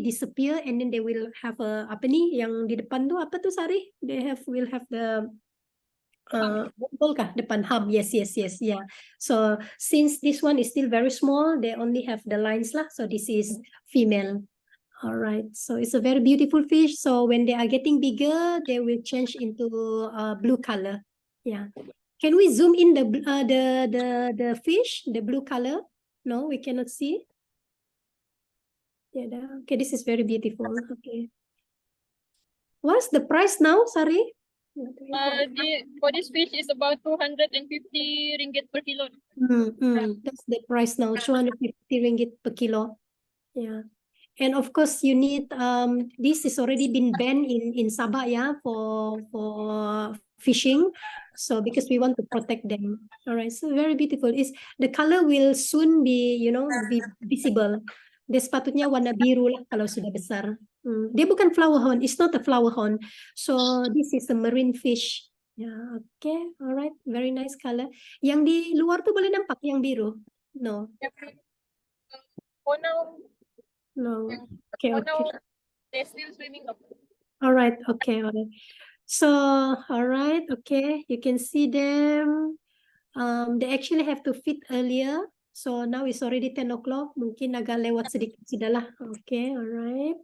disappear and then they will have a apa ni yang di depan tu apa tu Sari? Will have the betul kah depan hub? Yes, yeah. So since this one is still very small, they only have the lines lah. So this is female. All right, so it's a very beautiful fish. So when they are getting bigger, they will change into blue color. Yeah. Can we zoom in the fish, the blue color? No, we cannot see. Yeah, okay, this is very beautiful. Okay. What's the price now? Sorry. For this fish is about 250 ringgit per kilo. That's the price now, 250 ringgit per kilo. Yeah. And of course, you need this is already been banned in Sabah, yeah, for fishing. So because we want to protect them. All right. So very beautiful. The color will soon be, be visible. Dia sepatutnya warna biru lah kalau sudah besar. Dia bukan flower horn. It's not a flower horn. So this is a marine fish. Yeah. Okay. All right. Very nice color. Yang di luar tu boleh nampak yang biru? No. For now. No. Okay. For now, they're still swimming up. All right. Okay. All right. So, all right. Okay. You can see them. They actually have to feed earlier. So now it's already 10 o'clock. Mungkin agak lewat sedikit sudah lah. Okay. All right.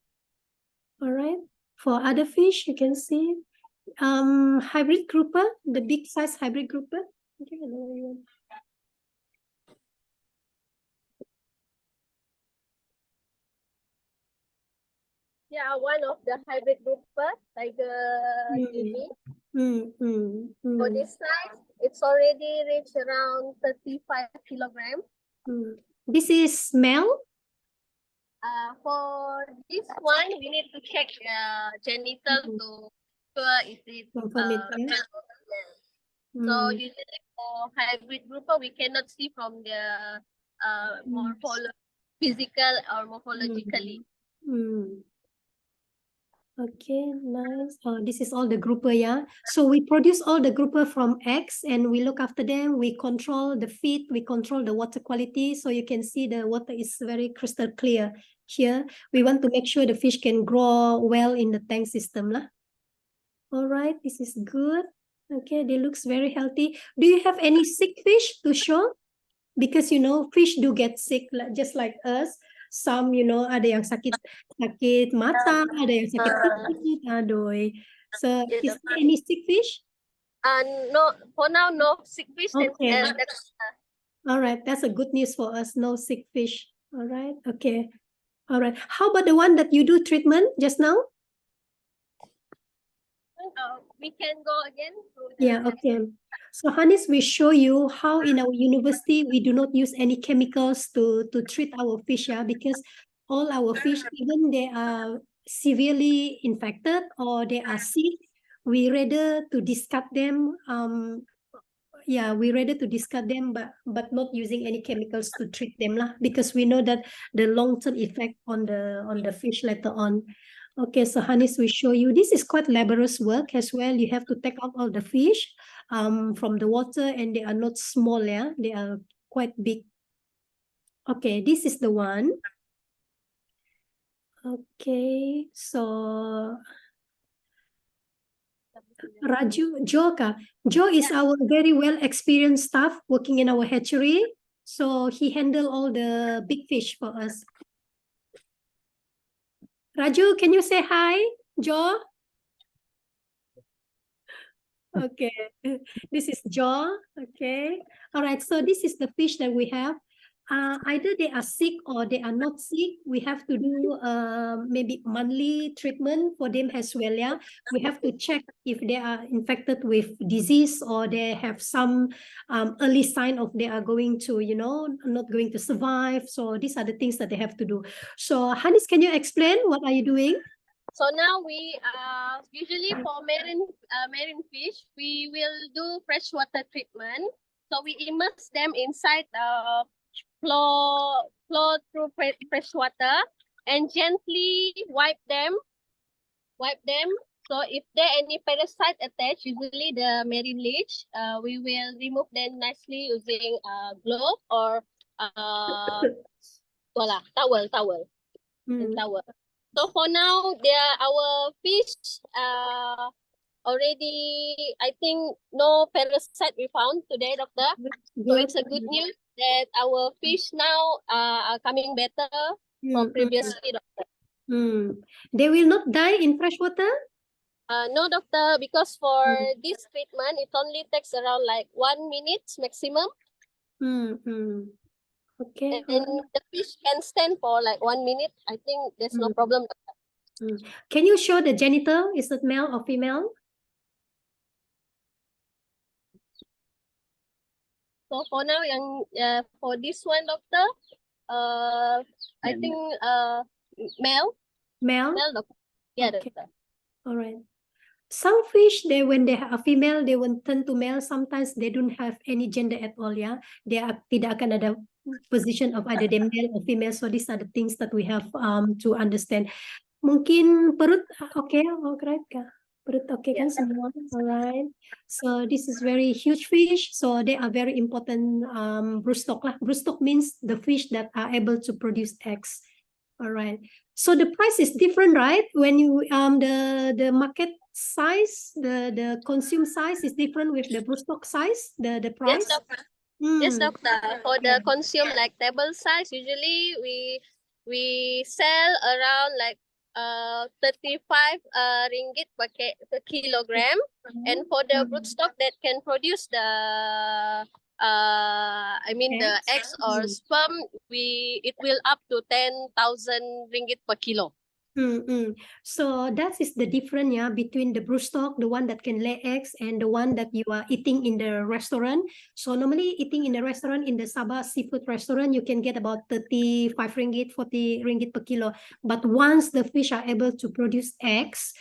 All right. For other fish, you can see hybrid grouper, the big size hybrid grouper. Okay. Yeah, one of the hybrid grouper, like the Guinea. For this size, it's already reached around 35 kilograms. This is male? For this one, we need to check genital to sure if it's So usually for hybrid grouper, we cannot see from the physical or morphologically. Okay, nice. This is all the grouper, yeah. So we produce all the grouper from eggs and we look after them. We control the feed, we control the water quality. So you can see the water is very crystal clear here. We want to make sure the fish can grow well in the tank system lah. All right, this is good. Okay, they looks very healthy. Do you have any sick fish to show? Because, fish do get sick just like us. Some, ada yang sakit mata, ada yang sakit kulit, aduh. So, is there any sick fish? No, for now, no sick fish. Okay. All right, that's a good news for us. No sick fish. All right, okay. All right. How about the one that you do treatment just now? We can go again. Yeah, okay. So Hannes will show you how in our university we do not use any chemicals to treat our fish, yeah, because all our fish, even they are severely infected or they are sick, we rather to discard them. We rather to discard them, but not using any chemicals to treat them lah, because we know that the long-term effect on the fish later on. Okay, so Hannes will show you. This is quite laborious work as well. You have to take out all the fish from the water, and they are not small, yeah. They are quite big. Okay, this is the one. Okay, so Joe is our very well experienced staff working in our hatchery. So he handle all the big fish for us. Raju, can you say hi, Joe? Okay, this is Joe. Okay, all right. So this is the fish that we have. Either they are sick or they are not sick. We have to do maybe monthly treatment for them as well. Yeah, we have to check if they are infected with disease or they have some early sign of they are going to, not going to survive. So these are the things that they have to do. So Hannes, can you explain what are you doing? So now we usually for marine fish, we will do freshwater treatment. So we immerse them inside flow through fresh water and gently wipe them. So if there any parasite attached, usually the marine leech, we will remove them nicely using glove or towel. So for now, our fish already, I think no parasite we found today, doctor. So Good. it's a good news that our fish now are coming better from previously, doctor. They will not die in fresh water? No, doctor, because for this treatment, it only takes around like 1 minute maximum. Okay. And the fish can stand for like 1 minute. I think there's no problem, doctor. Can you show the genital? Is it male or female? So for now, for this one, doctor, I think male. Male? Male, doctor. Yeah, Okay. doctor. All right. Some fish, when they are female, they will turn to male. Sometimes they don't have any gender at all, yeah. Tidak akan ada position of either they male or female. So these are the things that we have to understand. Mungkin perut okay, alright kah? Perut okay kan semua? Alright. So this is very huge fish. So they are very important broodstock lah. Broodstock means the fish that are able to produce eggs. Alright. So the price is different, right? When you the market size, the consume size is different with the broodstock size, the price. Yes, doctor. Yes, doctor. For the consume like table size, usually we sell around like 35 ringgit per kilogram, and for the broodstock that can produce the the eggs or sperm, it will up to 10,000 ringgit per kilo. So that is the difference, yeah, between the broodstock, the one that can lay eggs, and the one that you are eating in the restaurant. So normally eating in the restaurant, in the Sabah seafood restaurant, you can get about 35 ringgit, 40 ringgit per kilo. But once the fish are able to produce eggs,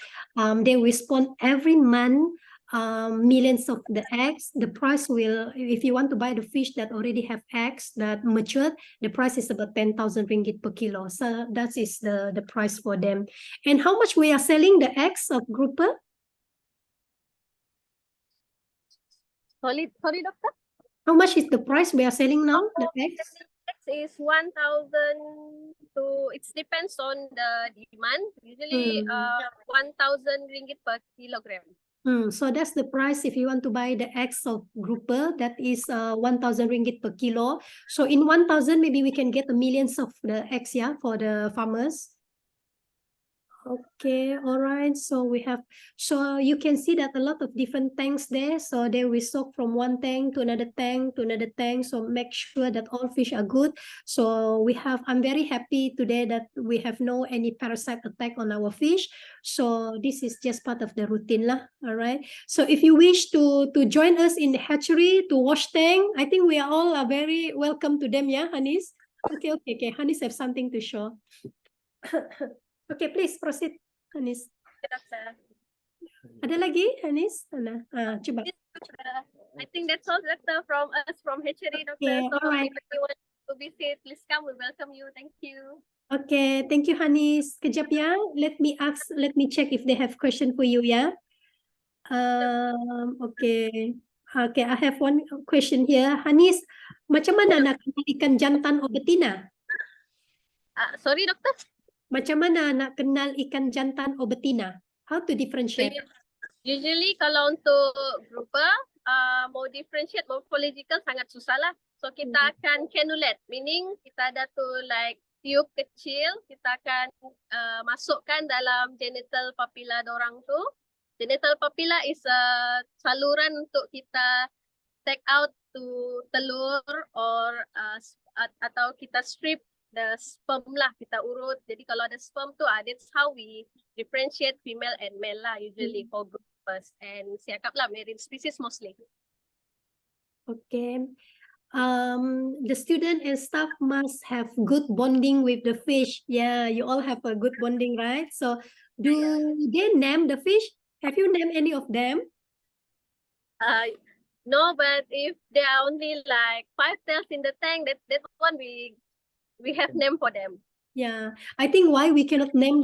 they will spawn every month millions of the eggs. The price will, if you want to buy the fish that already have eggs that matured, the price is about 10,000 ringgit per kilo. So that is the price for them. And how much we are selling the eggs of grouper? Sorry, doctor? How much is the price we are selling now, the eggs? Is 1,000 to, it depends on the demand. Usually 1,000 ringgit per kilogram. So that's the price if you want to buy the eggs of grouper. That is 1,000 ringgit per kilo. So in 1,000, maybe we can get the millions of the eggs, yeah, for the farmers. Okay, all right. So you can see that a lot of different tanks there. So they will soak from one tank to another tank to another tank. So make sure that all fish are good. So I'm very happy today that we have no any parasite attack on our fish. So this is just part of the routine lah. All right. So if you wish to join us in the hatchery to wash tank, I think we are all very welcome to them, yeah, Hanis? Okay. Hanis have something to show. Okay, please proceed, Hanis. Ada lagi, Hanis? Coba. I think that's all, doctor, from us from hatchery, doctor. Okay, so all right. if you want to visit, please come. We welcome you. Thank you. Okay, thank you, Hanis. Kejap ya. Let me check if they have question for you, ya. Okay. Okay, I have one question here. Hanis, macam mana nak kenal ikan jantan o betina? Sorry, doctor? Macam mana nak kenal ikan jantan o betina? How to differentiate? Usually kalau untuk grouper, mau differentiate morphological sangat susah lah. So kita akan cannulate, meaning kita ada tu like tube kecil, kita akan masukkan dalam genital papilla dorang tu. Genital papilla is a saluran untuk kita take out to telur or atau kita strip the sperm lah, kita urut. Jadi kalau ada sperm tu, that's how we differentiate female and male lah usually for groupers and siakap lah, marine species mostly. Okay. The student and staff must have good bonding with the fish. Yeah, you all have a good bonding, right? So do they name the fish? Have you named any of them? No, but if there are only like 5 tails in the tank, that one we have name for them. Yeah, I think why we cannot name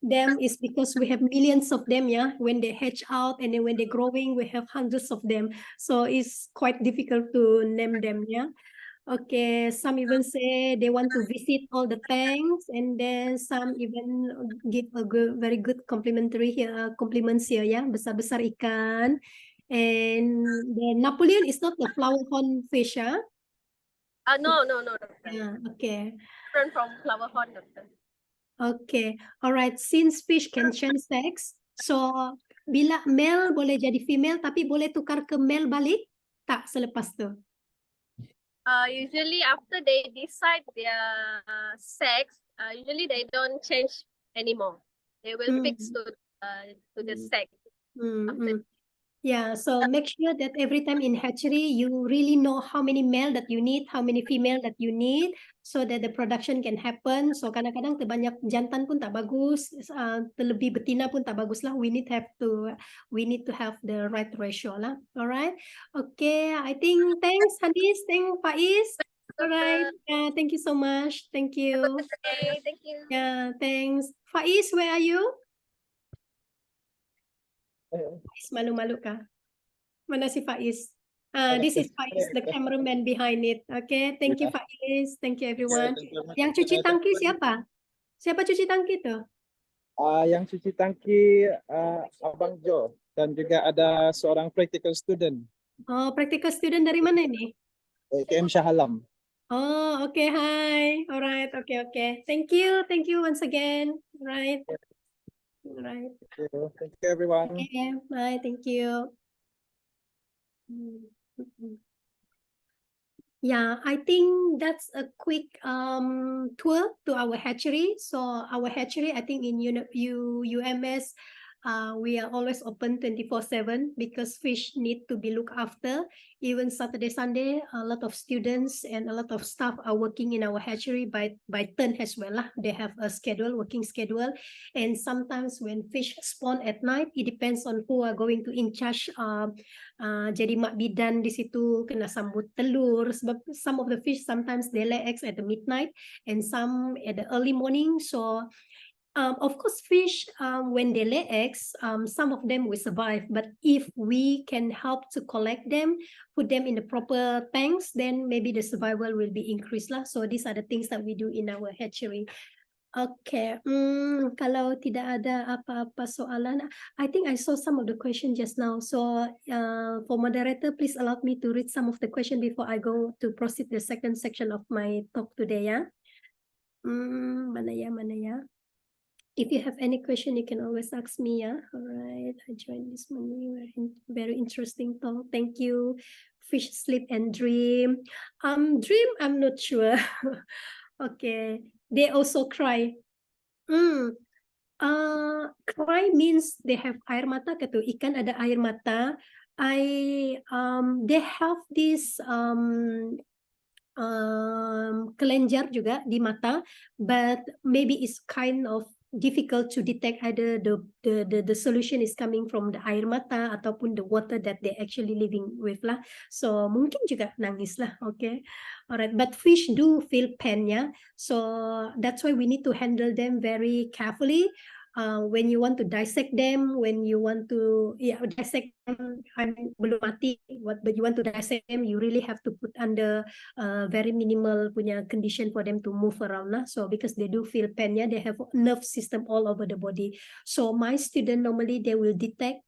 them is because we have millions of them, yeah. When they hatch out and then when they're growing, we have hundreds of them. So it's quite difficult to name them, yeah. Okay, some even say they want to visit all the tanks, and then some even give a good, very good complimentary here, compliments here, ya, besar-besar ikan. And the Napoleon is not the flower horn fish, ah? No, no, no, doctor. Yeah, okay. Different from flower horn, doctor. Okay, alright. Since fish can change sex, so bila male boleh jadi female, tapi boleh tukar ke male balik tak selepas tu? Usually after they decide their sex, usually they don't change anymore. They will fix to the sex after. Yeah, so make sure that every time in hatchery, you really know how many male that you need, how many female that you need, so that the production can happen. So kadang-kadang terbanyak jantan pun tak bagus, terlebih betina pun tak bagus lah. We need to have the right ratio lah. Alright. Okay, I think thanks Hadis, thanks Faiz. Alright. Yeah, thank you so much. Thank you. Okay, thank you. Yeah, thanks. Faiz, where are you? Faiz malu-malu kah? Mana si Faiz? This is Faiz, the cameraman behind it. Okay, thank you Faiz. Thank you everyone. Yang cuci tangki siapa? Siapa cuci tangki tu? Yang cuci tangki Abang Jo, dan juga ada seorang practical student, Oh, practical student dari mana ini? KM Shah Alam. Oh, okay, hi. Alright, okay. Thank you once again. Alright. Thank you everyone. Okay, bye, thank you. Yeah, I think that's a quick tour to our hatchery. So our hatchery, I think in UMS, we are always open 24/7 because fish need to be looked after. Even Saturday, Sunday, a lot of students and a lot of staff are working in our hatchery by turn as well lah. They have a working schedule, and sometimes when fish spawn at night, it depends on who are going to in charge. Jadi mak bidan di situ kena sambut telur sebab some of the fish sometimes they lay eggs at the midnight and some at the early morning. So of course, fish, when they lay eggs, some of them will survive. But if we can help to collect them, put them in the proper tanks, then maybe the survival will be increased lah. So these are the things that we do in our hatchery. Okay, kalau tidak ada apa-apa soalan, I think I saw some of the question just now. So for moderator, please allow me to read some of the question before I go to proceed the second section of my talk today, ya. Mana ya? If you have any question, you can always ask me, yeah. All right, I joined this morning. Very interesting talk. Thank you. Fish sleep and dream. Dream, I'm not sure. Okay. They also cry. Cry means they have air mata ke tu? Ikan ada air mata. They have this kelenjar juga di mata, but maybe it's kind of difficult to detect either the solution is coming from the air mata ataupun the water that they actually living with lah. So mungkin juga nangis lah, okay. Alright, but fish do feel pain, ya. So that's why we need to handle them very carefully. When you want to dissect them, when you want to dissect them, belum mati, but you want to dissect them, you really have to put under very minimal punya condition for them to move around lah. So because they do feel pain, yeah, they have nerve system all over the body. So my student normally they will detect.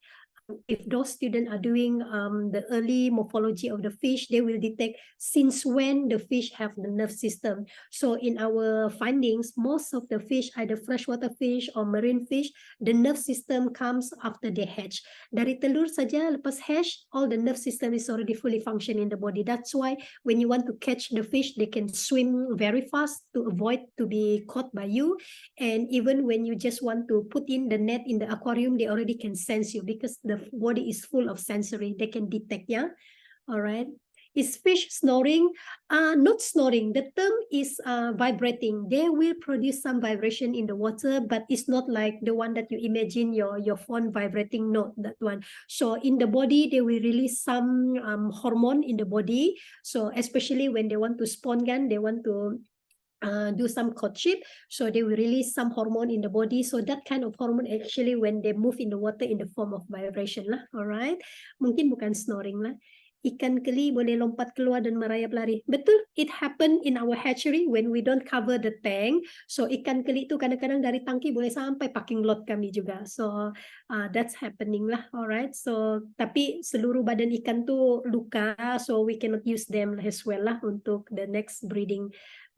If those students are doing the early morphology of the fish, they will detect since when the fish have the nerve system. So in our findings, most of the fish, either freshwater fish or marine fish, the nerve system comes after they hatch. Dari telur saja lepas hatch, all the nerve system is already fully functioning in the body. That's why when you want to catch the fish, they can swim very fast to avoid to be caught by you. And even when you just want to put in the net in the aquarium, they already can sense you because the body is full of sensory. They can detect, yeah. All right. Is fish snoring? Not snoring. The term is vibrating. They will produce some vibration in the water, but it's not like the one that you imagine your phone vibrating. Not that one. So in the body, they will release some hormone in the body. So especially when they want to spawn, they want to do some courtship, so they will release some hormone in the body. So that kind of hormone actually when they move in the water in the form of vibration lah. Alright, mungkin bukan snoring lah. ikan keli boleh lompat keluar dan merayap lari. Betul, it happen in our hatchery when we don't cover the tank. So ikan keli itu kadang-kadang dari tangki boleh sampai parking lot kami juga. So that's happening lah, alright. So tapi seluruh badan ikan tu luka, so we cannot use them as well lah untuk the next breeding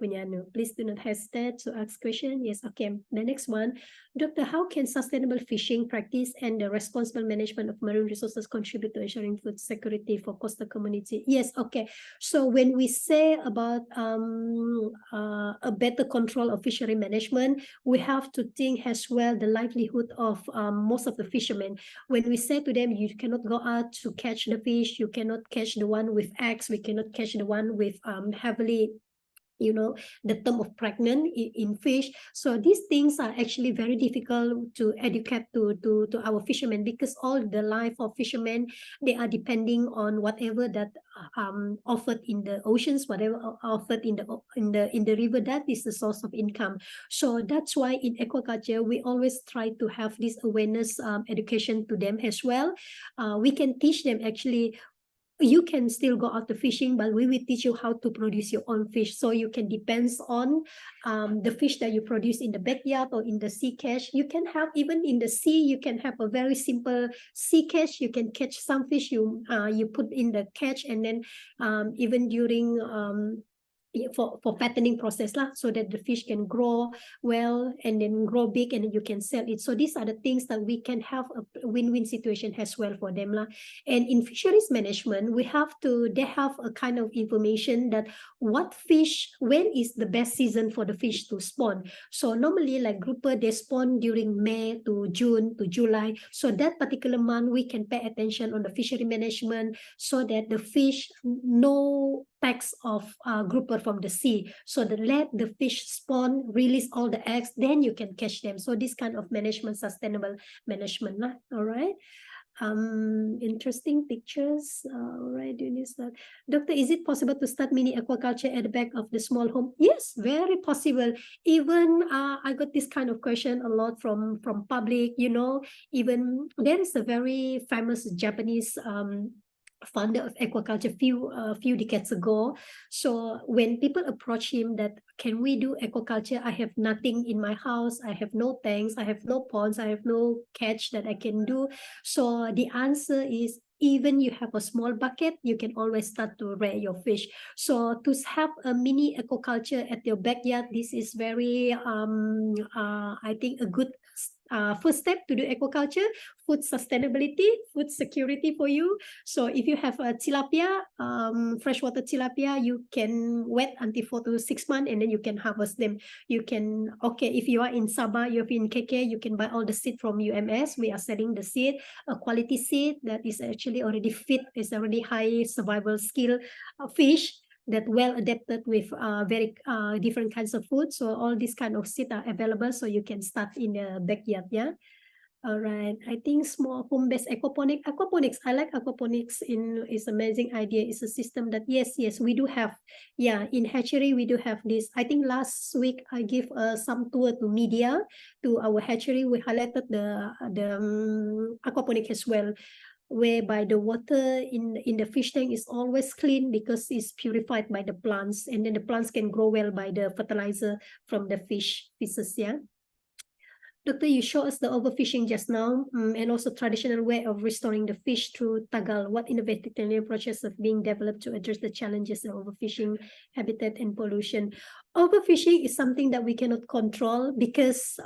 punya anu. Please do not hesitate to ask question. Yes, okay. The next one, Doctor, how can sustainable fishing practice and the responsible management of marine resources contribute to ensuring food security for coastal community? Yes, okay. So when we say about a better control of fishery management, we have to think as well the livelihood of most of the fishermen. When we say to them, you cannot go out to catch the fish, you cannot catch the one with eggs, we cannot catch the one with heavily, you know, the term of pregnant in fish. So these things are actually very difficult to educate to our fishermen, because all the life of fishermen, they are depending on whatever that offered in the oceans, whatever offered in the river, that is the source of income. So that's why in aquaculture we always try to have this awareness education to them as well. We can teach them actually, you can still go out to fishing, but we will teach you how to produce your own fish. So you can depends on the fish that you produce in the backyard or in the sea catch. You can have, even in the sea, you can have a very simple sea catch. You can catch some fish, you put in the catch, and then even during for fattening process lah, so that the fish can grow well and then grow big and then you can sell it. So these are the things that we can have a win-win situation as well for them lah. And in fisheries management, they have a kind of information that what fish, when is the best season for the fish to spawn. So normally like grouper, they spawn during May to June to July. So that particular month we can pay attention on the fishery management, so that the fish no packs of grouper from the sea, so that let the fish spawn, release all the eggs, then you can catch them. So this kind of management, sustainable management lah. All right. Interesting pictures. All right, Doctor, is it possible to start mini aquaculture at the back of the small home? Yes, very possible. Even I got this kind of question a lot from public, you know. Even there is a very famous Japanese founder of aquaculture few decades ago. So when people approach him that, can we do aquaculture? I have nothing in my house. I have no tanks. I have no ponds. I have no catch that I can do. So the answer is, even you have a small bucket, you can always start to rear your fish. So to have a mini aquaculture at your backyard, this is very, I think, a good first step to do aquaculture, food sustainability, food security for you. So if you have a tilapia, freshwater tilapia, you can wait until 4 to 6 months and then you can harvest them. You can, okay, if you are in Sabah, you're in KK, you can buy all the seed from UMS. We are selling the seed, a quality seed that is actually already fit, is already high survival skill fish that well adapted with very different kinds of food. So all these kind of seeds are available, so you can start in the backyard. Yeah. All right. I think small home-based aquaponics. I like aquaponics. Is amazing idea. It's a system that yes, we do have. Yeah, in hatchery we do have this. I think last week I give some tour to media to our hatchery. We highlighted the aquaponic as well, whereby the water in the fish tank is always clean because it's purified by the plants, and then the plants can grow well by the fertilizer from the fishes. Yeah. Doctor, you show us the overfishing just now, and also traditional way of restoring the fish through tagal. What innovative approaches are being developed to address the challenges of overfishing, habitat, and pollution? Overfishing is something that we cannot control because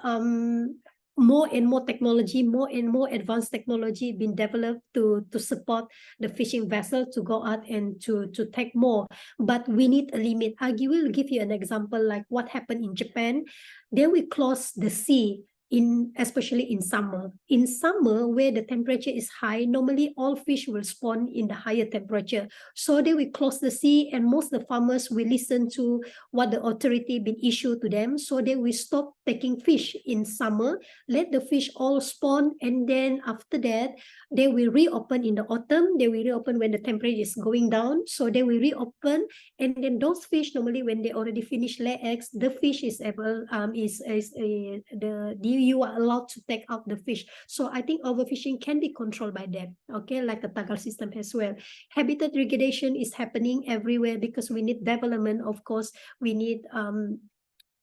more and more technology, more and more advanced technology being developed to support the fishing vessel to go out and to take more. But we need a limit. I will give you an example like what happened in Japan. They will close the sea, especially in summer. In summer, where the temperature is high, normally all fish will spawn in the higher temperature. So they will close the sea, and most of the farmers will listen to what the authority been issued to them. So they will stop taking fish in summer, let the fish all spawn, and then after that, they will reopen in the autumn. They will reopen when the temperature is going down. So they will reopen, and then those fish normally when they already finish lay eggs, the fish is able the you are allowed to take out the fish. So I think overfishing can be controlled by them, okay, like the tackle system as well. Habitat degradation is happening everywhere because we need development. Of course, we need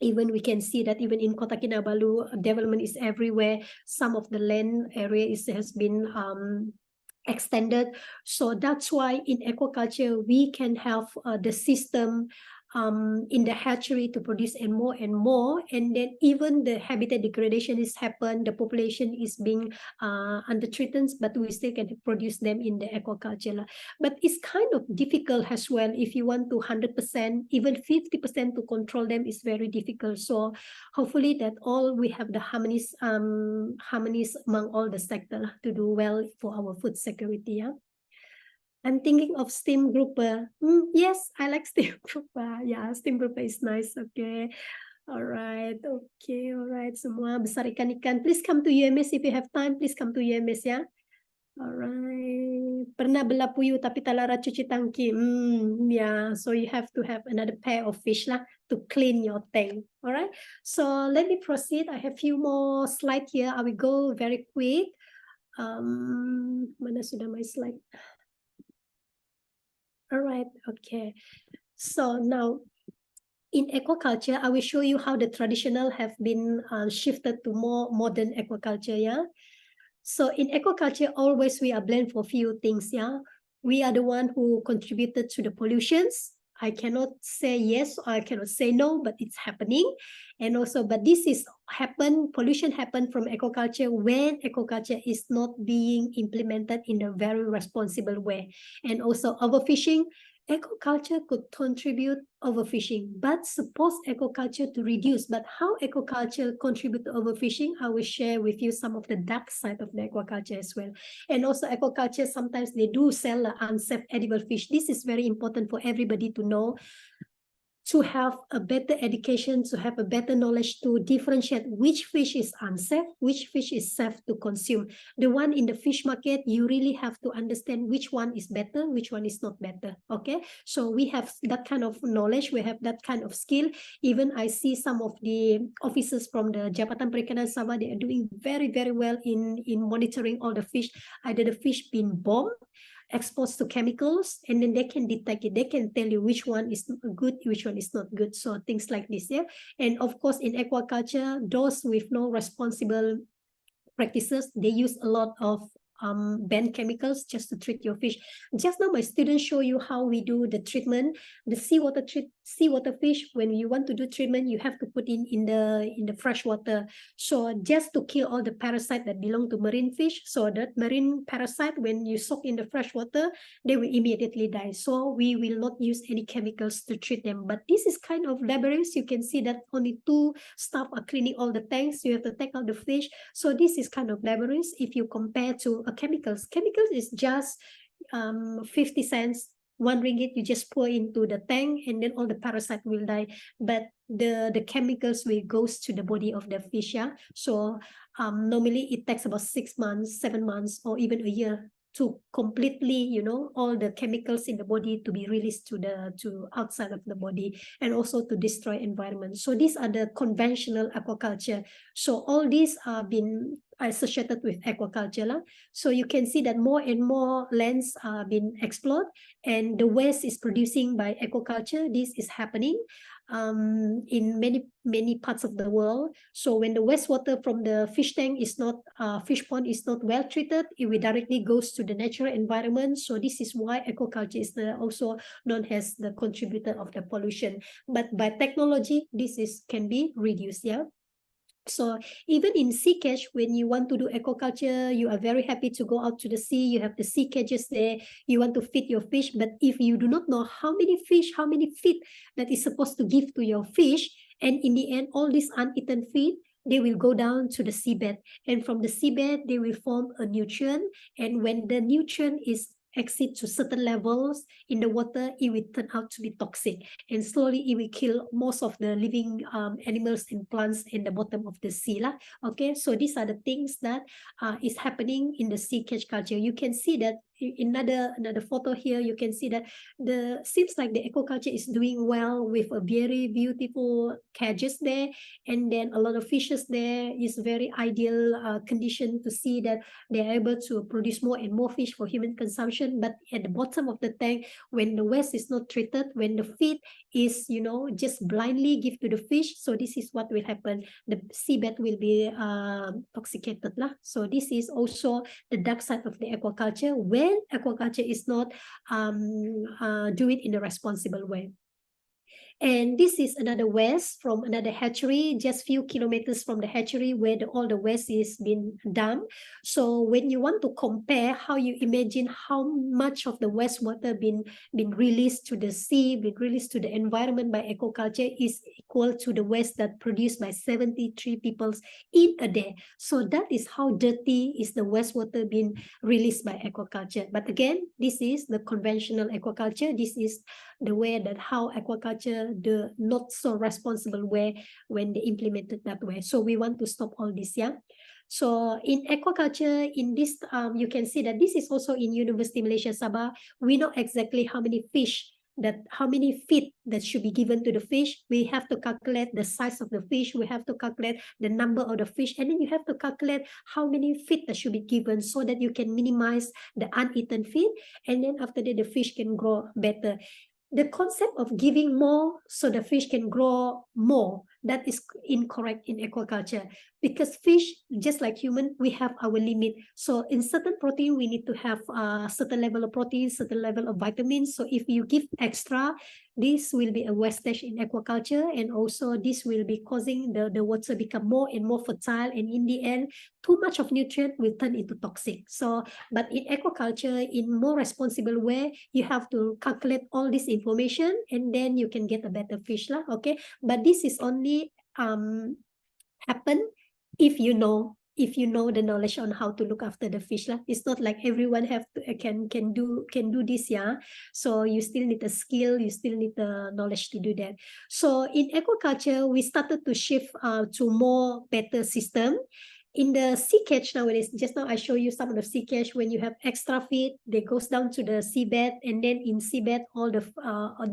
even we can see that even in Kota Kinabalu, development is everywhere. Some of the land area has been extended. So that's why in aquaculture, we can have the system in the hatchery to produce and more. And then even the habitat degradation is happen, the population is being under threatened, but we still can produce them in the aquaculture. But it's kind of difficult as well. If you want to 100%, even 50% to control them is very difficult. So hopefully that all we have the harmonies among all the sector to do well for our food security. Yeah. I'm thinking of steam grouper. Yes, I like steam grouper. Yeah, steam grouper is nice. Okay. All right. Okay. All right. Semua besar ikan-ikan. Please come to UMS if you have time. Please come to UMS ya. Alright. Pernah belah puyuh tapi tak larat cuci tangki. Yeah. So you have to have another pair of fish lah to clean your tank. Alright. So let me proceed. I have few more slides here. I will go very quick. Mana sudah my slide? Alright. Okay. So now in aquaculture, I will show you how the traditional have been shifted to more modern aquaculture. Yeah. So in aquaculture, always we are blamed for few things, yeah. We are the one who contributed to the pollutions. I cannot say yes or I cannot say no, but it's happening. And also, but this is pollution happen from aquaculture when aquaculture is not being implemented in a very responsible way. And also overfishing, aquaculture could contribute overfishing, but suppose aquaculture to reduce. But how aquaculture contribute to overfishing, I will share with you some of the dark side of the aquaculture as well. And also aquaculture, sometimes they do sell unsafe edible fish. This is very important for everybody to know, to have a better education, to have a better knowledge to differentiate which fish is unsafe, which fish is safe to consume. The one in the fish market, you really have to understand which one is better, which one is not better. Okay, so we have that kind of knowledge, we have that kind of skill. Even I see some of the officers from the Jabatan Perikanan Sabah, they are doing very, very well in monitoring all the fish. Either the fish being bombed, exposed to chemicals, and then they can detect it. They can tell you which one is good, which one is not good. So things like this, yeah. And of course, in aquaculture, those with no responsible practices, they use a lot of banned chemicals just to treat your fish. Just now, my students show you how we do the treatment. The seawater fish, when you want to do treatment, you have to put in the fresh water. So just to kill all the parasite that belong to marine fish. So that marine parasite, when you soak in the fresh water, they will immediately die. So we will not use any chemicals to treat them. But this is kind of laborious. You can see that only 2 staff are cleaning all the tanks. You have to take out the fish. So this is kind of laborious if you compare to chemicals. Chemicals is just 50 cents, 1 ringgit, you just pour into the tank and then all the parasite will die. But the chemicals will goes to the body of the fish. Yeah. So normally it takes about 6 months, 7 months, or even a year to completely, all the chemicals in the body to be released to outside of the body, and also to destroy environment. So these are the conventional aquaculture. So all these are been associated with aquaculture. So you can see that more and more lands are being explored, and the waste is producing by aquaculture. This is happening in many parts of the world. So when the wastewater from the fish tank is not fish pond is not well treated, it will directly goes to the natural environment. So this is why aquaculture is also known as the contributor of the pollution. But by technology, this can be reduced. Yeah. So even in sea cage, when you want to do aquaculture, you are very happy to go out to the sea. You have the sea cages there. You want to feed your fish. But if you do not know how many fish, how many feed that is supposed to give to your fish, and in the end, all these uneaten feed, they will go down to the seabed. And from the seabed, they will form a nutrient. And when the nutrient is exceed to certain levels in the water, it will turn out to be toxic, and slowly it will kill most of the living animals and plants in the bottom of the sea. Okay, so these are the things that is happening in the sea cage culture. You can see that another photo here, you can see that seems like the aquaculture is doing well with a very beautiful cages there, and then a lot of fishes there. Is very ideal condition to see that they are able to produce more and more fish for human consumption. But at the bottom of the tank, when the waste is not treated, when the feed is, you know, just blindly give to the fish, so this is what will happen. The seabed will be intoxicated lah. So this is also the dark side of the aquaculture, when aquaculture is not do it in a responsible way. And this is another waste from another hatchery, just few kilometers from the hatchery where all the waste is being dumped. So when you want to compare, how you imagine how much of the wastewater been released to the sea, been released to the environment by aquaculture, is equal to the waste that produced by 73 people in a day. So that is how dirty is the wastewater being released by aquaculture. But again, this is the conventional aquaculture. This is the way that how aquaculture, the not so responsible way when they implemented that way. So we want to stop all this, yeah. So in aquaculture, in this, you can see that this is also in University Malaysia Sabah. We know exactly how many fish, how many feed that should be given to the fish. We have to calculate the size of the fish. We have to calculate the number of the fish, and then you have to calculate how many feed that should be given so that you can minimize the uneaten feed, and then after that the fish can grow better. The concept of giving more so the fish can grow more, that is incorrect in aquaculture, because fish, just like human, we have our limit. So in certain protein, we need to have a certain level of protein, certain level of vitamins. So if you give extra, this will be a wastage in aquaculture, and also this will be causing the water become more and more fertile, and in the end, too much of nutrient will turn into toxic. So, but in aquaculture, in more responsible way, you have to calculate all this information, and then you can get a better fish lah. Okay, but this is only happen if you know the knowledge on how to look after the fish lah. It's not like everyone have to can do this, yeah. So you still need the skill, you still need the knowledge to do that. So in aquaculture, we started to shift to more better system. In the sea cage nowadays, just now I show you some of the sea cage. When you have extra feed, they goes down to the seabed, and then in seabed, all the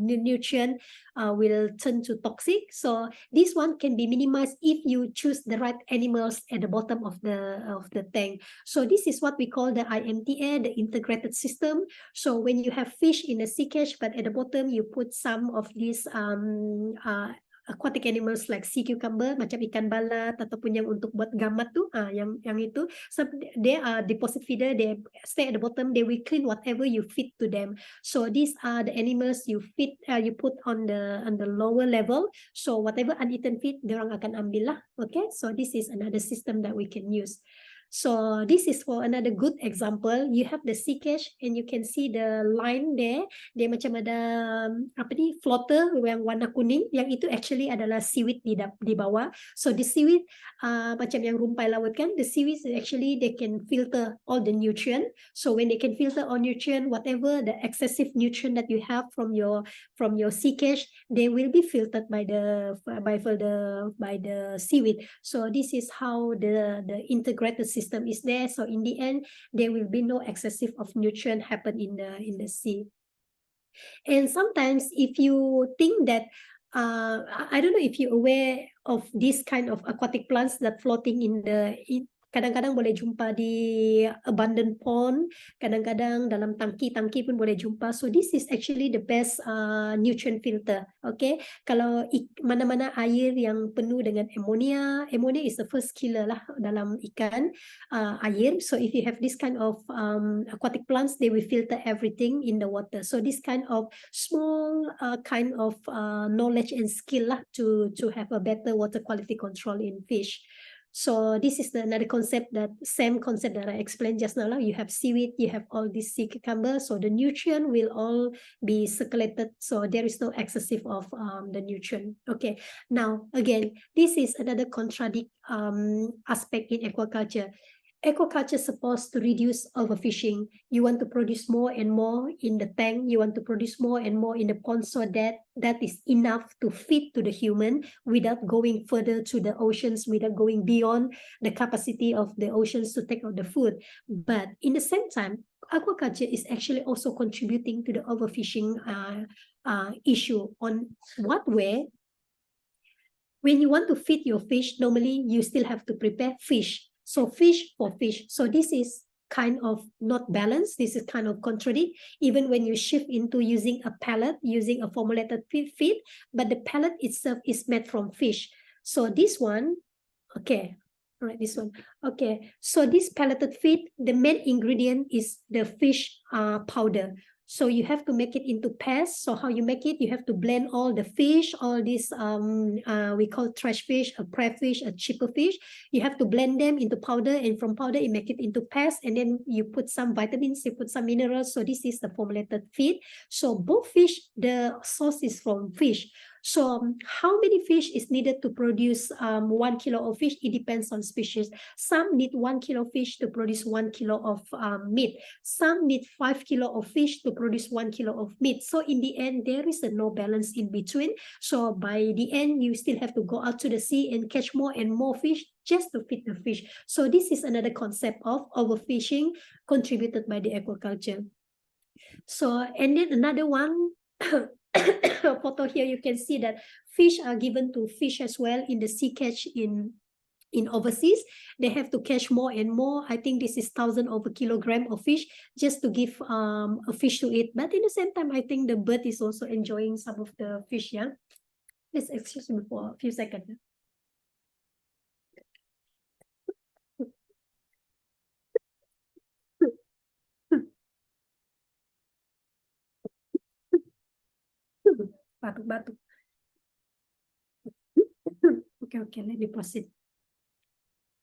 nutrient will turn to toxic. So this one can be minimized if you choose the right animals at the bottom of the tank. So this is what we call the IMTA, the integrated system. So when you have fish in the sea cage, but at the bottom you put some of these aquatic animals like sea cucumber, macam ikan balat, ataupun yang untuk buat gamat tu, yang itu. So they are deposit feeder, they stay at the bottom, they will clean whatever you feed to them. So these are the animals you feed, you put on the lower level. So whatever uneaten feed, diorang akan ambil lah. Okay, so this is another system that we can use. So this is for another good example. You have the sea cage, and you can see the line there. Dia macam ada apa ni, floater yang warna kuning. Yang itu actually adalah seaweed di bawah. So the seaweed macam yang rumpai laut kan. The seaweed actually they can filter all the nutrient. So when they can filter all nutrient, whatever the excessive nutrient that you have from your sea cage, they will be filtered by the seaweed. So this is how the integrated system is there. So in the end, there will be no excessive of nutrient happen in the sea. And sometimes if you think that I don't know if you're aware of this kind of aquatic plants that floating kadang-kadang boleh jumpa di abundant pond, kadang-kadang dalam tangki pun boleh jumpa. So this is actually the best nutrient filter. Okay, kalau mana-mana air yang penuh dengan ammonia is the first killer lah dalam ikan air. So if you have this kind of aquatic plants, they will filter everything in the water. So this kind of small kind of knowledge and skill lah to have a better water quality control in fish. So this is another concept, same concept that I explained just now. You have seaweed, you have all these sea cucumbers, so the nutrient will all be circulated. So there is no excessive of the nutrient. Okay. Now again, this is another contradict aspect in aquaculture. aquaculture is supposed to reduce overfishing. You want to produce more and more in the tank. You want to produce more and more in the pond so that is enough to feed to the human without going further to the oceans, without going beyond the capacity of the oceans to take out the food. But in the same time, aquaculture is actually also contributing to the overfishing issue. On what way? When you want to feed your fish, normally you still have to prepare fish. So fish for fish. So this is kind of not balanced. This is kind of contradict. Even when you shift into using a pellet, using a formulated feed, but the pellet itself is made from fish. So this one, okay, all right, this one. Okay, so this pelleted feed, the main ingredient is the fish powder. So you have to make it into paste. So how you make it? You have to blend all the fish, all these we call trash fish, a prey fish, a cheaper fish. You have to blend them into powder, and from powder you make it into paste, and then you put some vitamins, you put some minerals. So this is the formulated feed. So both fish, the source is from fish. So how many fish is needed to produce 1 kilo of fish? It depends on species. Some need 1 kilo fish to produce 1 kilo of meat. Some need 5 kilo of fish to produce 1 kilo of meat. So in the end, there is no balance in between. So by the end, you still have to go out to the sea and catch more and more fish just to feed the fish. So this is another concept of overfishing contributed by the aquaculture. So, and then another one, photo here, you can see that fish are given to fish as well in the sea catch in overseas. They have to catch more and more. I think this is 1,000 over kilogram of fish just to give a fish to eat. But in the same time, I think the bird is also enjoying some of the fish. Yeah, please excuse me for a few seconds. Batuk-batuk. Okay, let me proceed.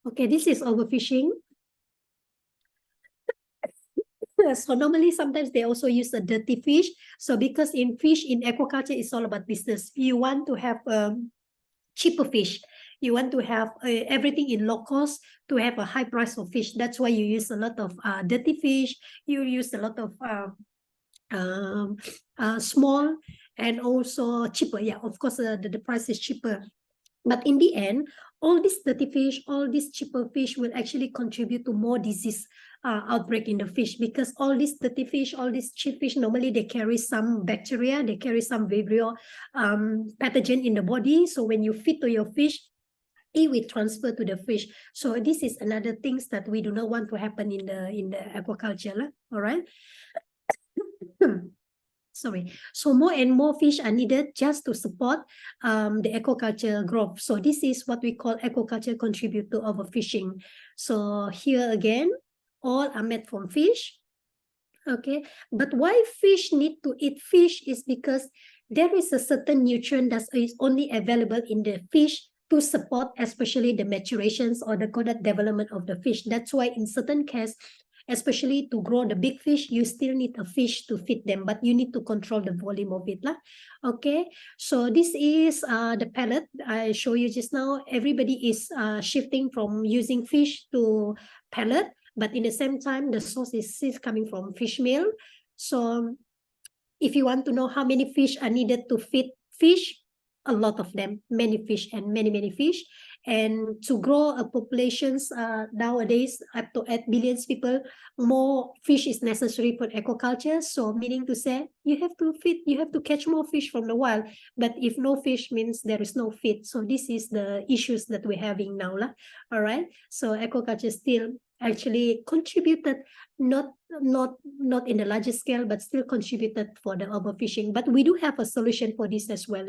Okay, this is overfishing. So normally, sometimes they also use a dirty fish. So because in fish, in aquaculture, it's all about business. You want to have cheaper fish. You want to have everything in low cost to have a high price of fish. That's why you use a lot of dirty fish. You use a lot of small and also cheaper. Yeah, of course, the price is cheaper. But in the end, all these dirty fish, all these cheaper fish will actually contribute to more disease outbreak in the fish, because all these dirty fish, all these cheap fish, normally they carry some bacteria, they carry some Vibrio pathogen in the body. So when you feed to your fish, it will transfer to the fish. So this is another things that we do not want to happen in the aquaculture. All right. Sorry. So more and more fish are needed just to support the aquaculture growth. So this is what we call aquaculture contribute to overfishing. So here again, all are made from fish. Okay, but why fish need to eat fish is because there is a certain nutrient that is only available in the fish to support especially the maturations or the development of the fish. That's why in certain cases, especially to grow the big fish, you still need a fish to feed them, but you need to control the volume of it. Okay, so this is the pellet I show you just now. Everybody is shifting from using fish to pellet, but in the same time, the source is coming from fish meal. So if you want to know how many fish are needed to feed fish, a lot of them, many fish and many fish. And to grow a populations nowadays up to 8 billion people, more fish is necessary for aquaculture. So meaning to say, you have to feed, you have to catch more fish from the wild. But if no fish means there is no feed. So this is the issues that we're having now. All right. So aquaculture still actually contributed, not in the largest scale, but still contributed for the overfishing. But we do have a solution for this as well.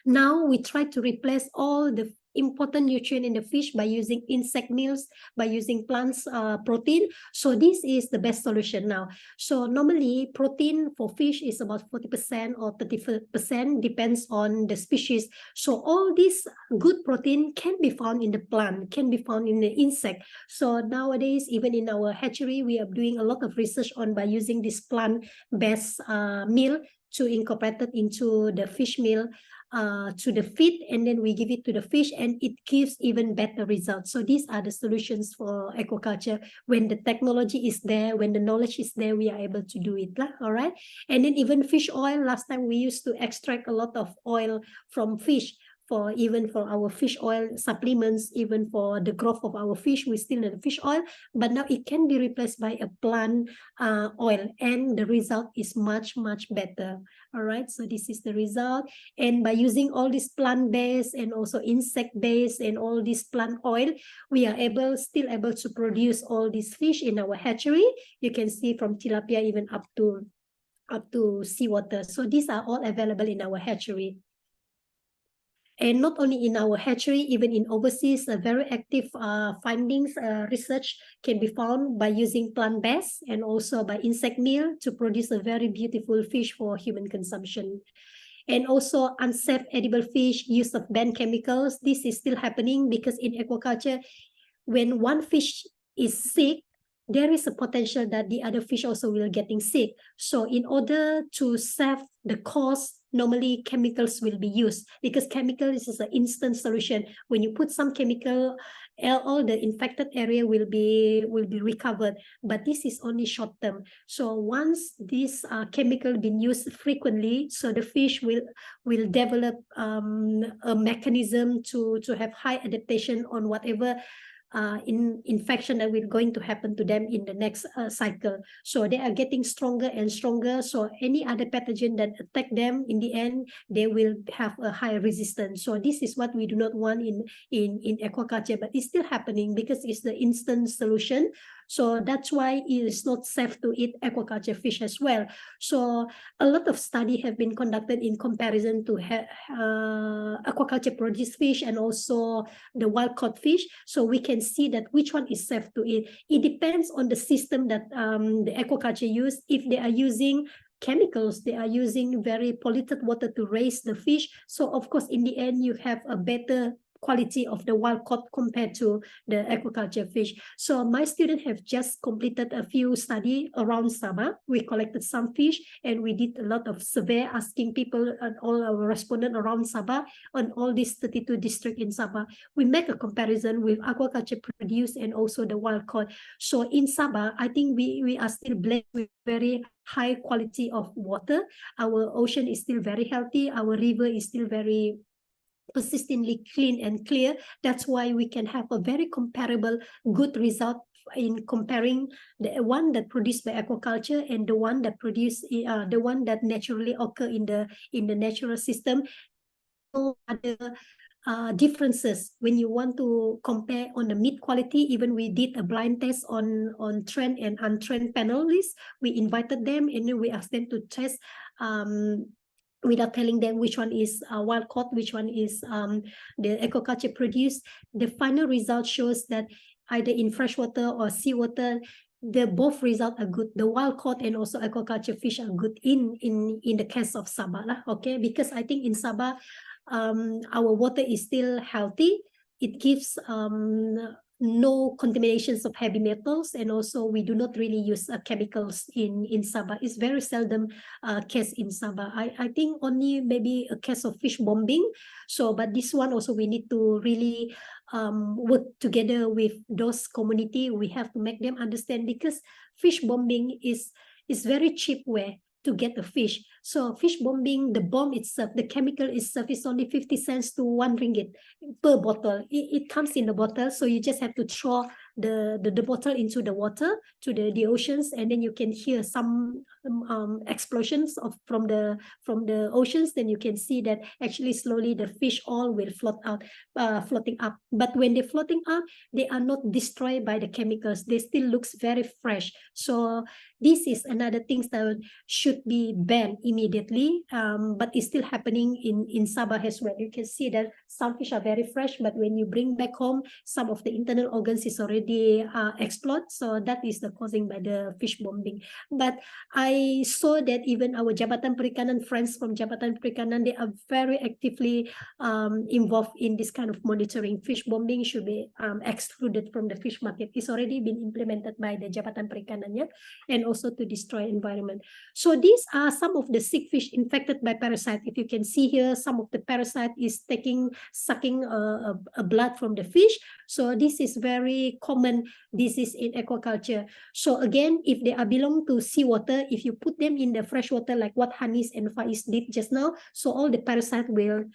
Now we try to replace all the important nutrient in the fish by using insect meals, by using plants protein. So this is the best solution now. So normally protein for fish is about 40% or 30%, depends on the species. So all this good protein can be found in the plant, can be found in the insect. So nowadays, even in our hatchery, we are doing a lot of research on by using this plant-based meal to incorporate it into the fish meal. to the feed, and then we give it to the fish, and it gives even better results. So these are the solutions for aquaculture. When the technology is there, when the knowledge is there, we are able to do it. All right. And then even fish oil, last time we used to extract a lot of oil from fish, for even for our fish oil supplements, even for the growth of our fish, we still need fish oil, but now it can be replaced by a plant oil, and the result is much better. All right, so this is the result. And by using all this plant-based and also insect-based and all this plant oil, we are still able to produce all these fish in our hatchery. You can see from tilapia even up to seawater. So these are all available in our hatchery. And not only in our hatchery, even in overseas, very active findings, research can be found by using plant-based and also by insect meal to produce a very beautiful fish for human consumption. And also unsafe edible fish, use of banned chemicals. This is still happening because in aquaculture, when one fish is sick, there is a potential that the other fish also will getting sick. So in order to save the cost, normally chemicals will be used, because chemicals is an instant solution. When you put some chemical, all the infected area will be recovered, but this is only short term. So once this chemical been used frequently, so the fish will develop a mechanism to have high adaptation on whatever infection that will going to happen to them in the next cycle. So they are getting stronger and stronger. So any other pathogen that attack them, in the end, they will have a high resistance. So this is what we do not want in aquaculture, but it's still happening because it's the instant solution. So that's why it is not safe to eat aquaculture fish as well. So a lot of study have been conducted in comparison to aquaculture produced fish and also the wild caught fish. So we can see that which one is safe to eat. It depends on the system that the aquaculture use. If they are using chemicals, they are using very polluted water to raise the fish. So of course, in the end, you have a better quality of the wild caught compared to the aquaculture fish. So my students have just completed a few study around Sabah. We collected some fish and we did a lot of survey asking people and all our respondents around Sabah on all these 32 districts in Sabah. We make a comparison with aquaculture produced and also the wild caught. So in Sabah, I think we are still blessed with very high quality of water. Our ocean is still very healthy. Our river is still very persistently clean and clear. That's why we can have a very comparable good result in comparing the one that produced by aquaculture and the one that the one that naturally occur in the natural system. No other differences when you want to compare on the meat quality. Even we did a blind test on trained and untrained panelists. We invited them and then we asked them to test without telling them which one is wild caught, which one is the aquaculture produced. The final result shows that either in freshwater or seawater, the both results are good. The wild caught and also aquaculture fish are good in the case of Sabah, okay? Because I think in Sabah, our water is still healthy. It gives no contaminations of heavy metals, and also we do not really use chemicals in Sabah. It's very seldom case in Sabah. I think only maybe a case of fish bombing. So but this one also we need to really work together with those community. We have to make them understand, because fish bombing is very cheap way to get a fish. So fish bombing, the bomb itself, the chemical itself is only 50 cents to 1 ringgit per bottle. It comes in the bottle, so you just have to throw the bottle into the water, to the oceans, and then you can hear some explosions from the oceans. Then you can see that actually slowly the fish all will floating up. But when they're floating up, they are not destroyed by the chemicals. They still looks very fresh. So this is another thing that should be banned immediately, but it's still happening in Sabah as well. You can see that some fish are very fresh, but when you bring back home, some of the internal organs is already already explored. So that is the causing by the fish bombing. But I saw that even our Jabatan Perikanan friends from Jabatan Perikanan, they are very actively involved in this kind of monitoring. Fish bombing should be excluded from the fish market. It's already been implemented by the Jabatan Perikanan, yeah? And also to destroy environment. So these are some of the sick fish infected by parasite. If you can see here, some of the parasite is sucking a blood from the fish. So this is very common disease in aquaculture. So again, if they are belong to seawater, if you put them in the fresh water, like what Hanis and Faiz did just now, so all the parasite will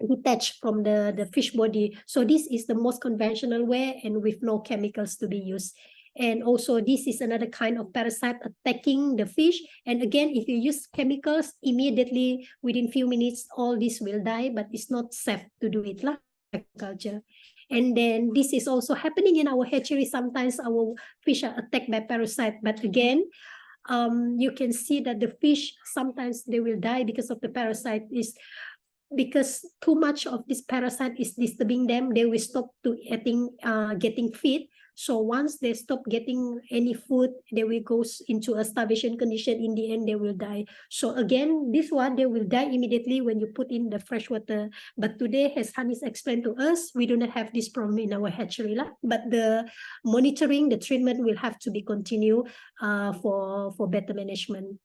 detach from the fish body. So this is the most conventional way and with no chemicals to be used. And also this is another kind of parasite attacking the fish. And again, if you use chemicals, immediately within few minutes, all this will die, but it's not safe to do it like agriculture. And then this is also happening in our hatchery. Sometimes our fish are attacked by parasite, but again, you can see that the fish, sometimes they will die because of the parasite, is because too much of this parasite is disturbing them. They will stop to getting feed. So once they stop getting any food, they will go into a starvation condition. In the end, they will die. So again, this one, they will die immediately when you put in the fresh water. But today, as Hanis explained to us, we do not have this problem in our hatchery. But the monitoring, the treatment will have to be continued for better management.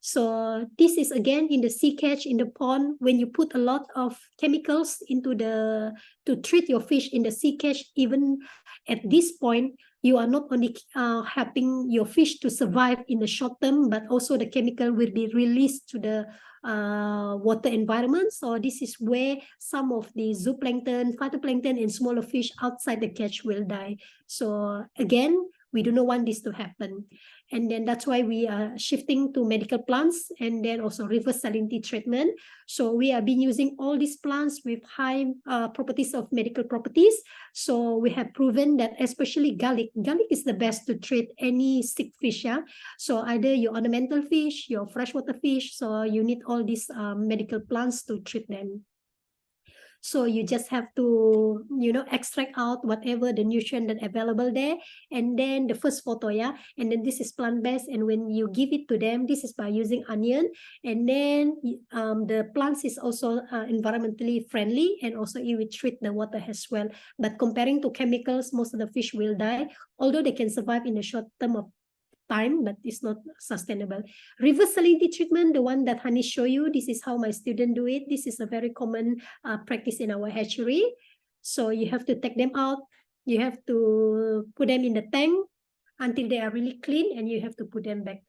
So this is again in the sea catch, in the pond, when you put a lot of chemicals into to treat your fish in the sea catch, even at this point, you are not only helping your fish to survive in the short term, but also the chemical will be released to the water environment. So this is where some of the zooplankton, phytoplankton, and smaller fish outside the catch will die. So again, we do not want this to happen. And then that's why we are shifting to medical plants and then also reverse salinity treatment. So we have been using all these plants with high properties of medical properties. So we have proven that especially garlic is the best to treat any sick fish. Yeah? So either your ornamental fish, your freshwater fish, so you need all these medical plants to treat them. So you just have to, extract out whatever the nutrient that available there. And then the first photo, yeah. And then this is plant-based. And when you give it to them, this is by using onion. And then the plants is also environmentally friendly, and also it will treat the water as well. But comparing to chemicals, most of the fish will die, although they can survive in a short term of time, but it's not sustainable. Reverse salinity treatment, the one that Hani show you, this is how my student do it. This is a very common practice in our hatchery. So you have to take them out, you have to put them in the tank until they are really clean, and you have to put them back.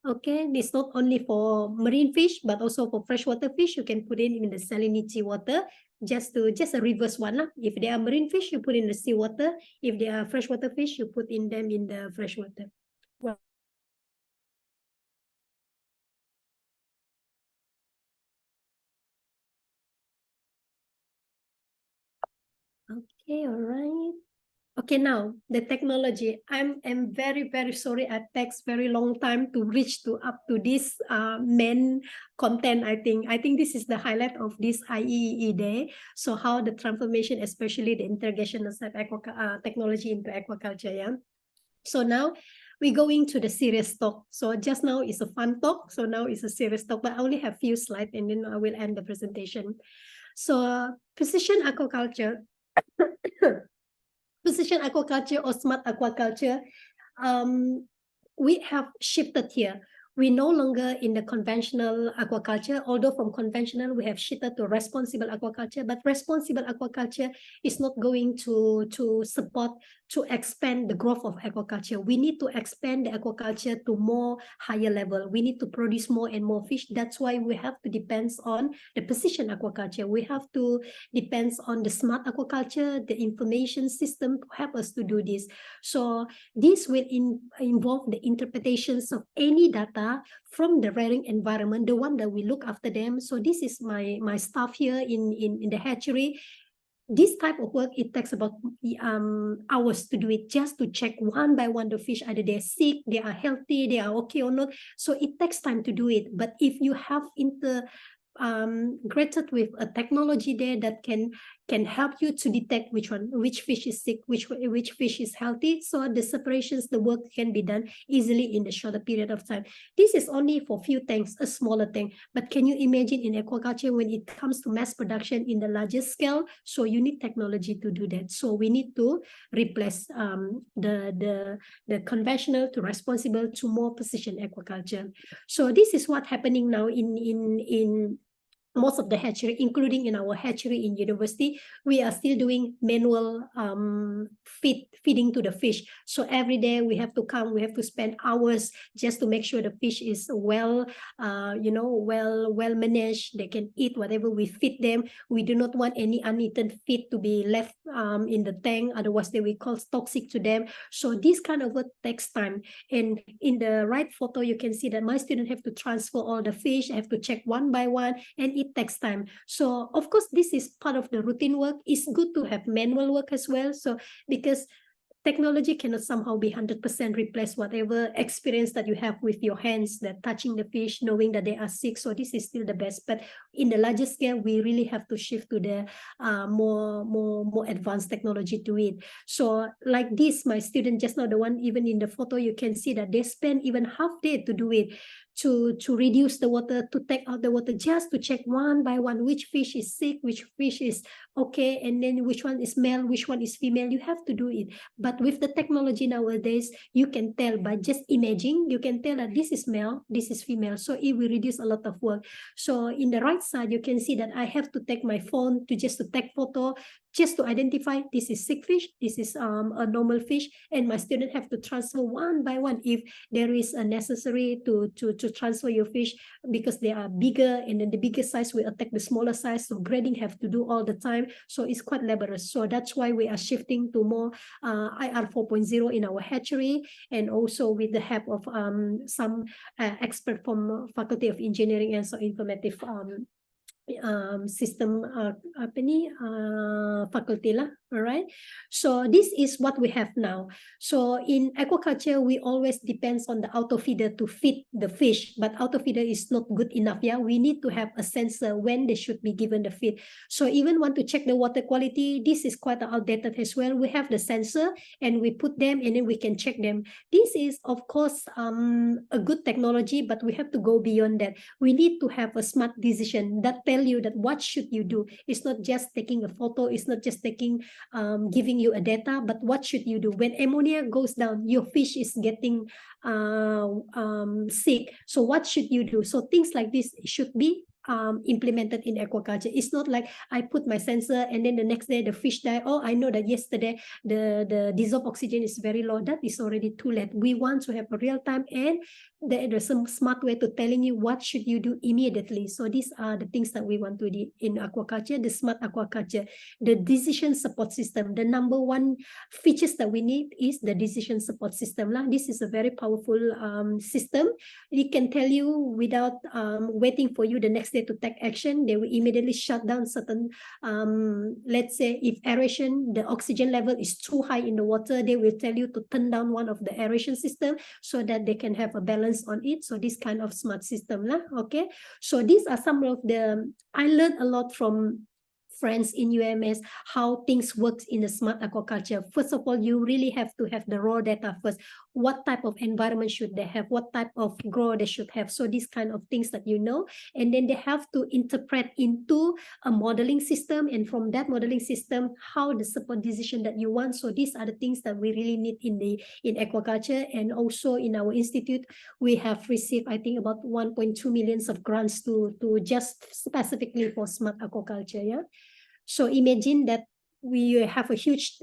Okay, it's not only for marine fish, but also for freshwater fish. You can put it in the salinity water, just a reverse one. If they are marine fish, you put in the seawater. If they are freshwater fish, you put in them in the freshwater. Well, okay, all right. Okay, now the technology. I'm very, very sorry. It takes very long time to reach up to this main content. I think this is the highlight of this IEEE day. So how the transformation, especially the integration of technology into aquaculture. Yeah. So now we're going to the serious talk. So just now is a fun talk. So now is a serious talk, but I only have few slides and then I will end the presentation. So precision aquaculture. Precision aquaculture or smart aquaculture, we have shifted here. We no longer in the conventional aquaculture, although from conventional we have shifted to responsible aquaculture, but responsible aquaculture is not going to support to expand the growth of aquaculture. We need to expand the aquaculture to more higher level. We need to produce more and more fish. That's why we have to depend on the precision aquaculture. We have to depend on the smart aquaculture, the information system to help us to do this. So this will involve the interpretations of any data from the rearing environment, the one that we look after them. So this is my staff here in the hatchery. This type of work, it takes about hours to do it, just to check one by one the fish, either they're sick, they are healthy, they are okay or not. So it takes time to do it. But if you have integrated with a technology there that can can help you to detect which fish is sick, which fish is healthy. So the separations, the work can be done easily in a shorter period of time. This is only for few tanks, a smaller tank. But can you imagine in aquaculture when it comes to mass production in the largest scale? So you need technology to do that. So we need to replace the conventional to responsible to more precision aquaculture. So this is what happening now in most of the hatchery, including in our hatchery in university, we are still doing manual feeding to the fish. So every day we have to come, we have to spend hours just to make sure the fish is well managed. They can eat whatever we feed them. We do not want any uneaten feed to be left in the tank, otherwise they will cause toxic to them. So this kind of work takes time. And in the right photo, you can see that my student have to transfer all the fish, have to check one by one, and it takes time. So of course, this is part of the routine work. It's good to have manual work as well. So because technology cannot somehow be 100% replace whatever experience that you have with your hands, that touching the fish, knowing that they are sick. So this is still the best. But in the larger scale, we really have to shift to the more advanced technology to it. So like this, my student just now, the one even in the photo, you can see that they spend even half day to do it. To reduce the water, to take out the water, just to check one by one which fish is sick, which fish is okay, and then which one is male, which one is female. You have to do it. But with the technology nowadays, you can tell by just imaging, you can tell that this is male, this is female. So it will reduce a lot of work. So in the right side, you can see that I have to take my phone to take photo, just to identify this is sick fish, this is a normal fish, and my student have to transfer one by one if there is a necessary to transfer your fish, because they are bigger, and then the bigger size will attack the smaller size. So grading have to do all the time. So it's quite laborious. So that's why we are shifting to more IR 4.0 in our hatchery, and also with the help of some expert from Faculty of Engineering and so informative system faculty lah. All right, so this is what we have now. So in aquaculture, we always depends on the auto feeder to feed the fish, but auto feeder is not good enough. Yeah, we need to have a sensor when they should be given the feed. So even want to check the water quality, this is quite outdated as well. We have the sensor and we put them, and then we can check them. This is of course a good technology, but we have to go beyond that. We need to have a smart decision that tell you that what should you do. It's not just taking a photo, it's not just giving you a data, but what should you do when ammonia goes down, your fish is getting sick. So what should you do? So things like this should be implemented in aquaculture. It's not like I put my sensor and then the next day the fish die. Oh, I know that yesterday the dissolved oxygen is very low. That is already too late. We want to have a real time, and there's some smart way to telling you what should you do immediately. So these are the things that we want to do in aquaculture, the smart aquaculture. The decision support system, the number one features that we need is the decision support system. This is a very powerful system. It can tell you without waiting for you the next day to take action. They will immediately shut down certain, let's say if aeration, the oxygen level is too high in the water, they will tell you to turn down one of the aeration system so that they can have a balance on it. So this kind of smart system okay. So these are some of the, I learned a lot from friends in UMS, how things works in the smart aquaculture. First of all, you really have to have the raw data first. What type of environment should they have? What type of grow they should have? So these kind of things that you know, and then they have to interpret into a modeling system, and from that modeling system, how the support decision that you want. So these are the things that we really need in aquaculture. And also in our institute, we have received, I think, about 1.2 millions of grants to just specifically for smart aquaculture. Yeah. So imagine that we have a huge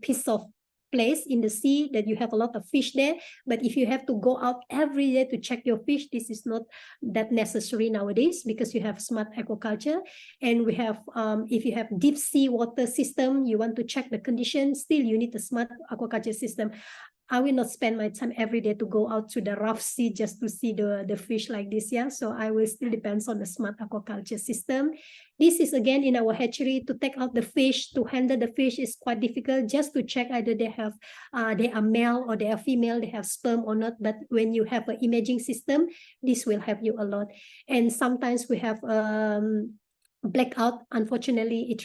piece of place in the sea, that you have a lot of fish there, but if you have to go out every day to check your fish, this is not that necessary nowadays, because you have smart aquaculture. And we have if you have deep sea water system, you want to check the condition, still you need a smart aquaculture system. I will not spend my time every day to go out to the rough sea just to see the fish like this. Yeah, so I will still depends on the smart aquaculture system. This is again in our hatchery. To take out the fish, to handle the fish is quite difficult, just to check either they have they are male or they are female, they have sperm or not. But when you have an imaging system, this will help you a lot. And sometimes we have blackout. Unfortunately,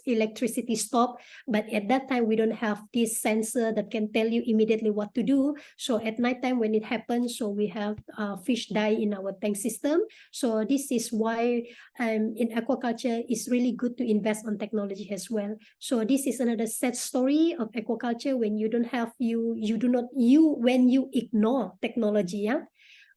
electricity stopped, but at that time we don't have this sensor that can tell you immediately what to do. So at night time when it happens, so we have fish die in our tank system. So this is why in aquaculture it's really good to invest on technology as well. So this is another sad story of aquaculture when you don't have when you ignore technology. Yeah.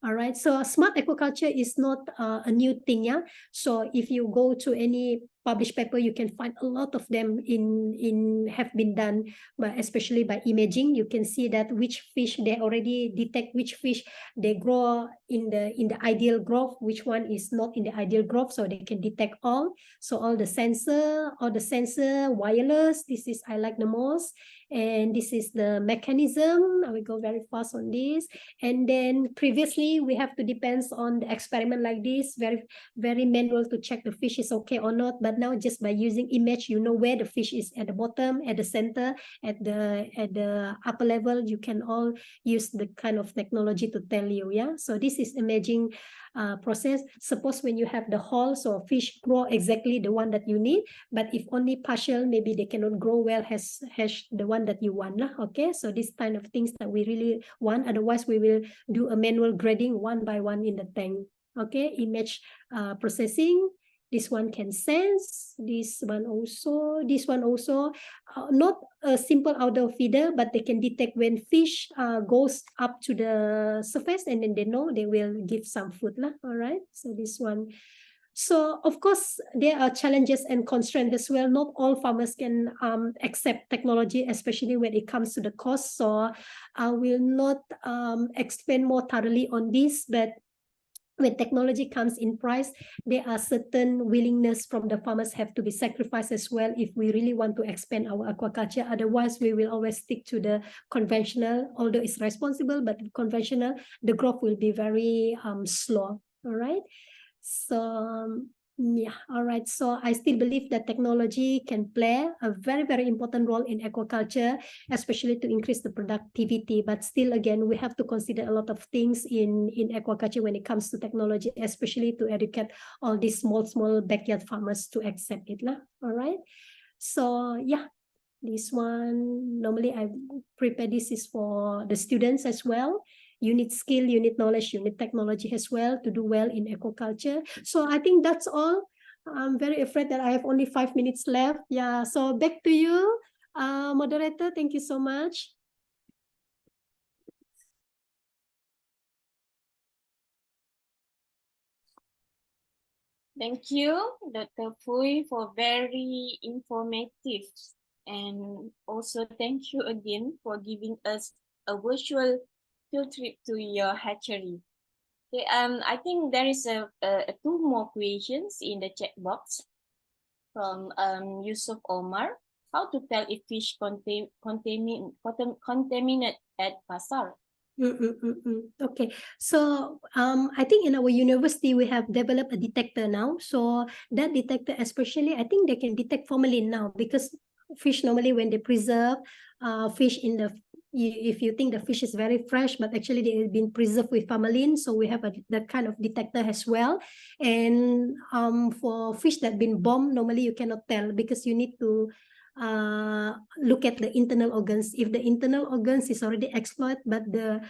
All right, so smart aquaculture is not a new thing, yeah. So if you go to any published paper, you can find a lot of them in have been done, but especially by imaging, you can see that which fish they already detect which fish they grow in the ideal growth, which one is not in the ideal growth, so they can detect all. So all the sensor, wireless. This is I like the most, and this is the mechanism. I will go very fast on this. And then previously we have to depend on the experiment like this, very manual to check the fish is okay or not. But now just by using image, you know where the fish is, at the bottom, at the center, at the upper level. You can all use the kind of technology to tell you. Yeah. So this is imaging process. Suppose when you have the whole, so fish grow exactly the one that you need, but if only partial, maybe they cannot grow well as the one that you want. Okay, so this kind of things that we really want. Otherwise, we will do a manual grading one by one in the tank. Okay, image processing. This one can sense. This one also. Not a simple outdoor feeder, but they can detect when fish goes up to the surface, and then they know they will give some food. All right, so this one. So of course, there are challenges and constraints as well. Not all farmers can accept technology, especially when it comes to the cost. So I will not explain more thoroughly on this, but when technology comes in price, there are certain willingness from the farmers have to be sacrificed as well if we really want to expand our aquaculture. Otherwise, we will always stick to the conventional, although it's responsible, but conventional, the growth will be very slow. All right. So yeah, all right. So I still believe that technology can play a very important role in aquaculture, especially to increase the productivity. But still, again, we have to consider a lot of things in aquaculture when it comes to technology, especially to educate all these small backyard farmers to accept it. All right. So yeah, this one, normally I prepare this is for the students as well. You need skill, you need knowledge, you need technology as well to do well in aquaculture. So I think that's all. I'm very afraid that I have only 5 minutes left. Yeah, so back to you, moderator. Thank you so much. Thank you, Dr. Pui, for very informative. And also thank you again for giving us a virtual field trip to your hatchery. Okay, I think there is a two more questions in the chat box from Yusuf Omar. How to tell if fish contaminate at pasar? Okay, so I think in our university we have developed a detector now. So that detector, especially, I think they can detect formalin now, because fish normally when they preserve fish in the, if you think the fish is very fresh, but actually they have been preserved with formalin, so we have that kind of detector as well. And for fish that been bombed, normally you cannot tell because you need to look at the internal organs. If the internal organs is already exploited, but the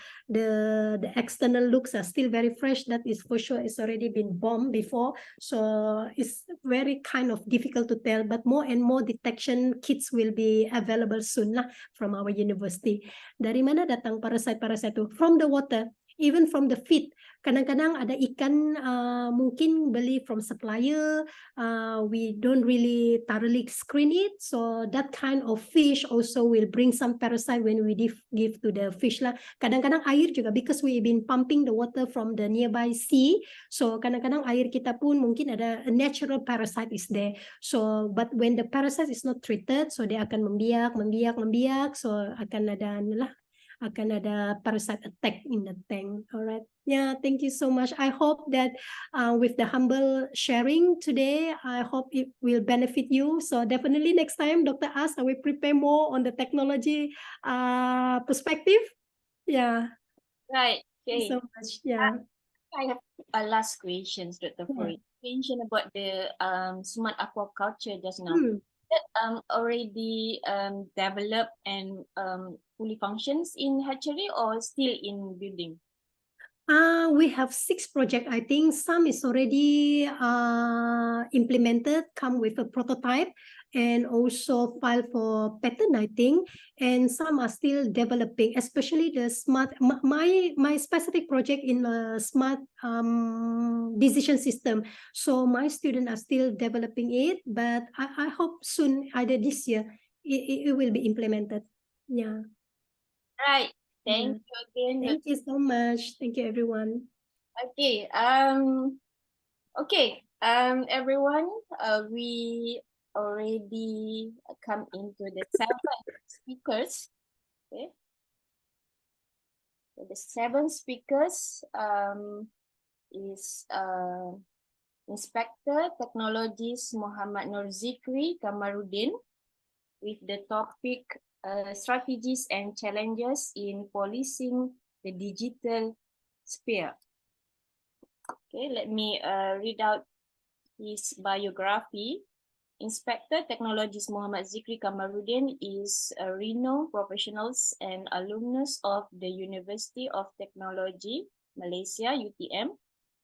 external looks are still very fresh, that is for sure it's already been bombed before. So it's very kind of difficult to tell, but more and more detection kits will be available soon from our university. Dari mana datang parasite-parasite itu? From the water, even from the feed. Kadang-kadang ada ikan mungkin beli from supplier, we don't really thoroughly screen it, so that kind of fish also will bring some parasite when we give to the fish lah. Kadang-kadang air juga, because we been pumping the water from the nearby sea, so kadang-kadang air kita pun mungkin ada a natural parasite is there. So but when the parasite is not treated, so dia akan membiak, so akan ada parasite attack in the tank. All right. Yeah, thank you so much. I hope that with the humble sharing today, I hope it will benefit you. So definitely next time, Dr. As, I will prepare more on the technology perspective. Yeah. Right. Thank you Okay. so much. Yeah. I have a last question, Dr. Yeah. Foy. Mention about the smart aquaculture just now. Hmm. That already developed and fully functions in hatchery or still in building? We have 6 projects. I think some is already implemented, come with a prototype, and also file for patent, I think. And some are still developing, especially the smart. My specific project in a smart decision system. So my students are still developing it, but I hope soon, either this year, it will be implemented. Yeah. Right. Yeah. Thank you again. Thank you so much. Thank you, everyone. Okay. Okay. Everyone. We already come into the 7 speakers. Okay. So the 7 speakers is Inspector Technologies Muhammad Nur Zikri Kamarudin with the topic strategies and challenges in policing the digital sphere. Okay, let me read out his biography. Inspector Technologies Muhammad Zikri Kamarudin is a renowned professional and alumnus of the University of Technology, Malaysia, UTM,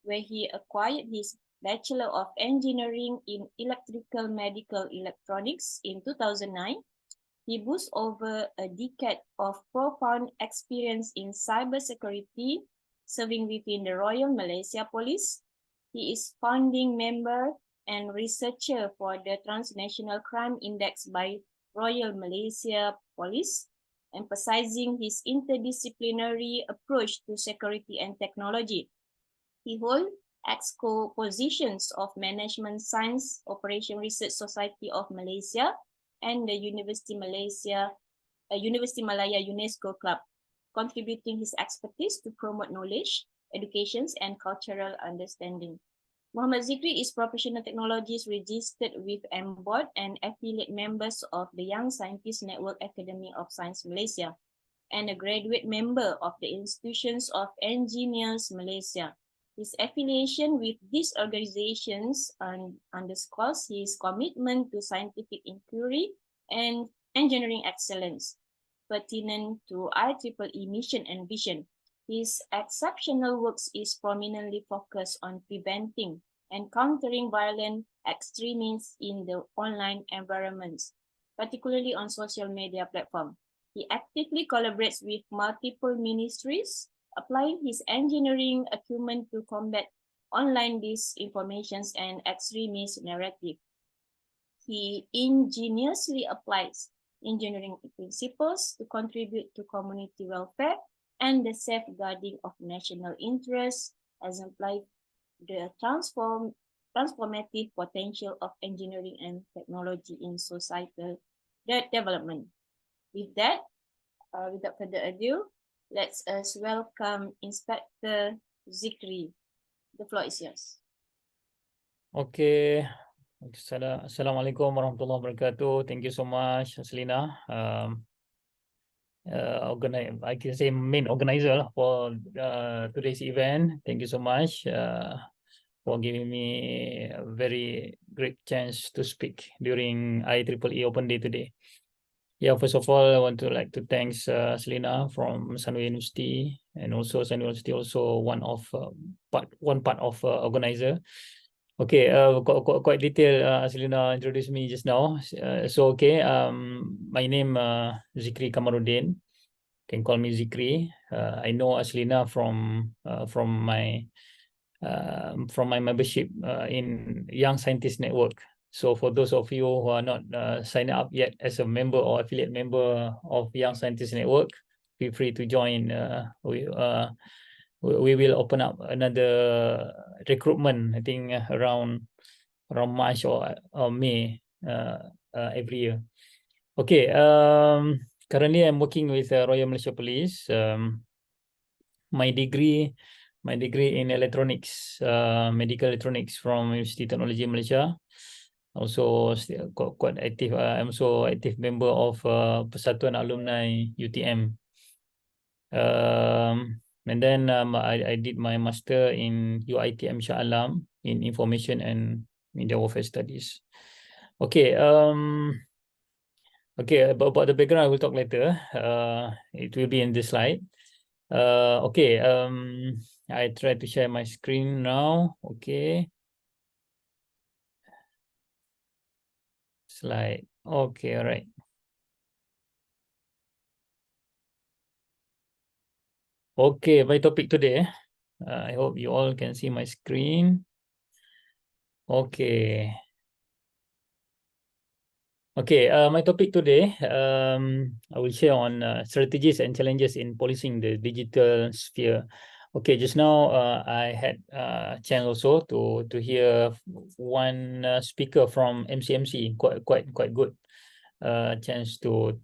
where he acquired his Bachelor of Engineering in Electrical Medical Electronics in 2009. He boasts over a decade of profound experience in cybersecurity, serving within the Royal Malaysia Police. He is founding member and researcher for the Transnational Crime Index by Royal Malaysia Police, emphasizing his interdisciplinary approach to security and technology. He holds EXCO positions of Management Science Operation Research Society of Malaysia and the University Malaya UNESCO Club, contributing his expertise to promote knowledge, education, and cultural understanding. Muhammad Zikri is Professional Technologies registered with MBOD and affiliate members of the Young Scientist Network Academy of Science Malaysia, and a graduate member of the Institutions of Engineers Malaysia. His affiliation with these organizations underscores his commitment to scientific inquiry and engineering excellence, pertinent to IEEE mission and vision. His exceptional work is prominently focused on preventing and countering violent extremism in the online environments, particularly on social media platforms. He actively collaborates with multiple ministries, applying his engineering acumen to combat online disinformation and extremist narrative. He ingeniously applies engineering principles to contribute to community welfare and the safeguarding of national interests, exemplify the transformative potential of engineering and technology in societal development. With that, without further ado, let's welcome Inspector Zikri. The floor is yours. Okay. Assalamualaikum warahmatullahi wabarakatuh. Thank you so much, Selina. I can say main organizer for today's event. Thank you so much for giving me a very great chance to speak during IEEE Open Day today. Yeah, first of all, I want to thank Selina from Sanway University, and also Sanway University also one part of organizer. Okay, quite detailed. Selina introduced me just now. My name Zikri Kamarudin. Can call me Zikri. I know Selina from my membership in Young Scientist Network. So for those of you who are not signed up yet as a member or affiliate member of Young Scientist Network, feel free to join. We will open up another recruitment, I think around March or May every year. Okay, currently I'm working with Royal Malaysia Police. My degree in electronics, medical electronics from University Technology Malaysia. Also quite active. I'm also active member of Persatuan Alumni UTM. And then I did my master in UiTM Shah Alam in Information and Media Warfare Studies. Okay, about the background, I will talk later. It will be in this slide. Okay, I try to share my screen now. Okay. Slide. Okay, all right. Okay, my topic today. I hope you all can see my screen. Okay. Okay, my topic today, I will share on strategies and challenges in policing the digital sphere. Okay, just now I had a chance also to hear one speaker from MCMC, quite good chance to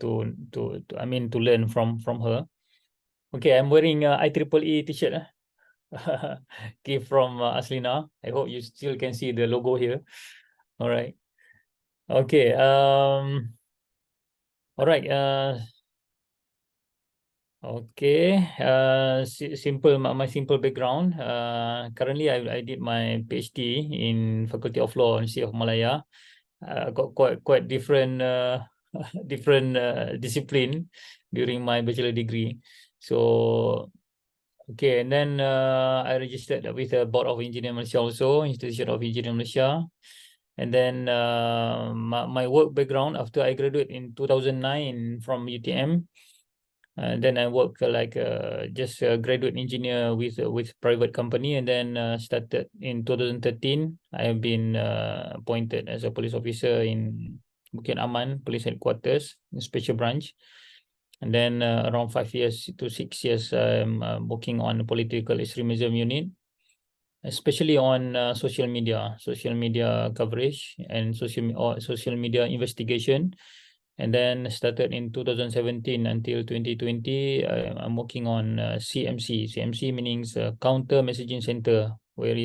learn from her. Okay, I'm wearing a IEEE t-shirt. Okay, from Aslina. I hope you still can see the logo here. All right. Okay. All right. Okay. Simple. My simple background. Currently, I did my PhD in Faculty of Law, University of Malaya. Got quite different different discipline during my bachelor degree. So okay, and then I registered with the Board of Engineer Malaysia also, Institution of Engineer Malaysia. And then my work background after I graduate in 2009 from UTM, then I worked like just a graduate engineer with private company, and then started in 2013. I have been appointed as a police officer in Bukit Aman Police Headquarters, Special Branch. And then around 5 years to 6 years, I'm working on the political extremism unit, especially on social media coverage and social media investigation. And then started in 2017 until 2020, I'm working on CMC. CMC means Counter Messaging Center, where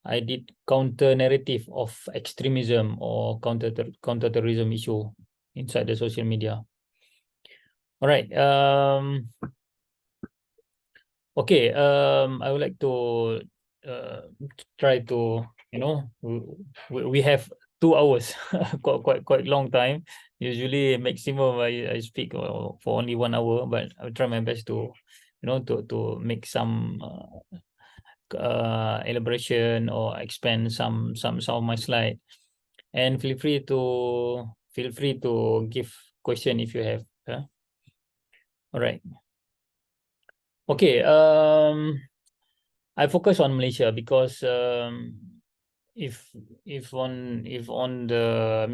I did counter narrative of extremism or counter-terrorism issue inside the social media. All right. Okay. I would like to try to, we have 2 hours, quite long time. Usually maximum I speak for only 1 hour, but I'll try my best to, to make some elaboration or expand some of my slide. And feel free to give question if you have. All right. Okay. I focus on Malaysia because if on the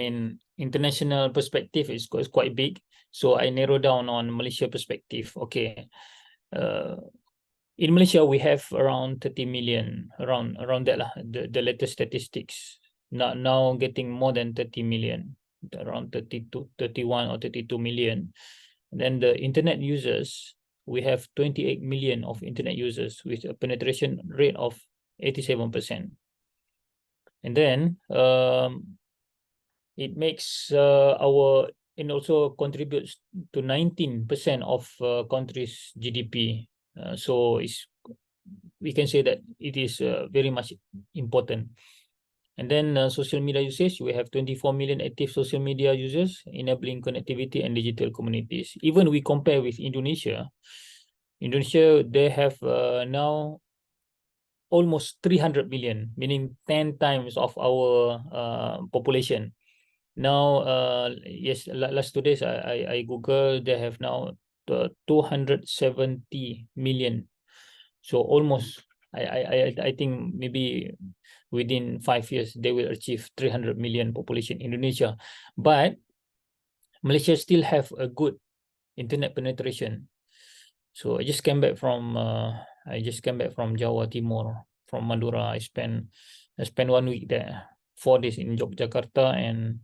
international perspective is quite big, so I narrow down on Malaysia perspective. Okay. In Malaysia we have around 30 million, around that lah, the latest statistics. Now getting more than 30 million, around 32, 31 or 32 million. And then the internet users, we have 28 million of internet users with a penetration rate of 87%. And then it makes it also contributes to 19% of country's GDP. So we can say that it is very much important. And then social media usage, we have 24 million active social media users, enabling connectivity and digital communities. Even we compare with Indonesia, they have now almost 300 million, meaning 10 times of our population. Now, yes, last 2 days I Google, they have now 270 million. So almost, I think maybe within 5 years, they will achieve 300 million population in Indonesia. But Malaysia still have a good internet penetration. So I just came back from Jawa Timur, from Madura. I spent 1 week there, 4 days in Yogyakarta and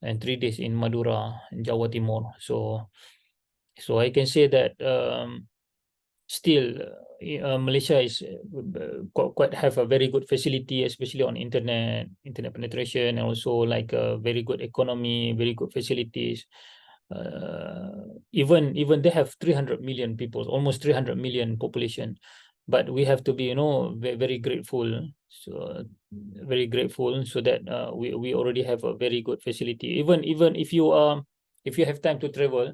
3 days in Madura, Jawa Timur. So I can say that still Malaysia is quite have a very good facility, especially on internet penetration, and also like a very good economy, very good facilities. even they have 300 million people, almost 300 million population, but we have to be, you know, very grateful. So very grateful, so that we already have a very good facility. Even if you have time to travel,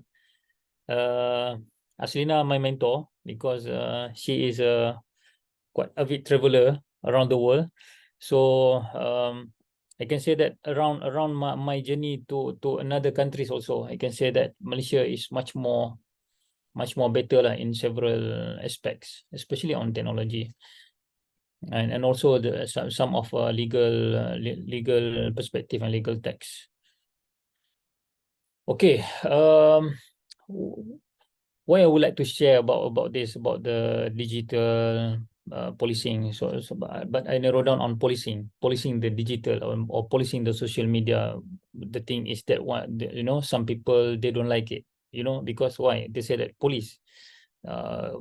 Aslina, my mentor, because she is a quite avid traveler around the world. So I can say that around my journey to another countries also, I can say that Malaysia is much more better lah in several aspects, especially on technology, and also the some of legal perspective and legal text. Okay, what I would like to share about this, about the digital policing. So but I narrow down on policing the digital, or policing the social media. The thing is that you know, some people, they don't like it, you know, because why? They say that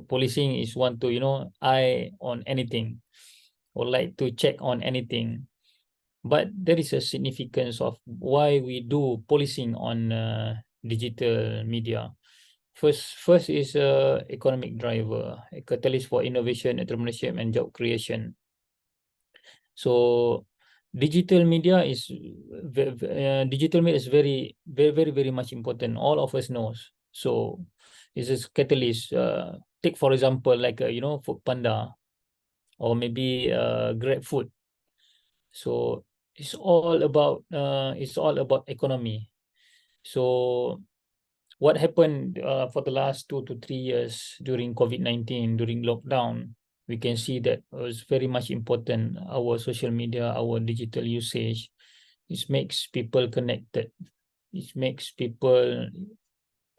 policing is want to, you know, eye on anything, or like to check on anything. But there is a significance of why we do policing on digital media. First is a economic driver, a catalyst for innovation, entrepreneurship, and job creation. So digital media is very much important. All of us knows. So it's a catalyst. Take for example, like you know, Food Panda, or maybe Grab Food. So it's all about economy. So what happened for the last 2 to 3 years during COVID-19, during lockdown, we can see that it was very much important. Our social media, our digital usage, it makes people connected. It makes people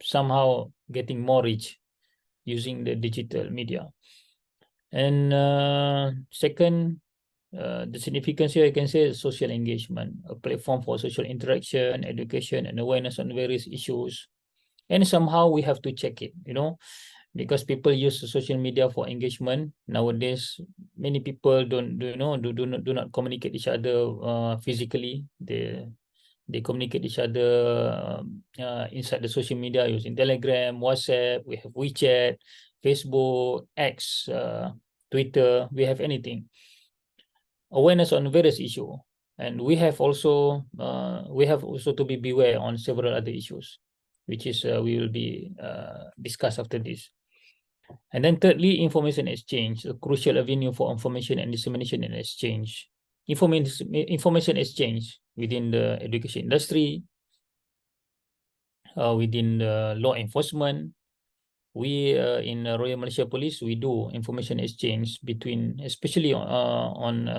somehow getting more rich using the digital media. And second, the significance here, I can say, is social engagement, a platform for social interaction, education, and awareness on various issues. And somehow we have to check it, you know, because people use social media for engagement nowadays. Many people do not communicate each other physically. They communicate each other inside the social media using Telegram, WhatsApp. We have WeChat, Facebook, X, Twitter. We have anything. Awareness on various issue, and we have also to be beware on several other issues, which is we will be discuss after this. And then thirdly, information exchange, a crucial avenue for information and dissemination and exchange. Information exchange within the education industry, within the law enforcement. We in Royal Malaysia Police, we do information exchange between, especially on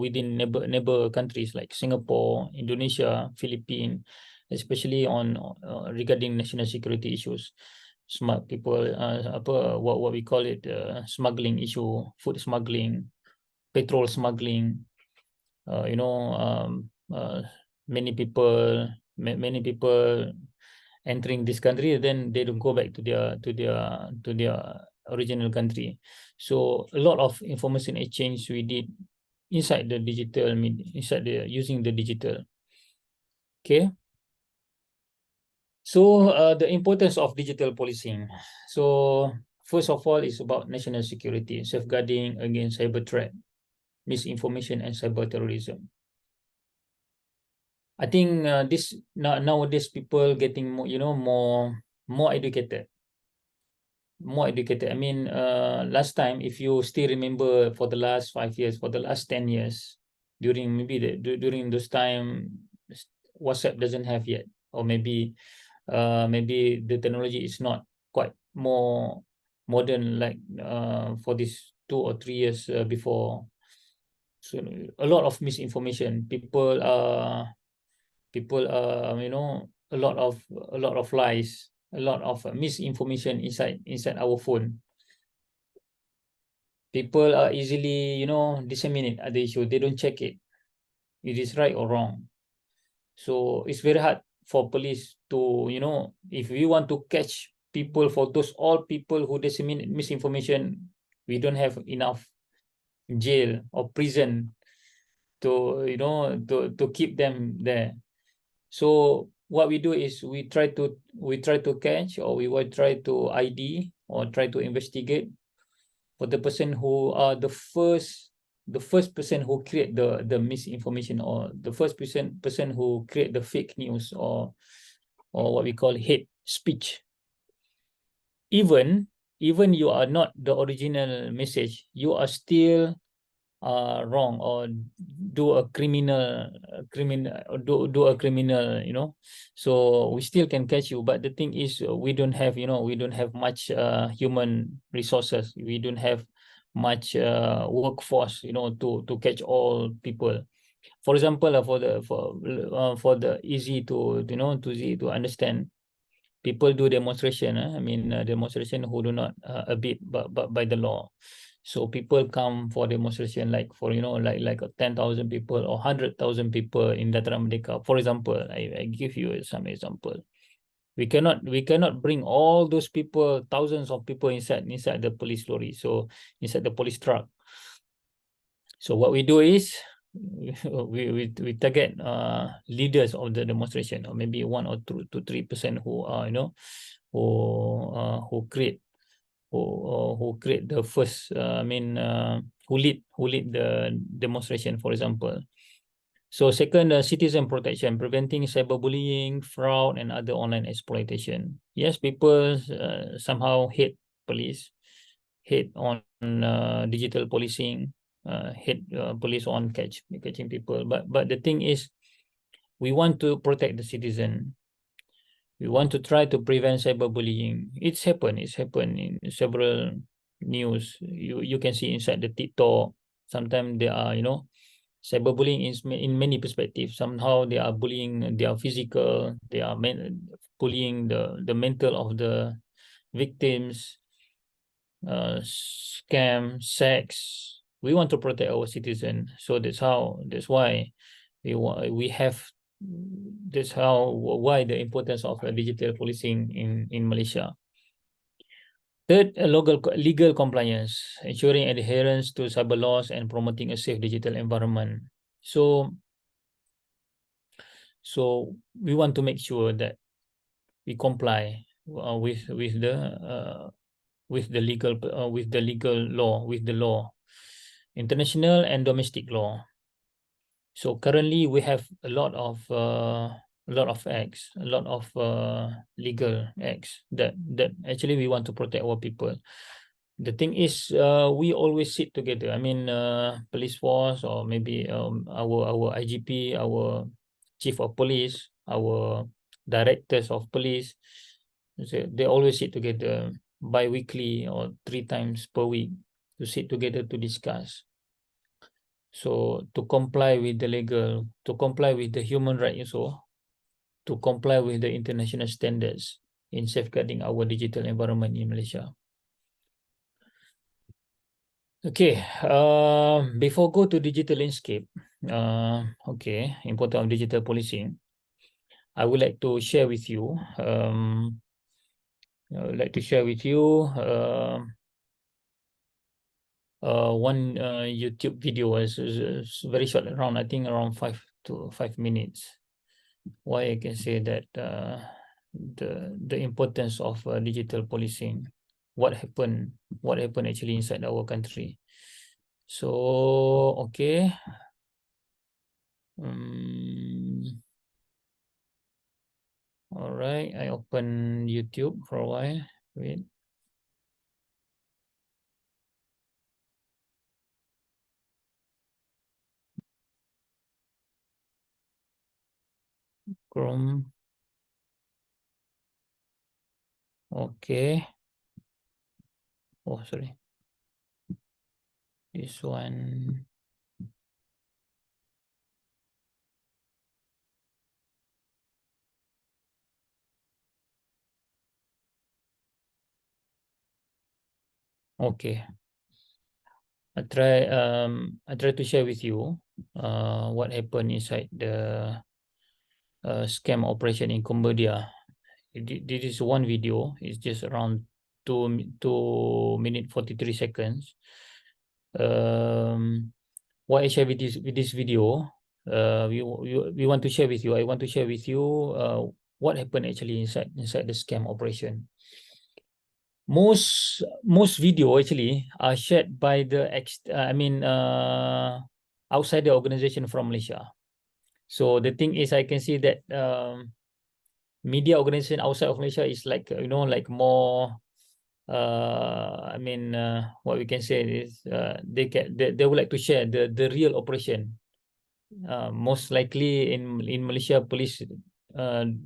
within neighbor countries like Singapore, Indonesia, Philippines, especially on regarding national security issues. Smart people, what we call it, smuggling issue, food smuggling, petrol smuggling. You know, many people entering this country, then they don't go back to their original country. So a lot of information exchange we did inside the digital media, using the digital. Okay. So the importance of digital policing. So first of all, is about national security, safeguarding against cyber threat, misinformation, and cyber terrorism. I think this nowadays people getting more, you know, more educated. I mean, last time, if you still remember, for the last 5 years, for the last 10 years, during maybe during those time, WhatsApp doesn't have yet, or maybe the technology is not quite more modern like for these 2 or 3 years before. So a lot of misinformation. People you know, a lot of lies, a lot of misinformation inside our phone. People are easily, you know, disseminate other issue. They don't check it is right or wrong. So it's very hard for police to, you know, if we want to catch people, for those all people who disseminate misinformation, we don't have enough jail or prison to, you know, to keep them there. So what we do is we try to catch, or we will try to ID or try to investigate for the person who are the first person who create the misinformation, or the first person who create the fake news, or what we call hate speech. Even you are not the original message, you are still wrong, or do a criminal do a criminal, you know. So we still can catch you, but the thing is, we don't have, you know, we don't have much human resources, we don't have much workforce, you know, to catch all people. For example, for the easy to, you know, to easy to understand, people do demonstration, I mean, demonstration who do not abide but by the law. So people come for demonstration, like for, you know, like 10,000 people or 100,000 people in Dataran Merdeka. For example, I give you some example. We cannot bring all those people, thousands of people inside the police lorry, so inside the police truck. So what we do is we target leaders of the demonstration, or maybe 1 or 2 to 3% who are, you know, who create the first who lead the demonstration, for example. So second, citizen protection, preventing cyberbullying, fraud, and other online exploitation. Yes, people somehow hate police, hate on digital policing, hate police on catching people. But the thing is, we want to protect the citizen. We want to try to prevent cyberbullying. It's happened in several news. You can see inside the TikTok. Sometimes there are, you know, cyberbullying is in many perspectives. Somehow they are bullying, they are physical, they are bullying the mental of the victims, scam, sex. We want to protect our citizen. So that's why we have, that's why the importance of digital policing in Malaysia. Third, legal compliance, ensuring adherence to cyber laws and promoting a safe digital environment. So we want to make sure that we comply with the legal law, with the law, international and domestic law. So currently we have a lot of acts, a lot of legal acts that actually we want to protect our people. The thing is, we always sit together. I mean, police force, or maybe our IGP, our chief of police, our directors of police, they always sit together bi-weekly or 3 times per week to sit together to discuss. So to comply with the legal, to comply with the human right also, to comply with the international standards in safeguarding our digital environment in Malaysia. Okay, before go to digital landscape, okay, importance of digital policing, I would like to share with you, one YouTube video is very short, around, I think around 5 minutes. Why I can say that the importance of digital policing, what happened actually inside our country. So okay, all right, I open YouTube for a while. Wait. Chrome. Okay. Oh, sorry. This one. Okay. I try to share with you what happened inside the scam operation in Cambodia. This is one video. It's just around 2 minutes 43 seconds. Why I share with this video? We want to share with you. I want to share with you what happened actually inside the scam operation. Most video actually are shared by the outside the organization from Malaysia. So the thing is, I can see that media organization outside of Malaysia is like like more what we can say is they would like to share the real operation. Most likely in Malaysia, police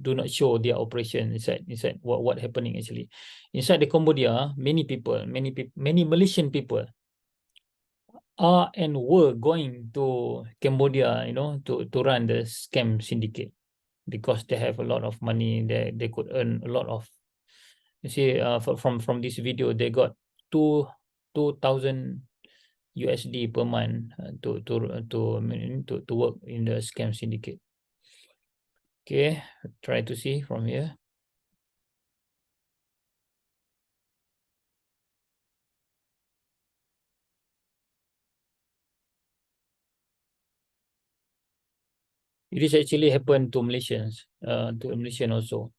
do not show their operation inside what happening actually inside the Cambodia. Many Malaysian people are and were going to Cambodia, to run the scam syndicate, because they have a lot of money. They could earn a lot of, you see, from this video, they got 2,000 USD per month to work in the scam syndicate. Okay, try to see from here. It is actually happened to Malaysians, to a Malaysian also.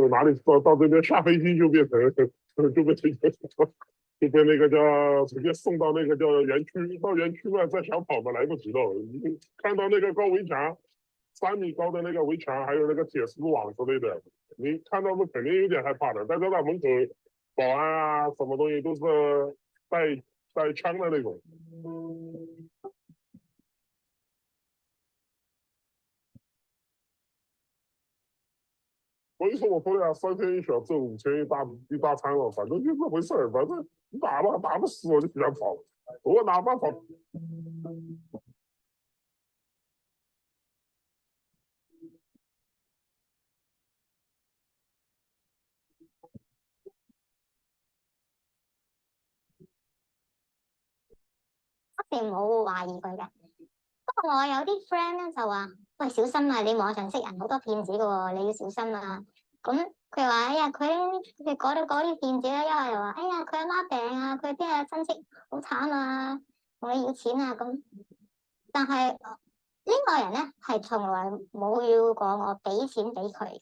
哪里到这边下飞机就变成就变成就被那个叫直接送到那个叫园区，到园区嘛再想跑嘛来不及了。看到那个高围墙，3米高的那个围墙，还有那个铁丝网之类的，你看到是肯定有点害怕的。但是那门口保安啊，什么东西都是带枪的那种。所以说我说的呀，3天1小挣5千一大餐了，反正就这回事儿。反正你打吧，打不死我就想跑，我哪办法？定冇懷疑佢嘅。不過我有啲 friend 咧就話：喂，小心啊！你網上識人好多騙子嘅喎，你要小心啊！咁佢話：哎呀，佢嗰啲騙子咧，因為又話：哎呀，佢阿媽病啊，佢啲啊親戚好慘啊，同你要錢啊咁。但係呢個人咧係從來冇要過我俾錢俾佢。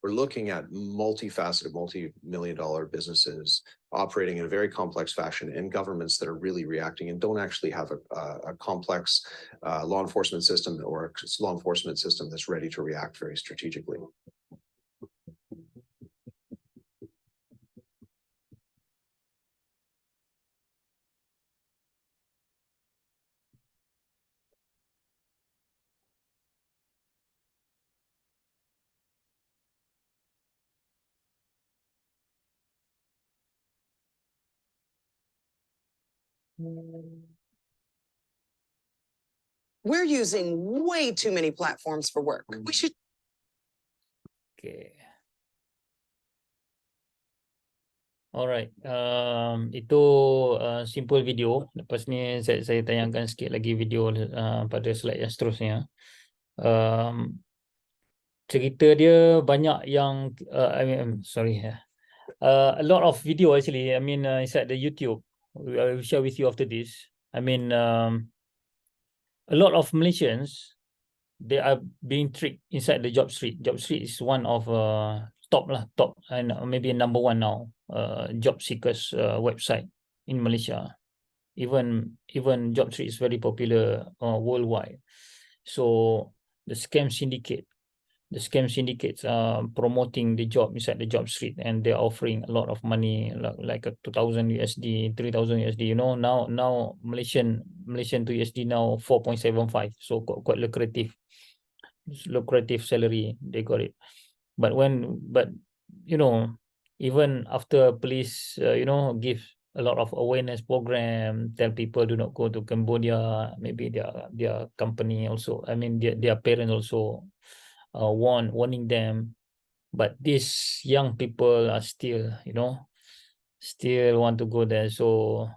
We're looking at multifaceted, multi-million-dollar businesses operating in a very complex fashion, and governments that are really reacting and don't actually have a complex law enforcement system or a law enforcement system that's ready to react very strategically. We're using way too many platforms for work. We should. Okay. Alright, itu simple video. Lepas ni saya tayangkan sikit lagi video pada slide yang seterusnya. Cerita dia banyak yang a lot of video actually. Inside the YouTube, I will share with you after this. A lot of Malaysians, they are being tricked inside the Job Street. Job Street is one of top and maybe number one now job seekers website in Malaysia. Even Job Street is very popular worldwide. So the scam syndicates are promoting the job inside the Job Street, and they're offering a lot of money, like a 2,000 USD, 3,000 USD. Now Malaysian to USD now 4.75. So quite lucrative salary they got it. But even after police give a lot of awareness program, tell people do not go to Cambodia, maybe their company also, their parents also warning them, but these young people are still, you know, still want to go there. So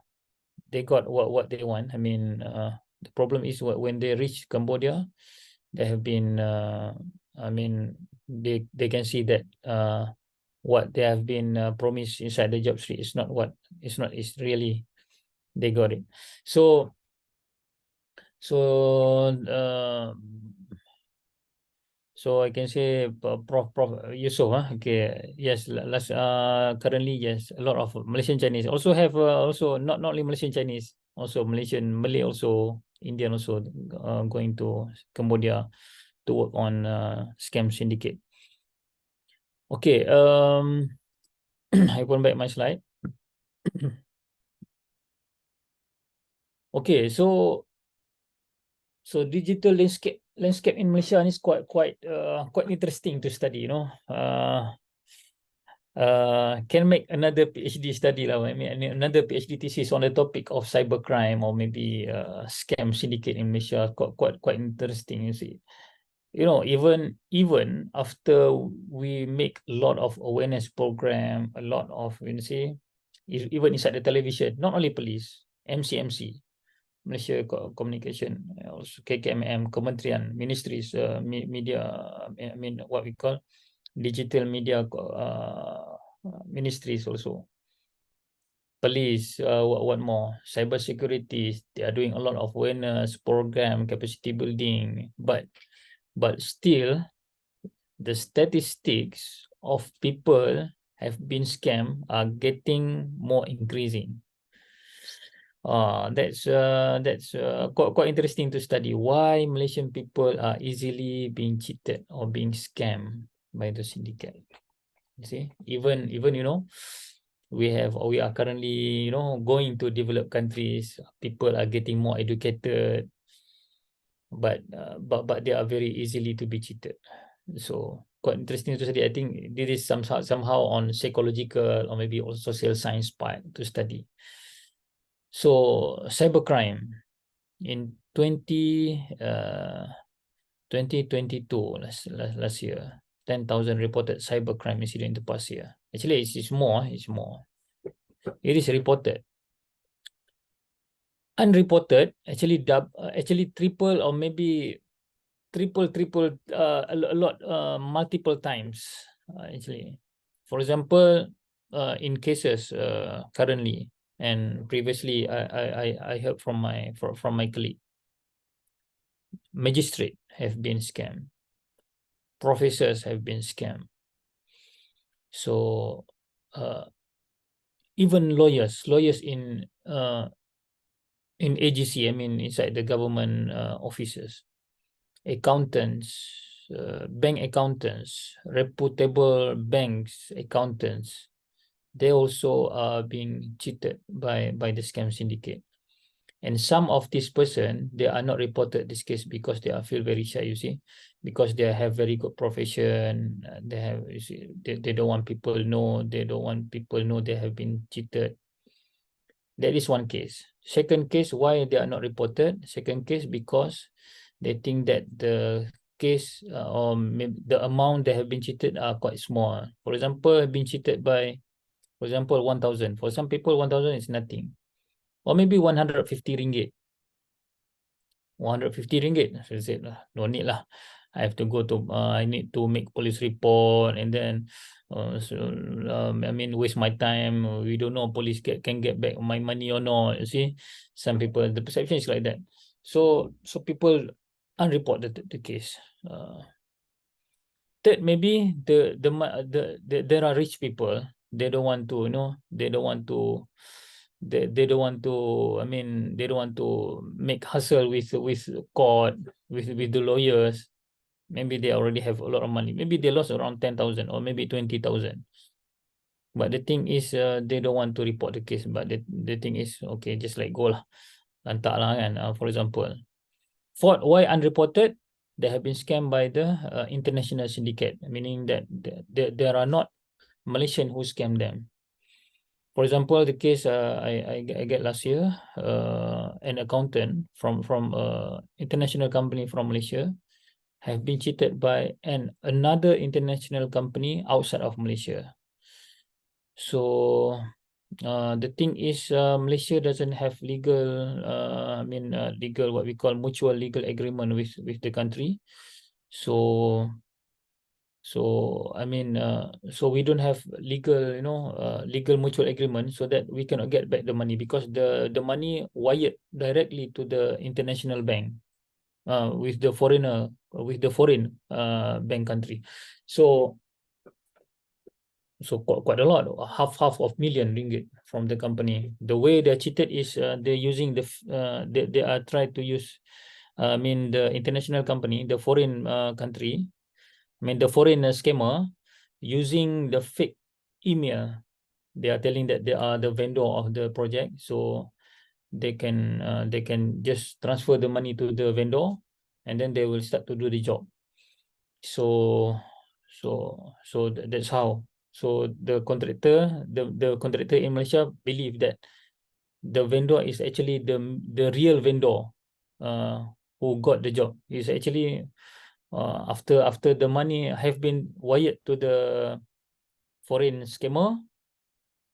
they got what they want. I mean, the problem is when they reach Cambodia, they have been, I mean, they can see that what they have been promised inside the job street is not what it's really they got it. So so I can say Prof Yusof, okay, yes, last currently yes, a lot of Malaysian Chinese also have also not only Malaysian Chinese, also Malaysian Malay, also Indian, also going to Cambodia to work on scam syndicate. Okay, I open back my slide. Okay, so digital landscape in Malaysia is quite interesting to study, you know. Can make another PhD study lah. I mean, another PhD thesis on the topic of cybercrime or maybe scam syndicate in Malaysia. Quite interesting, you see. You know, even after we make a lot of awareness program, a lot of, you see, even inside the television, not only police, MCMC, Malaysia Communication, also KKMM, Kementerian, ministries, media, I mean, what we call digital media ministries also. Police, what more? Cyber security, they are doing a lot of awareness program, capacity building, but still the statistics of people have been scammed are getting more increasing. That's quite interesting to study why Malaysian people are easily being cheated or being scammed by the syndicate. You see, even you know, we are currently, you know, going to developed countries. People are getting more educated, but they are very easily to be cheated. So quite interesting to study. I think this is somehow on psychological or maybe also social science part to study. So cybercrime in 2022 last year, 10,000 reported cybercrime incident in the past year. Actually, it's more. It is reported. Unreported actually triple or maybe triple a lot multiple times actually. For example, in cases currently and previously, I heard from my colleague, magistrate have been scammed, professors have been scammed. So even lawyers in AGC, I mean inside the government offices, accountants, bank accountants, reputable banks accountants, they also are being cheated by the scam syndicate. And some of this person, they are not reported this case because they are feel very shy, you see, because they have very good profession. They have, you see, they don't want people know. They don't want people know they have been cheated. That is one case. Second case, why they are not reported? Second case, because they think that the case or maybe the amount they have been cheated are quite small. For example, been cheated by, for example, 1,000. For some people, 1,000 is nothing. Or maybe 150 ringgit. 150 ringgit. So I said, no need lah. I have to go to, I need to make police report and then, I mean, waste my time. We don't know police can get back my money or not. You see, some people, the perception is like that. So people unreport the case. Third, maybe there are rich people. They don't want to, you know, they don't want to, I mean, they don't want to make hassle with court, with the lawyers. Maybe they already have a lot of money. Maybe they lost around 10,000 or maybe 20,000. But the thing is, they don't want to report the case. But the thing is, okay, just like go lah, lantak lah kan. For example, fourth, why unreported? They have been scammed by the international syndicate, meaning that there are not Malaysian who scam them. For example, the case I get last year, an accountant from international company from Malaysia, have been cheated by another international company outside of Malaysia. So the thing is, Malaysia doesn't have legal, legal, what we call mutual legal agreement with the country. So so we don't have legal, legal mutual agreement, so that we cannot get back the money, because the money wired directly to the international bank, with the foreign bank country. So quite a lot, half of million ringgit from the company. The way they're cheated is, they're using they are trying to use, the international company, the foreign country, the foreign scammer, using the fake email. They are telling that they are the vendor of the project, so they can just transfer the money to the vendor, and then they will start to do the job. So that's how. So the contractor in Malaysia believe that the vendor is actually the real vendor, who got the job. Is actually, after the money have been wired to the foreign scammer,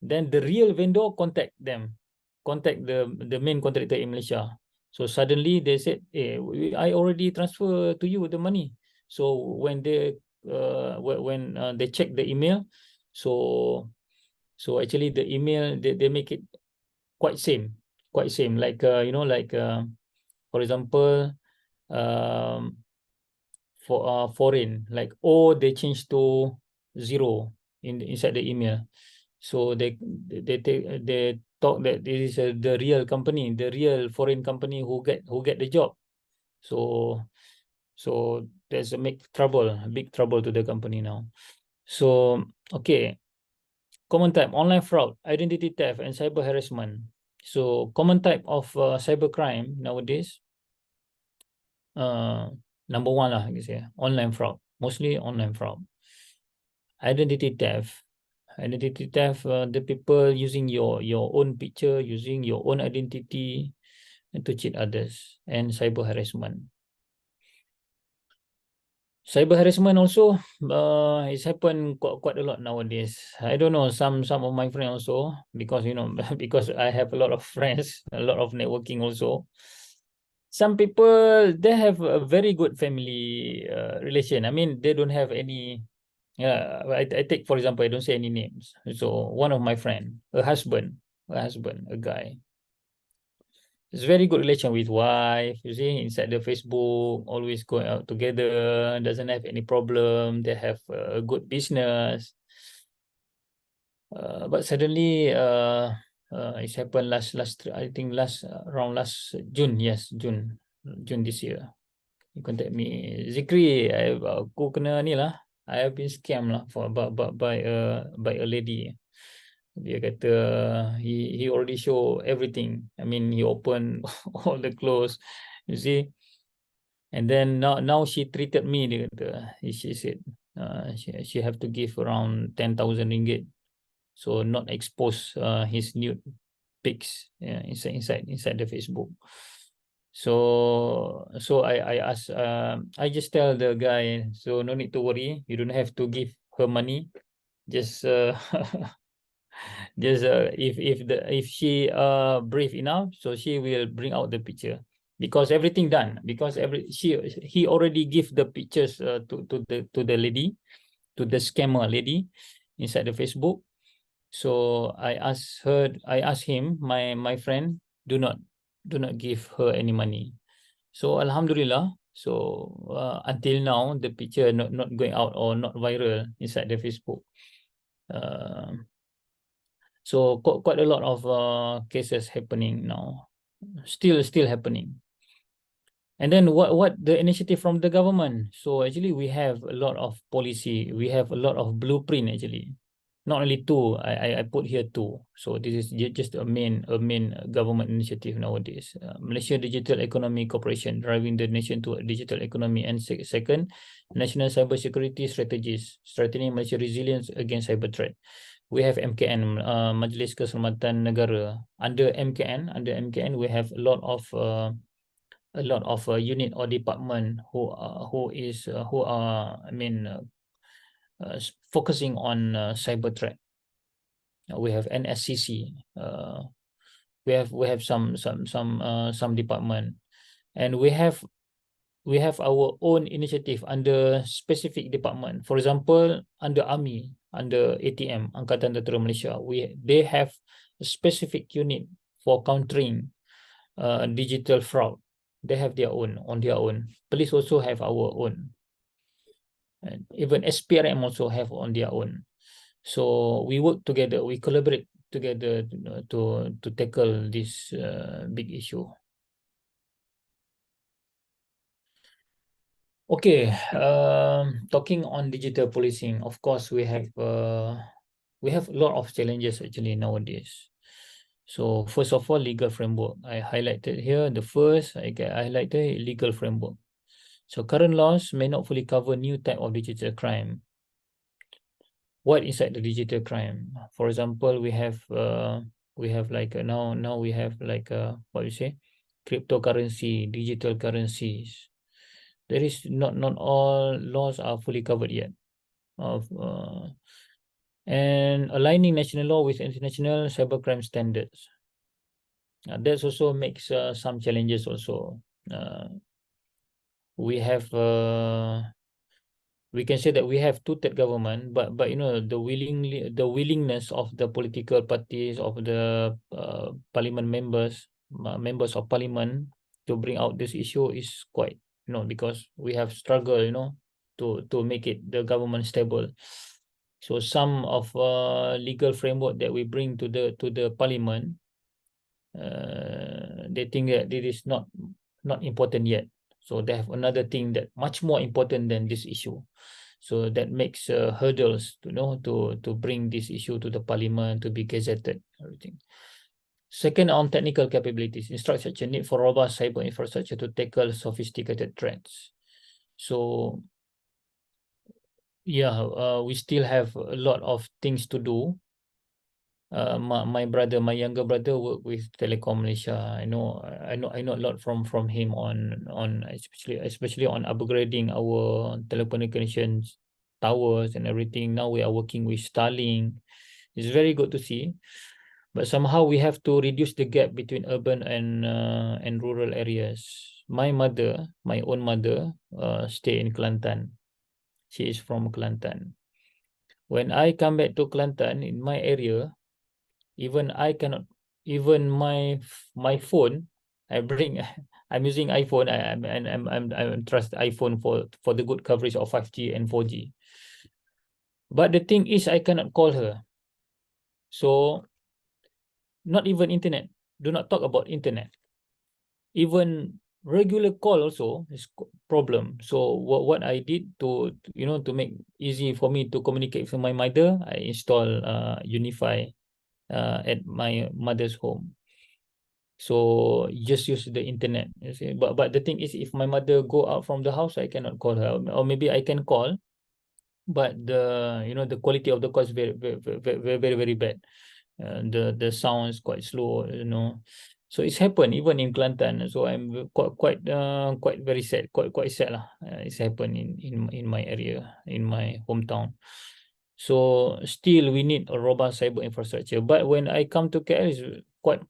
then the real vendor contact the main contractor in Malaysia. So suddenly they said, I already transfer to you the money. So when they check the email, so actually the email, they make it quite same, like, for example, um for foreign, like O, they change to 0 inside the email. So they talk that this is the real company, the real foreign company who get the job. So there's a big trouble to the company now. So okay, common type: online fraud, identity theft, and cyber harassment. So common type of cyber crime nowadays, number one lah, I guess, online fraud, mostly online fraud. Identity theft, the people using your own picture, using your own identity, and to cheat others. And cyber harassment also, it's happened quite a lot nowadays. I don't know, some of my friends also, because because I have a lot of friends, a lot of networking also. Some people, they have a very good family relation. I mean, they don't have any. I take for example, I don't say any names. So one of my friend, a husband, a guy, it's very good relation with wife. You see, inside the Facebook, always going out together, doesn't have any problem. They have a good business. But suddenly, it's happened I think around last June. Yes, June this year. He contact me, Zikri, aku kena ni lah. I have been scammed lah by a lady. Dia kata he already show everything. I mean, he open all the clothes, you see. And then now she treated me, dia kata. She said she have to give around 10,000 ringgit, so not expose his nude pics inside the Facebook. So I ask, I just tell the guy, so no need to worry, you don't have to give her money. Just if she brave enough, so she will bring out the picture, because everything done, because he already give the pictures to the lady, to the scammer lady inside the Facebook. So I asked him, my friend, do not give her any money. So alhamdulillah, so until now the picture not going out or not viral inside the Facebook. So quite a lot of cases happening now, still happening. And then what the initiative from the government? So actually we have a lot of policy, we have a lot of blueprint actually. Not only two, I put here two. So this is just a main government initiative nowadays. Malaysia Digital Economy Corporation, driving the nation to a digital economy. And second, National Cybersecurity Strategies, strengthening Malaysia resilience against cyber threat. We have MKN, Majlis Keselamatan Negara. Under MKN, we have a lot of a lot of unit or department who are focusing on cyber threat. We have NSCC. We have some department, and we have our own initiative under specific department. For example, under Army, under ATM, Angkatan Tentera Malaysia, they have a specific unit for countering digital fraud. They have their own on their own. Police also have our own, and even SPRM also have on their own. So we work together, we collaborate together to tackle this big issue. Okay, talking on digital policing, of course, we have a lot of challenges actually nowadays. So first of all, legal framework. I highlighted here the first. I highlighted legal framework. So current laws may not fully cover new type of digital crime. What inside the digital crime? For example, we have like now we have like what you say, cryptocurrency, digital currencies. There is not all laws are fully covered yet. And aligning national law with international cybercrime standards. That also makes some challenges also. We have we can say that we have two-third government, but you know the willingness of the political parties, of the parliament members of parliament to bring out this issue is quite, you know, because we have struggled, you know, to make it the government stable. So some of legal framework that we bring to the parliament, they think that it is not important yet. So they have another thing that much more important than this issue. So that makes hurdles to, you know, to bring this issue to the parliament, to be gazetted, everything. Second, on technical capabilities, infrastructure need for robust cyber infrastructure to tackle sophisticated threats. So yeah, we still have a lot of things to do. My younger brother work with Telecom Malaysia. I know a lot from him on especially on upgrading our telecommunications towers and everything. Now we are working with Starlink. It's very good to see, but somehow we have to reduce the gap between urban and rural areas. My own mother, stay in Kelantan. She is from Kelantan. When I come back to Kelantan in my area, even I cannot, even my phone, I bring I'm using iPhone. I'm trust iPhone for the good coverage of 5G and 4G. But the thing is, I cannot call her. So not even internet. Do not talk about internet. Even regular call also is problem. So what I did to, you know, to make easy for me to communicate with my mother, I install Unify at my mother's home. So just use the internet. You see. But the thing is, if my mother go out from the house, I cannot call her, or maybe I can call, but the, you know, the quality of the call is very bad. The sound is quite slow, you know. So it's happened even in Kelantan. So I'm quite very sad, quite sad lah. It's happened in my area, in my hometown. So still we need a robust cyber infrastructure. But when I come to KL, it's quite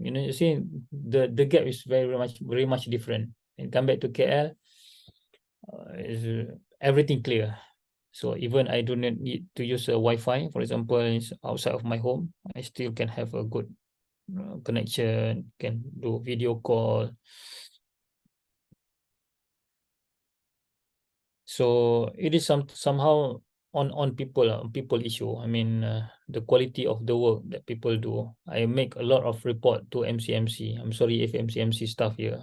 you know, you see the gap is very much different. And come back to KL, is everything clear. So even I do not need to use a Wi-Fi, for example, outside of my home, I still can have a good connection, can do video call. So it is somehow on people issue. I mean, the quality of the work that people do. I make a lot of report to MCMC. I'm sorry if MCMC staff here.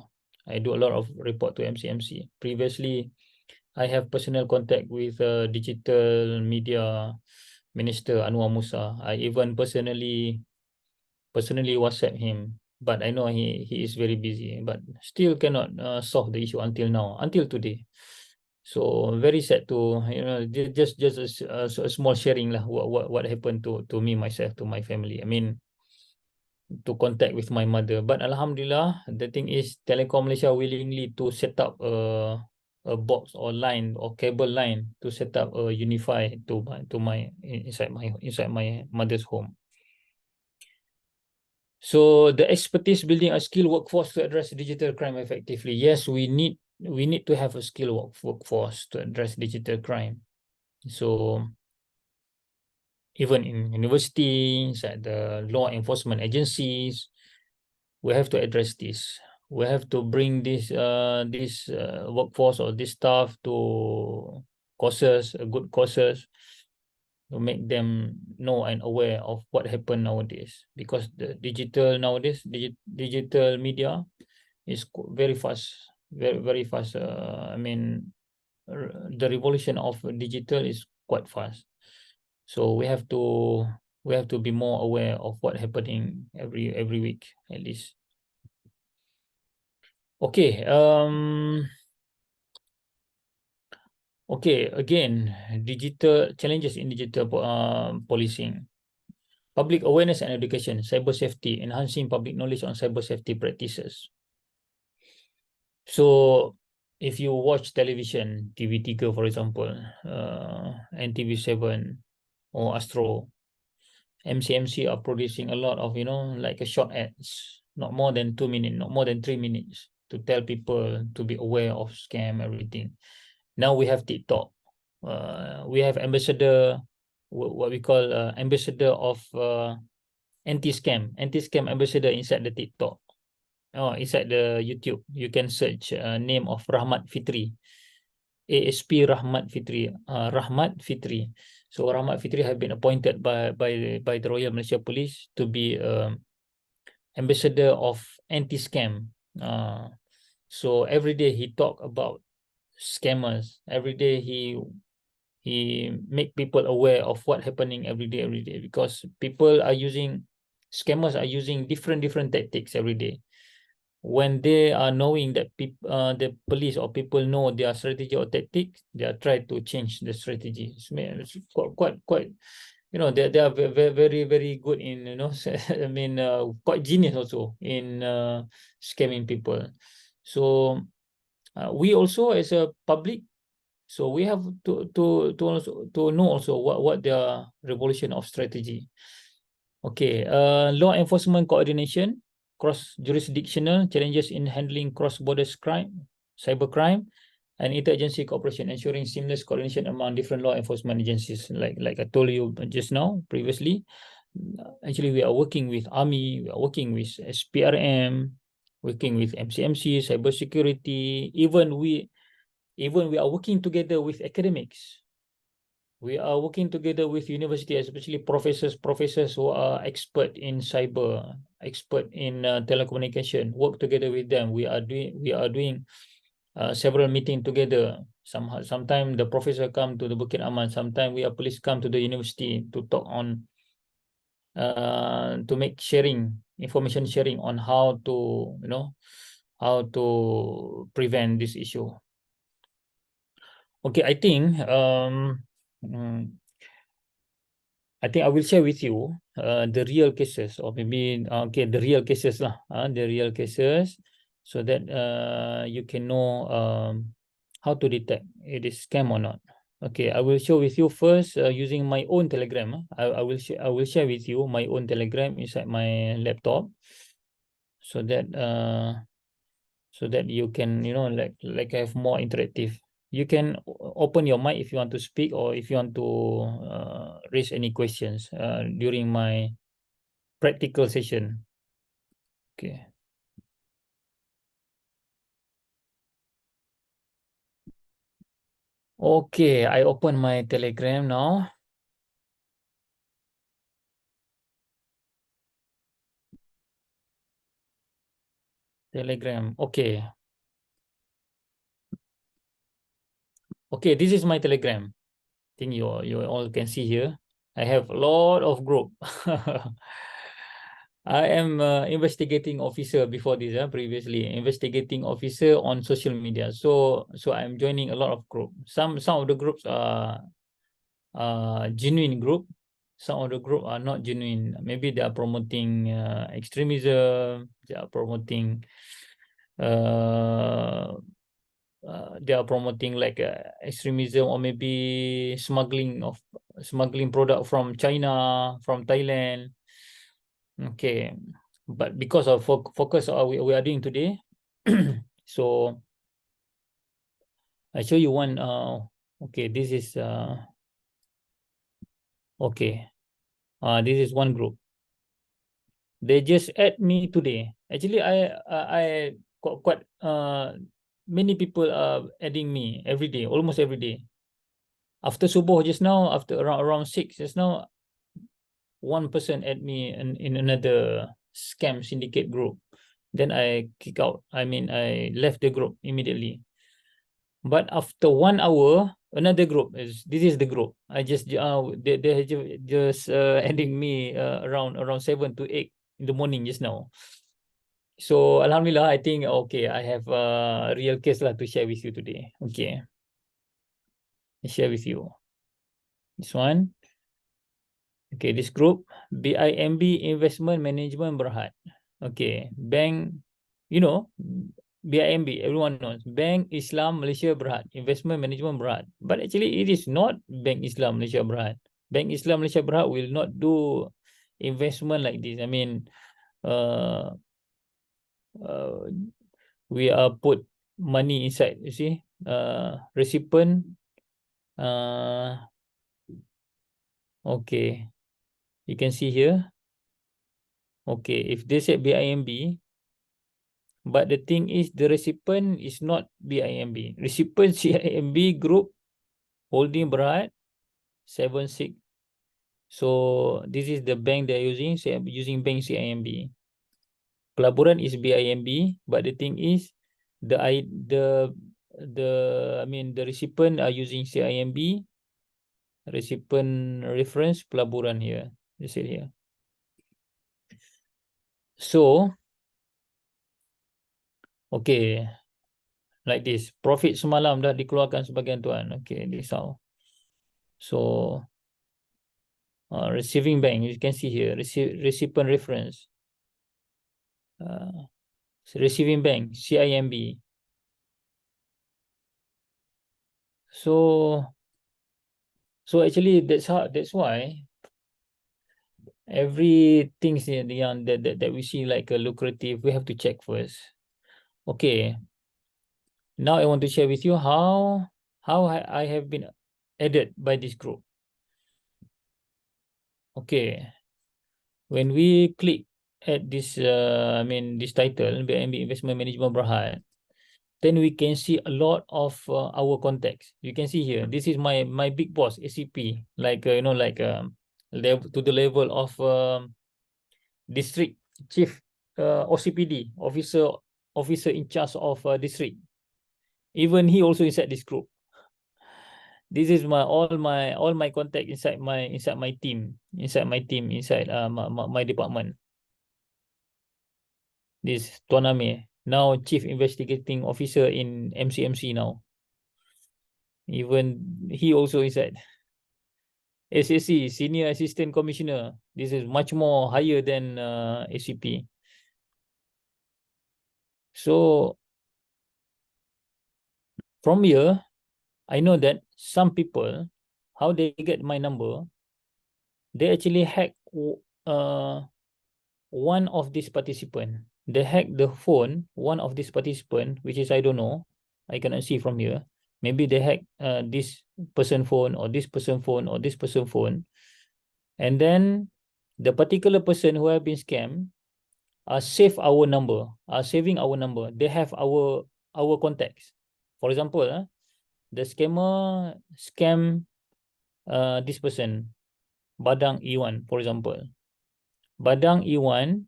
I do a lot of report to MCMC. Previously, I have personal contact with digital media minister Anwar Musa. I even personally WhatsApp him, but I know he is very busy, but still cannot solve the issue until now, until today. So very sad to, you know, just a small sharing lah, what happened to me, myself, to my family. I mean, contact with my mother. But Alhamdulillah, the thing is Telecom Malaysia willingly to set up a box or line or cable line to set up a Unify to my inside my mother's home. So the expertise building a skilled workforce to address digital crime effectively. Yes, we need to have a skilled workforce to address digital crime. So even in universities, at the law enforcement agencies, we have to address this. We have to bring this workforce or this staff to courses, good courses, to make them know and aware of what happened nowadays. Because the digital nowadays, digital media is very fast, very fast. I mean, the revolution of digital is quite fast. So we have to be more aware of what happening every week at least. Okay. Okay. Again, digital challenges in digital policing, public awareness and education, cyber safety, enhancing public knowledge on cyber safety practices. So, if you watch television, TV3, for example, NTV7 or Astro, MCMC are producing a lot of, like a short ads, not more than 2 minutes, not more than 3 minutes, to tell people to be aware of scam, everything. Now we have TikTok. We have ambassador, what we call ambassador of anti-scam ambassador inside the TikTok. Inside the YouTube, you can search name of Rahmat Fitri. ASP Rahmat Fitri. Rahmat Fitri. So Rahmat Fitri have been appointed by the Royal Malaysia Police to be ambassador of anti-scam. So every day he talk about scammers. Every day he make people aware of what happening every day, because scammers are using different tactics every day. When they are knowing that the police or people know their strategy or tactics, they are trying to change the strategy. It's quite, they are very good in, I mean, quite genius also in scamming people. So we also as a public, so we have to know also what their revolution of strategy. Okay, law enforcement coordination, cross-jurisdictional challenges in handling cross-border crime, cybercrime, and interagency cooperation, ensuring seamless coordination among different law enforcement agencies. Like I told you just now, previously, actually we are working with Army, we are working with SPRM, working with MCMC, cybersecurity, even we are working together with academics. We are working together with university, especially professors who are expert in cyber, expert in telecommunication. Work together with them. We are doing several meetings together. Sometimes the professor come to the Bukit Aman. Sometimes we are police come to the university to talk on to make information sharing on how to prevent this issue. Okay, I think I will share with you the real cases, or maybe the real cases lah, the real cases, so that you can know how to detect it is scam or not. Okay, I will show with you first using my own Telegram. I will share with you my own Telegram inside my laptop, so that you can like have more interactive. You can open your mic if you want to speak, or if you want to raise any questions during my practical session. Okay. Okay, I open my Telegram now. Telegram. Okay. Okay, this is my Telegram. I think you all can see here. I have a lot of group. I am investigating officer before this, previously investigating officer on social media. So I'm joining a lot of group. Some of the groups are genuine group. some of the group are not genuine. Maybe they are promoting extremism. They are promoting like extremism, or maybe smuggling product from China, from Thailand. Okay, but because of focus we are doing today, so I show you one. Okay, this is okay. This is one group. They just add me today. Actually, I quite many people are adding me every day, almost every day. After subuh just now, after around 6 just now, one person add me in another scam syndicate group. Then I kick out. I mean, I left the group immediately. But after 1 hour, another group this is the group. I just they just adding me around 7 to 8 in the morning just now. So alhamdulillah, I think okay, I have a real case lah to share with you today. Okay, I share with you this one. Okay, this group BIMB Investment Management Berhad. Okay, bank, you know, BIMB, everyone knows. Bank Islam Malaysia Berhad, Investment Management Berhad. But actually, it is not Bank Islam Malaysia Berhad. Bank Islam Malaysia Berhad will not do investment like this. I mean, we are put money inside, you see, recipient. Okay, you can see here. Okay, if they said BIMB, but the thing is the recipient is not BIMB. Recipient CIMB Group Holding Berhad 76. So this is the bank they're using. So I'm using bank CIMB. Pelaburan is BIMB, but the thing is the recipient are using CIMB. Recipient reference Pelaburan here. You see here. So, okay, like this. Profit semalam dah dikeluarkan sebagian tuan. Okay, this how. So, receiving bank, you can see here, recipient reference. Receiving bank, CIMB. So actually that's why everything that we see like a lucrative, we have to check first. Okay. Now I want to share with you how I have been added by this group. Okay. When we click at this this title, BNB Investment Management Berhad, then we can see a lot of our contacts. You can see here, this is my big boss, ACP, like level to the level of district chief, OCPD, officer in charge of district. Even he also inside this group. This is all my contact inside my team, inside my department. This Tuan Amir, now Chief Investigating Officer in MCMC now. Even he also inside. SAC, Senior Assistant Commissioner. This is much more higher than ACP. So from here, I know that some people, how they get my number, they actually hack one of these participants. They hack the phone, one of these participants, which is I don't know. I cannot see from here. Maybe they hack this person phone or this person phone or this person phone. And then the particular person who have been scammed saving our number. They have our contacts. For example, the scammer scam this person, Badang Iwan, for example. Badang Iwan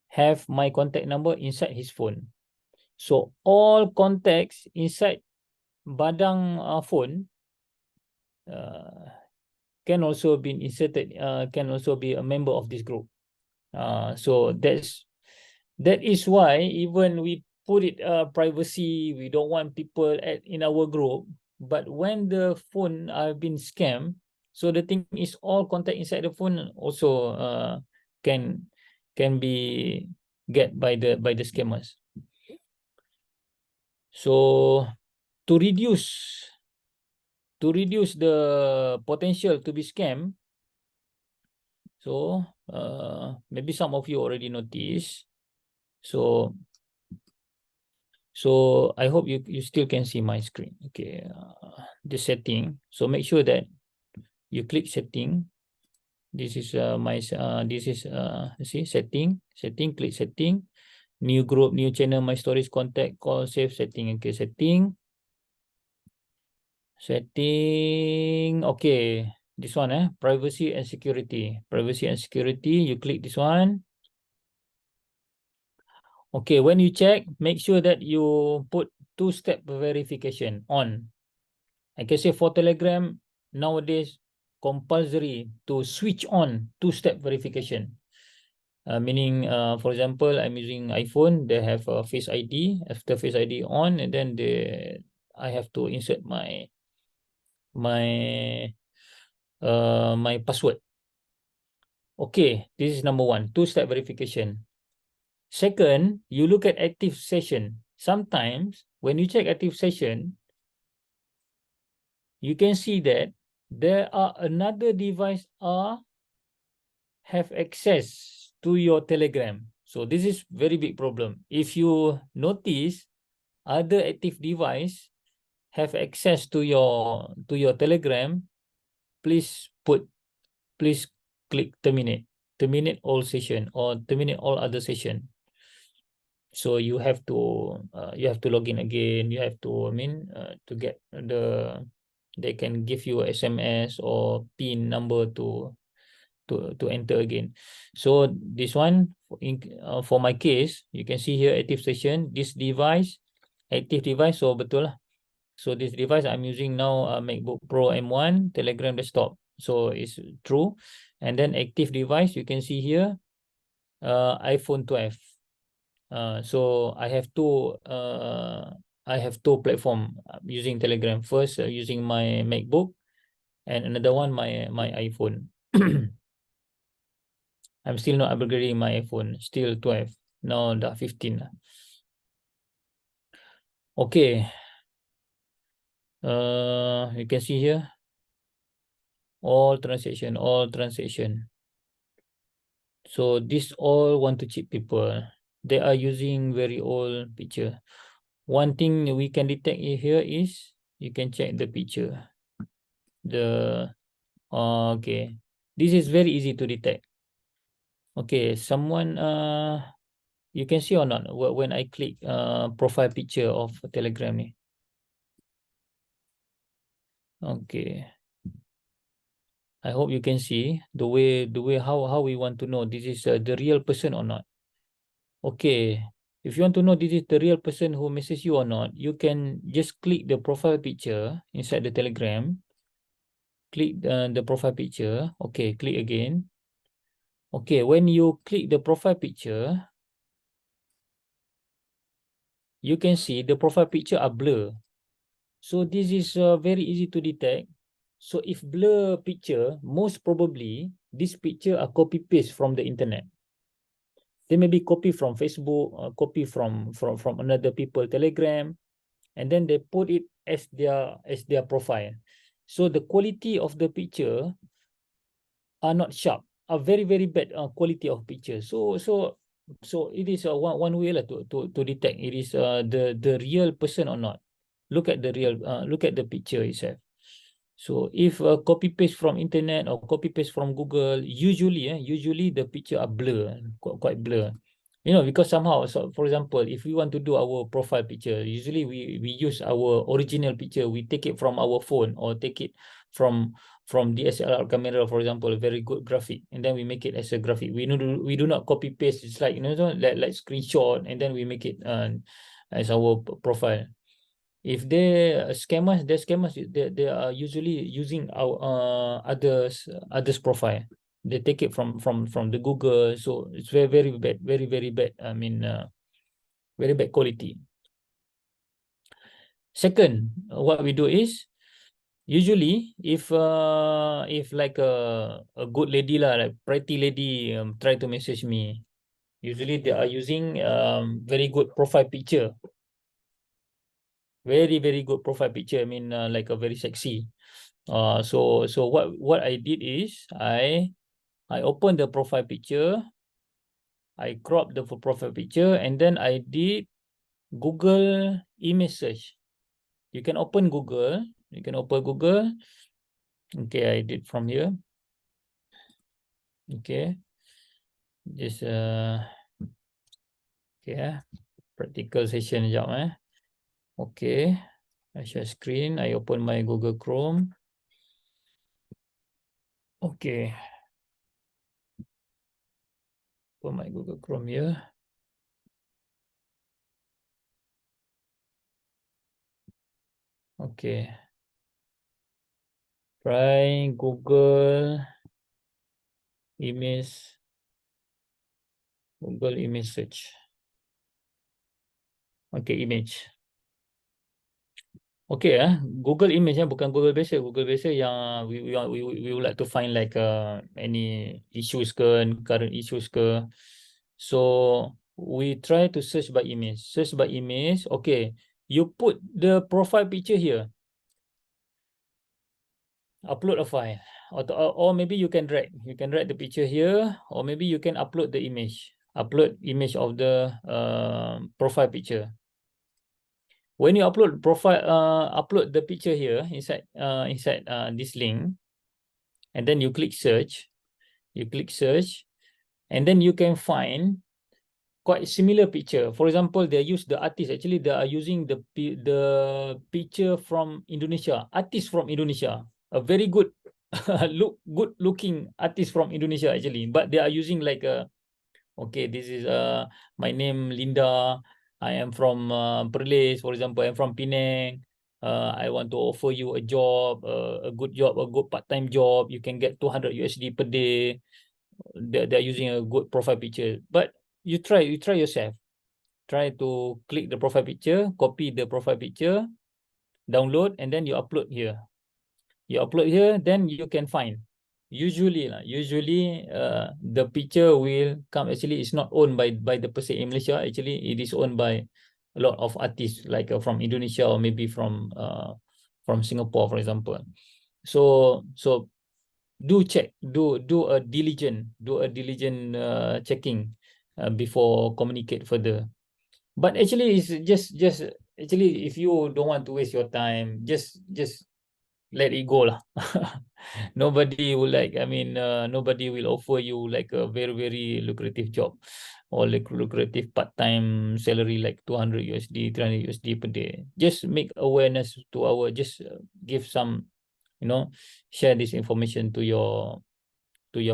have my contact number inside his phone. So all contacts inside Badang phone can also be inserted, can also be a member of this group. So that is why even we put it privacy, we don't want people in our group. But when the phone are been scammed, So the thing is, all contact inside the phone also can be get by the scammers. So to reduce the potential to be scammed, so maybe some of you already noticed. So I hope you still can see my screen. Okay, the setting. So make sure that you click setting. This is see setting, click setting, new group, new channel, my stories, contact, call, save, setting. Okay, setting. Okay, this one, privacy and security. Privacy and security, you click this one. Okay, when you check, make sure that you put two-step verification on. I can say for Telegram, nowadays, compulsory to switch on two-step verification. Meaning, for example, I'm using iPhone, they have a Face ID. After Face ID on, and then I have to insert my password. Okay, this is number one, two-step verification. Second, you look at active session. Sometimes when you check active session, you can see that there are another device have access to your Telegram. So this is very big problem. If you notice other active device have access to your Telegram, please click terminate all session or terminate all other session. So you have to log in again. You have to to get they can give you a SMS or PIN number to enter again. So this one for my case, you can see here active session, this device, active device. So betul lah. So this device I'm using now, MacBook Pro M1 Telegram desktop. So it's true. And then active device, you can see here, iPhone 12. So I have two platform using Telegram. First, using my MacBook, and another one my iPhone. I'm still not upgrading my iPhone, still 12. Now dah 15 lah. Okay. You can see here all transaction. So this all want to cheat people. They are using very old picture. One thing we can detect here is you can check the picture. Okay, this is very easy to detect. Okay, someone you can see or not when I click profile picture of Telegram ni. Okay, I hope you can see the way how we want to know this is the real person or not. Okay, if you want to know this is the real person who message you or not, you can just click the profile picture inside the Telegram. Click the profile picture. Okay, click again. Okay, when you click the profile picture, you can see the profile picture are blur. So this is very easy to detect. So if blur picture, most probably this picture are copy paste from the internet. They may be copy from Facebook, copy from another people Telegram, and then they put it as their profile. So the quality of the picture are not sharp, are very bad quality of picture. So it is one way to detect it is the real person or not. Look at the picture itself. So if copy paste from internet or copy paste from Google, usually the picture are blur, quite blur. You know, because somehow, so for example, if we want to do our profile picture, usually we use our original picture. We take it from our phone or take it from DSLR camera, for example, a very good graphic, and then we make it as a graphic. We do not copy paste. It's like, you know, like screenshot, and then we make it as our profile. If they scammers, they are usually using our others profile. They take it from the Google, so it's very bad, very bad. I mean, very bad quality. Second, what we do is Usually, if like a good lady lah, like pretty lady, try to message me. Usually they are using very good profile picture. Very good profile picture. I mean, like a very sexy. So what I did is I opened the profile picture. I cropped the profile picture, and then I did Google image search. You can open Google. You can open Google. Okay, I did from here. Okay. Just okay, practical session sekejap Okay. I share screen. I open my Google Chrome. Okay. Open my Google Chrome here. Okay. Try Google image. Google image search. Okay, image. Okay, Google image bukan Google biasa. Google biasa yang we would like to find like any issues ke, current issues ke. So we try to search by image. Search by image. Okay, you put the profile picture here. Upload a file, or maybe you can drag. You can drag the picture here, or maybe you can upload the image. Upload image of the profile picture. When you upload profile, upload the picture here inside this link, and then you click search. You click search, and then you can find quite similar picture. For example, they use the artist. Actually, they are using the picture from Indonesia. Artist from Indonesia, a very good good looking artist from Indonesia actually. But they are using like a okay. This is my name Linda. I am from Perlis, for example. I'm from Penang. I want to offer you a job, a good job, a good part-time job. You can get 200 USD per day. They're using a good profile picture. But you try yourself. Try to click the profile picture, copy the profile picture, download, and then you upload here. You upload here, then you can find. Usually the picture will come. Actually, it's not owned by the person in Malaysia. Actually, it is owned by a lot of artists, like from Indonesia or maybe from Singapore, for example. So do check, do a diligent checking before communicate further. But actually, it's just actually, if you don't want to waste your time, just let it go lah. Nobody will like, I mean, nobody will offer you like a very lucrative job or like lucrative part-time salary like 200 USD, 300 USD per day. Just make awareness to our, just give some, share this information to your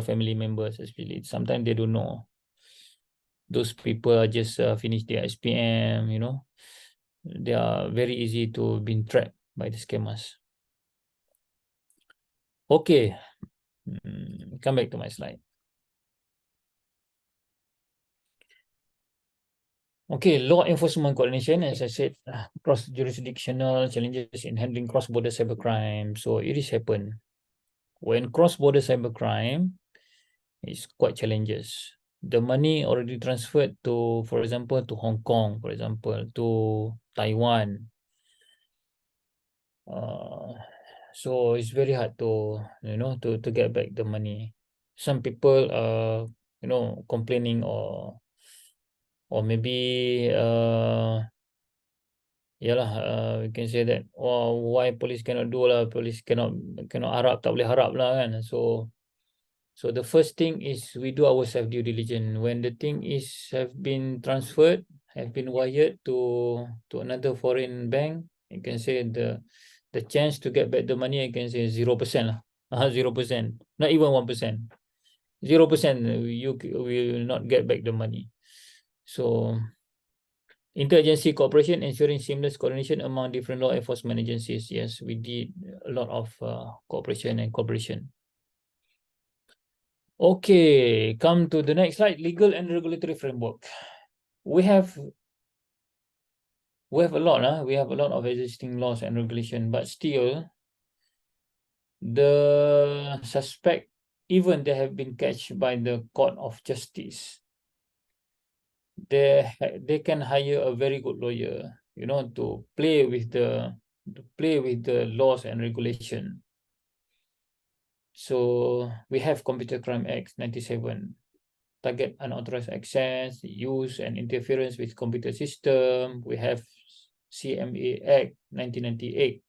family members, especially. Sometimes they don't know. Those people are just finish their SPM, they are very easy to be trapped by the scammers. Okay, come back to my slide. Okay, law enforcement coordination, as I said, cross-jurisdictional challenges in handling cross-border cybercrime. So it is happen. When cross-border cybercrime, it's quite challenges. The money already transferred to, for example, to Hong Kong, for example, to Taiwan. So it's very hard to, to get back the money. Some people are, complaining or maybe we can say that, oh, why police cannot do lah, police cannot harap, tak boleh harap lah kan. So the first thing is we do our self due diligence. When the thing is have been transferred, have been wired to another foreign bank, you can say the chance to get back the money, I can say 0% lah. 0%, not even 1%. 0%, you will not get back the money. So interagency cooperation, ensuring seamless coordination among different law enforcement agencies. Yes, we did a lot of cooperation and collaboration. Okay, come to the next slide, legal and regulatory framework. We have a lot, we have a lot of existing laws and regulation, but still the suspect, even they have been catched by the court of justice, they can hire a very good lawyer, you know, to play with the laws and regulation. So we have Computer Crime Act 97, target unauthorized access, use and interference with computer system. We have CMA Act 1998,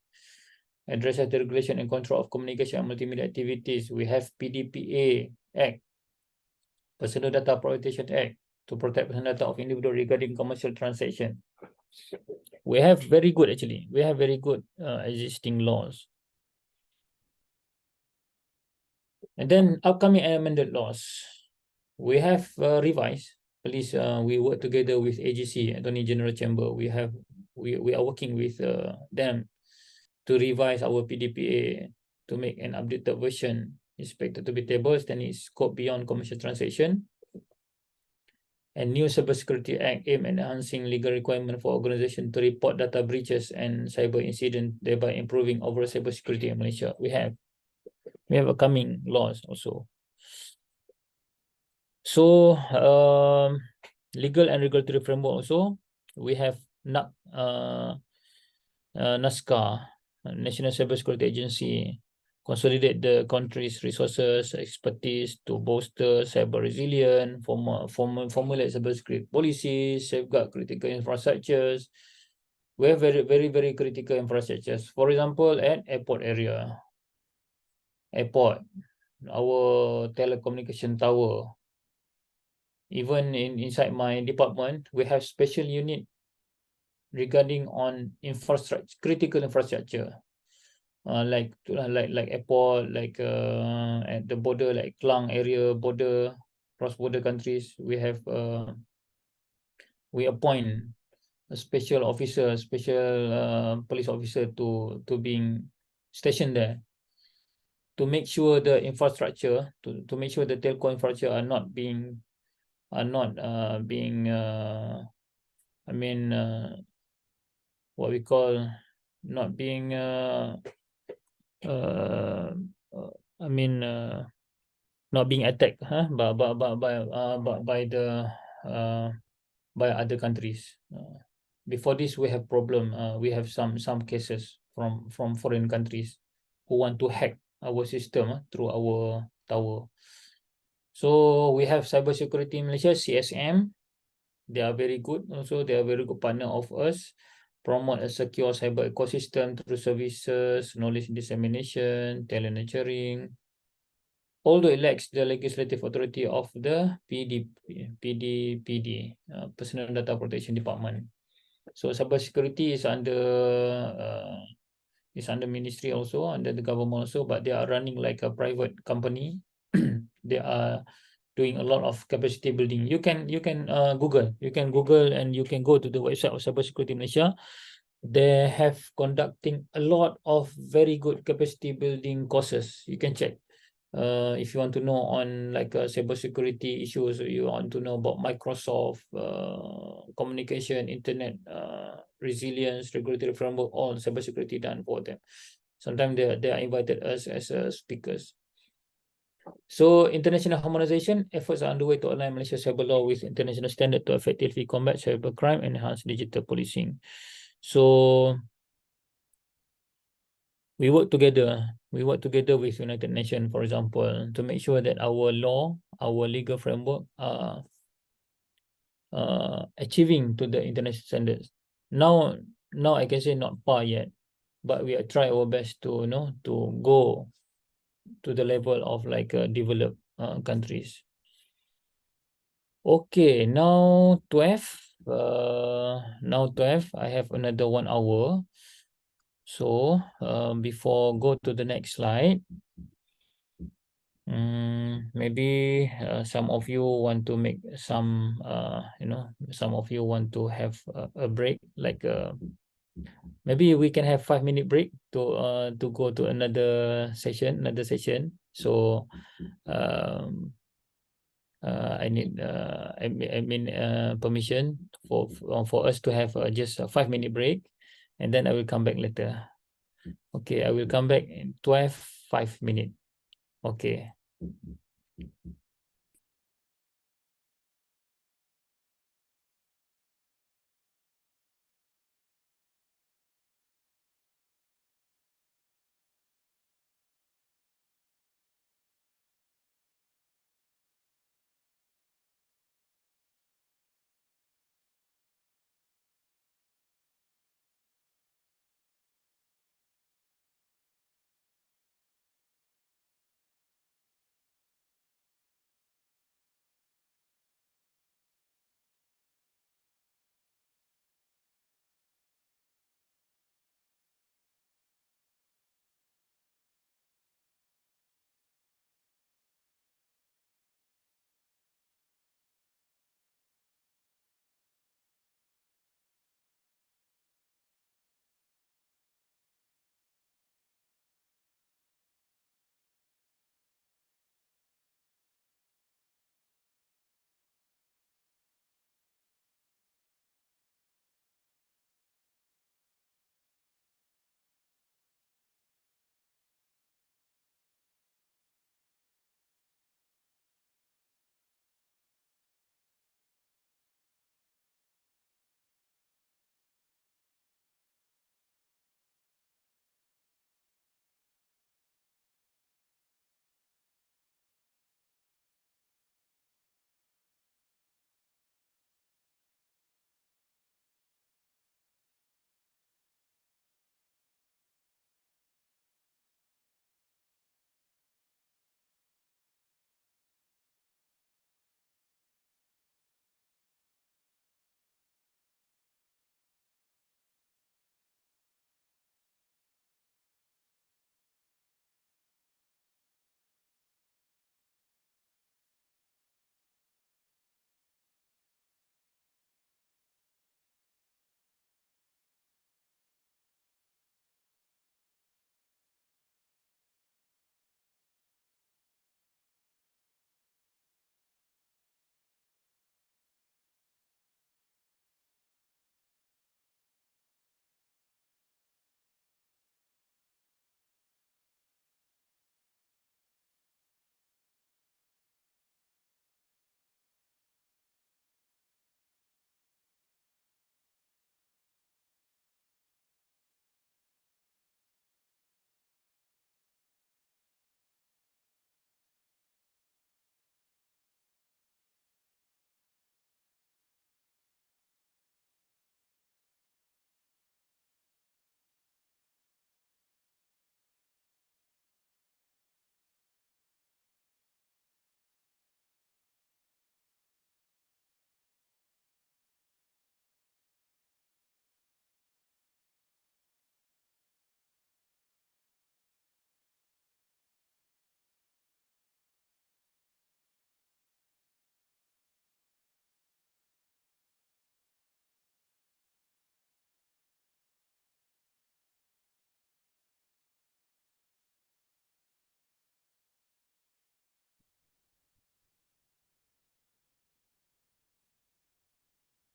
addresses the regulation and control of communication and multimedia activities. We have PDPA Act, Personal Data Protection Act, to protect personal data of individual regarding commercial transaction. We have very good, actually. We have very good existing laws. And then upcoming amended laws. We have revised. Please, we work together with AGC, Attorney General Chamber. We are working with them to revise our PDPA to make an updated version expected to be tabled, and its scope beyond commercial transaction. And new Cybersecurity Act aimed at enhancing legal requirement for organizations to report data breaches and cyber incidents, thereby improving overall cybersecurity in Malaysia. We have upcoming laws also. So legal and regulatory framework also. We have NASCA, National Cybersecurity Agency, consolidate the country's resources, expertise to bolster cyber resilience, formulate cybersecurity policies, safeguard critical infrastructures. We have very critical infrastructures. For example, at airport area, our telecommunication tower. Even inside my department, we have special unit regarding on infrastructure, critical infrastructure. Like airport, like at the border, like Klang area, border, cross-border countries, we have we appoint a special officer, police officer to being stationed there to make sure the infrastructure, to make sure the telco infrastructure are not being what we call not being not being attacked by other countries. Before this, we have problem. We have some cases from foreign countries who want to hack our system through our tower. So we have Cybersecurity in Malaysia, CSM. They are very good. Also, they are very good partner of us. Promote a secure cyber ecosystem through services, knowledge dissemination, talent nurturing. Although it lacks the legislative authority of the PDPD, Personal Data Protection Department. So cybersecurity is under ministry also, under the government also, but they are running like a private company. They are doing a lot of capacity building. You can Google, and you can go to the website of Cybersecurity Malaysia. They have conducting a lot of very good capacity building courses. You can check. If you want to know on like cybersecurity issues, you want to know about Microsoft, communication, internet, resilience, regulatory framework, all cybersecurity done for them. Sometimes they are invited us as speakers. So international harmonization efforts are underway to align Malaysia's cyber law with international standard to effectively combat cybercrime and enhance digital policing. So we work together with United Nations, for example, to make sure that our law, our legal framework are achieving to the international standards. Now I can say not far yet, but we are trying our best to to go to the level of like developed countries. Okay, now 12. I have another 1 hour. So before go to the next slide, maybe some of you want to make some some of you want to have a break, like maybe we can have 5-minute break to go to another session. So I need permission for us to have just a 5-minute break, and then I will come back later. Okay, I will come back in 12:05. 5 minutes. Okay.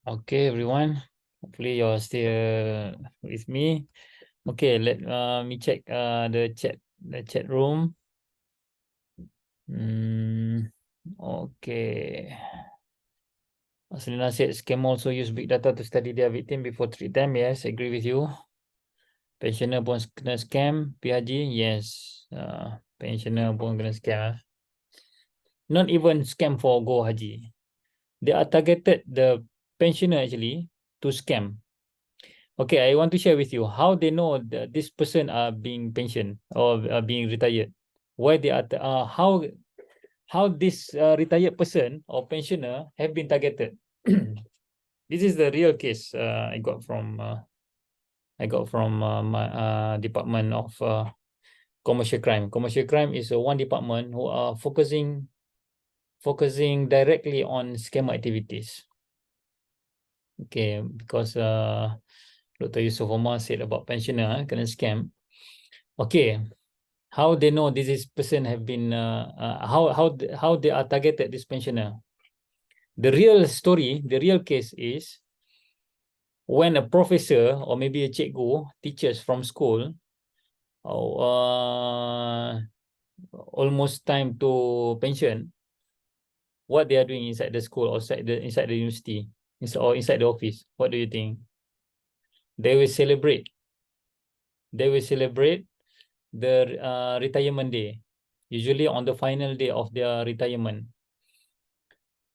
Okay, everyone. Hopefully you're still with me. Okay, let me check the chat room. Okay. Selena said scam also use big data to study their victim before treat them. Yes, agree with you. Pensioner pun kena scam. PHG, yes. Pensioner pun kena scam. Not even scam for Go Haji. They are targeted the pensioner actually to scam. Okay, I want to share with you how they know that this person are being pensioned or being retired. Why they are how this retired person or pensioner have been targeted. This is the real case I got from my department of commercial crime. Commercial crime is one department who are focusing directly on scam activities. Okay, because Dr. Yusuf Omar said about pensioner kena scam. Okay, how they know this is person have been how they are targeted this pensioner. The real story, the real case is when a professor or maybe a cikgu teachers from school almost time to pension, what they are doing inside the school or inside the university, or inside the office, what do you think? They will celebrate. They will celebrate the retirement day, usually on the final day of their retirement.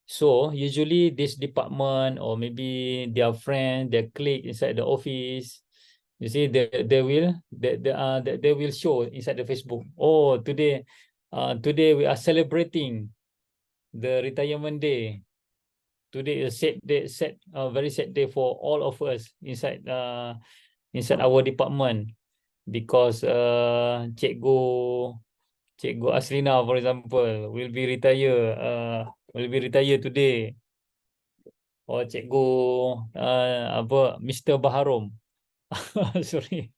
So usually this department or maybe their friend, their colleague inside the office, you see, they will show inside the Facebook. Oh, today we are celebrating the retirement day. Today is a very sad day for all of us inside our department because Cikgu Aslina, for example, will be retire today. Or Cikgu Mr. Baharom. Sorry.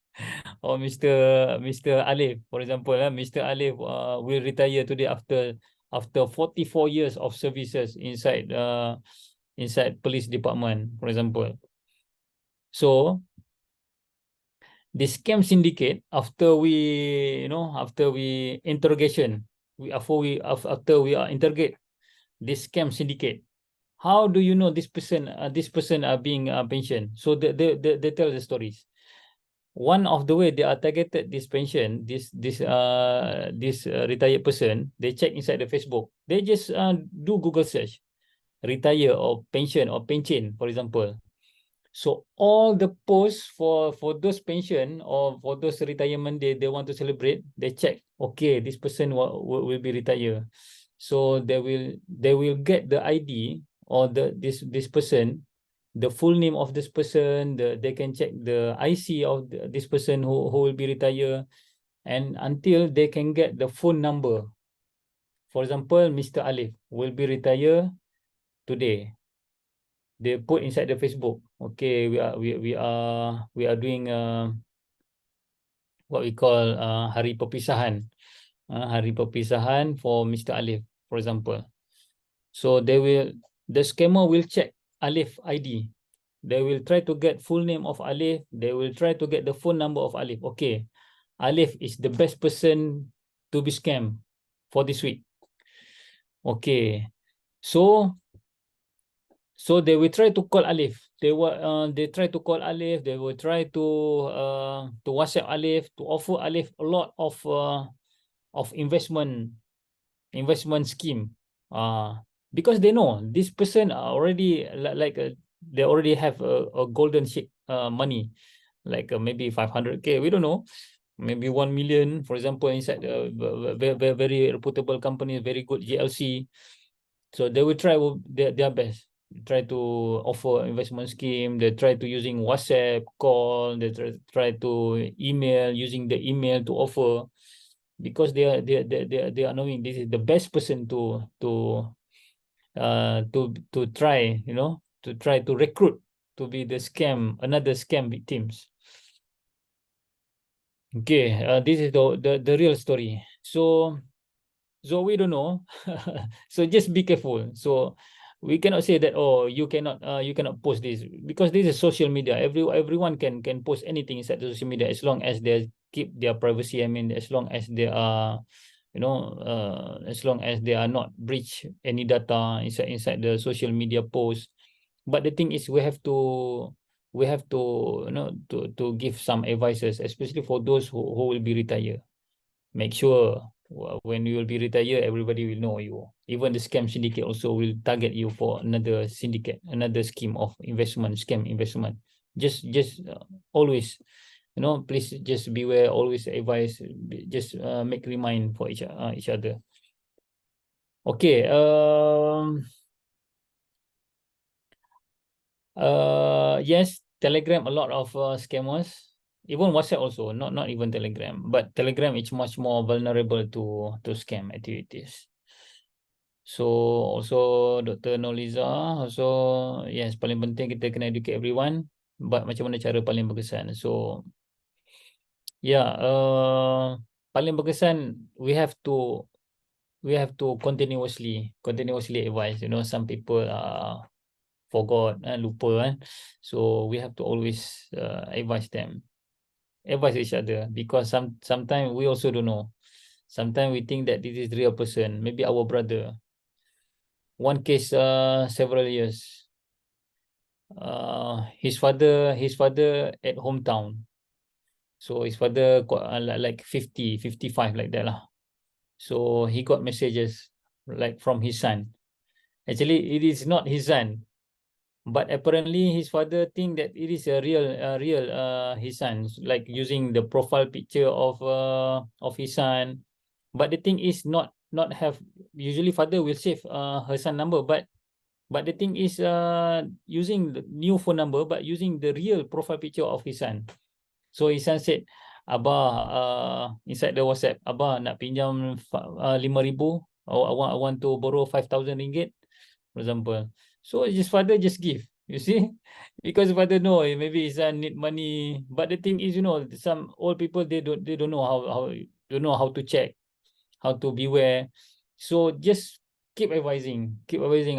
Or Mr. Alif, for example, Mr. Alif will retire today after 44 years of services inside police department, for example. So the scam syndicate, after we interrogation, after we interrogate this scam syndicate, how do you know this person are being pensioned? So they tell the stories. One of the way they are targeted this pension, this retired person, they check inside the Facebook. They just do Google search, retire or pension or pension, for example. So all the posts for those pension or for those retirement they want to celebrate, they check. Okay, this person will be retired. So they will get the ID or this person, the full name of this person, they can check the IC of this person who will be retired, and until they can get the phone number. For example, Mr. Alif will be retired today. They put inside the Facebook. Okay, we are doing what we call hari perpisahan. Hari perpisahan for Mr. Alif, for example. So the scammer will check Alif ID. They will try to get full name of Alif. They will try to get the phone number of Alif. Okay, Alif is the best person to be scammed for this week. Okay, so they will try to call Alif. They try to call Alif. They will try to WhatsApp Alif to offer Alif a lot of investment scheme. Because they know this person are already they already have a golden ship money, like maybe 500K. We don't know, maybe 1 million, for example, inside a very reputable company, very good GLC. So they will try their best, try to offer investment scheme. They try to using WhatsApp call. They try to email, using the email to offer, because they are knowing this is the best person to try, to try to recruit to be the another scam victims. Okay, this is the real story. So we don't know. So just be careful. So we cannot say that, oh, you cannot post this, because this is social media. Everyone can post anything inside the social media, as long as they keep their privacy. I mean, as long as they are, as long as they are not breach any data inside the social media post. But the thing is, we have to to give some advices, especially for those who will be retired. Make sure when you will be retired, everybody will know you. Even the scam syndicate also will target you for another syndicate, another scheme of scam investment. Just always, please just beware. Always advise. Just make remind for each other. Okay. Yes, Telegram, a lot of scammers. Even WhatsApp also, not even Telegram, but Telegram is much more vulnerable to scam activities. So also Dr. Noliza also, yes, paling penting kita kena educate everyone, but macam mana cara paling berkesan. So yeah, paling berkesan, we have to continuously advise. Some people forgot, lupa, so we have to always advise each other, because sometimes we also don't know. Sometimes we think that this is real person, maybe our brother. One case, several years. His father at hometown. So his father like 50, 55 like that lah. So he got messages like from his son. Actually, it is not his son, but apparently his father think that it is a real his son, like using the profile picture of his son. But the thing is not have, usually father will save her son number, but the thing is using the new phone number but using the real profile picture of his son. So his son said, Abah, inside the WhatsApp, Abah nak pinjam 5,000, or I want to borrow 5,000 ringgit, for example. So his father just give, you see, because father know maybe his son need money. But the thing is, some old people, they don't know how to check, how to beware. So just keep advising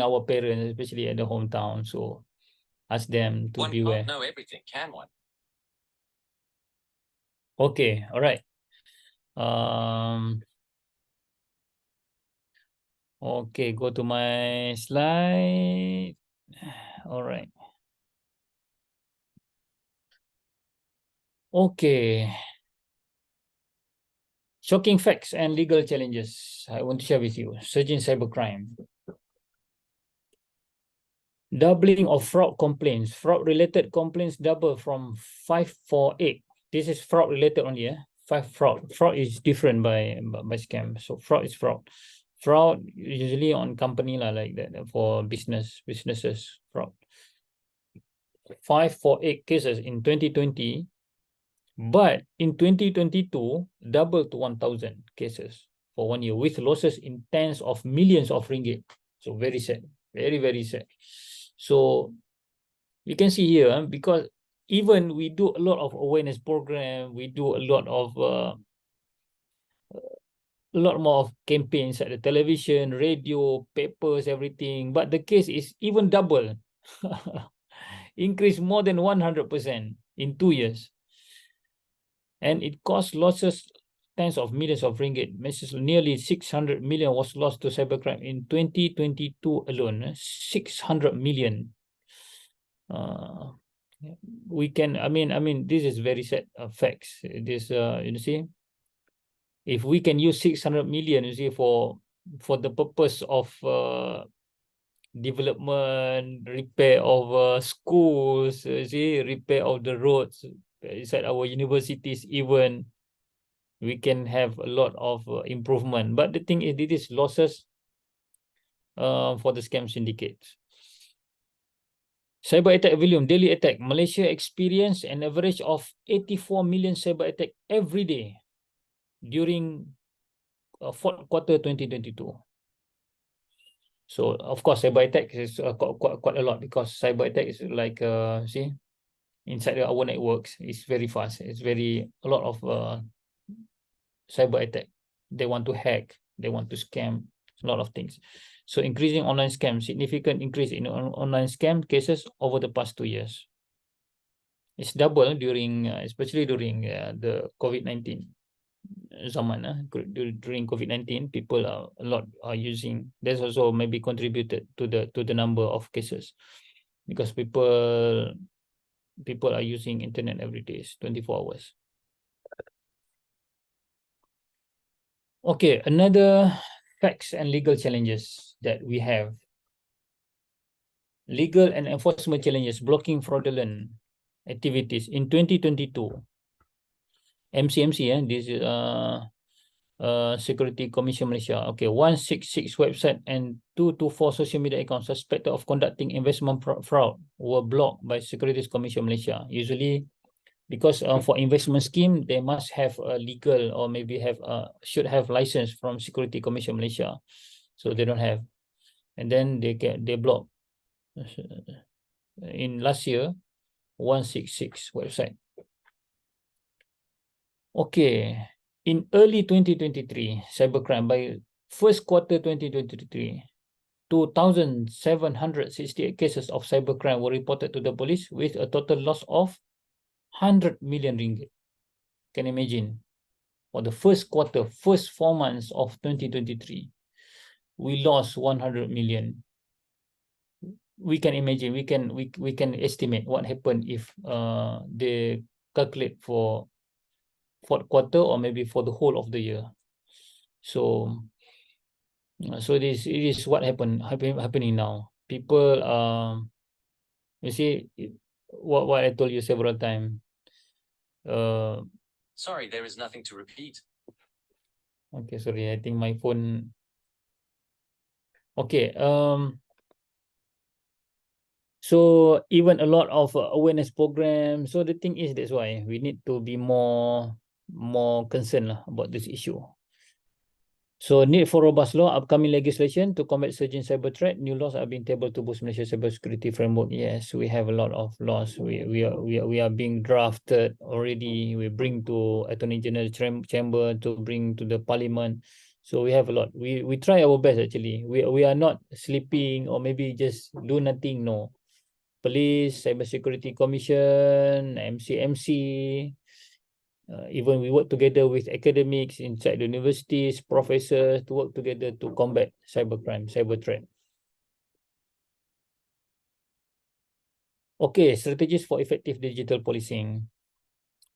our parents, especially at the hometown. So ask them to beware. One can't know everything, can one? Okay, all right. Okay, go to my slide. All right. Okay. Shocking facts and legal challenges I want to share with you. Surging cybercrime. Doubling of fraud complaints. Fraud-related complaints double from 548. This is fraud-related only. Fraud. Fraud is different by scam. So fraud is fraud. Fraud usually on company like that, for businesses. Fraud. 548 cases in 2020, but in 2022 double to 1,000 cases for 1 year, with losses in tens of millions of ringgit. So very sad, very, very sad. So you can see here, because even we do a lot of awareness program, we do a lot more of campaigns at the television, radio, papers, everything, but the case is even double. Increased more than 100% in 2 years. And it cost losses tens of millions of ringgit. Nearly 600 million was lost to cybercrime in 2022 alone. 600 million. We can, I mean, this is very sad facts. This, you see, if we can use 600 million, you see, for the purpose of development, repair of schools, you see, repair of the roads inside our universities, even we can have a lot of improvement. But the thing is, it is losses for the scam syndicates. Cyber attack volume, daily attack. Malaysia experienced an average of 84 million cyber attack every day during fourth quarter 2022. So of course, cyber attack is quite a lot, because cyber attack is like see, inside our networks, it's very fast. It's a lot of cyber attack. They want to hack, they want to scam, a lot of things. So increasing online scam, significant increase in online scam cases over the past 2 years. It's double during, especially during the COVID-19 zaman. During COVID-19, people a lot are using. That's also maybe contributed to the number of cases, because people are using internet every day, 24 hours. Okay, another facts and legal challenges that we have. Legal and enforcement challenges, blocking fraudulent activities. In 2022, MCMC, this is Security Commission Malaysia. Okay, 166 website and 224 social media accounts suspected of conducting investment fraud were blocked by Securities Commission Malaysia. Usually, because for investment scheme, they must have a legal, or maybe should have license from Security Commission Malaysia. So they don't have, and then they block. In last year, 166 website. Okay, in early 2023, cybercrime, by first quarter 2023, 2,768 cases of cybercrime were reported to the police, with a total loss of 100 million ringgit. Can you imagine? for the first quarter, first 4 months of 2023, we lost 100 million. We can imagine, we can estimate what happened if they calculate for fourth quarter or maybe for the whole of the year. So this it is what happening now. People you see what I told you several times. Sorry, there is nothing to repeat. Okay, sorry, I think my phone. Okay, so even a lot of awareness programs. So the thing is, that's why we need to be more concerned about this issue. So need for robust law, upcoming legislation to combat surging cyber threat. New laws are being tabled to boost Malaysia's cybersecurity framework. Yes, we have a lot of laws. We are being drafted already. We bring to Attorney General Chamber to bring to the Parliament. So we have a lot. We try our best actually. We are not sleeping or maybe just do nothing. No, Police, Cybersecurity Commission, MCMC. Even we work together with academics inside the universities, professors to work together to combat cybercrime, cyber threat. Okay, strategies for effective digital policing.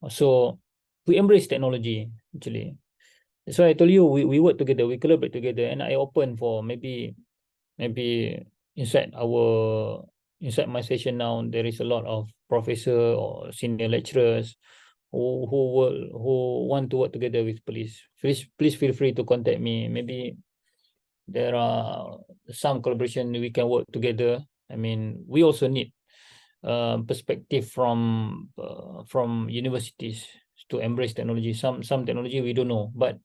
So we embrace technology actually. That's why I told you we work together, we collaborate together, and I open for maybe inside my session now there is a lot of professor or senior lecturers who want to work together with police. Please feel free to contact me. Maybe there are some collaboration we can work together. I mean, we also need perspective from universities to embrace technology. Some technology we don't know, but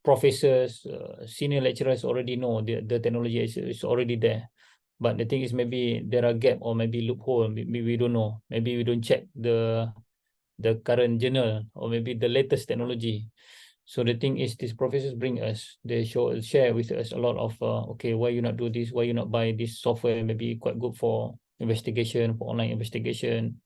professors, senior lecturers already know the technology is already there. But the thing is, maybe there are gap or maybe loophole. Maybe we don't know. Maybe we don't check the current journal or maybe the latest technology. So the thing is, these professors bring us, they share with us a lot of, okay, why you not do this? Why you not buy this software? Maybe quite good for investigation, for online investigation.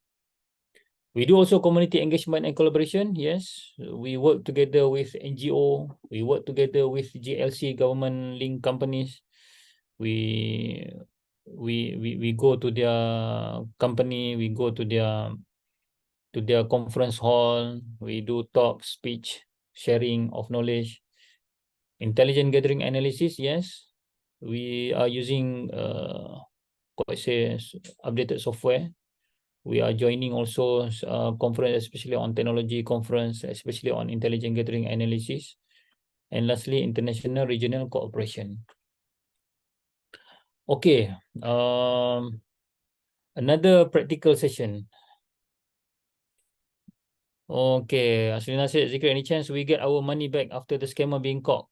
We do also community engagement and collaboration. Yes, we work together with NGO. We work together with GLC, government linked companies. We go to their company. We go to their conference hall. We do talk, speech, sharing of knowledge. Intelligent gathering analysis, yes. We are using updated software. We are joining also conference, especially on technology conference, especially on intelligent gathering analysis. And lastly, international regional cooperation. Okay, another practical session. Okay, Aslina said, Zikri, any chance we get our money back after the scammer being caught?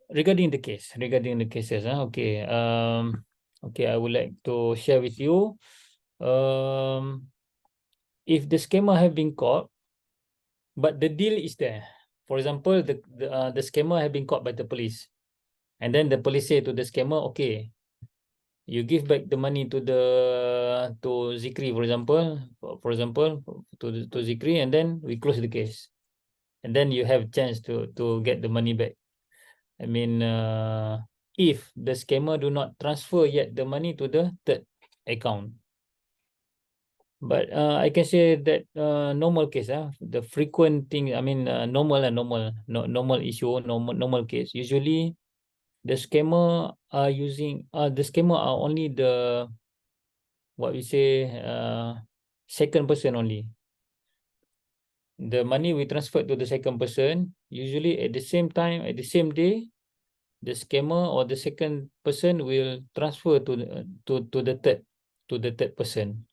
Regarding the cases, okay. Okay, I would like to share with you. If the scammer have been caught, but the deal is there. For example, the scammer have been caught by the police, and then the police say to the scammer, okay, you give back the money to Zikri, for example, to Zikri, and then we close the case, and then you have chance to get the money back. I mean, if the scammer do not transfer yet the money to the third account. But I can say that normal case, the frequent thing, I mean, normal issue, normal case. Usually, the scammer are only the, what we say, second person only. The money we transfer to the second person, usually at the same time, at the same day, the scammer or the second person will transfer to the third person.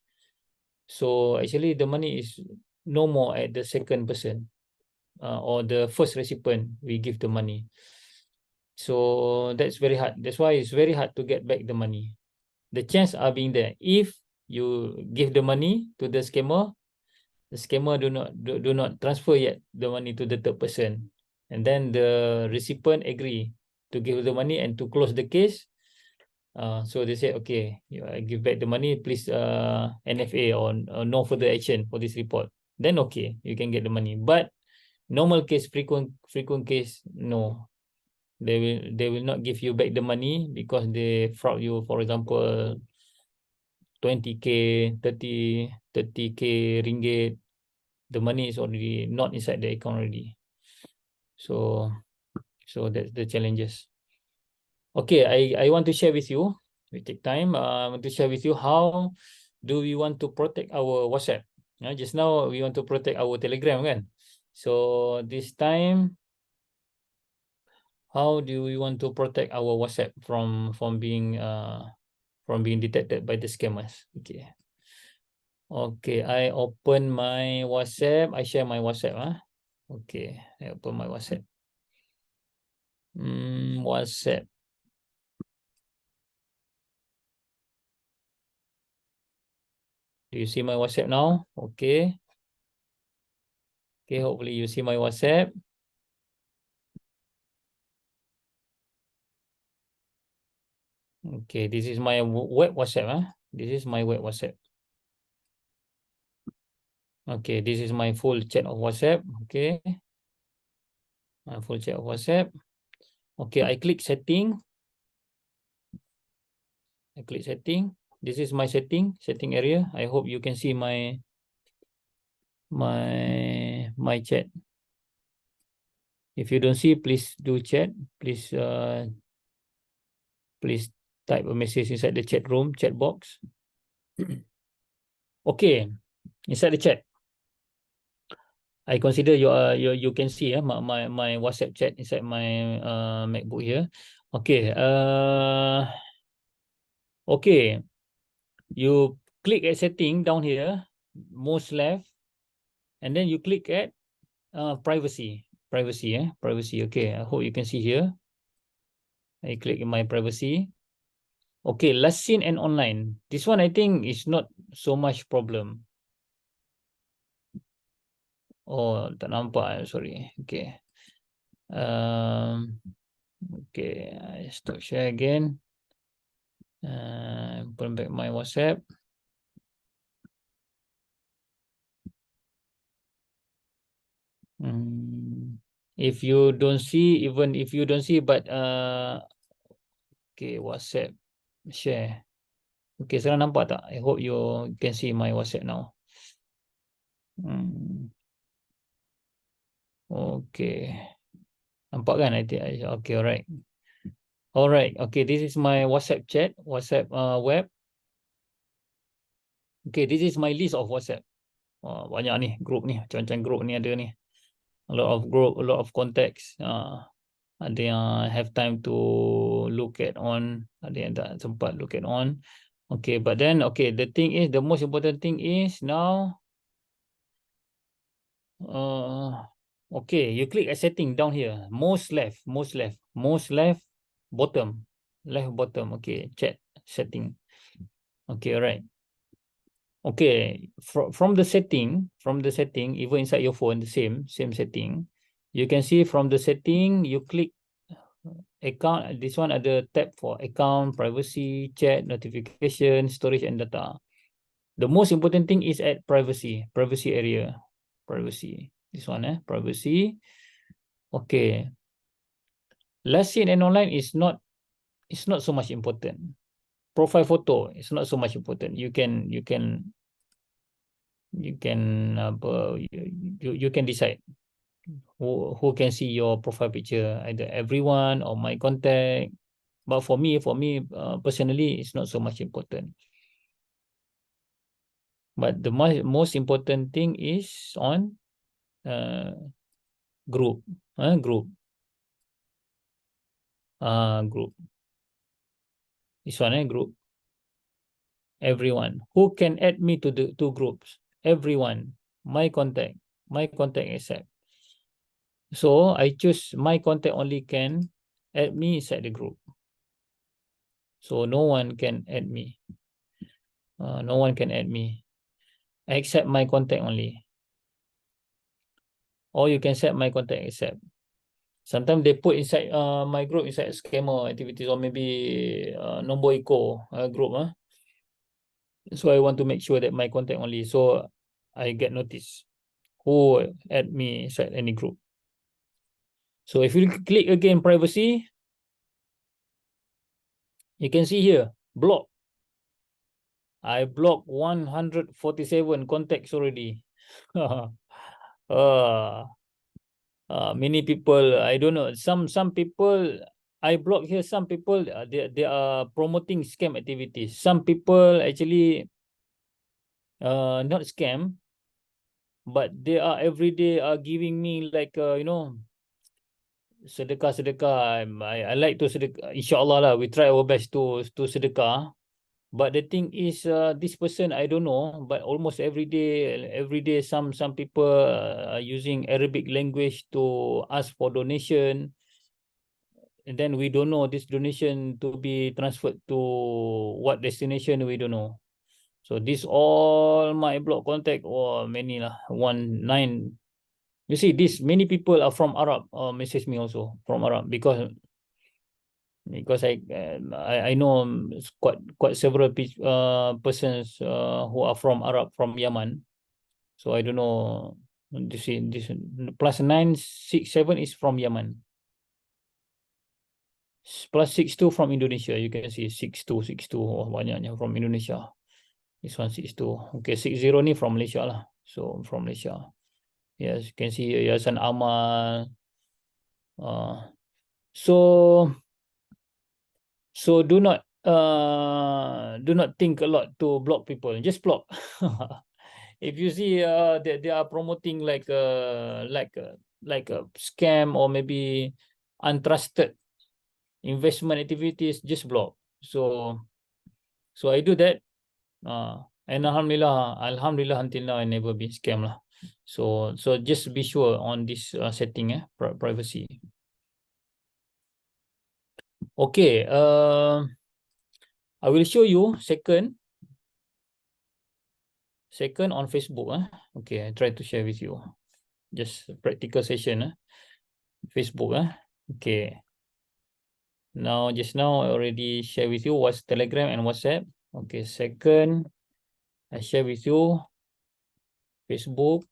So actually, the money is no more at the second person or the first recipient we give the money. So that's very hard. That's why it's very hard to get back the money. The chance are being there. If you give the money to the scammer do not transfer yet the money to the third person, and then the recipient agree to give the money and to close the case. So they say, okay, give back the money, please NFA or no further action for this report. then okay, you can get the money. But normal case, frequent case, no. They will not give you back the money because they fraud you, for example, 20K, 30K ringgit. The money is already not inside the account already. So that's the challenges. Okay, I want to share with you. We take time. I want to share with you how do we want to protect our WhatsApp. Just now we want to protect our Telegram, kan? So this time, how do we want to protect our WhatsApp from being detected by the scammers? Okay. Okay, I open my WhatsApp. I share my WhatsApp. Okay, I open my WhatsApp. WhatsApp. Do you see my WhatsApp now? Okay. Okay, hopefully you see my WhatsApp. Okay, this is my web WhatsApp. This is my web WhatsApp. Okay, this is my full chat of WhatsApp. Okay. My full chat of WhatsApp. Okay, I click setting. I click setting. This is my setting area. I hope you can see my chat. If you don't see, please do chat. Please type a message inside the chat room, chat box. Okay, inside the chat. I consider you can see my WhatsApp chat inside my MacBook here. Okay, okay. You click at setting down here, most left, and then you click at privacy. Privacy. Okay, I hope you can see here. I click in my privacy. Okay, last seen and online. This one I think is not so much problem. Oh, tak nampak. Sorry. Okay. Okay, I stop share again. Open back my WhatsApp. If you don't see, even if you don't see, but okay, WhatsApp share. Okay, sekarang nampak tak? I hope you can see my WhatsApp now. Okay. Nampak kan? I think, okay, alright. Alright, okay, this is my WhatsApp chat, WhatsApp web. Okay, this is my list of WhatsApp. Banyak ni, group ni, macam-macam group ni ada ni. A lot of group, a lot of contacts. Ada yang have time to look at on, ada yang tak sempat look at on. Okay, but then, okay, the thing is, the most important thing is now, okay, you click a setting down here, most left, bottom, left bottom. Okay, chat setting. Okay, alright. Okay, from the setting, even inside your phone, the same setting. You can see from the setting, you click account. This one ada tab for account, privacy, chat, notification, storage, and data. The most important thing is at privacy area. Privacy. This one, privacy. Okay. Last seen and online is not so much important. Profile photo is not so much important. You can decide who can see your profile picture, either everyone or my contact. But for me personally, it's not so much important. But the most important thing is on group. Group. Group. This one, group. Everyone. Who can add me to the two groups? Everyone. My contact accept. So I choose my contact only can add me inside the group. So no one can add me. No one can add me. Except my contact only. Or you can set my contact accept. Sometimes they put inside my group inside scammer activities, or maybe nombor eco group. So I want to make sure that my contact only, so I get notice. who add me inside any group. So if you click again privacy, you can see here, block. I blocked 147 contacts already. Many people, I don't know, some people I block here, some people they are promoting scam activities. Some people actually not scam, but they are every day are giving me like you know, sedekah. I like to sedekah. Inshallah lah, we try our best to sedekah. But the thing is, this person I don't know, but almost every day, some people are using Arabic language to ask for donation, and then we don't know this donation to be transferred to what destination, we don't know. So this all my block contact or many lah, 19. You see, this many people are from Arab message me also from Arab because I know quite several persons who are from Arab from Yemen. So I don't know, this plus 967 is from Yemen. Plus 62 from Indonesia. You can see 62. Oh, banyaknya from Indonesia. This one 62. Okay, 60 ni from Malaysia lah. So from Malaysia. Yes, you can see Yayasan Amal. So do not think a lot to block people. Just block. If you see they are promoting like a scam or maybe untrusted investment activities, just block. So I do that. And alhamdulillah until now I never been scammed lah. So just be sure on this setting privacy. Okay, I will show you second on Facebook. Okay, I try to share with you. Just a practical session. Facebook. Okay. Just now I already share with you what's Telegram and WhatsApp. Okay, second, I share with you Facebook.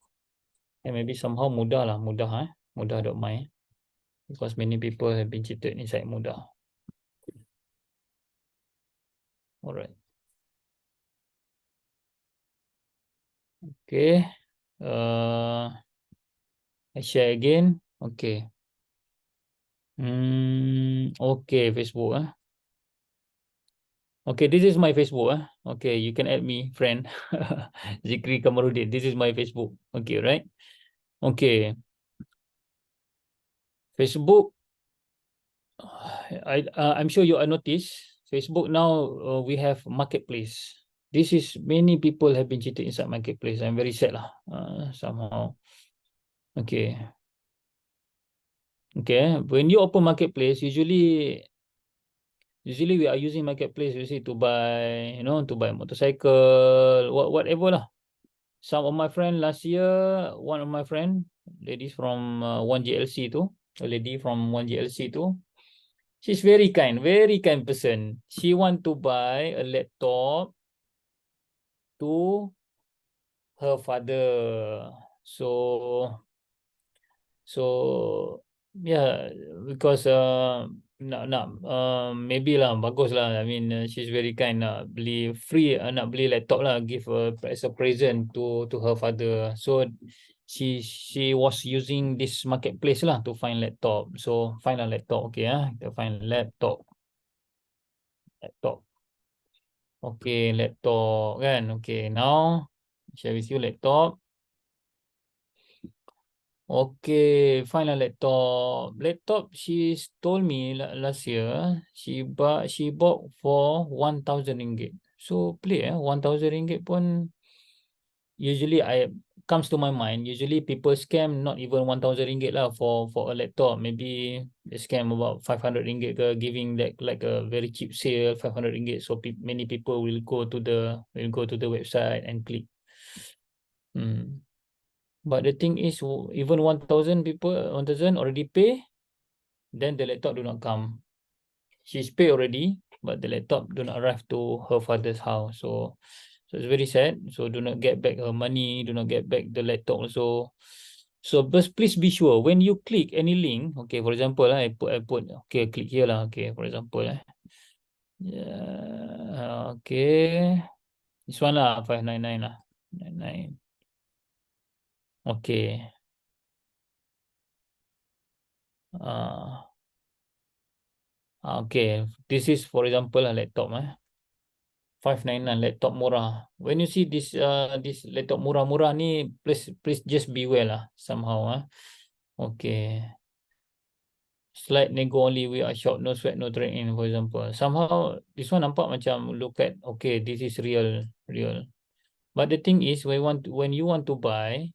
And maybe somehow mudah.my, because many people have been cheated inside mudah. All right. Okay. I share again. Okay. Okay, Facebook. Okay, this is my Facebook. Okay, you can add me, friend. Zikri Kamarudin. This is my Facebook. Okay, right? Okay. Facebook. I'm sure you are noticed. Facebook now we have marketplace. This is many people have been cheated inside marketplace. I'm very sad lah. Somehow. Okay. Okay. When you open marketplace, usually we are using marketplace to buy, to buy motorcycle, whatever lah. Some of my friend last year, one of my friend, ladies from 1GLC too, a lady from 1GLC too. She's very kind person. She want to buy a laptop to her father. So yeah, because maybe lah bagus lah. I mean she's very kind. Beli free, nak beli laptop lah, give as a present to her father. So she was using this marketplace lah to find laptop. So find a laptop. Okay, kita find laptop. Okay, laptop kan. Okay, now share with you laptop. Okay, find a laptop. Laptop, she told me last year she bought for 1,000 ringgit. So play 1,000 ringgit pun usually comes to my mind. Usually people scam not even 1,000 ringgit lah for a laptop. Maybe they scam about 500 ringgit ke, giving that like a very cheap sale, 500 ringgit. So many people will go to the website and click. But the thing is, even 1,000 people, 1,000 already pay, then the laptop do not come. She's paid already, but the laptop do not arrive to her father's house. So So it's very sad. So do not get back her money, do not get back the laptop also. So but please be sure when you click any link, okay, for example, I put okay, click here lah, okay, for example, yeah, okay, this one lah, 599 lah, 99. Okay. Okay, this is for example a laptop 599 laptop murah. When you see this this laptop murah-murah ni, please just beware lah somehow Okay. Slight nego only, we are short, no sweat, no trade-in, for example. Somehow this one nampak macam look at okay, this is real. But the thing is when you want to buy,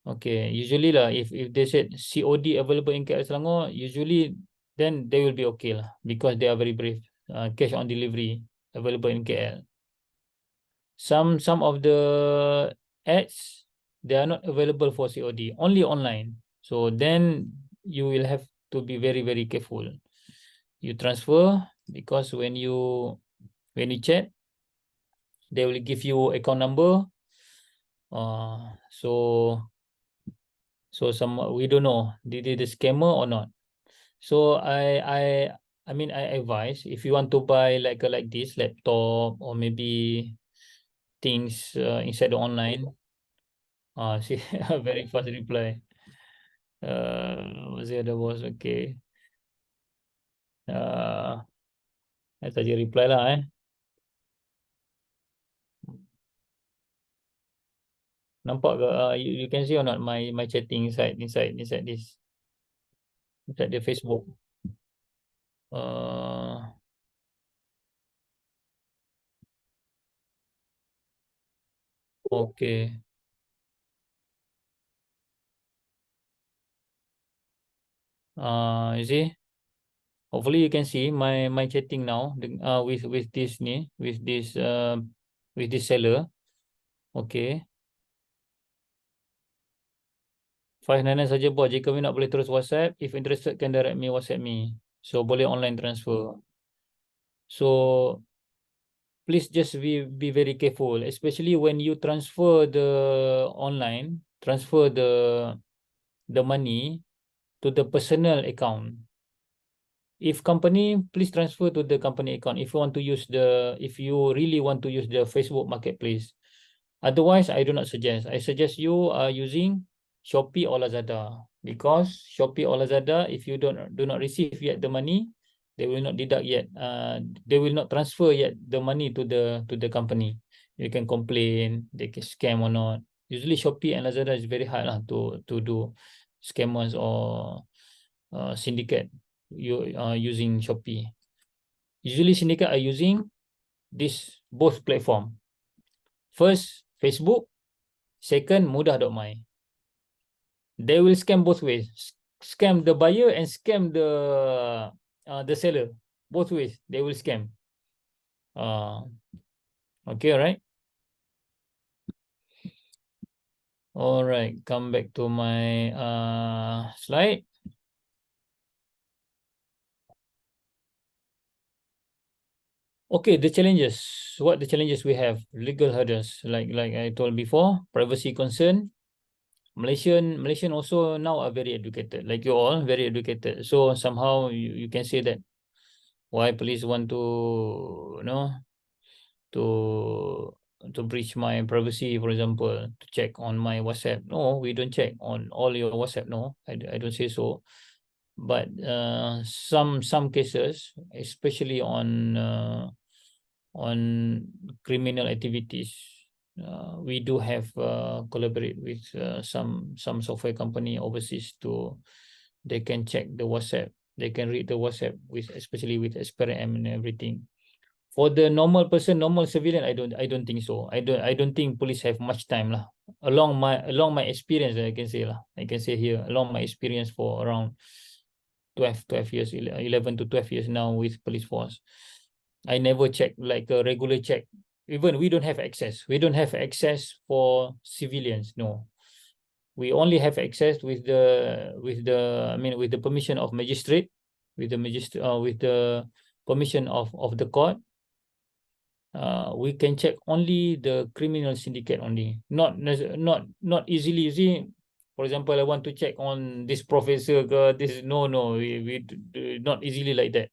okay, usually lah if they said COD available in KL Selangor, usually then they will be okay lah because they are very brave. Cash on delivery available in KL. Some of the ads, they are not available for COD, only online. So then you will have to be very, very careful. You transfer because when you chat, they will give you account number. So some we don't know did it a scammer or not. So I mean I advise if you want to buy like this laptop or maybe things inside the online. See a very fast reply. Was the other was okay. I saja reply lah Nampak ke? You can see or not my chatting inside this inside the Facebook. Okay. You see? Hopefully you can see my chatting now with this with this seller. Okay. 599 saja bos. Jika minat boleh terus WhatsApp. If interested can direct me, WhatsApp me. So boleh online transfer. So please just be very careful, especially when you transfer the online, transfer the money to the personal account. If company, please transfer to the company account if you really want to use the Facebook Marketplace. Otherwise, I do not suggest. I suggest you are using Shopee or Lazada because Shopee or Lazada, if you do not receive yet the money, they will not deduct yet. They will not transfer yet the money to the company. You can complain they can scam or not. Usually Shopee and Lazada is very hard to do scammers or syndicate you using Shopee. Usually syndicate are using this both platform. First, Facebook. Second, mudah.my. They will scam both ways. Scam the buyer and scam the seller. Both ways, they will scam. Okay, all right. All right, come back to my slide. Okay, the challenges. What the challenges we have? Legal hurdles, like I told before, privacy concern. Malaysian also now are very educated, like you all, very educated. So somehow you can say that why police want to to breach my privacy, for example, to check on my WhatsApp. No, we don't check on all your WhatsApp. No, I don't say so. But some cases, especially on criminal activities, we do have collaborate with some software company overseas they can check the WhatsApp, they can read the WhatsApp especially with SPRM and everything. For the normal person, normal civilian, I don't think so. I don't think police have much time lah. Along my experience, I can say here, along my experience for around 12 years, 11 to 12 years now with police force, I never check like a regular check. Even we don't have access. We don't have access for civilians. No, we only have access with the permission of magistrate, with the permission of the court. we can check only the criminal syndicate only, not easily. You see, for example, I want to check on this professor, this no, we not easily like that.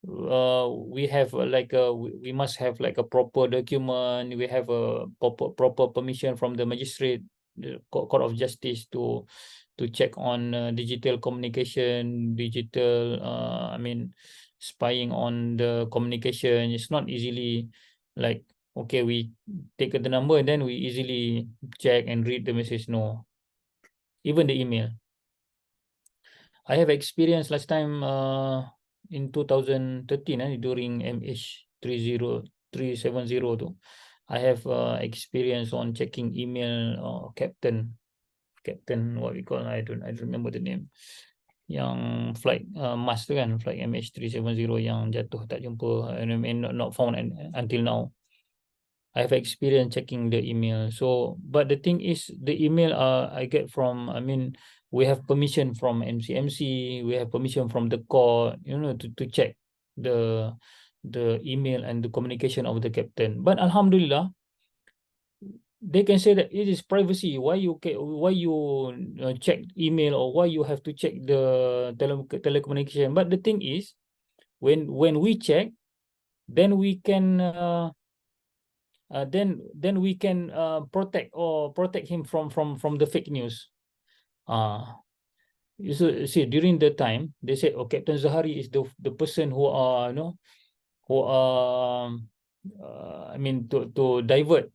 We have like we must have like a proper document. We have a proper permission from the magistrate, the court of justice to check on digital communication, digital I mean spying on the communication. It's not easily like, okay, we take the number and then we easily check and read the message. No, even the email. I have experience last time in 2013 during MH30370 tu. I have experience on checking email captain what we call, I don't remember the name. Yang flight MAS tu kan, flight MH370 yang jatuh tak jumpa, and not found until now. I have experience checking the email. So, but the thing is, the email I get from, I mean, we have permission from MCMC, we have permission from the court, you know, to check the email and the communication of the captain. But Alhamdulillah, they can say that it is privacy. Why you check email, or why you have to check the telecommunication? But the thing is, when we check, then we can then we can protect him from the fake news. You see, during the time they said, oh, Captain Zahari is the person who are, you know, who are I mean to divert,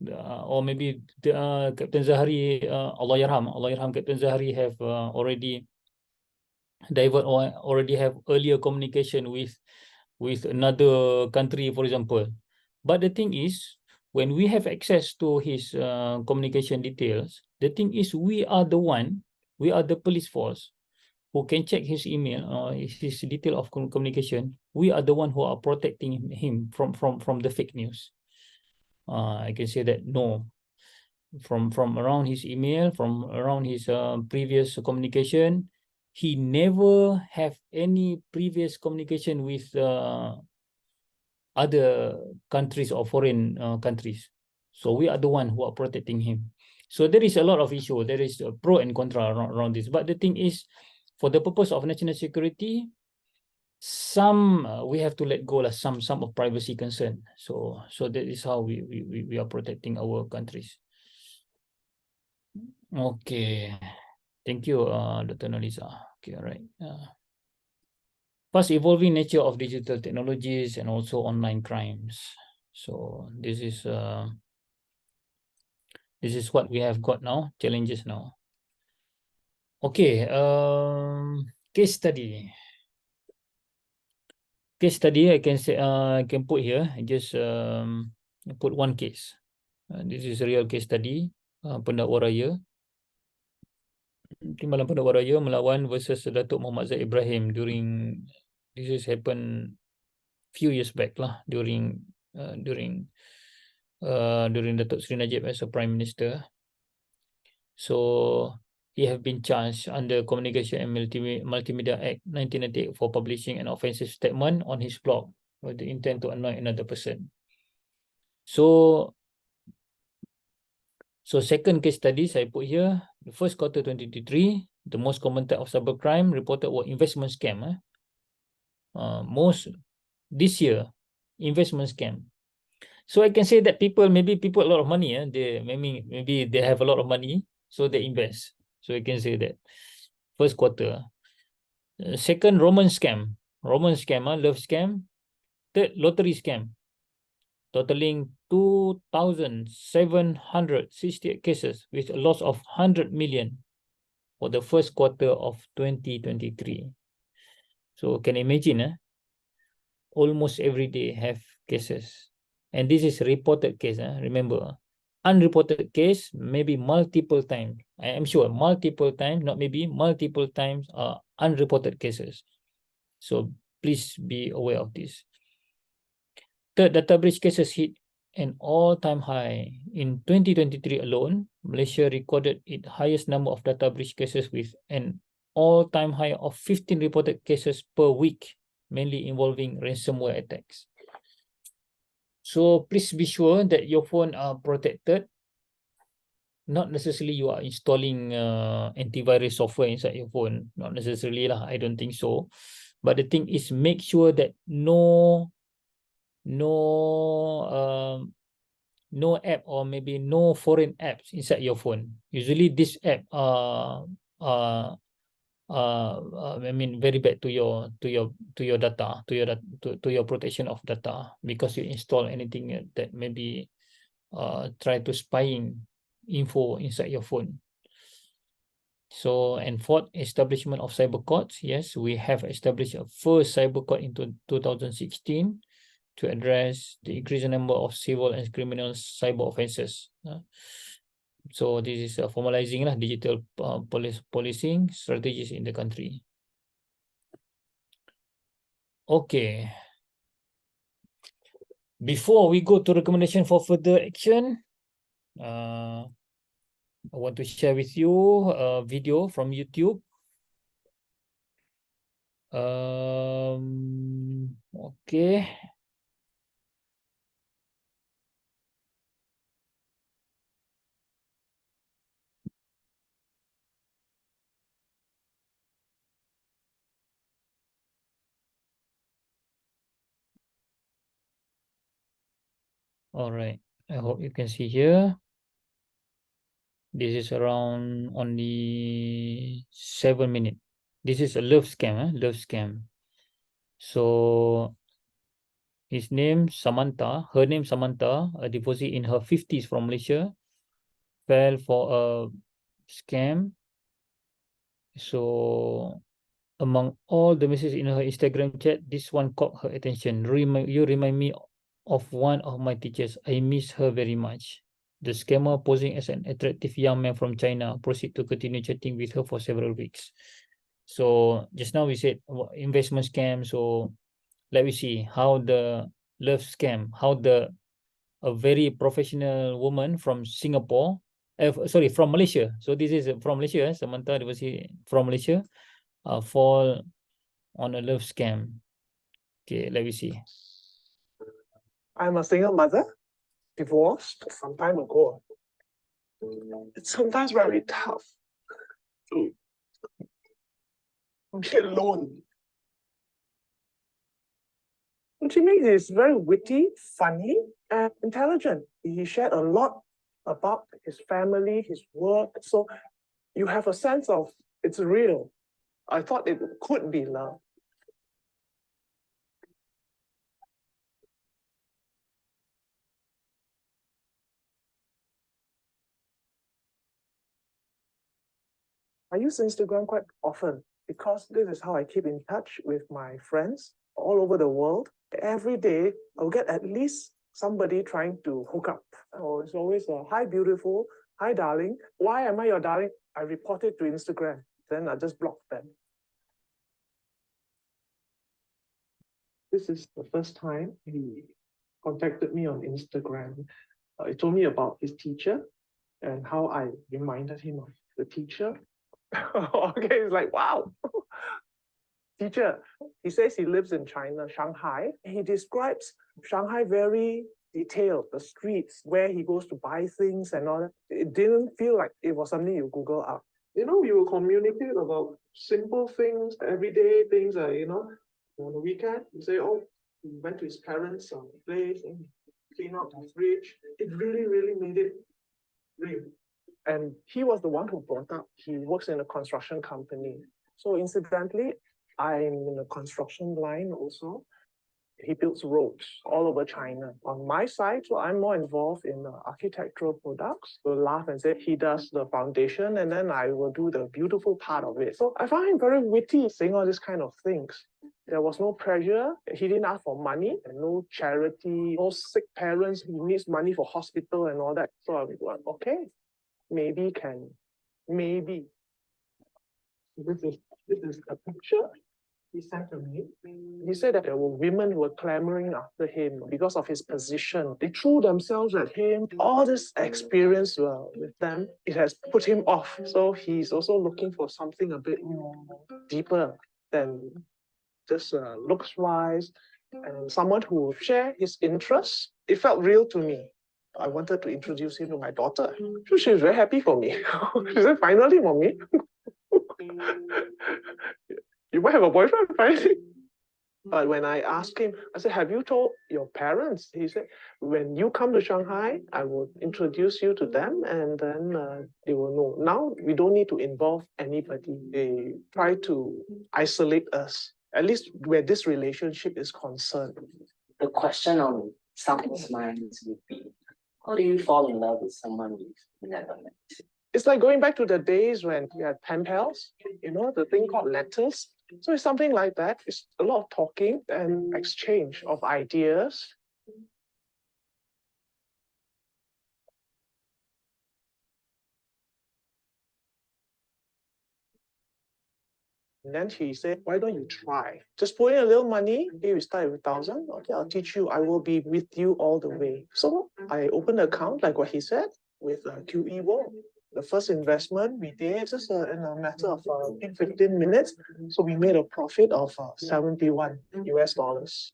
or maybe the Captain Zahari, Allah Yarham, Captain Zahari have already divert or already have earlier communication with another country, for example. But the thing is, when we have access to his communication details, the thing is, we are the police force who can check his email or his detail of communication. We are the one who are protecting him from the fake news. I can say that no, from around his email, from around his previous communication, he never have any previous communication with other countries or foreign countries. So we are the one who are protecting him. So there is a lot of issue. There is a pro and contra around this. But the thing is, for the purpose of national security, some we have to let go some of privacy concern. So that is how we are protecting our countries. Okay, thank you, Dr. Nolisa. Okay, all right. Fast evolving nature of digital technologies and also online crimes. So this is what we have got now, challenges now. Okay, case study. Case study, I can say, I can put here. I just put one case. This is a real case study. Pendakwa Raya, Timbalan Pendakwa Raya melawan versus Datuk Muhammad Zaid Ibrahim during, this has happened few years back lah, during Datuk Seri Najib as a Prime Minister. So he have been charged under Communication and Multimedia Act 1998 for publishing an offensive statement on his blog with the intent to annoy another person. So second case studies I put here, the first quarter 2023, the most common type of cybercrime reported were investment scam. Most this year, investment scam. So I can say that maybe people a lot of money, they maybe they have a lot of money, so they invest. So I can say that first quarter. Second, Roman scam, love scam. Third, lottery scam, totaling 2,768 cases with a loss of 100 million for the first quarter of 2023. So can you imagine, almost every day have cases. And this is reported case, remember. Unreported case, maybe multiple times. I am sure multiple times, not maybe, multiple times are unreported cases. So please be aware of this. Third, data breach cases hit an all-time high. In 2023 alone, Malaysia recorded its highest number of data breach cases with an all-time high of 15 reported cases per week, mainly involving ransomware attacks. So please be sure that your phone are protected. Not necessarily you are installing antivirus software inside your phone. Not necessarily lah. I don't think so. But the thing is, make sure that no app or maybe no foreign apps inside your phone. Usually this app I mean very bad to your data, to your protection of data, because you install anything that maybe try to spying info inside your phone. So, and fourth, establishment of cyber courts. Yes, we have established a first cyber court in 2016 to address the increasing number of civil and criminal cyber offenses. So this is formalizing digital policing strategies in the country. Okay. Before we go to recommendation for further action, I want to share with you a video from YouTube. Okay. All right. I hope you can see here. This is around only 7 minutes. This is a love scam, love scam. So his name Samantha, her name Samantha, a divorcee in her 50s from Malaysia, fell for a scam. So among all the messages in her Instagram chat, this one caught her attention. You remind me of one of my teachers. I miss her very much. The scammer, posing as an attractive young man from China, proceeded to continue chatting with her for several weeks. So just now we said investment scam. So let me see how the love scam, how a very professional woman from Singapore, sorry, from Malaysia. So this is from Malaysia, Samantha divorcee from Malaysia, fall on a love scam. Okay, let me see. I'm a single mother, divorced some time ago. It's sometimes very tough to be alone. Jimmy is very witty, funny, and intelligent. He shared a lot about his family, his work. So you have a sense of it's real. I thought it could be love. I use Instagram quite often because this is how I keep in touch with my friends all over the world. Every day, I'll get at least somebody trying to hook up. Oh, it's always a hi, beautiful, hi, darling. Why am I your darling? I report it to Instagram. Then I just block them. This is the first time he contacted me on Instagram. He told me about his teacher and how I reminded him of the teacher. Okay, it's like, wow. Teacher, he says he lives in China, Shanghai. He describes Shanghai very detailed, the streets, where he goes to buy things and all that. It didn't feel like it was something you Google up. You know, we will communicate about simple things, everyday things, you know, on the weekend, you say, oh, he went to his parents' place and clean out the fridge. It really, really made it real. And he was the one who brought up, he works in a construction company. So incidentally, I'm in the construction line also. He builds roads all over China. On my side, so I'm more involved in architectural products. We'll laugh and say he does the foundation and then I will do the beautiful part of it. So I find him very witty saying all these kind of things. There was no pressure. He didn't ask for money, and no charity, no sick parents who needs money for hospital and all that. So I'm like, okay, maybe can, maybe. This is a picture he sent to me. He said that there were women who were clamoring after him because of his position. They threw themselves at him. All this experience with them, it has put him off. So he's also looking for something a bit more deeper than just looks-wise, and someone who will share his interests it felt real to me. I wanted to introduce him to my daughter. So she was very happy for me. She said, finally, mommy, you might have a boyfriend finally. But when I asked him, I said, have you told your parents? He said, when you come to Shanghai, I will introduce you to them and then they will know. Now we don't need to involve anybody. They try to isolate us, at least where this relationship is concerned. The question on someone's minds would be, how do you fall in love with someone you've never met? It's like going back to the days when we had pen pals, the thing called letters. So it's something like that. It's a lot of talking and exchange of ideas. And then she said, why don't you try? Just put in a little money. Hey, we start with 1,000. Okay, I'll teach you. I will be with you all the way. So I opened an account, like what he said, with QE World. The first investment we did just in a matter of 15 minutes. So we made a profit of 71 US dollars.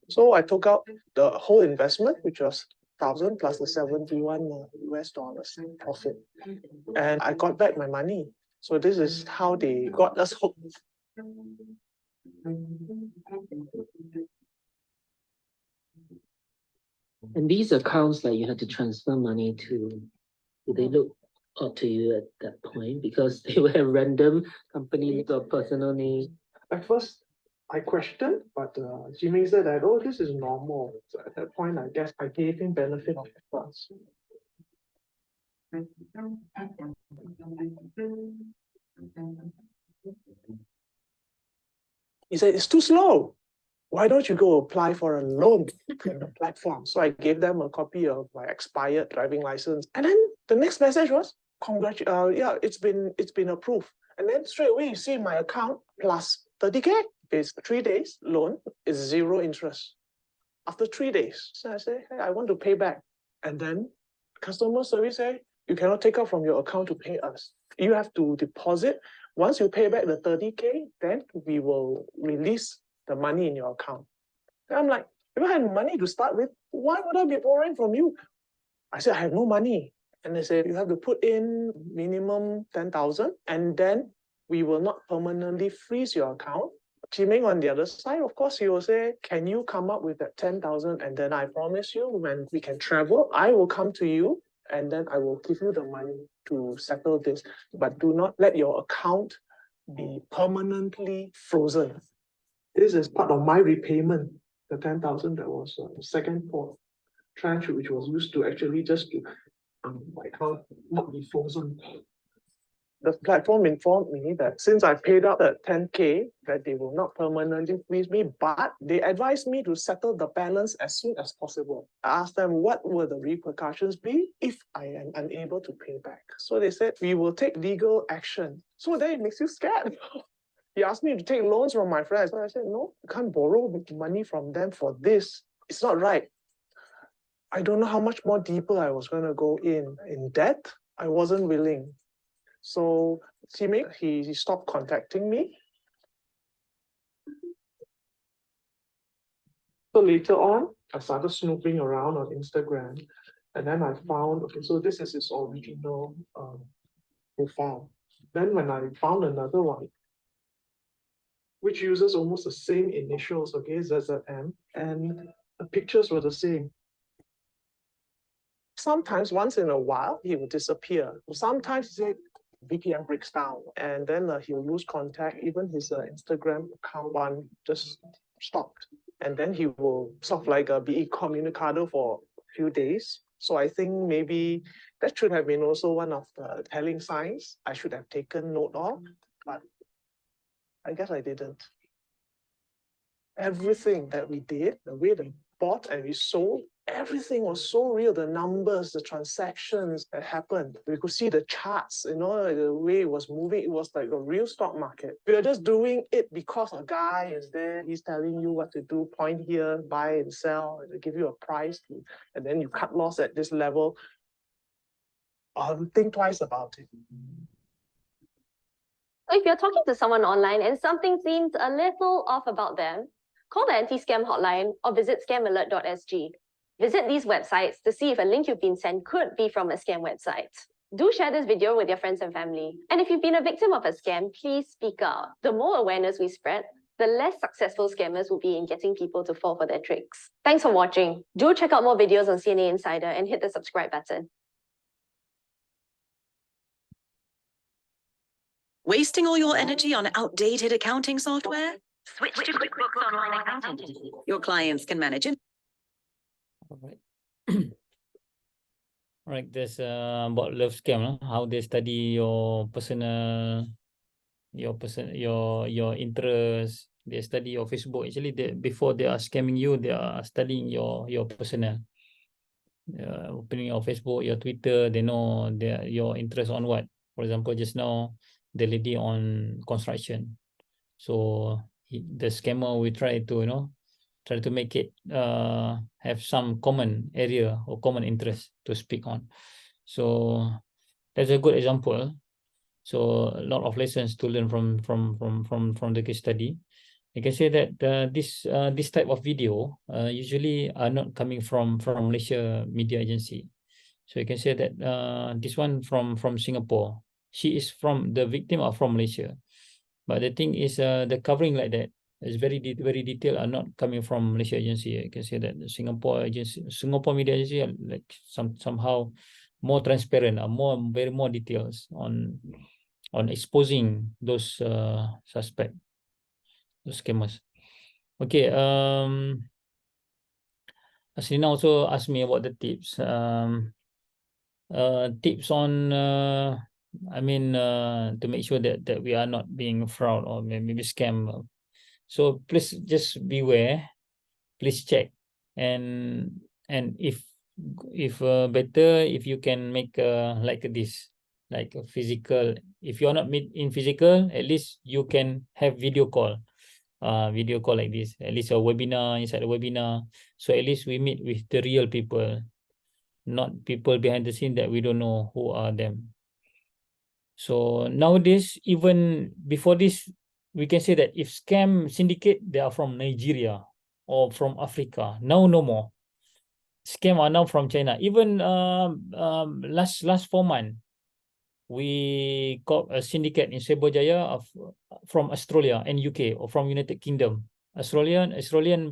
So I took out the whole investment, which was 1,000 plus the 71 US dollars profit. And I got back my money. So this is how they got us hooked. And these accounts that you had to transfer money to, do they look odd to you at that point? Because they were random companies or personal names. At first, I questioned, but Jimmy said that, oh, this is normal. So at that point, I guess I gave him benefit of the doubt. He said, it's too slow. Why don't you go apply for a loan from the platform? So I gave them a copy of my expired driving license. And then the next message was, yeah, it's been approved. And then straight away, you see my account plus 30K is 3 days loan is 0 interest. After 3 days, so I say, hey, I want to pay back. And then customer service say, you cannot take out from your account to pay us. You have to deposit. Once you pay back the 30K, then we will release the money in your account. And I'm like, if I had money to start with, why would I be borrowing from you? I said, I have no money. And they said, you have to put in minimum 10,000 and then we will not permanently freeze your account. Jiming on the other side, of course, he will say, can you come up with that 10,000? And then I promise you, when we can travel, I will come to you and then I will give you the money to settle this. But do not let your account be permanently frozen. This is part of my repayment, the 10,000 that was the second tranche, which was used to actually just to my account not be frozen. The platform informed me that since I paid out the 10K, that they will not permanently freeze me, but they advised me to settle the balance as soon as possible. I asked them what will the repercussions be if I am unable to pay back. So they said, we will take legal action. So then it makes you scared. He asked me to take loans from my friends. So I said, no, you can't borrow money from them for this. It's not right. I don't know how much more deeper I was going to go in debt. I wasn't willing. So he stopped contacting me. So later on, I started snooping around on Instagram. And then I found, okay, so this is his original profile. Then when I found another one, which uses almost the same initials, okay, ZZM, and the pictures were the same. Sometimes, once in a while, he would disappear. Sometimes he said, VPN breaks down, and then he'll lose contact. Even his Instagram account one just stopped. And then he will sort of like be incommunicado for a few days. So I think maybe that should have been also one of the telling signs I should have taken note of, but I guess I didn't. Everything that we did, the way they bought and we sold, everything was so real. The numbers, the transactions that happened. We could see the charts, the way it was moving. It was like a real stock market. We are just doing it because a guy is there. He's telling you what to do, point here, buy and sell, and give you a price. And then you cut loss at this level. Think twice about it. If you're talking to someone online and something seems a little off about them, Call the anti-scam hotline or visit scamalert.sg. Visit these websites to see if a link you've been sent could be from a scam website. Do share this video with your friends and family. And if you've been a victim of a scam, please speak out. The more awareness we spread, the less successful scammers will be in getting people to fall for their tricks. Thanks for watching. Do check out more videos on CNA Insider and hit the subscribe button. Wasting all your energy on outdated accounting software? Switch to QuickBooks Online Accountant. Your clients can manage it. All right. All right, there's about love scam, how they study your personal, your interest. They study your Facebook. Actually, before they are scamming you, they are studying your personal. Opening your Facebook, your Twitter, they know your interest on what. For example, just now, the lady on construction. So the scammer will try to, try to make it have some common area or common interest to speak on. So that's a good example. So a lot of lessons to learn from the case study. You can say that this type of video usually are not coming from Malaysia media agency. So you can say that this one from Singapore. She is from the victim are from Malaysia, but the thing is the covering like that is very detailed are not coming from Malaysia agency. You can say that the Singapore media agency are like somehow more transparent, are more details on exposing those suspect, those scammers. Okay, Aslina also asked me about the tips. Tips on to make sure that we are not being fraud or maybe scam. So please just beware, please check, and if better if you can make like this, like a physical. If you're not meet in physical, at least you can have video call like this, at least a webinar, inside the webinar, so at least we meet with the real people, not people behind the scene that we don't know who are them. So nowadays, even before this, we can say that if scam syndicate, they are from Nigeria or from Africa. Now no more. Scam are now from China. Even last 4 months, we got a syndicate in Sebojaya from Australia and UK, or from United Kingdom. Australian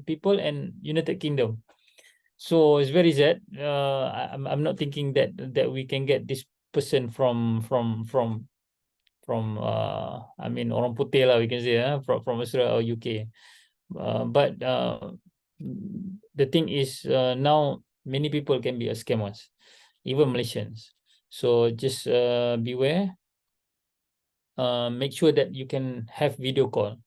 people and United Kingdom. So it's very sad. I'm not thinking that we can get this person from orang putih lah, we can say, from Australia or UK. But the thing is now many people can be a scammers, even Malaysians. So just beware. Make sure that you can have video call.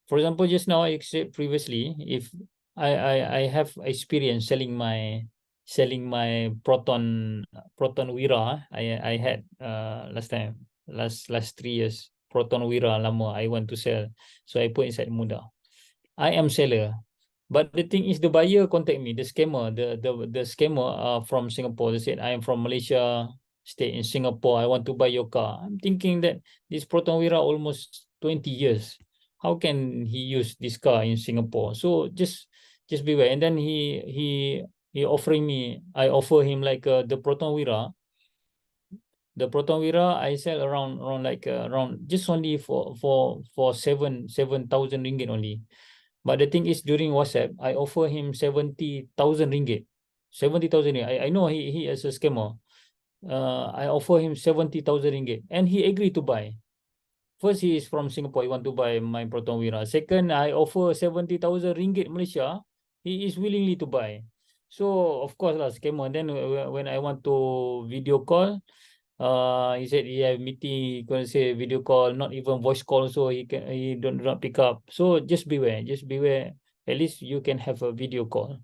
For example, just now I said previously, if I have experience selling my Proton Wira. I had last time, last 3 years, Proton Wira lama I want to sell, so I put inside Muda. I am seller, but the thing is the buyer contact me, the scammer, the scammer from Singapore. They said, I am from Malaysia, stay in Singapore, I want to buy your car. I'm thinking that this Proton Wira almost 20 years. How can he use this car in Singapore? So just beware. And then he offering me, I offer him like the Proton Wira. The Proton Wira I sell around just only for 7,000 ringgit only. But the thing is, during WhatsApp, I offer him 70,000 ringgit. 70,000 ringgit. I know he is a scammer. I offer him 70,000 ringgit, and he agreed to buy. First, he is from Singapore. He want to buy my Proton Wira. Second, I offer 70,000 ringgit Malaysia. He is willingly to buy. So of course lah, scammer. Then when I want to video call, he said he have meeting. Gonna say video call, not even voice call. So he do not pick up. So just beware. Just beware. At least you can have a video call.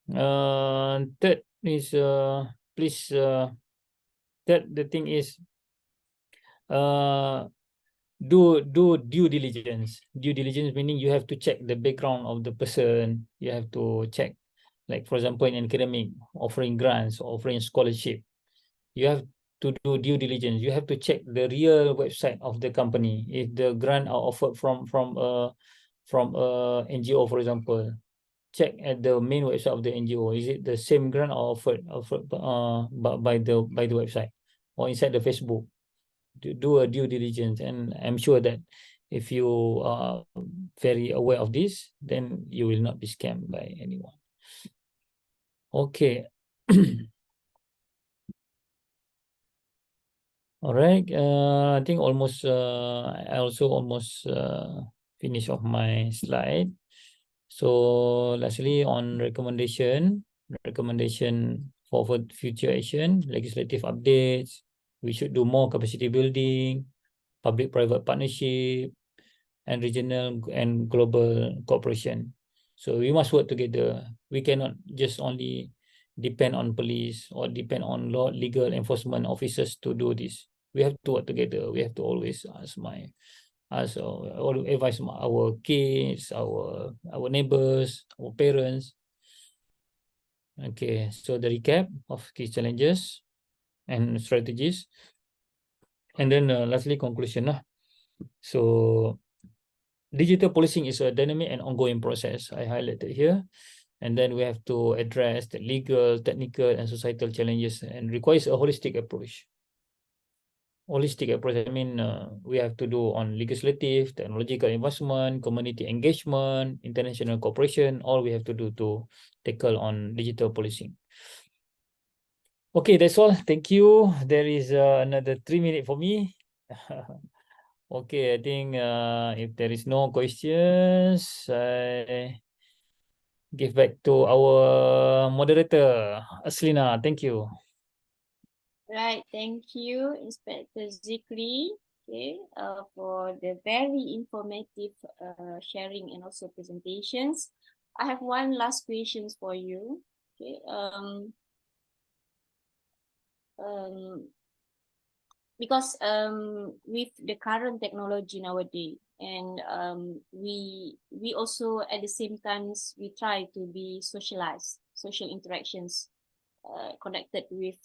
Third is please. Third, the thing is, do due diligence. Due diligence meaning you have to check the background of the person. You have to check, like for example, in academic, offering grants, offering scholarship. You have to do due diligence. You have to check the real website of the company. If the grant are offered from from a NGO, for example, check at the main website of the NGO. Is it the same grant or offered by the website or inside the Facebook? Do a due diligence, and I'm sure that if you are very aware of this, then you will not be scammed by anyone. Okay. All right. I think almost. I also almost finish off my slide. So lastly, on recommendation for future action, legislative updates. We should do more capacity building, public-private partnership, and regional and global cooperation. So we must work together. We cannot just only depend on police or depend on legal enforcement officers to do this. We have to work together. We have to always advise our kids, our neighbors, our parents. Okay, so the recap of key challenges and strategies, and then lastly conclusion lah. So digital policing is a dynamic and ongoing process. I highlighted here. And then we have to address the legal, technical, and societal challenges, and requires a holistic approach. Holistic approach, I mean, we have to do on legislative, technological investment, community engagement, international cooperation, all we have to do to tackle on digital policing. Okay, that's all. Thank you. There is another 3 minutes for me. Okay, I think if there is no questions, I give back to our moderator, Aslina. Thank you. Right, thank you, Inspector Zikri, okay, for the very informative sharing and also presentations. I have one last question for you. Okay, because with the current technology nowadays, and we also at the same time we try to be social interactions, connected with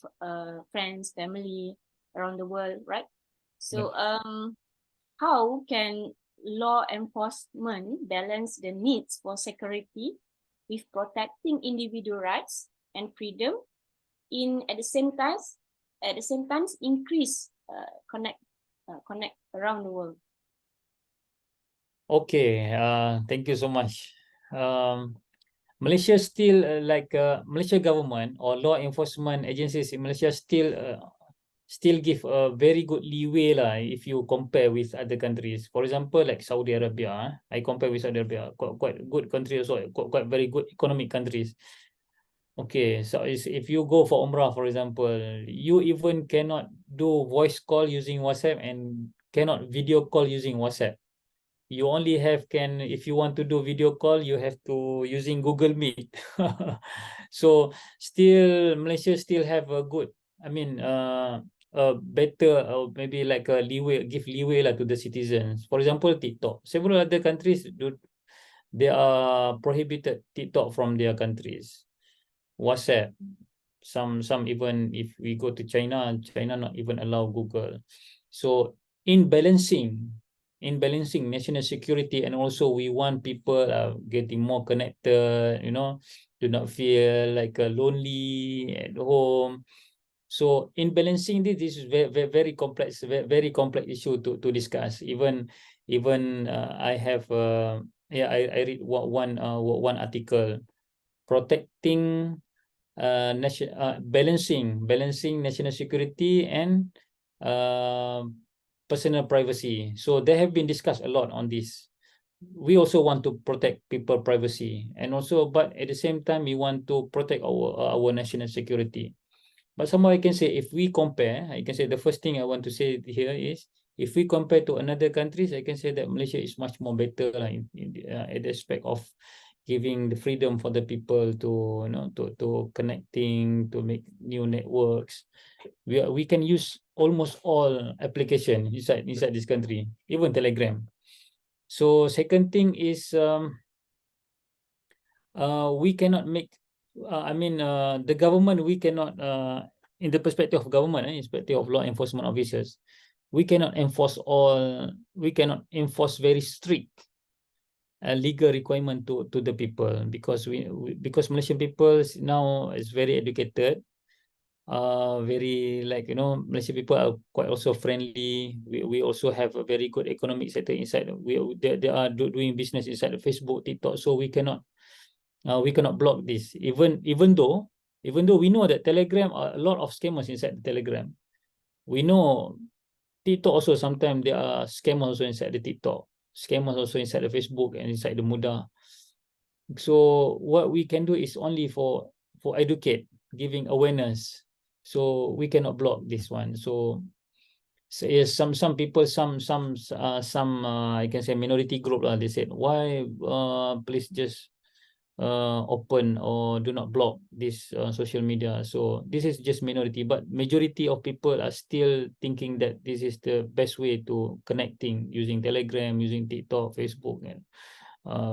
friends, family around the world, right? So how can law enforcement balance the needs for security with protecting individual rights and freedom at the same time increase connect around the world? Okay, thank you so much. Malaysia still Malaysia government or law enforcement agencies in Malaysia still give a very good leeway lah if you compare with other countries. For example, like Saudi Arabia, I compare with Saudi Arabia, quite good country also, quite very good economic countries. Okay, so if you go for Umrah, for example, you even cannot do voice call using WhatsApp and cannot video call using WhatsApp. You only if you want to do video call, you have to using Google Meet. So still Malaysia still have a good, I mean, a better, or maybe like a give leeway lah to the citizens. For example, TikTok. Several other countries they are prohibited TikTok from their countries. WhatsApp, some even if we go to China not even allow Google. So in balancing national security, and also we want people getting more connected, do not feel like lonely at home. So in balancing this is very complex, very complex issue to discuss. Even I have I read one article, protecting balancing national security and personal privacy. So they have been discussed a lot on this. We also want to protect people privacy, and also, but at the same time we want to protect our national security. But somehow I can say, if we compare, I can say the first thing I want to say here is, if we compare to another countries, I can say that Malaysia is much more better at the aspect of giving the freedom for the people to to connecting, to make new networks. We can use almost all application inside this country, even Telegram. So second thing is we cannot make the government, we cannot in the perspective of government, perspective of law enforcement officers, we cannot enforce very strict a legal requirement to the people, because because Malaysian people now is very educated, very, like, Malaysian people are quite also friendly. We also have a very good economic sector inside. They are doing business inside the Facebook, TikTok, so we cannot block this. Even though we know that Telegram are a lot of scammers inside the Telegram. We know TikTok also sometimes there are scammers also inside the TikTok, scammers also inside the Facebook and inside the Muda. So what we can do is only for educate, giving awareness. So we cannot block this one. So yes, some people, some I can say minority group lah, they said, why please just open or do not block this social media. So this is just minority, but majority of people are still thinking that this is the best way to connecting, using Telegram, using TikTok, Facebook, and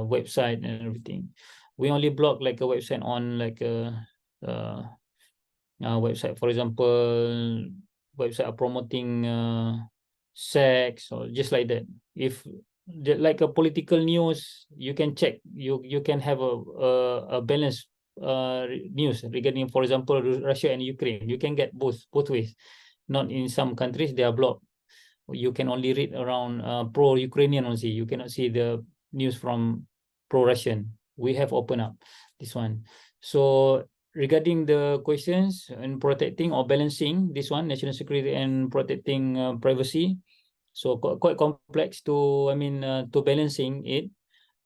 website and everything. We only block like a website on like a website, for example, website are promoting sex or just like that. If like a political news, you can check, you can have a balanced news regarding, for example, Russia and Ukraine. You can get both ways. Not in some countries they are blocked. You can only read around pro-Ukrainian only. You cannot see the news from pro-Russian. We have opened up this one. So regarding the questions and protecting or balancing this one, national security and protecting privacy, so quite complex to, to balancing it.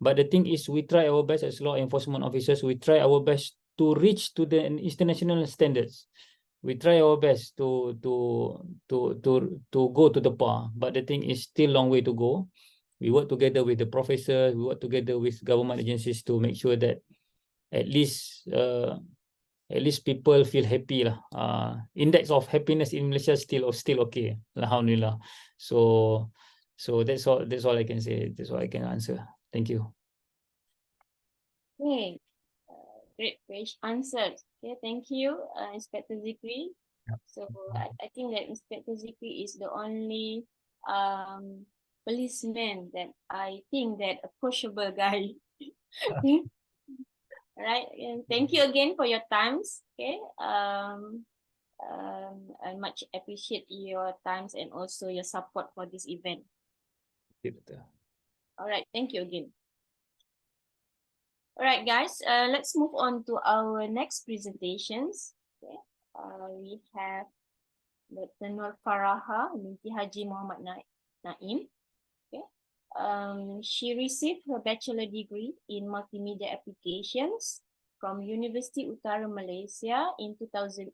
But the thing is, we try our best as law enforcement officers. We try our best to reach to the international standards. We try our best to go to the par, but the thing is still long way to go. We work together with the professors, we work together with government agencies to make sure that at least people feel happy lah. Index of happiness in Malaysia still okay, alhamdulillah. So that's all I can say. That's all I can answer. Thank you. Okay, great answer. Okay, thank you, Inspector Zikri. So I think that Inspector Zikri is the only policeman that I think that approachable guy. Right, and thank you again for your times. Okay, I much appreciate your times and also your support for this event. All right, thank you again. All right, guys, let's move on to our next presentations. Okay. We have Dr. Nur Faraha binti Haji Muhammad Naim. Okay. She received her bachelor degree in multimedia applications from University Utara Malaysia in 2008,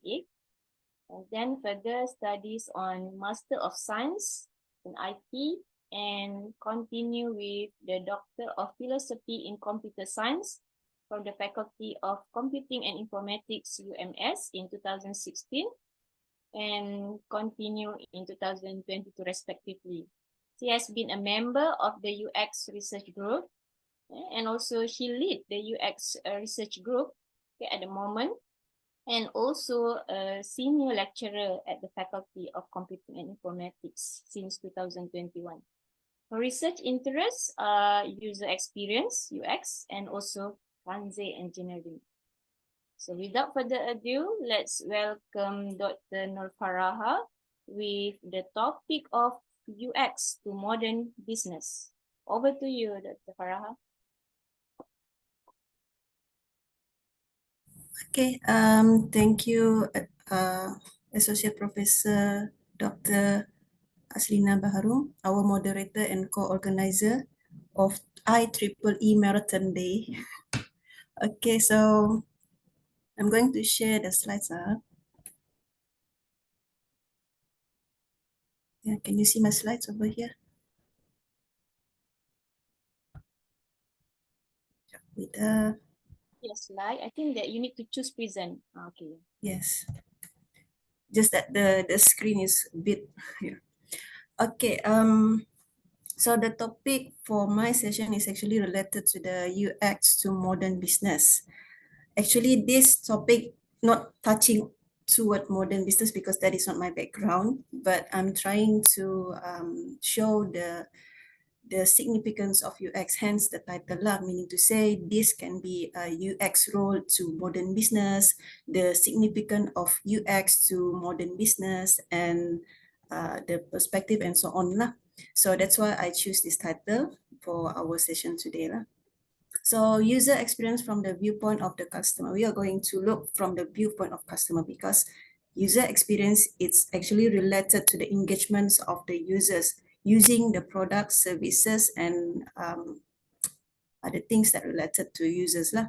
and then further studies on Master of Science in IT, and continue with the Doctor of Philosophy in Computer Science from the Faculty of Computing and Informatics UMS in 2016, and continue in 2022 respectively. She has been a member of the UX research group, and also she lead the UX research group at the moment, and also a senior lecturer at the Faculty of Computing and Informatics since 2021. Her research interests are user experience, UX, and also transit engineering. So without further ado, let's welcome Dr. Nur Faraha with the topic of UX to modern business. Over to you, Dr. Faraha. Okay, thank you, Associate Professor Dr. Aslina Baharum, our moderator and co-organizer of IEEE Marathon Day. Okay, so I'm going to share the slides. Yeah, can you see my slides over here? With yes, slide. I think that you need to choose present. Okay. Yes. Just that the screen is a bit here. Okay, so the topic for my session is actually related to the UX to modern business. Actually, this topic not touching toward modern business because that is not my background, but I'm trying to show the significance of UX, hence the title lah, meaning to say this can be a UX role to modern business, the significance of UX to modern business, and the perspective and so on lah. So that's why I choose this title for our session today lah. So user experience from the viewpoint of the customer. We are going to look from the viewpoint of customer because user experience, it's actually related to the engagements of the users using the products, services, and other things that related to users lah.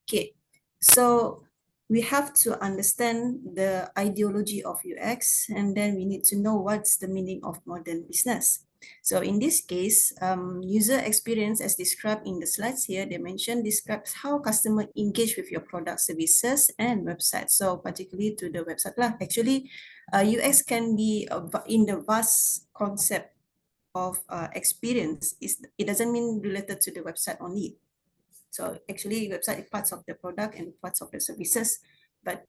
Okay, so we have to understand the ideology of UX, and then we need to know what's the meaning of modern business. So in this case, user experience as described in the slides here, they mention describes how customer engage with your product, services, and website. So particularly to the website lah. Actually, UX can be in the vast concept of experience. It doesn't mean related to the website only. So actually, website is parts of the product and parts of the services, but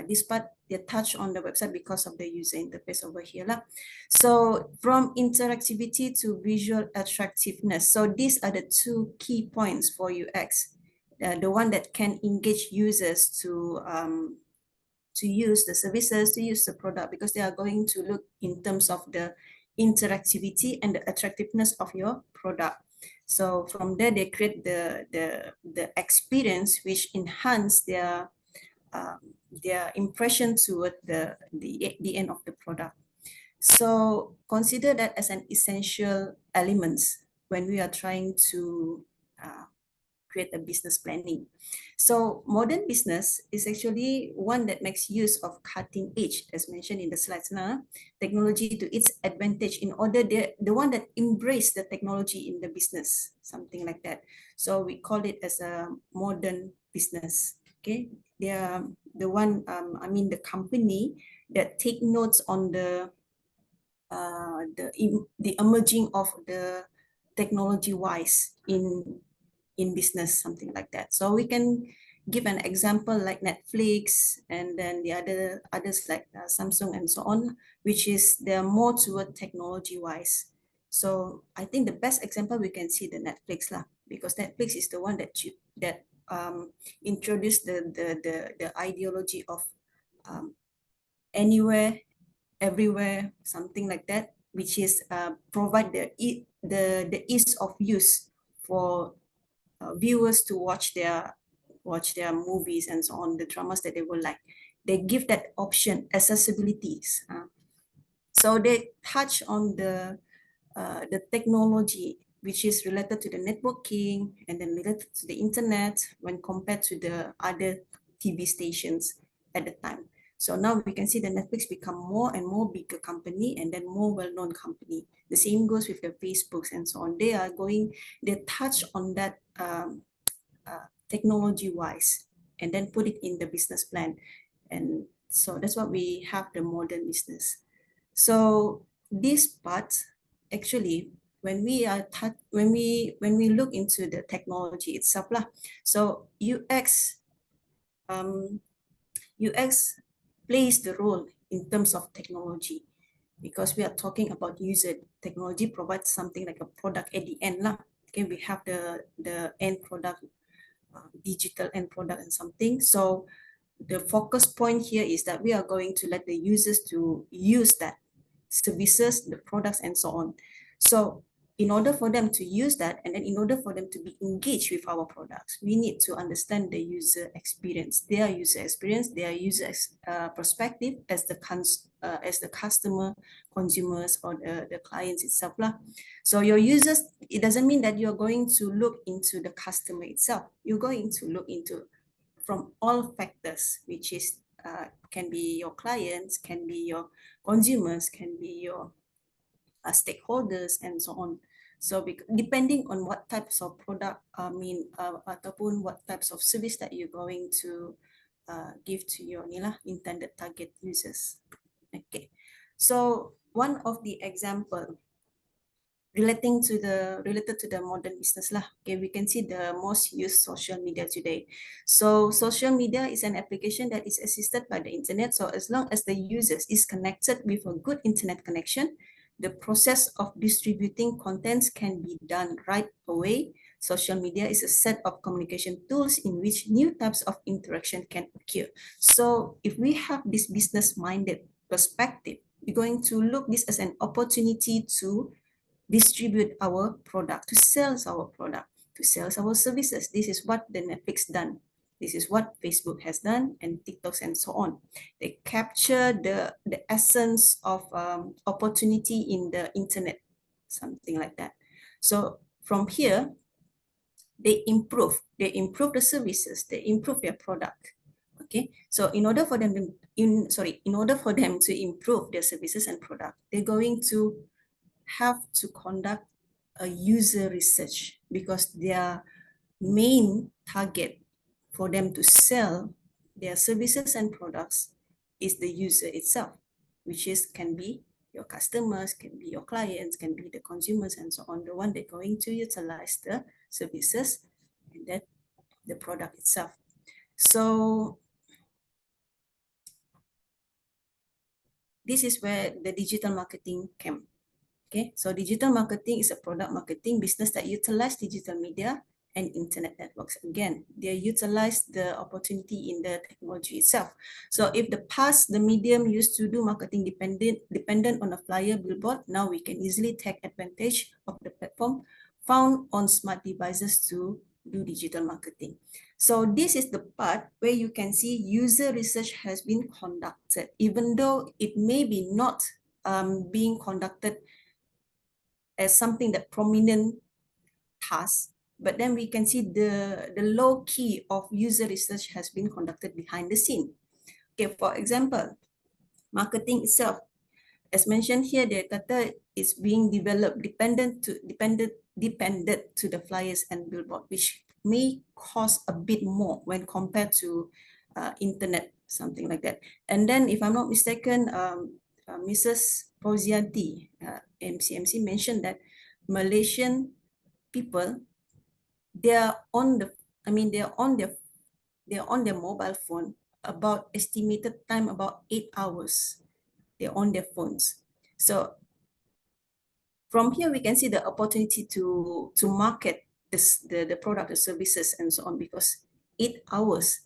this part they touch on the website because of the user interface over here lah. So from interactivity to visual attractiveness. So these are the two key points for UX. The one that can engage users to use the services, to use the product, because they are going to look in terms of the interactivity and the attractiveness of your product. So from there, they create the experience which enhance their impression toward the end of the product. So consider that as an essential elements when we are trying to create a business planning. So modern business is actually one that makes use of cutting edge, as mentioned in the slides now, technology to its advantage in order the one that embrace the technology in the business, something like that. So we call it as a modern business. Okay, they are the one, the company that take notes on the emerging of the technology wise in business, something like that. So we can give an example like Netflix, and then the others like Samsung and so on, which is they're more toward technology wise. So I think the best example we can see the Netflix lah, because Netflix is the one that introduced the ideology of anywhere, everywhere, something like that, which is provide the ease of use for viewers to watch their movies and so on, the dramas that they will like. They give that option, accessibilities. So they touch on the technology which is related to the networking and then related to the internet when compared to the other TV stations at the time. So now we can see the Netflix become more and more bigger company and then more well-known company. The same goes with the Facebooks and so on. They touch on that technology-wise and then put it in the business plan. And so that's what we have the modern business. So this part, actually, when we look into the technology itself lah, so UX plays the role in terms of technology, because we are talking about user. Technology provides something like a product at the end lah. Okay, we have the end product, digital end product and something. So the focus point here is that we are going to let the users to use that services, the products, and so on. So in order for them to use that, and then in order for them to be engaged with our products, we need to understand the user experience, their user experience, their user perspective as the customer, consumers, or the clients itself lah. So your users, it doesn't mean that you're going to look into the customer itself. You're going to look into from all factors, which is can be your clients, can be your consumers, can be your stakeholders, and so on. So depending on what types of product, ataupun what types of service that you're going to give to your intended target users. Okay, so one of the example related to the modern business lah. Okay, we can see the most used social media today. So social media is an application that is assisted by the internet. So as long as the users is connected with a good internet connection, The process of distributing contents can be done right away. Social media is a set of communication tools in which new types of interaction can occur. So if we have this business-minded perspective, we're going to look this as an opportunity to distribute our product, to sell our product, to sell our services. This is what the Netflix done. This is what Facebook has done, and TikToks and so on. They capture the essence of opportunity in the internet, something like that. So from here, they improve the services, they improve their product. Okay, so in order for them to, in order for them to improve their services and product, they're going to have to conduct a user research, because their main target for them to sell their services and products is the user itself, which is can be your customers, can be your clients, can be the consumers and so on, the one they're going to utilize the services and then the product itself. So this is where the digital marketing came. Okay, so digital marketing is a product marketing business that utilize digital media and internet networks. Again, they utilize the opportunity in the technology itself. So if the past, the medium used to do marketing dependent on a flyer billboard, now we can easily take advantage of the platform found on smart devices to do digital marketing. So this is the part where you can see user research has been conducted, even though it may be not being conducted as something that prominent task, but then we can see the low key of user research has been conducted behind the scene. Okay, for example, marketing itself, as mentioned here, the data is being developed dependent to the flyers and billboard, which may cost a bit more when compared to internet, something like that. And then, if I'm not mistaken, Mrs. Pozianti, MCMC mentioned that Malaysian people, they're on their mobile phone about estimated time about 8 hours. They're on their phones. So from here we can see the opportunity to market the product, the services and so on, because 8 hours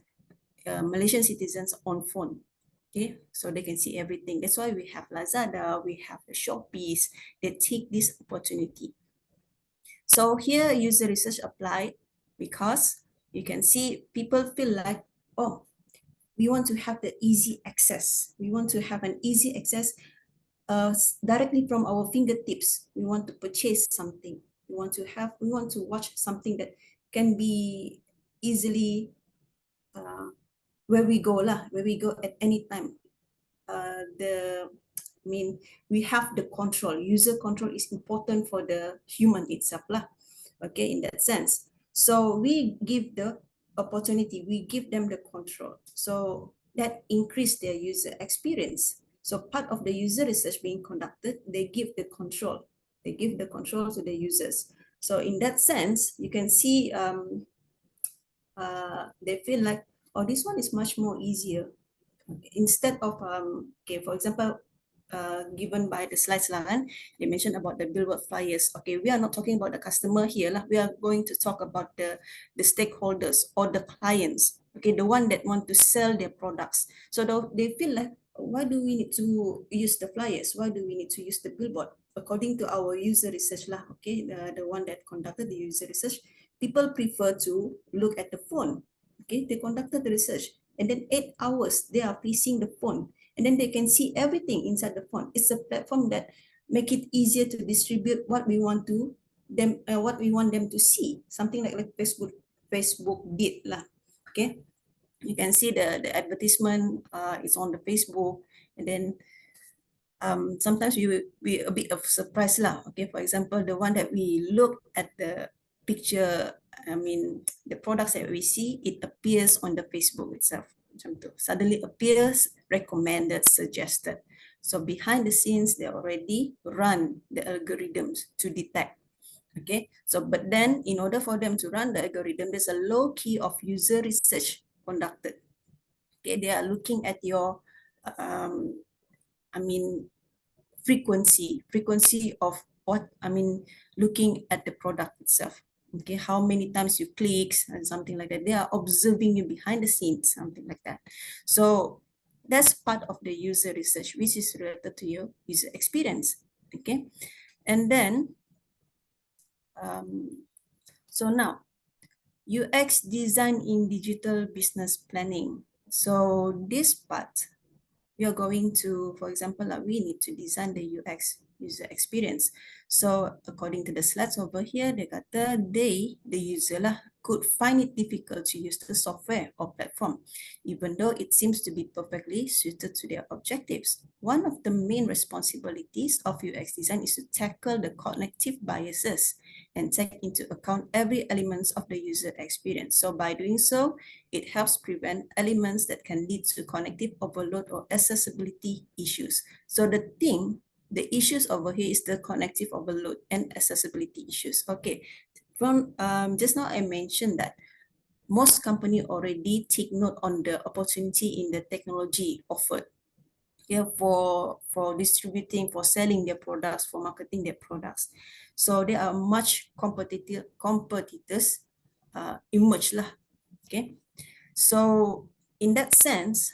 Malaysian citizens on phone. Okay, so they can see everything. That's why we have Lazada, we have the Shopees. They take this opportunity. So here user research applied, because you can see people feel like, oh, we want to have the easy access. We want to have an easy access directly from our fingertips. We want to purchase something. We want to watch something that can be easily where we go at any time. We have the control. User control is important for the human itself lah. Okay, in that sense. So we give the opportunity, we give them the control. So that increase their user experience. So part of the user research being conducted, they give the control. They give the control to the users. So in that sense, you can see they feel like, oh, this one is much more easier. Instead of, okay, for example, given by the slides lah, they mentioned about the billboard flyers. Okay, we are not talking about the customer here lah. We are going to talk about the stakeholders or the clients. Okay, the one that want to sell their products. So they feel like, why do we need to use the flyers? Why do we need to use the billboard? According to our user research lah, okay, the one that conducted the user research, people prefer to look at the phone. Okay, they conducted the research, and then 8 hours they are facing the phone, and then they can see everything inside the phone. It's a platform that make it easier to distribute what we want them to see. Something like Facebook did lah. Okay, you can see the advertisement is on the Facebook, and then sometimes we a bit of surprise lah. Okay, for example, the one that we look at the picture, the products that we see, it appears on the Facebook itself. Suddenly appears, recommended, suggested. So behind the scenes, they already run the algorithms to detect. Okay, so but then in order for them to run the algorithm, there's a low key of user research conducted. Okay, they are looking at your frequency of what, I mean, looking at the product itself. Okay, how many times you click and something like that. They are observing you behind the scenes, something like that. So that's part of the user research, which is related to your user experience. Okay, and then so now UX design in digital business planning. So this part, we are going to, for example, we need to design the UX, user experience. So according to the slides over here, they kata the user lah, could find it difficult to use the software or platform, even though it seems to be perfectly suited to their objectives. One of the main responsibilities of UX design is to tackle the cognitive biases and take into account every element of the user experience. So by doing so, it helps prevent elements that can lead to cognitive overload or accessibility issues. So the issues over here is the cognitive overload and accessibility issues. Okay, from just now I mentioned that most companies already take note on the opportunity in the technology offered here for distributing, for selling their products, for marketing their products. So there are much competitors emerge lah. Okay, so in that sense,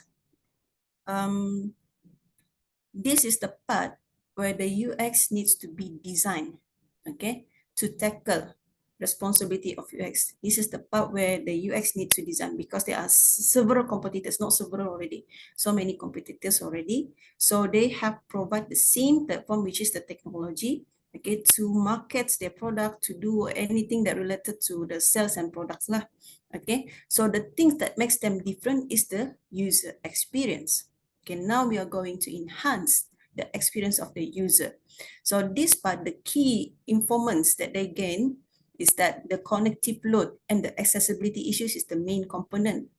this is the part where the UX needs to be designed, okay, to tackle responsibility of UX. This is the part where the UX needs to design, because there are several competitors, not several already, so many competitors already. So they have provided the same platform, which is the technology, okay, to market their product, to do anything that related to the sales and products lah. Okay, so the things that makes them different is the user experience. Okay, now we are going to enhance the experience of the user. So this part, the key informants that they gain is that the cognitive load and the accessibility issues is the main component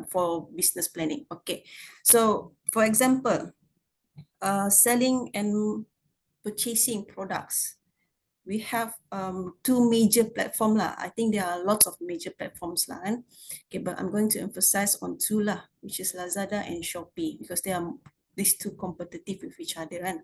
for business planning. Okay, so for example, selling and purchasing products, we have two major platforms lah. I think there are lots of major platforms lah. Okay, but I'm going to emphasize on two lah, which is Lazada and Shopee, because they are these two competitive with each other.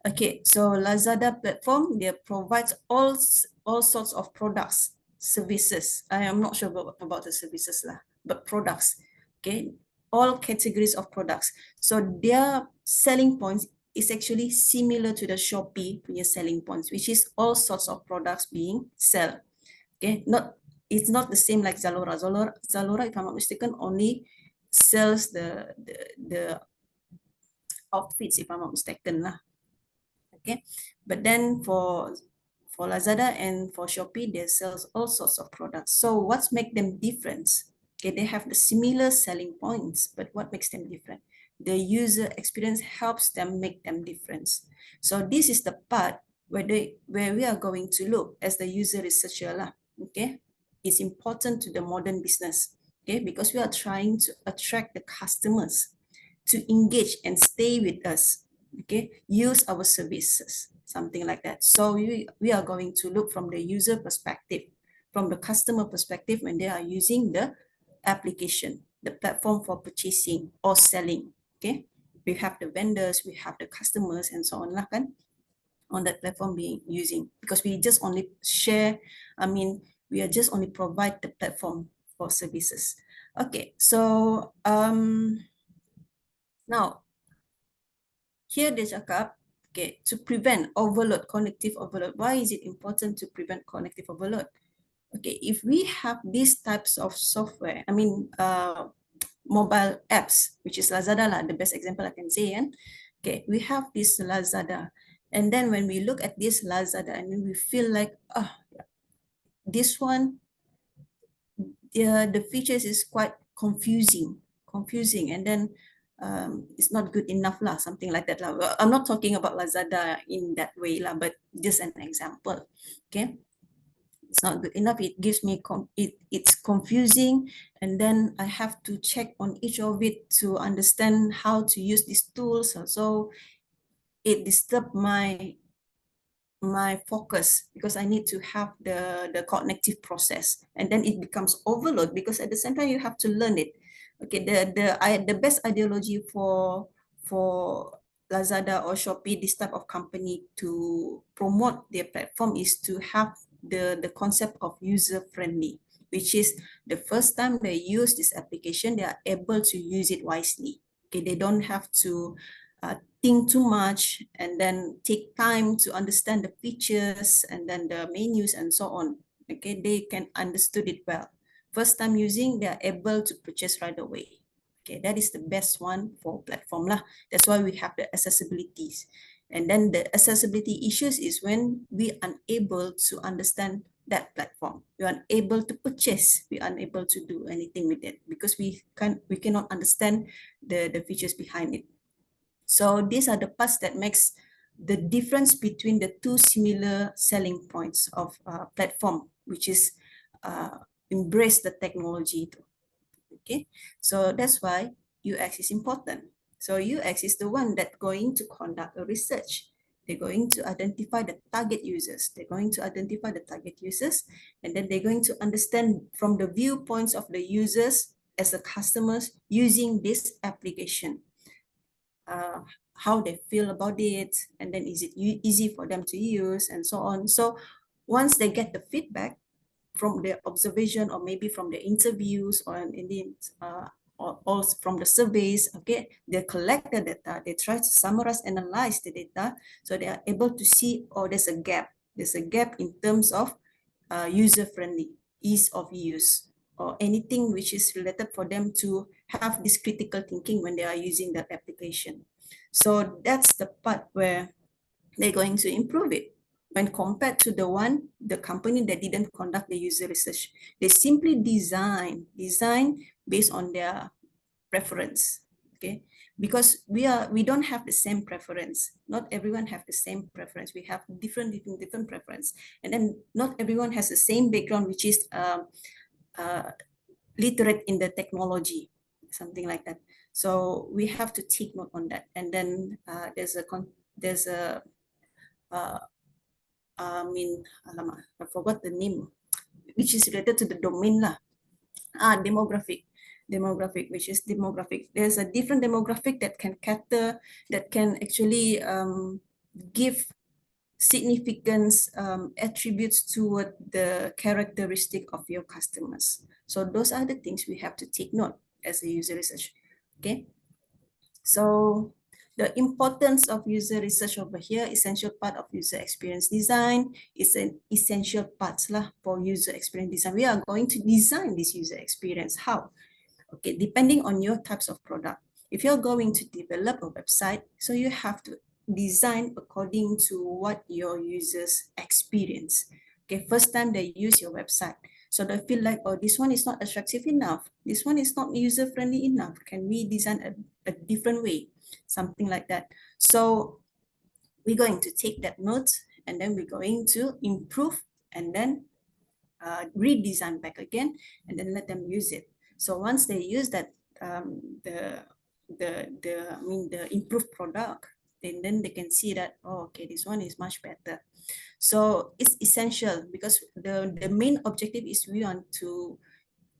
Okay, so Lazada platform, they provides all sorts of products, services. I am not sure about the services lah, but products. Okay, all categories of products. So their selling points is actually similar to the Shopee punya selling points, which is all sorts of products being sold. Okay, it's not the same like Zalora. Zalora, if I'm not mistaken, only sells the outfits, if I'm not mistaken lah. Okay, but then for Lazada and for Shopee, they sells all sorts of products. So what's make them different? Okay, they have the similar selling points, but what makes them different? The user experience helps them make them different. So this is the part where we are going to look as the user researcher lah. Okay, it's important to the modern business. Okay, because we are trying to attract the customers to engage and stay with us. Okay, use our services, something like that. So we are going to look from the user perspective, from the customer perspective when they are using the application, the platform for purchasing or selling. Okay, we have the vendors, we have the customers and so on lah kan, on that platform being using, because we just only share, we are just only provide the platform for services. Okay, so now here dia cakap, okay, to prevent overload, cognitive overload. Why is it important to prevent cognitive overload? Okay, if we have these types of software, mobile apps, which is Lazada lah, the best example I can say. Okay, we have this Lazada, and then when we look at this Lazada, and then we feel like, this one, the features is quite confusing, and then it's not good enough lah, something like that lah. Well, I'm not talking about Lazada in that way lah, but just an example. Okay, it's not good enough. It gives me it's confusing, and then I have to check on each of it to understand how to use these tools. So it disturbs my focus, because I need to have the cognitive process, and then it becomes overload, because at the same time you have to learn it. Okay, the best ideology for Lazada or Shopee, this type of company, to promote their platform is to have the concept of user-friendly, which is the first time they use this application, they are able to use it wisely. Okay, they don't have to think too much and then take time to understand the features and then the menus and so on. Okay, they can understood it well. First time using, they are able to purchase right away. Okay, that is the best one for platform lah. That's why we have the accessibilities. And then the accessibility issues is when we unable to understand that platform. We are unable to purchase. We are unable to do anything with it because we cannot understand the features behind it. So these are the parts that makes the difference between the two similar selling points of platform, which is embrace the technology. Okay, so that's why UX is important. So UX is the one that going to conduct a research. They're going to identify the target users. They're going to identify the target users, and then they're going to understand from the viewpoints of the users as the customers using this application, how they feel about it, and then is it easy for them to use, and so on. So once they get the feedback from their observation or maybe from the interviews or indeed or from the surveys, okay, they collect the data, they try to summarize, analyze the data, so they are able to see, oh, there's a gap in terms of user-friendly, ease of use, or anything which is related for them to have this critical thinking when they are using that application. So that's the part where they're going to improve it. When compared to the company that didn't conduct the user research, they simply design based on their preference. Okay, because we don't have the same preference. Not everyone have the same preference. We have different preference, and then not everyone has the same background, which is literate in the technology, something like that. So we have to take note on that. And then there's a I forgot the name, which is related to the domain lah. Demographic, which is demographic. There's a different demographic that can cater, that can actually give significance attributes toward the characteristic of your customers. So those are the things we have to take note as a user research. Okay, so the importance of user research over here, essential part of user experience design, is an essential part lah for user experience design. We are going to design this user experience. How? Okay, depending on your types of product. If you're going to develop a website, so you have to design according to what your users experience. Okay, first time they use your website, so they feel like, oh, this one is not attractive enough. This one is not user-friendly enough. Can we design a different way? Something like that. So we're going to take that note and then we're going to improve and then redesign back again and then let them use it. So once they use that, the improved product, then they can see that, oh, okay, this one is much better. So it's essential because the main objective is we want to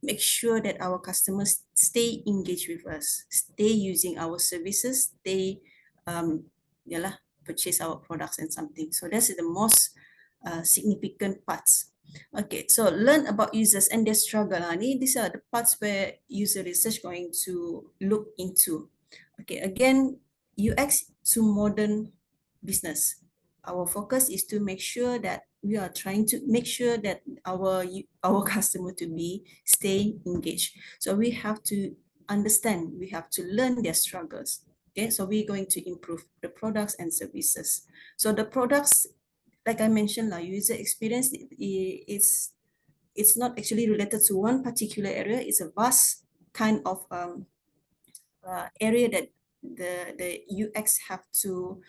make sure that our customers stay engaged with us, stay using our services, stay purchase our products and something. So that's the most significant parts. Okay, so learn about users and their struggle. These are the parts where user research going to look into. Okay, again, UX to modern business. Our focus is to make sure that we are trying to make sure that our customer to be stay engaged. So we have to understand, we have to learn their struggles. Okay, so we're going to improve the products and services. So the products, like I mentioned, user experience, it's not actually related to one particular area. It's a vast kind of area that the UX have to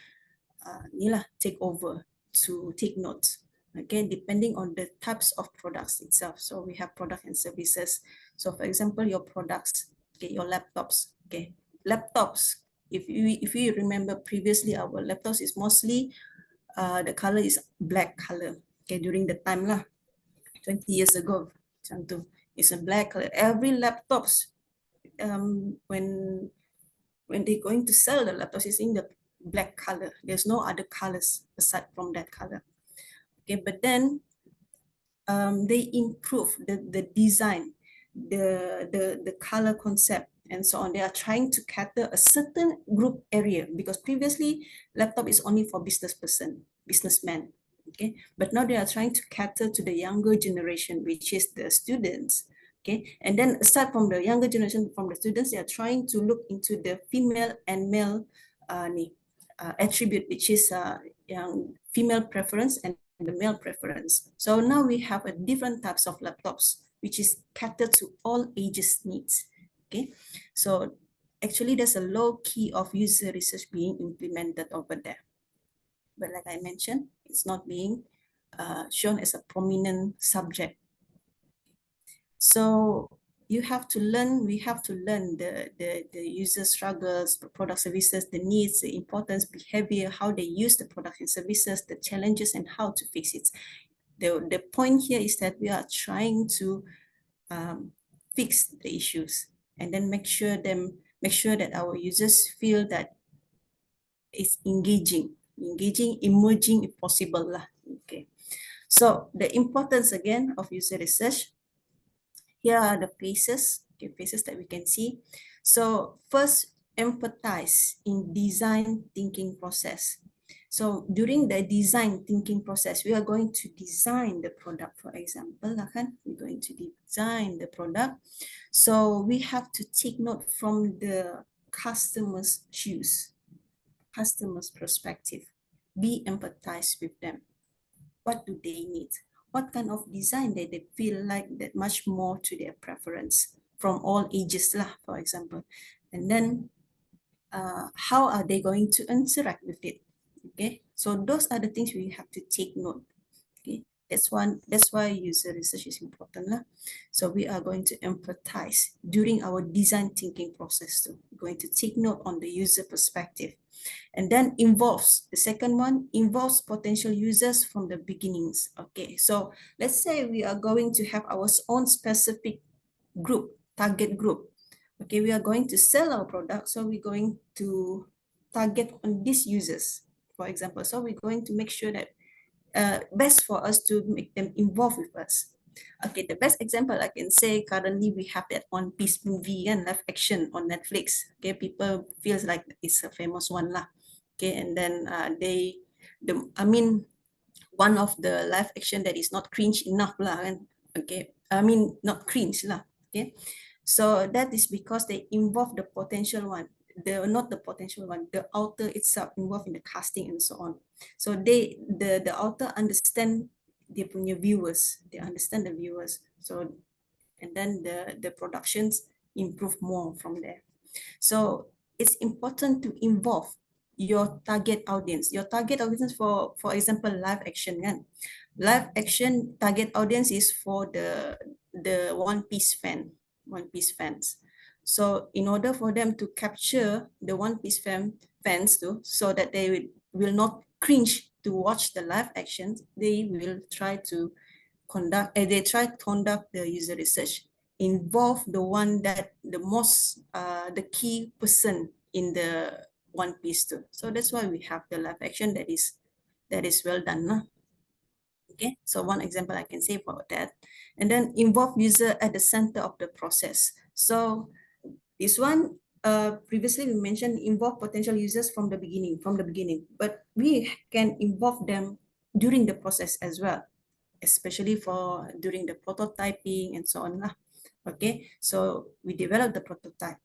take over, to take notes. Okay, depending on the types of products itself. So we have product and services. So for example, your products, okay, your laptops. Okay, laptops. If you remember previously, our laptops is mostly the color is black color. Okay, during the time lah, 20 years ago, it's a black color. Every laptops, when they're going to sell the laptops, is in the black color. There's no other colors aside from that color. Okay, but then they improve the design, the color concept, and so on. They are trying to cater a certain group area, because previously laptop is only for businessmen. Okay, but now they are trying to cater to the younger generation, which is the students. Okay, and then aside from the younger generation, from the students, they are trying to look into the female and male attribute, which is young female preference and the male preference. So now we have a different types of laptops, which is catered to all ages needs. Okay, so actually there's a low key of user research being implemented over there. But like I mentioned, it's not being shown as a prominent subject. So you have to learn, we have to learn the user struggles, the product services, the needs, the importance, behavior, how they use the product and services, the challenges, and how to fix it. The point here is that we are trying to fix the issues and then make sure that our users feel that it's engaging, emerging if possible lah. Okay, so the importance again of user research. Here are the phases, okay, phases that we can see. So first, empathize in design thinking process. So during the design thinking process, we are going to design the product, for example, we're going to design the product. So we have to take note from the customer's shoes, customer's perspective, be empathized with them. What do they need? What kind of design that they feel like that much more to their preference from all ages lah, for example. And then how are they going to interact with it? Okay, so those are the things we have to take note. Okay, that's why user research is important lah. So we are going to empathize during our design thinking process too. We're going to take note on the user perspective. And then involves, the second one involves potential users from the beginnings. Okay, so let's say we are going to have our own specific group, target group. Okay, we are going to sell our product, so we're going to target on these users, for example. So we're going to make sure that best for us to make them involved with us. Okay, the best example I can say, currently we have that One Piece movie and live action on Netflix. Okay, people feels like it's a famous one lah. Okay, and then one of the live action that is not cringe enough lah. Okay, not cringe lah. Okay, so that is because they involve the potential one, not the potential one, the author itself involved in the casting and so on. So the author understand dia punya viewers, they understand the viewers. So, and then the productions improve more from there. So it's important to involve your target audience. Your target audience for example, live action kan. Live action target audience is for the One Piece fans. So in order for them to capture the One Piece fans too, so that they will not cringe to watch the live actions, they will try to conduct the user research, involve the one that the key person in the One Piece too. So that's why we have the live action that is well done lah. Okay, so one example I can say for that. And then involve user at the center of the process. So this one, previously we mentioned involve potential users from the beginning, but we can involve them during the process as well, especially during the prototyping and so on lah. Okay, so we develop the prototype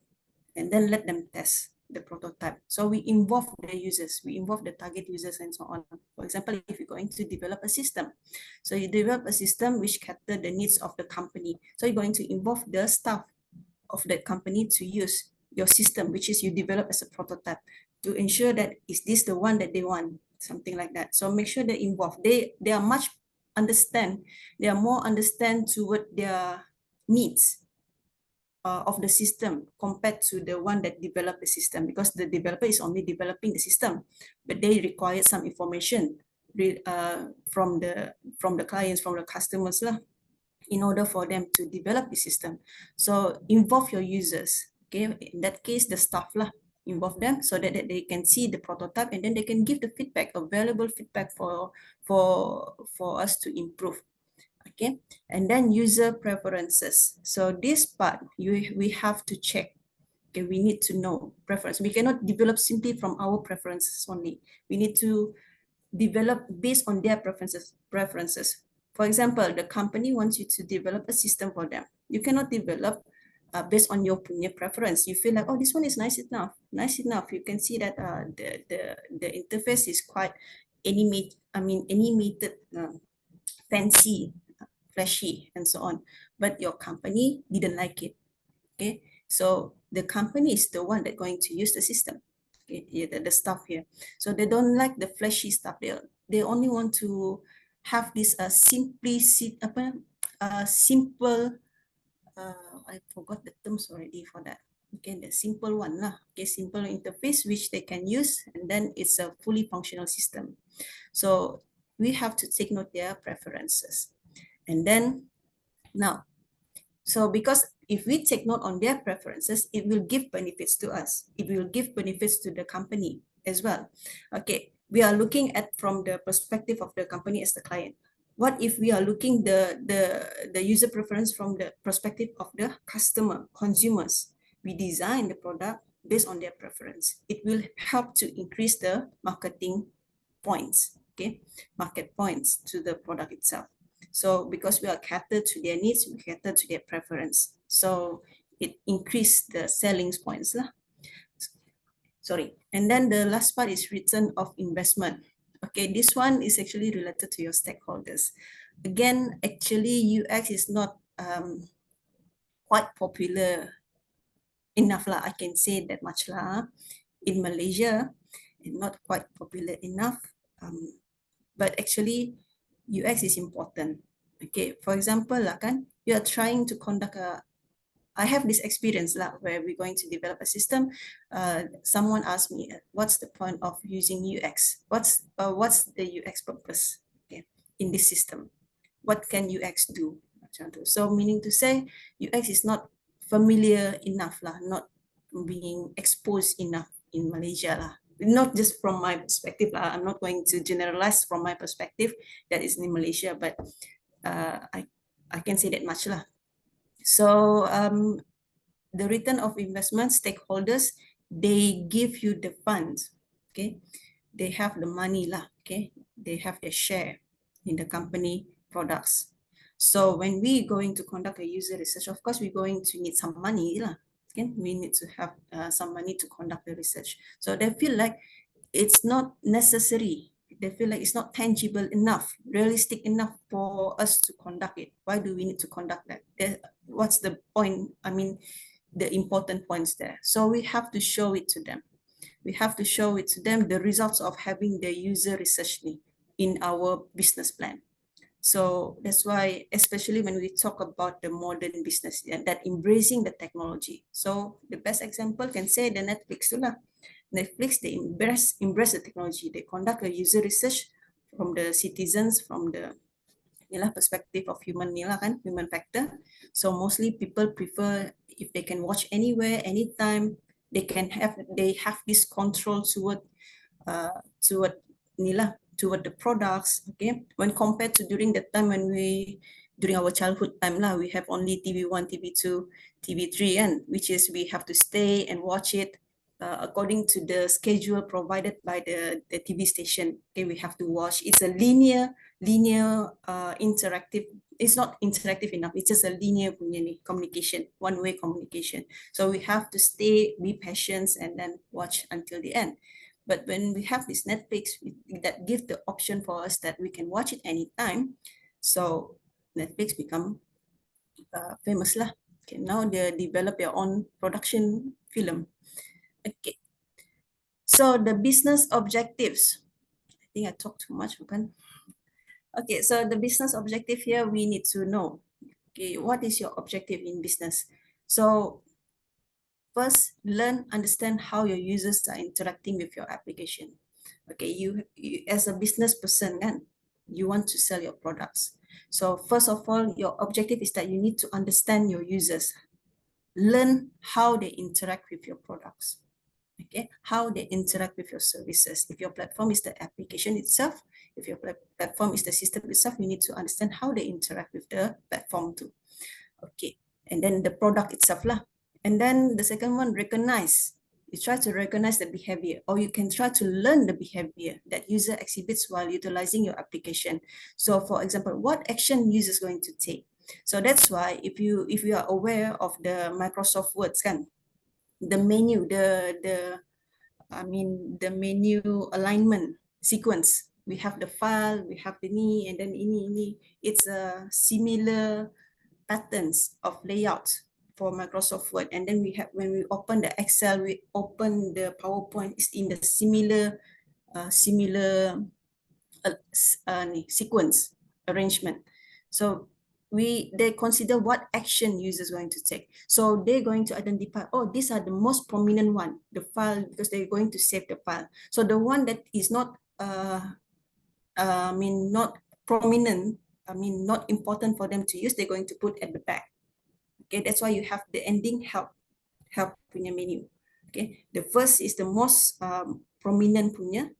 and then let them test the prototype. So we involve the users, we involve the target users and so on. For example, if you're going to develop a system, so you develop a system which cater the needs of the company. So you're going to involve the staff of that company to use your system, which is you develop as a prototype, to ensure that is this the one that they want, something like that. So make sure they're involved. They are more understand toward their needs of the system compared to the one that developed the system, because the developer is only developing the system, but they require some information from the clients, from the customers lah, in order for them to develop the system. So involve your users. Okay, in that case, the staff lah. involve them so that they can see the prototype and then they can give the feedback, available feedback for us to improve. Okay, and then user preferences. So this part we have to check. Okay, we need to know preference. We cannot develop simply from our preferences only. We need to develop based on their preferences. For example, the company wants you to develop a system for them. You cannot develop based on your preference. You feel like, oh, this one is nice enough. You can see that the interface is quite animated, fancy, flashy, and so on. But your company didn't like it. Okay, so the company is the one that's going to use the system. Okay, yeah, the stuff here. So they don't like the flashy stuff. They only want to have this simple. I forgot the terms already for that. Okay, the simple one lah. Okay, simple interface which they can use, and then it's a fully functional system. So we have to take note their preferences, and then now. So because if we take note on their preferences, it will give benefits to us. It will give benefits to the company as well. Okay, we are looking at from the perspective of the company as the client. What if we are looking the user preference from the perspective of the customer, consumers? We design the product based on their preference. It will help to increase the marketing points, okay, market points to the product itself. So because we are catered to their needs, we cater to their preference. So it increased the selling points lah. Sorry. And then the last part is return of investment. Okay, this one is actually related to your stakeholders. Again, actually UX is not quite popular enough lah. I can say that much lah. In Malaysia, not quite popular enough. But actually UX is important. Okay, for example lah kan, you are trying to conduct I have this experience lah where we're going to develop a system. Someone asked me, what's the point of using UX? What's the UX purpose, okay, in this system? What can UX do? So meaning to say, UX is not familiar enough lah, not being exposed enough in Malaysia lah. Not just from my perspective lah. I'm not going to generalize from my perspective that is in Malaysia, but I can say that much lah. So the return of investment stakeholders, they give you the funds, okay? They have the money lah, okay? They have their share in the company products. So when we going to conduct a user research, of course, we're going to need some money lah. Okay? We need to have some money to conduct the research. So they feel like it's not necessary. They feel like it's not tangible enough, realistic enough for us to conduct it. Why do we need to conduct that? What's the point? I mean, the important points there. So we have to show it to them. We have to show it to them, the results of having the user research in our business plan. So that's why, especially when we talk about the modern business and that embracing the technology. So the best example can say the Netflix too lah. Netflix, they embrace the technology. They conduct a user research from the citizens, from the perspective of human human factor. So mostly people prefer if they can watch anywhere, anytime. They have this control toward the products. Okay, when compared to during the time when during our childhood time lah, we have only TV1, TV2, TV3, and which is we have to stay and watch it. According to the schedule provided by the TV station, okay, we have to watch. It's a linear interactive. It's not interactive enough. It's just a linear communication, one-way communication. So we have to stay, be patient, and then watch until the end. But when we have this Netflix, that gives the option for us that we can watch it anytime. So Netflix become famous lah. Okay, now they develop their own production film. Okay, so the business objectives. I think I talked too much, bukan? Okay, so the business objective here, we need to know, okay, what is your objective in business? So first, learn, understand how your users are interacting with your application. Okay, you as a business person, you want to sell your products. So first of all, your objective is that you need to understand your users. Learn how they interact with your products. Okay, how they interact with your services. If your platform is the application itself, if your platform is the system itself, we need to understand how they interact with the platform too. Okay, and then the product itself lah. And then the second one, recognize. You try to recognize the behavior, or you can try to learn the behavior that user exhibits while utilizing your application. So for example, what action user is going to take. So that's why if you are aware of the Microsoft Words kan, the menu, the menu alignment sequence. We have the file, we have the ni, and then ini. It's a similar patterns of layout for Microsoft Word. And then we have, when we open the Excel, we open the PowerPoint, it's in the similar sequence arrangement. So they consider what action users going to take. So they're going to identify, oh, these are the most prominent one, the file, because they're going to save the file. So the one that is not not prominent, not important for them to use, they're going to put at the back. Okay, that's why you have the ending help punya menu. Okay, the first is the most prominent punya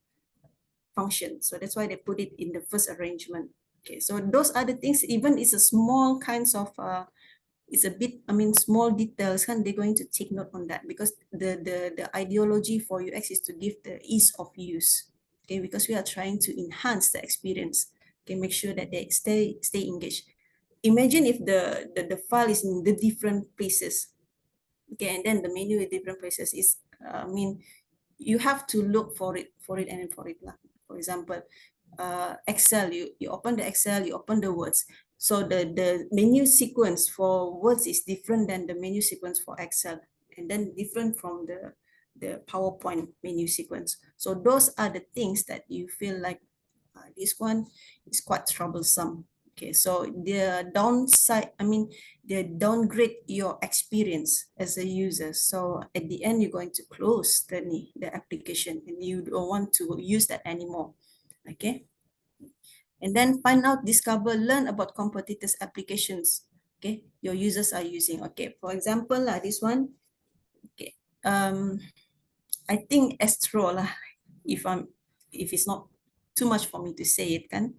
function, so that's why they put it in the first arrangement. Okay, so those are the things, even it's a small kinds of it's a bit, small details, and they're going to take note on that, because the ideology for UX is to give the ease of use. Okay, because we are trying to enhance the experience. Okay, make sure that they stay engaged. Imagine if the file is in the different places. Okay, and then the menu in different places is, you have to look for it. For example, Excel, you open the Excel, you open the words. So the menu sequence for words is different than the menu sequence for Excel, and then different from the PowerPoint menu sequence. So those are the things that you feel like this one is quite troublesome. Okay, so the downside, they downgrade your experience as a user. So at the end, you're going to close the application, and you don't want to use that anymore. Okay. And then find out, discover, learn about competitors' applications. Okay, your users are using. Okay, for example, this one. Okay, I think Astro lah, if it's not too much for me to say it, kan.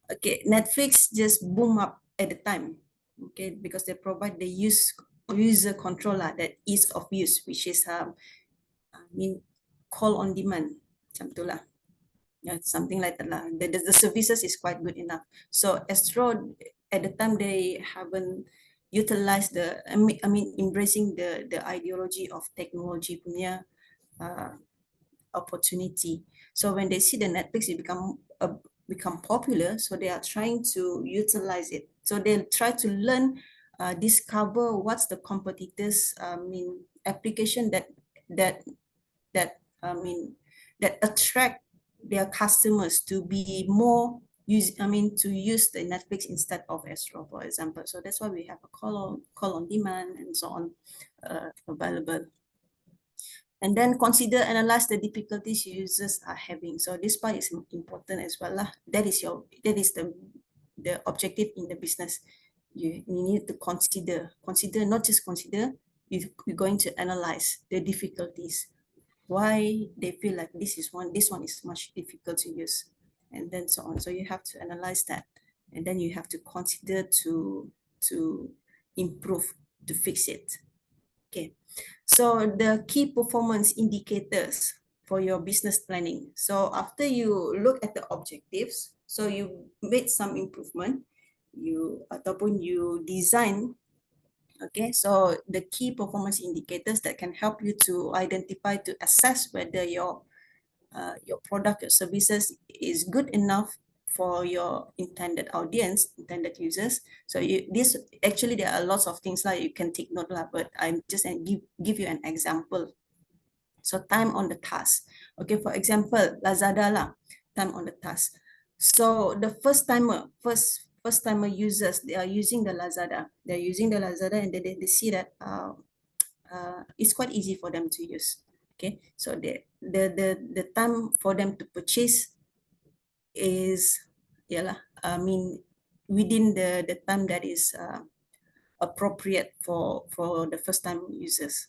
Okay, Netflix just boom up at the time. Okay, because they provide the user controller, that ease of use, which is call on demand, macam tu lah. Yeah, something like that lah. The services is quite good enough. So Astro at the time, they haven't utilized embracing the ideology of technology punya opportunity. So when they see the Netflix, it become popular, so they are trying to utilize it. So they try to learn, discover what's the competitors application that attract their customers to be more to use the Netflix instead of Astro, for example. So that's why we have a call on demand and so on available. And then consider, analyze the difficulties users are having. So this part is important as well lah. That is the objective in the business. You need to consider, not just consider, you're going to analyze the difficulties. Why they feel like this one is much difficult to use, and then so on. So you have to analyze that, and then you have to consider to improve, to fix it. Okay, so the key performance indicators for your business planning. So after you look at the objectives, so you made some improvement, you design. Okay, so the key performance indicators that can help you to identify, to assess whether your product or services is good enough for your intended audience, intended users. So there are lots of things like you can take note lah, but I'm just give you an example. So time on the task. Okay, for example, Lazada lah, time on the task. So the first timer users, they are using the Lazada. They're using the Lazada, and they see that it's quite easy for them to use. Okay, so the time for them to purchase is within the time that is appropriate for the first time users.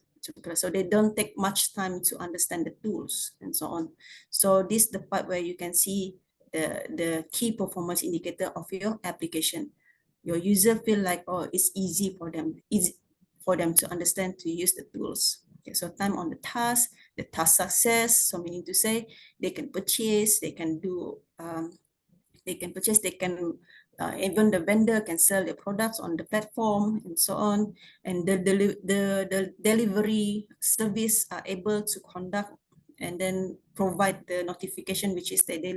So they don't take much time to understand the tools and so on. So this is the part where you can see the key performance indicator of your application. Your user feel like, oh, it's easy for them to understand, to use the tools. Okay, so time on the task success, so meaning to say they can purchase, they can do, even the vendor can sell their products on the platform and so on. And the delivery service are able to conduct and then provide the notification, which is that they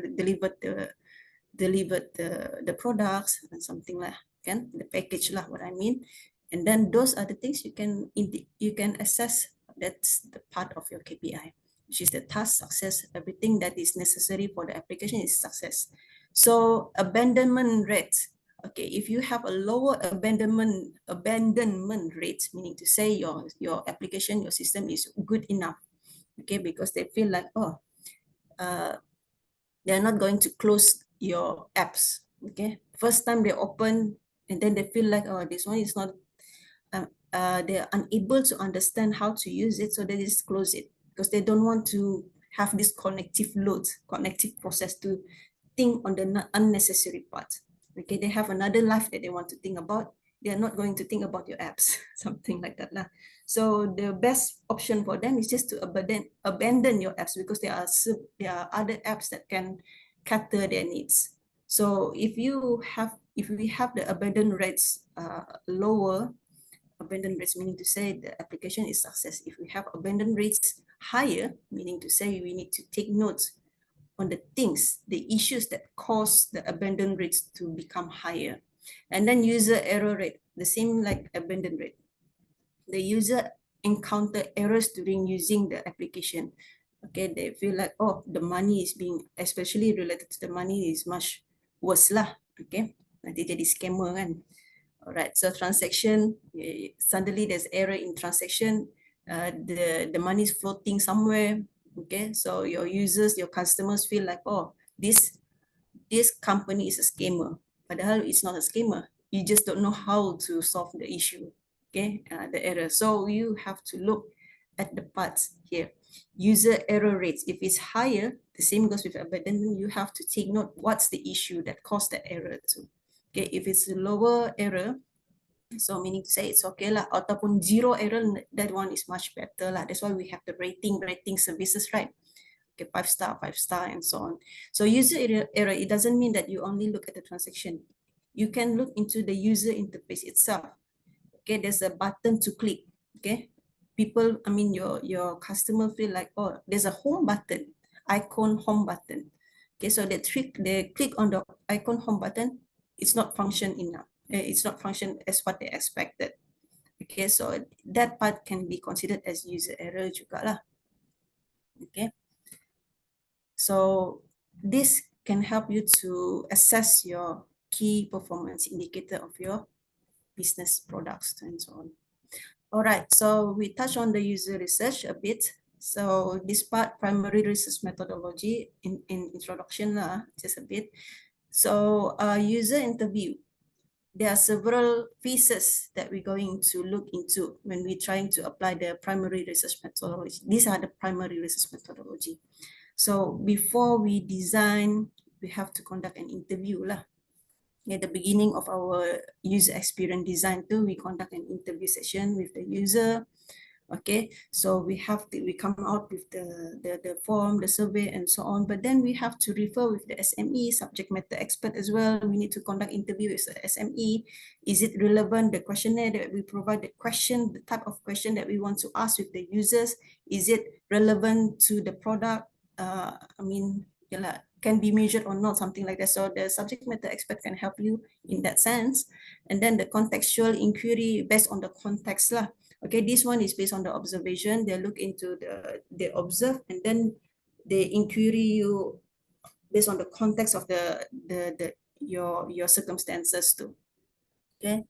delivered the products and something like the package lah, what I mean. And then those are the things you can assess. That's the part of your KPI, which is the task success. Everything that is necessary for the application is success. So abandonment rate. Okay, if you have a lower abandonment rate, meaning to say your application, your system is good enough. Okay, because they feel like, oh, they're not going to close your apps. Okay, first time they open and then they feel like, oh, this one is not, they're unable to understand how to use it, so they just close it because they don't want to have this cognitive process to think on the unnecessary part. Okay, they have another life that they want to think about. They are not going to think about your apps, something like that lah. So the best option for them is just to abandon your apps, because there are other apps that can cater their needs. So if we have the abandon rates lower, abandon rates meaning to say the application is success. If we have abandon rates higher, meaning to say we need to take notes on the things, the issues that cause the abandon rates to become higher. And then user error rate, the same like abandon rate. The user encounter errors during using the application. Okay, they feel like, oh, the money is being, especially related to the money, is much worse lah. Okay, nanti jadi scammer kan. Alright, so transaction, suddenly there's error in transaction, the money is floating somewhere. Okay, so your users, your customers feel like, oh, this company is a scammer. Padahal it's not a scammer. You just don't know how to solve the issue. Okay, the error. So you have to look at the parts here. User error rates, if it's higher, the same goes with abandonment, you have to take note what's the issue that caused that error to. Okay, if it's a lower error, so meaning to say it's okay lah, ataupun zero error, that one is much better lah. That's why we have the rating services, right? Okay, 5 star, and so on. So user error, it doesn't mean that you only look at the transaction. You can look into the user interface itself. Okay, there's a button to click. Okay, people, I mean your customer feel like, oh, there's a home button, icon home button. Okay, so they click on the icon home button, it's not function enough. It's not function as what they expected. Okay, so that part can be considered as user error juga lah. Okay, so this can help you to assess your key performance indicator of your business products and so on. All right, so we touch on the user research a bit. So this part, primary research methodology in introduction lah, just a bit. So user interview. There are several pieces that we're going to look into when we're trying to apply the primary research methodology. These are the primary research methodology. So before we design, we have to conduct an interview lah. At the beginning of our user experience design too, we conduct an interview session with the user. Okay, so we come out with the form, the survey, and so on. But then we have to refer with the SME, subject matter expert as well. We need to conduct interview with the SME. Is it relevant? The questionnaire that we provide, the type of question that we want to ask with the users, is it relevant to the product? I mean, can be measured or not, something like that. So the subject matter expert can help you in that sense. And then the contextual inquiry based on the context lah. Okay, this one is based on the observation. They look into they observe, and then they inquiry you based on the context of your circumstances too. Okay,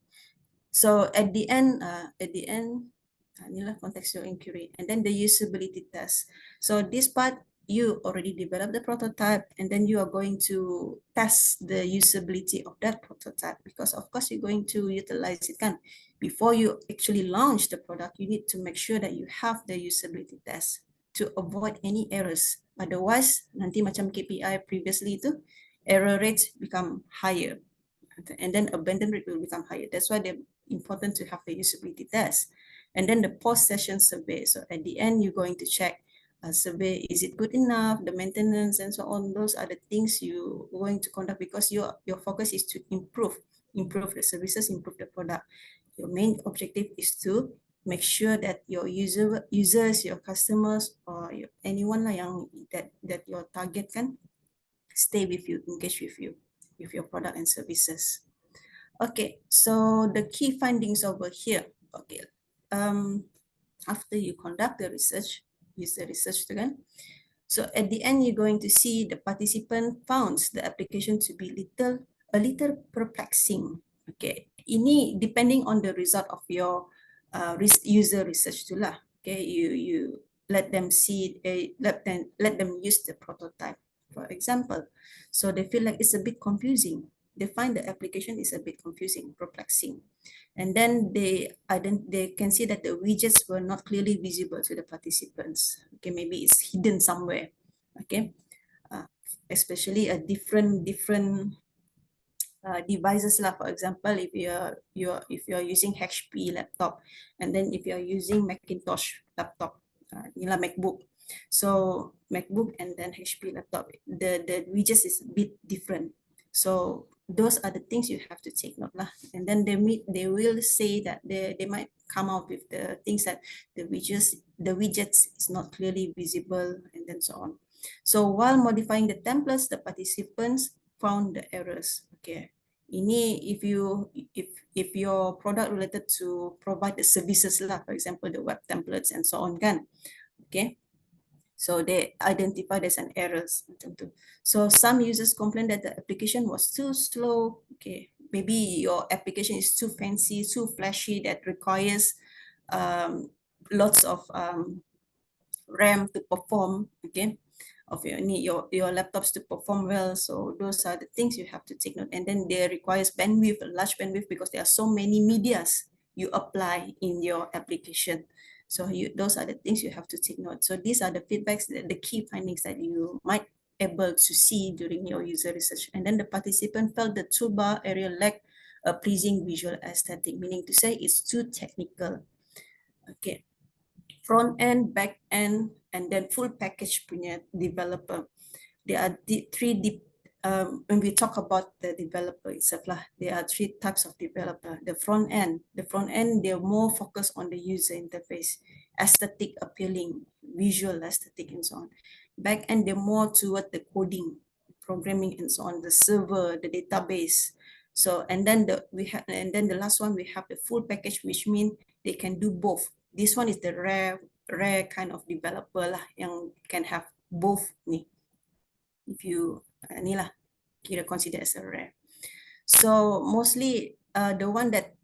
so at the end, inilah contextual inquiry, and then the usability test. So this part, you already developed the prototype, and then you are going to test the usability of that prototype, because of course you're going to utilize it kan. Before you actually launch the product, you need to make sure that you have the usability test to avoid any errors. Otherwise, nanti macam KPI previously itu, error rates become higher, and then abandon rate will become higher. That's why they're important to have the usability test. And then the post-session survey. So at the end, you're going to check a survey, is it good enough, the maintenance and so on. Those are the things you're going to conduct, because your focus is to improve the services, improve the product. Your main objective is to make sure that your users, your customers, or anyone lah yang that your target kan stay with you, engage with you, with your product and services. Okay, so the key findings over here. Okay, after you conduct the research, use the research again. So at the end, you're going to see the participant found the application to be a little perplexing. Okay, ini depending on the result of your user research tu lah. Okay, you let them see, let them use the prototype, for example. So they feel like it's a bit confusing. They find the application is a bit confusing, perplexing. And then they can see that the widgets were not clearly visible to the participants. Okay, maybe it's hidden somewhere. Okay, especially a different devices lah. For example, if you're using HP laptop, and then if you're using Macintosh laptop, inilah MacBook. So MacBook and then HP laptop, the widgets is a bit different. So those are the things you have to take note lah. And then they will say that they might come out with the things that the widgets is not clearly visible, and then so on. So while modifying the templates, the participants found the errors. Okay, ini if your product related to provide the services lah, for example the web templates and so on kan. Okay, so they identify there's an errors. So some users complained that the application was too slow. Okay, maybe your application is too fancy, too flashy, that requires lots of RAM to perform. Okay, of your laptops to perform well. So those are the things you have to take note. And then they requires bandwidth, a large bandwidth, because there are so many medias you apply in your application. So those are the things you have to take note. So these are the feedbacks, the key findings that you might able to see during your user research. And then the participant felt the toolbar area lacked a pleasing visual aesthetic, meaning to say it's too technical. Okay, front end, back end, and then full package punya developer. There are when we talk about the developer itself lah, there are three types of developer. The front end, they're more focused on the user interface, aesthetic appealing, visual aesthetic and so on. Back end, they're more toward the coding, programming and so on, the server, the database. So and then the last one, we have the full package, which means they can do both. This one is the rare kind of developer lah, yang can have both ni. If you ni lah, kira consider as a rare. So mostly the one that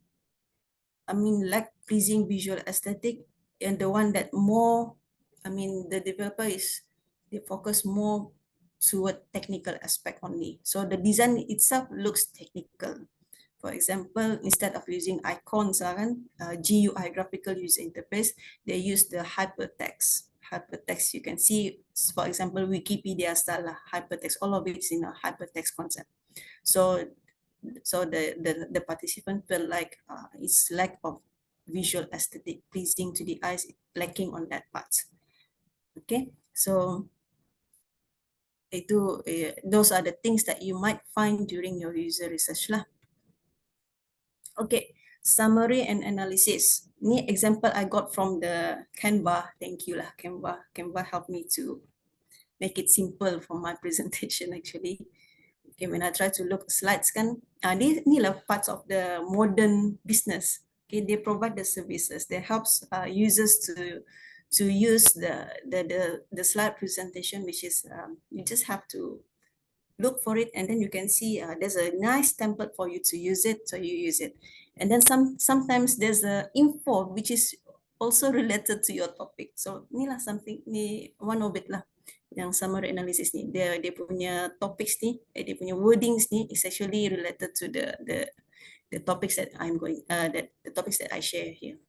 lack pleasing visual aesthetic, and the one that more, the developer they focus more toward technical aspect only. So the design itself looks technical. For example, instead of using icons, GUI, graphical user interface, they use the hypertext. Hypertext, you can see, for example, Wikipedia style hypertext, all of it is in a hypertext concept. So the participant feel like it's lack of visual aesthetic, pleasing to the eyes, lacking on that part. Okay, so those are the things that you might find during your user research lah. Okay, summary and analysis. Ni example I got from the Canva. Thank you lah, Canva. Canva helped me to make it simple for my presentation actually. Okay, when I try to look slides kan, ni lah parts of the modern business. Okay, they provide the services. They helps users to use the slide presentation, which is you just have to look for it, and then you can see there's a nice template for you to use it, so you use it. And then sometimes there's a info which is also related to your topic. So ni lah something, ni one of it lah. yang summary analysis ni, dia punya topics ni, dia punya wordings ni is actually related to the topics that the topics that I share here.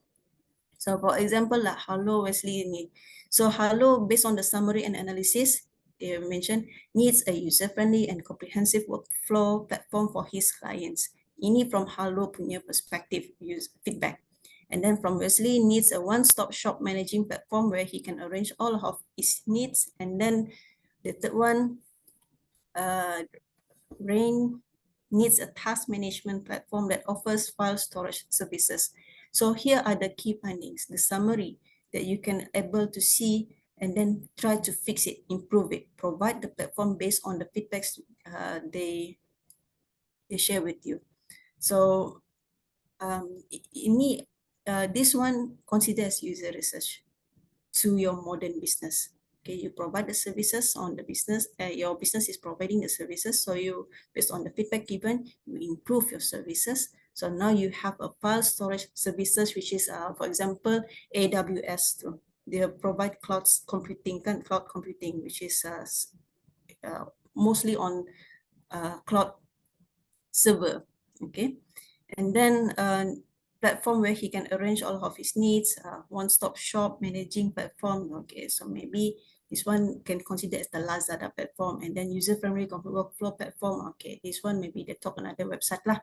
So for example lah, Hello Wesley ni. So Hello, based on the summary and analysis, they mentioned needs a user-friendly and comprehensive workflow platform for his clients. Ini from Hello punya perspective, use feedback. And then from Wesley, needs a one-stop shop managing platform where he can arrange all of his needs. And then the third one, Rain needs a task management platform that offers file storage services. So here are the key findings, the summary that you can able to see and then try to fix it, improve it, provide the platform based on the feedbacks they share with you. So this one considers user research to your modern business. Okay, you provide the services on the business, your business is providing the services. So you, based on the feedback given, you improve your services. So now you have a file storage services, which is, for example, AWS. They provide cloud computing, which is mostly on cloud server. Okay, and then platform where he can arrange all of his needs, one-stop shop managing platform. Okay, so maybe this one can consider as the Lazada platform, and then user-friendly workflow platform. Okay, this one maybe they talk another website lah.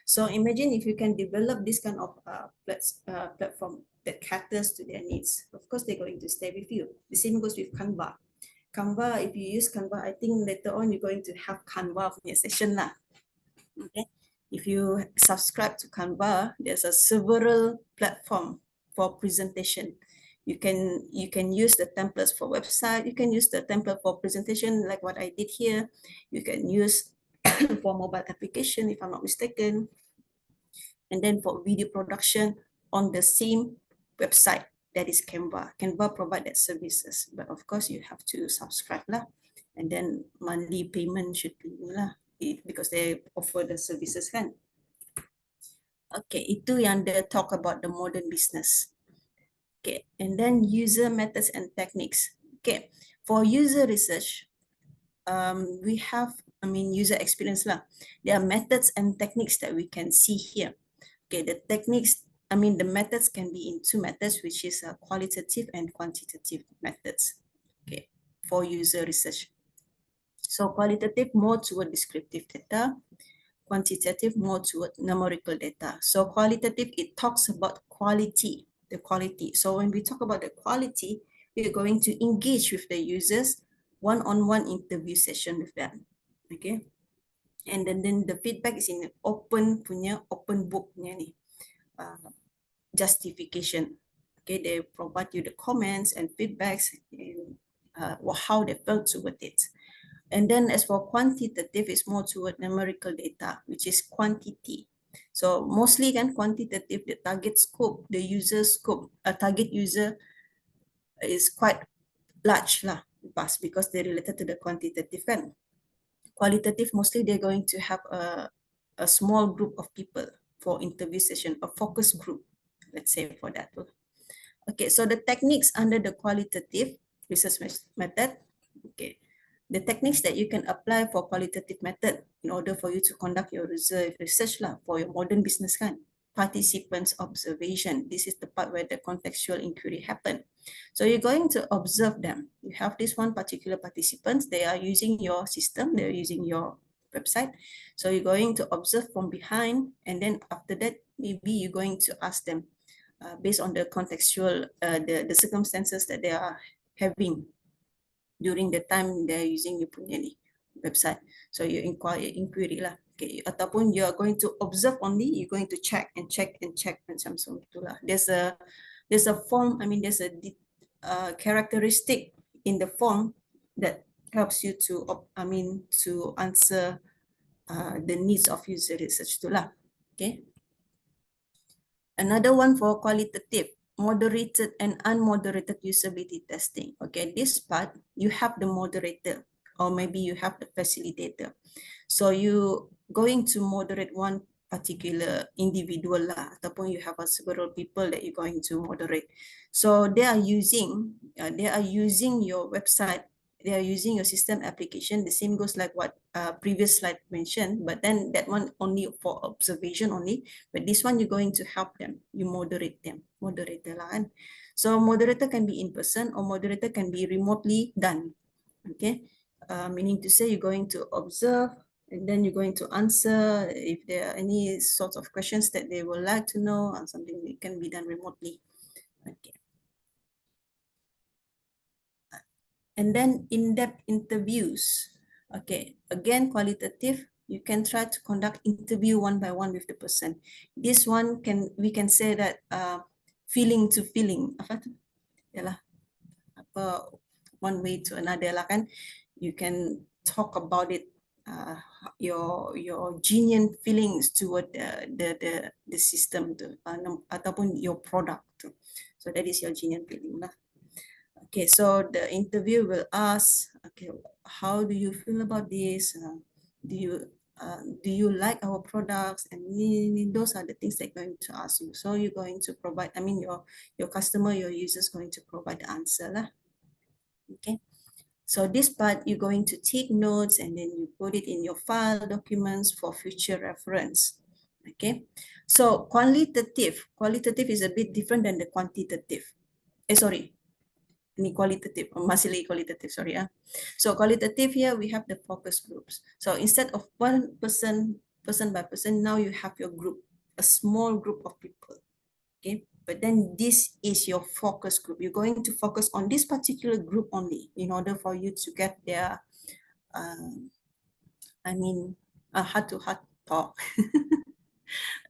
So imagine if you can develop this kind of platform that caters to their needs. Of course, they're going to stay with you. The same goes with Canva. Canva, if you use Canva, I think later on you're going to have Canva for your session lah. Okay. If you subscribe to Canva, there's a several platform for presentation. You can use the templates for website. You can use the template for presentation, like what I did here. You can use for mobile application, if I'm not mistaken. And then for video production on the same website, that is Canva. Canva provide that services, but of course you have to subscribe lah. And then monthly payment should be lah, because they offer the services kan. Okay, itu yang dia talk about the modern business. Okay, and then user methods and techniques. Okay, for user research, we have, user experience lah. There are methods and techniques that we can see here. Okay, the techniques, the methods can be in two methods, which is qualitative and quantitative methods. Okay, for user research. So qualitative more toward descriptive data, quantitative more toward numerical data. So qualitative, it talks about quality, the quality. So when we talk about the quality, we are going to engage with the users, one-on-one interview session with them. Okay. And then the feedback is in open book ni, justification. Okay, they provide you the comments and feedbacks and how they felt toward it. And then as for quantitative, it's more toward numerical data, which is quantity. So mostly kan quantitative, the target scope, the user scope, a target user is quite large lah, because they're related to the quantitative kan. Qualitative, mostly they're going to have a small group of people for interview session, a focus group, let's say for that. Okay, so the techniques under the qualitative research method, okay. The techniques that you can apply for qualitative method in order for you to conduct your research lah, for your modern business kan. Participants observation. This is the part where the contextual inquiry happen. So you're going to observe them. You have this one particular participants, they are using your system, they're using your website. So you're going to observe from behind, and then after that, maybe you're going to ask them based on the contextual, the circumstances that they are having during the time they're using your punya ni website. So you inquiry lah. Okay, ataupun you are going to observe only, you're going to check macam itulah. There's a form, there's a characteristic in the form that helps you to answer the needs of user research itulah. Okay. Another one for qualitative, moderated and unmoderated usability testing. Okay, this part, you have the moderator or maybe you have the facilitator. So you going to moderate one particular individual lah, ataupun you have several people that you're going to moderate. So they are using your website they are using your system application, the same goes like what previous slide mentioned, but then that one only for observation only, but this one you're going to help them, you moderate them, moderator lah kan. So moderator can be in person or moderator can be remotely done, okay. Meaning to say you're going to observe and then you're going to answer if there are any sorts of questions that they would like to know or something that can be done remotely. Okay. And then in-depth interviews. Okay, again, qualitative, you can try to conduct interview one by one with the person. This one we can say that feeling to feeling. Apa tu? Yalah. Apa, one way to another lah kan. You can talk about it, your genuine feelings toward the system tu, ataupun your product tu. So that is your genuine feeling lah. Okay, so the interview will ask, okay, how do you feel about this? Do you like our products? And those are the things they're going to ask you. So you're going to provide, I mean, your customer, your users going to provide the answer lah. Okay, so this part you're going to take notes and then you put it in your file documents for future reference. Okay, so qualitative is a bit different than the quantitative. Sorry. Ini qualitative, masih lagi qualitative, sorry. So qualitative here, we have the focus groups. So instead of one person by person, now you have your group, a small group of people, okay? But then this is your focus group. You're going to focus on this particular group only in order for you to get their, I mean, heart-to-heart talk.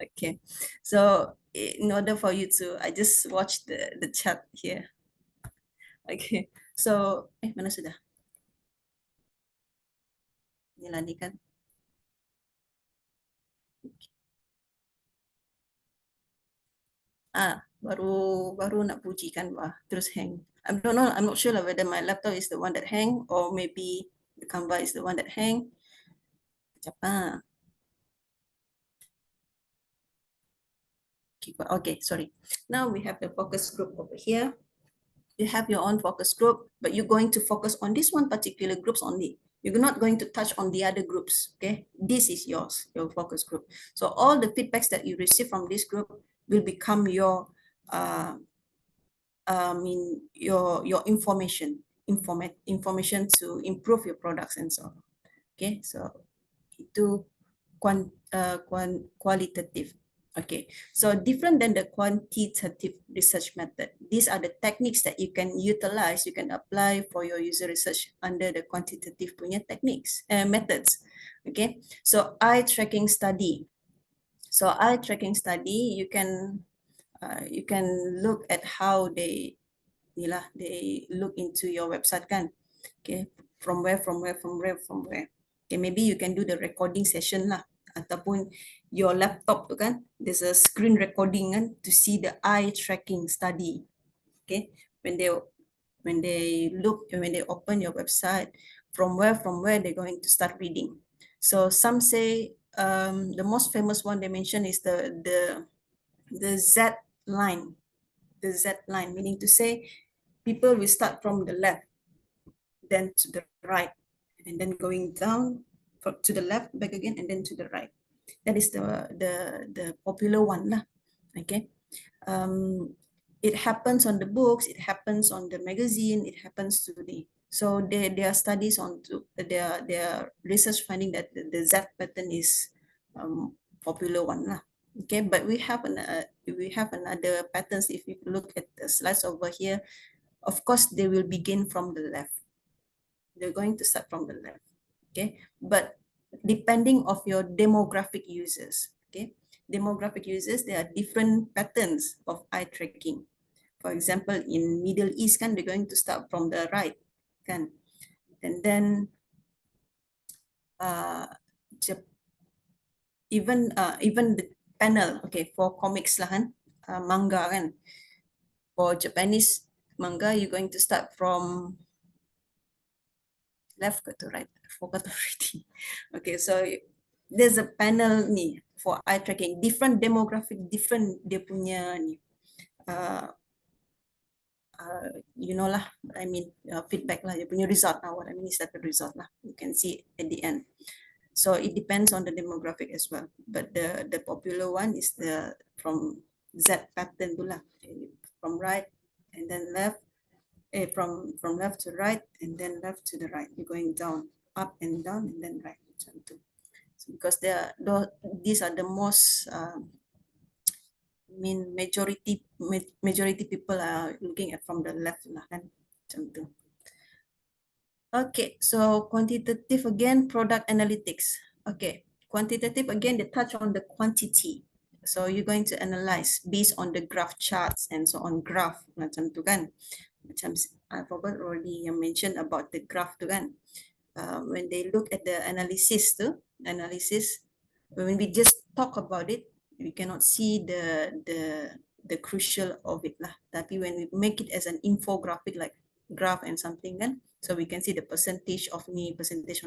Okay, so in order for you to, I just watched the chat here. Okay, so mana sudah? Inilah ni kan. Baru nak puji kan, wah, terus hang. I don't know, I'm not sure whether my laptop is the one that hang or maybe the Canva is the one that hang. Sekejap. Okay, sorry. Now we have the focus group over here. You have your own focus group, but you're going to focus on this one particular groups only. You're not going to touch on the other groups, okay? This is yours, your focus group. So all the feedbacks that you receive from this group will become your your information to improve your products and so on. Okay, so itu qualitative. Okay, so different than the quantitative research method. These are the techniques that you can utilize, you can apply for your user research under the quantitative punya techniques, methods. Okay, so eye tracking study. So eye tracking study, you can look at how they look into your website kan. Okay, from where. Okay, maybe you can do the recording session lah, ataupun your laptop tu kan, there's a screen recording kan to see the eye tracking study. Okay, when they open your website, from where they're going to start reading. So some say the most famous one they mention is the Z line. The Z line, meaning to say people will start from the left, then to the right, and then going down to the left, back again, and then to the right. That is the popular one lah. Okay, it happens on the books, it happens on the magazine, it happens to the. So there are studies on their research finding that the Z pattern is popular one lah. Okay, but we have another patterns. If you look at the slides over here, of course they will begin from the left. They're going to start from the left. Okay, but depending of your demographic users. Okay, demographic users, there are different patterns of eye tracking. For example, in Middle East kan, they're going to start from the right kan, and then even the panel, okay, for comics lah kan, manga kan. For Japanese manga, you're going to start from left to right. I forgot already. Okay, so there's a panel ni for eye tracking. Different demographic, different dia punya ni you know lah, I mean feedback lah, you punya result lah. What I mean is that the result lah, you can see at the end. So it depends on the demographic as well. But the popular one is the from Z pattern tu lah, from right and then left, from left to right and then left to the right. You're going down, up and down and then right. Macam tu. So because these are the most majority people are looking at from the left lah kan, macam tu. Okay, so quantitative again, product analytics. Okay, quantitative again, they touch on the quantity. So you're going to analyze based on the graph charts and so on, graph macam tu kan. Macam I forgot already you mentioned about the graph tu kan. When they look at the analysis, when we just talk about it, we cannot see the crucial of it lah. Tapi when we make it as an infographic like graph and something kan, so we can see the percentage of ni and percentage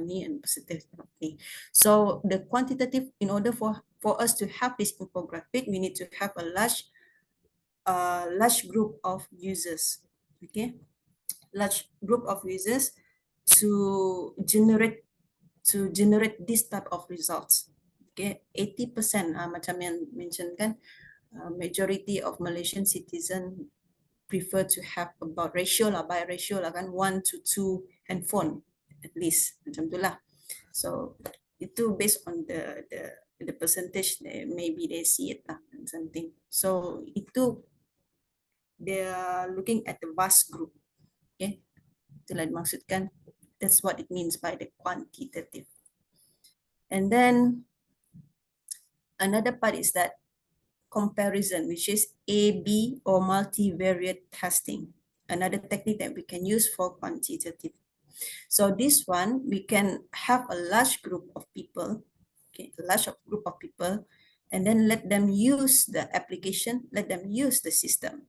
of ni. So the quantitative, in order for us to have this infographic, we need to have a large group of users. Okay, large group of users to generate this type of results. Okay, 80% macam yang mentioned kan, majority of Malaysian citizen prefer to have about ratio lah, by ratio lah kan, 1 to 2 handphone at least, macam tu lah. So itu based on the percentage, maybe they see it lah and something. So itu they are looking at the vast group. Okay, itulah dimaksudkan. That's what it means by the quantitative. And then another part is that comparison, which is A/B or multivariate testing. Another technique that we can use for quantitative. So this one, we can have a large group of people, okay, a large group of people, and then let them use the application, let them use the system.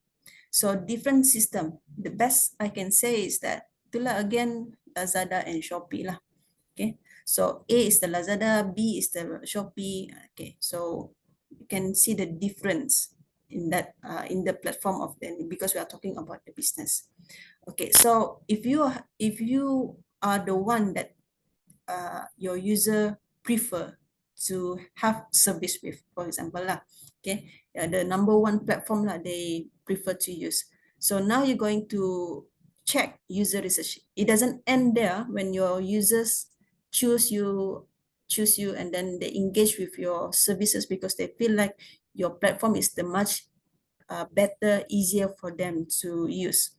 So different system. The best I can say is that, itulah again, Lazada and Shopee lah. Okay, so A is the Lazada, B is the Shopee. Okay, so you can see the difference in that in the platform of them, because we are talking about the business. Okay, so if you are the one that your user prefer to have service with, for example lah, okay, the number one platform lah they prefer to use. So now you're going to check user research. It doesn't end there when your users choose you and then they engage with your services because they feel like your platform is the much better, easier for them to use.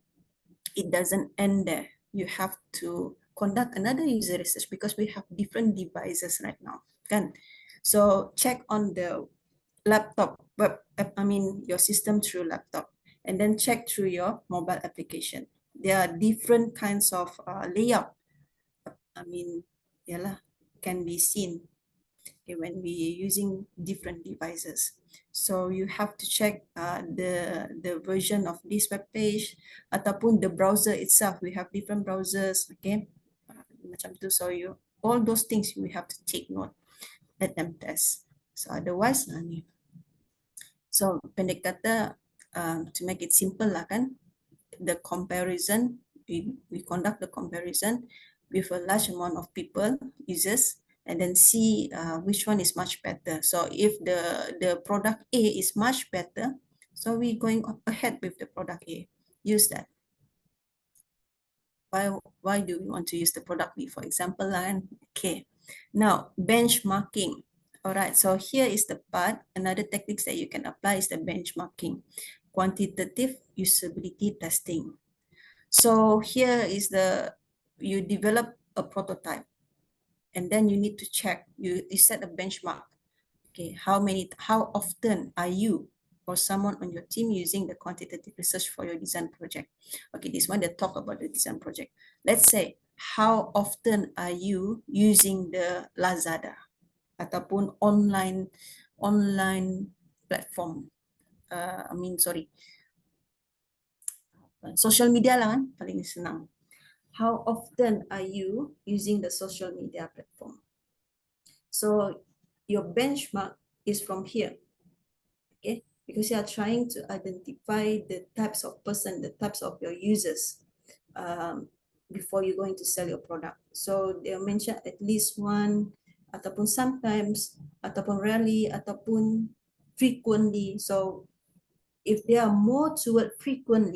It doesn't end there. You have to conduct another user research because we have different devices right now, kan? So check on the laptop, your system through laptop, and then check through your mobile application. There are different kinds of layout. Can be seen when we using different devices. So you have to check the version of this web page ataupun the browser itself. We have different browsers, okay? Macam tu, so all those things we have to take note, let them test. So otherwise, so pendek kata, to make it simple lah kan, the comparison, we conduct the comparison with a large amount of people, users, and then see which one is much better. So if the product A is much better, so we're going ahead with the product A. Use that. Why do we want to use the product B, for example? Okay. Now, benchmarking. All right, so here is the part. Another techniques that you can apply is the benchmarking. Quantitative usability testing. So here is you develop a prototype and then you need to check, you set a benchmark. Okay, how often are you or someone on your team using the quantitative research for your design project? Okay, this one they talk about the design project. Let's say, how often are you using the Lazada ataupun online platform? Social media lah kan, paling senang. How often are you using the social media platform? So your benchmark is from here. Okay, because you are trying to identify the types of person, the types of your users before you're going to sell your product. So they mention at least one, ataupun sometimes, ataupun rarely, ataupun frequently. So if they are more toward frequent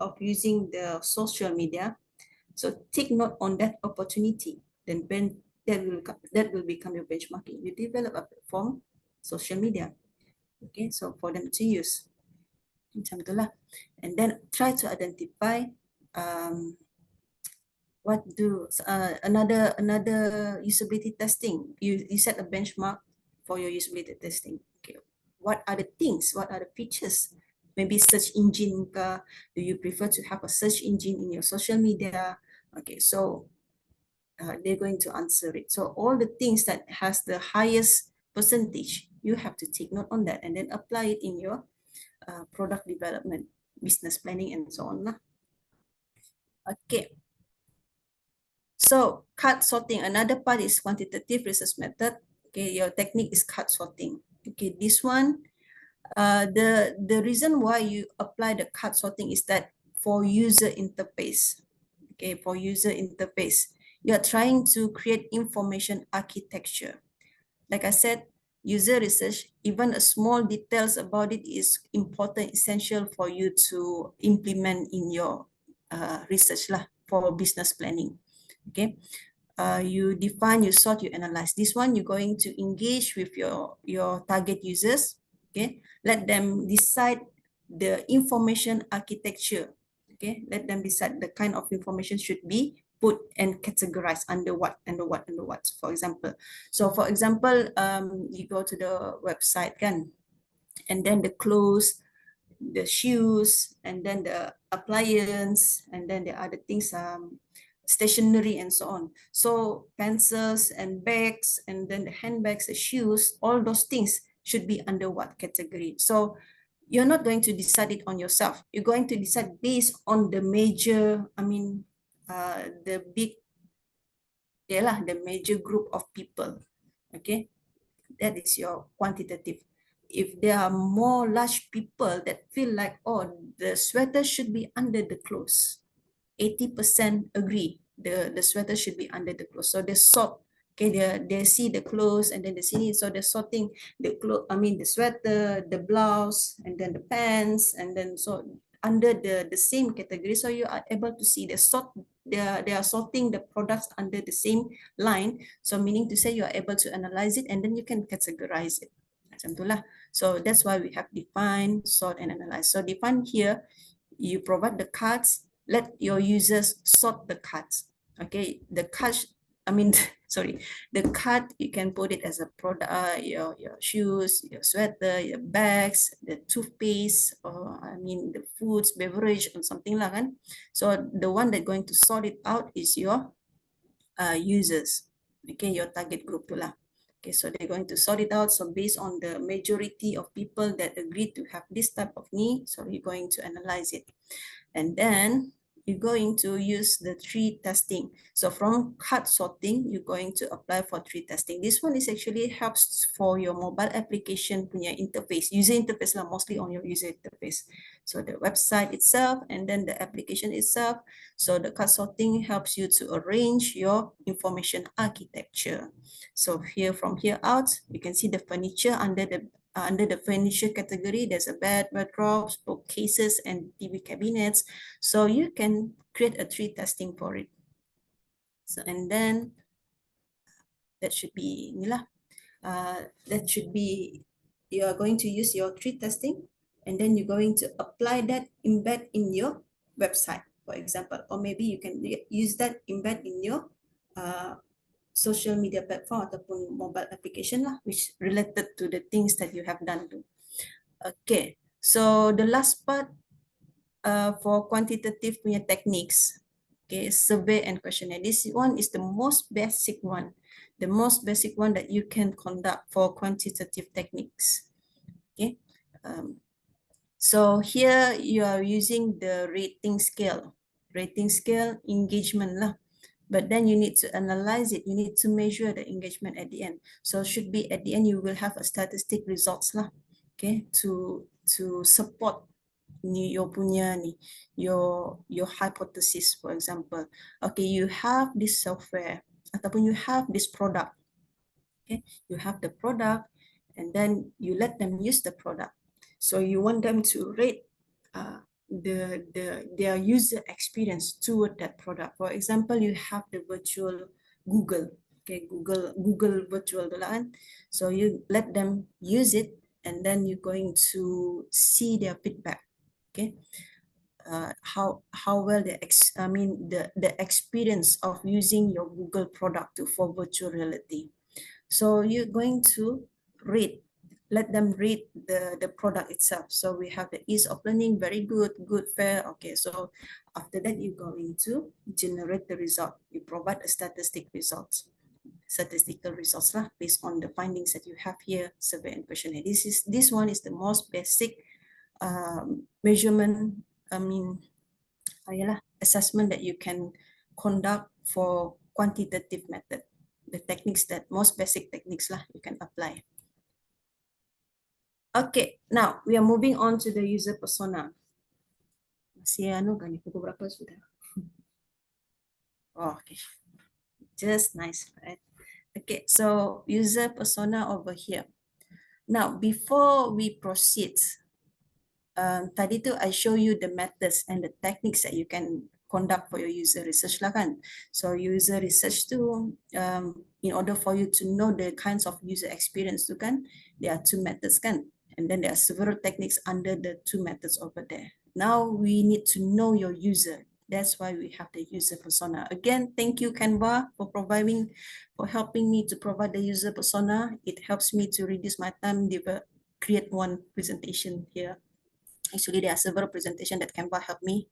of using the social media, so take note on that opportunity. Then when that will become your benchmarking. You develop a platform, social media. Okay, so for them to use. Macam itulah. And then try to identify what do another usability testing. You set a benchmark for your usability testing. Okay, what are the things? What are the features? Maybe search engine. Do you prefer to have a search engine in your social media? Okay, so they're going to answer it. So all the things that has the highest percentage, you have to take note on that and then apply it in your product development, business planning, and so on. Okay. So card sorting, another part is quantitative research method. Okay, your technique is card sorting. Okay, this one, the reason why you apply the card sorting is that for user interface. Okay, for user interface, you are trying to create information architecture. Like I said, user research, even a small details about it is important, essential for you to implement in your research lah for business planning. Okay, you define, you sort, you analyze. This one, you're going to engage with your target users. Okay, let them decide the information architecture. Okay, let them decide the kind of information should be put and categorized under what, under what, under what. For example, you go to the website kan, and then the clothes, the shoes, and then the appliance, and then the other things, stationery and so on. So pencils and bags, and then the handbags, the shoes, all those things should be under what category. So you're not going to decide it on yourself. You're going to decide based on the major, the big, the major group of people. Okay, that is your quantitative. If there are more large people that feel like, oh, the sweater should be under the clothes, 80% agree the sweater should be under the clothes. So they sort. Okay, they see the clothes and then they see it. So they're sorting the the sweater, the blouse, and then the pants, and then so under the same category. So you are able to see the sort. They are sorting the products under the same line. So meaning to say you are able to analyze it and then you can categorize it. Macam itulah. So that's why we have define, sort, and analyze. So define here, you provide the cards, let your users sort the cards. Okay, the cards, sorry, the card, you can put it as a product, your shoes, your sweater, your bags, the toothpaste, or the foods, beverage, or something like that. So the one that going to sort it out is your users. Okay, your target group tu lah. Okay, so they're going to sort it out. So based on the majority of people that agree to have this type of need, so you're going to analyze it. And then you're going to use the tree testing. So from card sorting, you're going to apply for tree testing. This one is actually helps for your mobile application punya interface, user interface lah, mostly on your user interface. So the website itself and then the application itself. So the card sorting helps you to arrange your information architecture. So here, from here out, you can see the furniture under the furniture category. There's a bed, wardrobes, bookcases, and TV cabinets. So you can create a tree testing for it. So and then that should be you are going to use your tree testing, and then you're going to apply that, embed in your website, for example, or maybe you can use that embed in your social media platform ataupun mobile application lah, which related to the things that you have done. Okay, so the last part for quantitative punya techniques, okay, survey and questionnaire. This one is the most basic one, that you can conduct for quantitative techniques. Okay, so here you are using the rating scale engagement lah. But then you need to analyze it. You need to measure the engagement at the end. So should be at the end, you will have a statistic results lah. okay, to support your punya ni, your hypothesis, for example. Okay, you have this software ataupun you have this product. Okay, you have the product and then you let them use the product. So you want them to rate their user experience toward that product. For example, you have the virtual Google, okay, Google virtual kan. So you let them use it and then you're going to see their feedback, okay. How well the experience of using your Google product for virtual reality. So you're going to let them read the product itself. So we have the ease of learning, very good, fair. Okay, so after that, you're going to generate the result. You provide a statistical results lah, based on the findings that you have here, survey and questionnaire. This one is the most basic measurement, assessment that you can conduct for quantitative method. The techniques that most basic techniques lah you can apply. Okay, now we are moving on to the user persona. Masih kan ni, pukul berapa sudah? Oh, okay, just nice, right? Okay, so user persona over here. Now, before we proceed, tadi tu I show you the methods and the techniques that you can conduct for your user research lah kan. So user research tu, in order for you to know the kinds of user experience tu kan, there are two methods kan. And then there are several techniques under the two methods over there. Now we need to know your user. That's why we have the user persona. Again, thank you Canva for helping me to provide the user persona. It helps me to reduce my time, create one presentation here. Actually, there are several presentations that Canva helped me.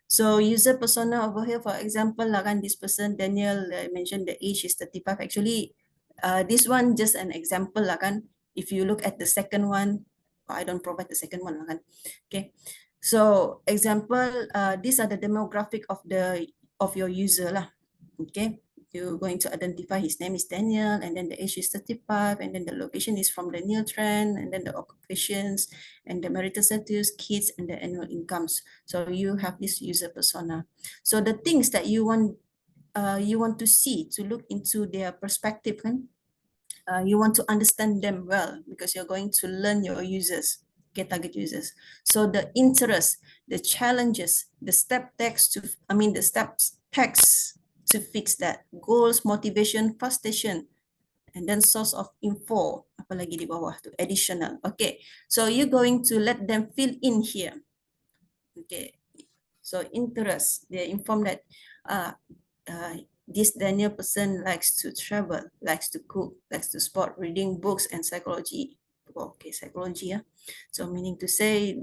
So user persona over here, for example, lah kan, this person, Daniel, mentioned the age is 35. Actually, this one just an example lah kan. If you look at the second one, I don't provide the second one lah kan. Okay, so example, these are the demographic of your user lah. Okay, you're going to identify his name is Daniel, and then the age is 35, and then the location is from the Neil trend, and then the occupations, and the marital status, kids, and the annual incomes. So you have this user persona. So the things that you want to see, to look into their perspective, you want to understand them well because you're going to learn your users, target users. So the interest, the challenges, the steps to fix that, goals, motivation, frustration, and then source of info, apa lagi di bawah tu, additional. Okay, so you're going to let them fill in here. Okay, so interest, they're informed that this Daniel person likes to travel, likes to cook, likes to sport, reading books and psychology. Okay, psychology, yeah. So meaning to say,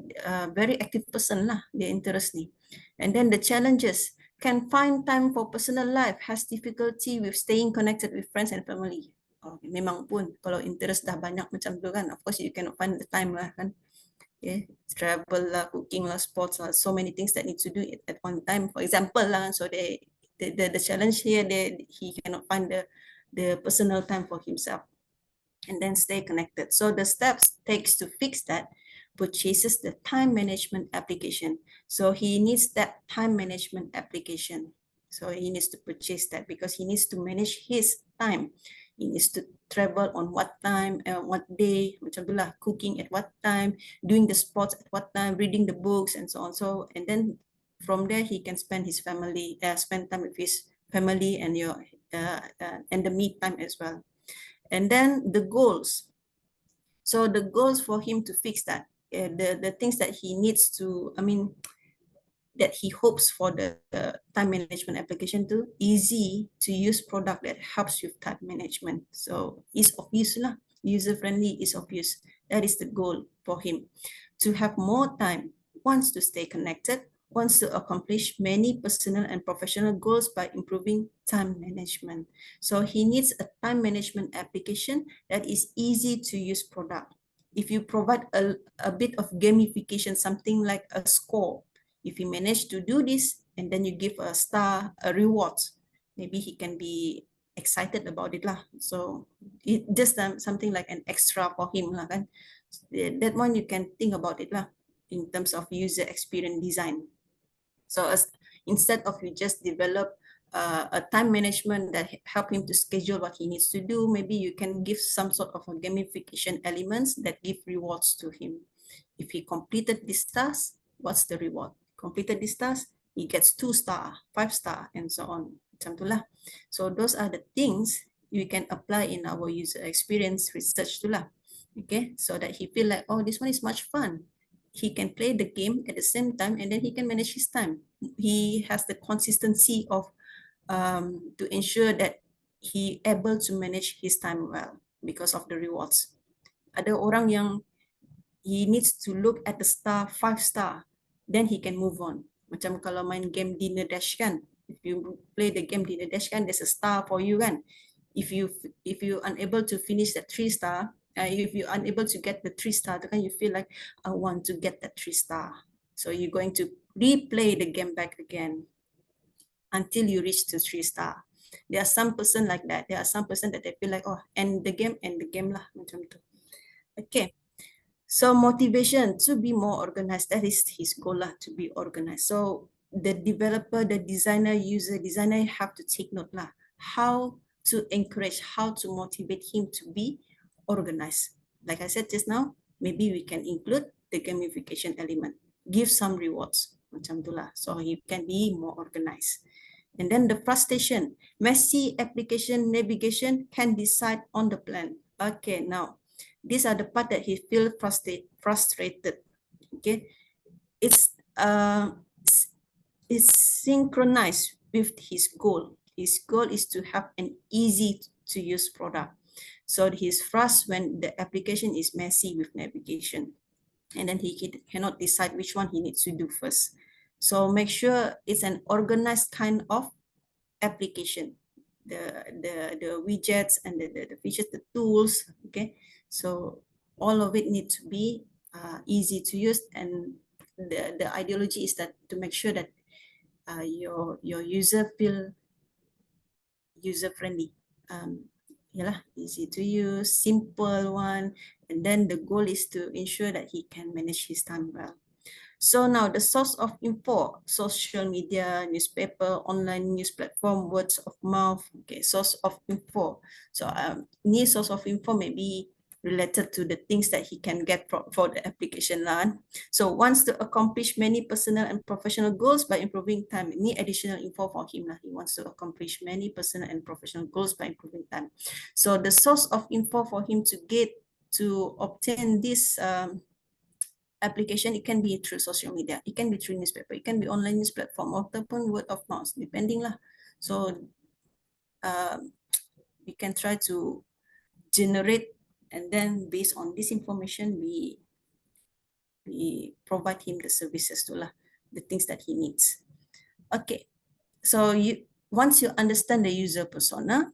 very active person lah, their interest ni. And then the challenges, can find time for personal life, has difficulty with staying connected with friends and family. Oh, memang pun, kalau interest dah banyak macam tu kan, of course you cannot find the time lah kan. Okay, travel lah, cooking lah, sports lah, so many things that need to do at one time. For example lah, so the challenge here, he cannot find the personal time for himself and then stay connected. So the steps takes to fix that, purchases the time management application. So he needs that time management application. So he needs to purchase that because he needs to manage his time. He needs to travel on what time, what day, macam tu lah, cooking at what time, doing the sports at what time, reading the books and so on. So, and then from there he can spend spend time with his family and the me time as well. And then the goals. So the goals for him to fix that, the things that he needs to, that he hopes for the time management application to, easy to use product that helps with time management. So ease of use lah, user friendly, ease of use. That is the goal for him. To have more time, wants to stay connected, wants to accomplish many personal and professional goals by improving time management. So he needs a time management application that is easy to use product. If you provide a bit of gamification, something like a score, if he managed to do this and then you give a star, a reward, maybe he can be excited about it lah. So it just something like an extra for him lah kan. That one you can think about it lah in terms of user experience design. So instead of you just develop a time management that help him to schedule what he needs to do, maybe you can give some sort of a gamification elements that give rewards to him. If he completed this task, what's the reward? Completed this task, he gets 2 star, 5 star, and so on. Macam tu lah. So those are the things we can apply in our user experience research tu lah. Okay, so that he feel like, oh, this one is much fun. He can play the game at the same time, and then he can manage his time. He has the consistency of to ensure that he able to manage his time well because of the rewards. Ada orang yang he needs to look at the star 5 star, then he can move on. Macam kalau main game Dinner Dash kan, if you play the game Dinner Dash kan, there's a star for you kan. If you unable to finish that 3 star, if you unable to get the 3 star, then you feel like I want to get that 3 star. So you're going to replay the game back again until you reach the 3 star. There are some person like that. There are some person that they feel like, oh, end the game lah macam tu. Okay. So motivation to be more organized, that is his goal lah, to be organized. So the developer, the designer, user designer have to take note lah, how to encourage, how to motivate him to be organized. Like I said just now, maybe we can include the gamification element, give some rewards, macam tu lah, so he can be more organized. And then the frustration, messy application navigation can decide on the plan. Okay, now these are the part that he feels frustrated. Okay, it's synchronized with his goal. His goal is to have an easy to use product. So he's frustrated when the application is messy with navigation, and then he cannot decide which one he needs to do first. So make sure it's an organized kind of application. The widgets and the features, the tools, okay? So all of it needs to be easy to use, and the ideology is that to make sure that your user feel user friendly. Yalah, easy to use, simple one, and then the goal is to ensure that he can manage his time well. So now the source of info, social media, newspaper, online news platform, words of mouth, okay, source of info. So new source of info may be related to the things that he can get for the application lah. So wants to accomplish many personal and professional goals by improving time. Need additional info for him lah. He wants to accomplish many personal and professional goals by improving time. So the source of info for him to get to obtain this application, it can be through social media, it can be through newspaper, it can be online news platform, ataupun word of mouth, depending lah. So we can try to generate, and then based on this information, we provide him the services to lah, the things that he needs. Okay, so once you understand the user persona,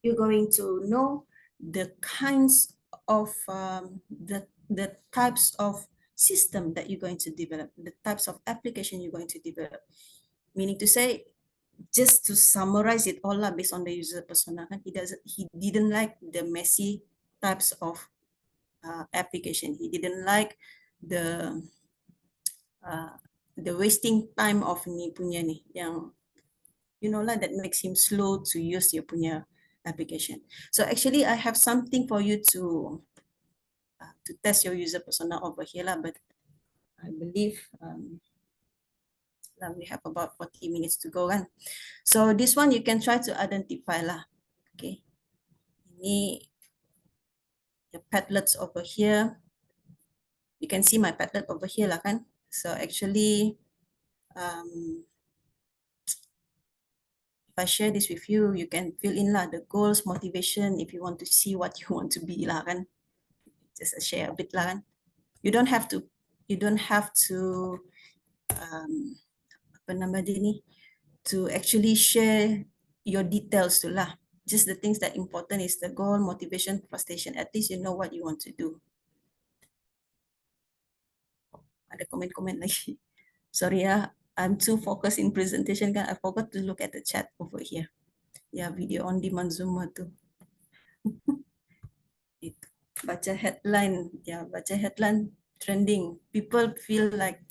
you're going to know the kinds of the types of system that you're going to develop, the types of application you're going to develop. Meaning to say, just to summarize it all lah, based on the user persona, he didn't like the messy types of application. He didn't like the wasting time of ni punya ni, yang you know lah, that makes him slow to use your punya application. So actually I have something for you to test your user persona over here lah, but I believe we have about 40 minutes to go kan. So this one you can try to identify lah. Okay, ini the Padlets over here. You can see my Padlet over here lah kan. So actually if I share this with you, you can fill in lah the goals, motivation, if you want to see what you want to be lah kan. Just share a bit lah kan. You don't have to apa nama dia ni, to actually share your details tu lah. Just the things that important is the goal, motivation, frustration. At least you know what you want to do. Ada komen-komen lagi. Sorry ya, I'm too focused in presentation kan, I forgot to look at the chat over here. Yeah, video on demand Zoom tu. Itu. Baca headline, ya baca headline trending. People feel like,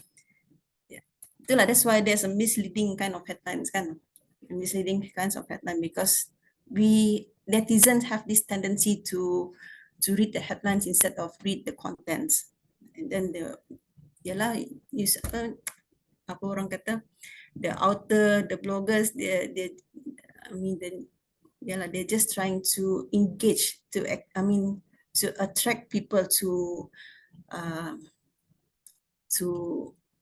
yeah, itulah that's why there's a misleading kind of headlines kan, misleading kinds of headline because we netizens have this tendency to read the headlines instead of read the contents, and then the yalah use apa orang kata, the author, the bloggers, they I mean the yeah, they're just trying to engage to to attract people to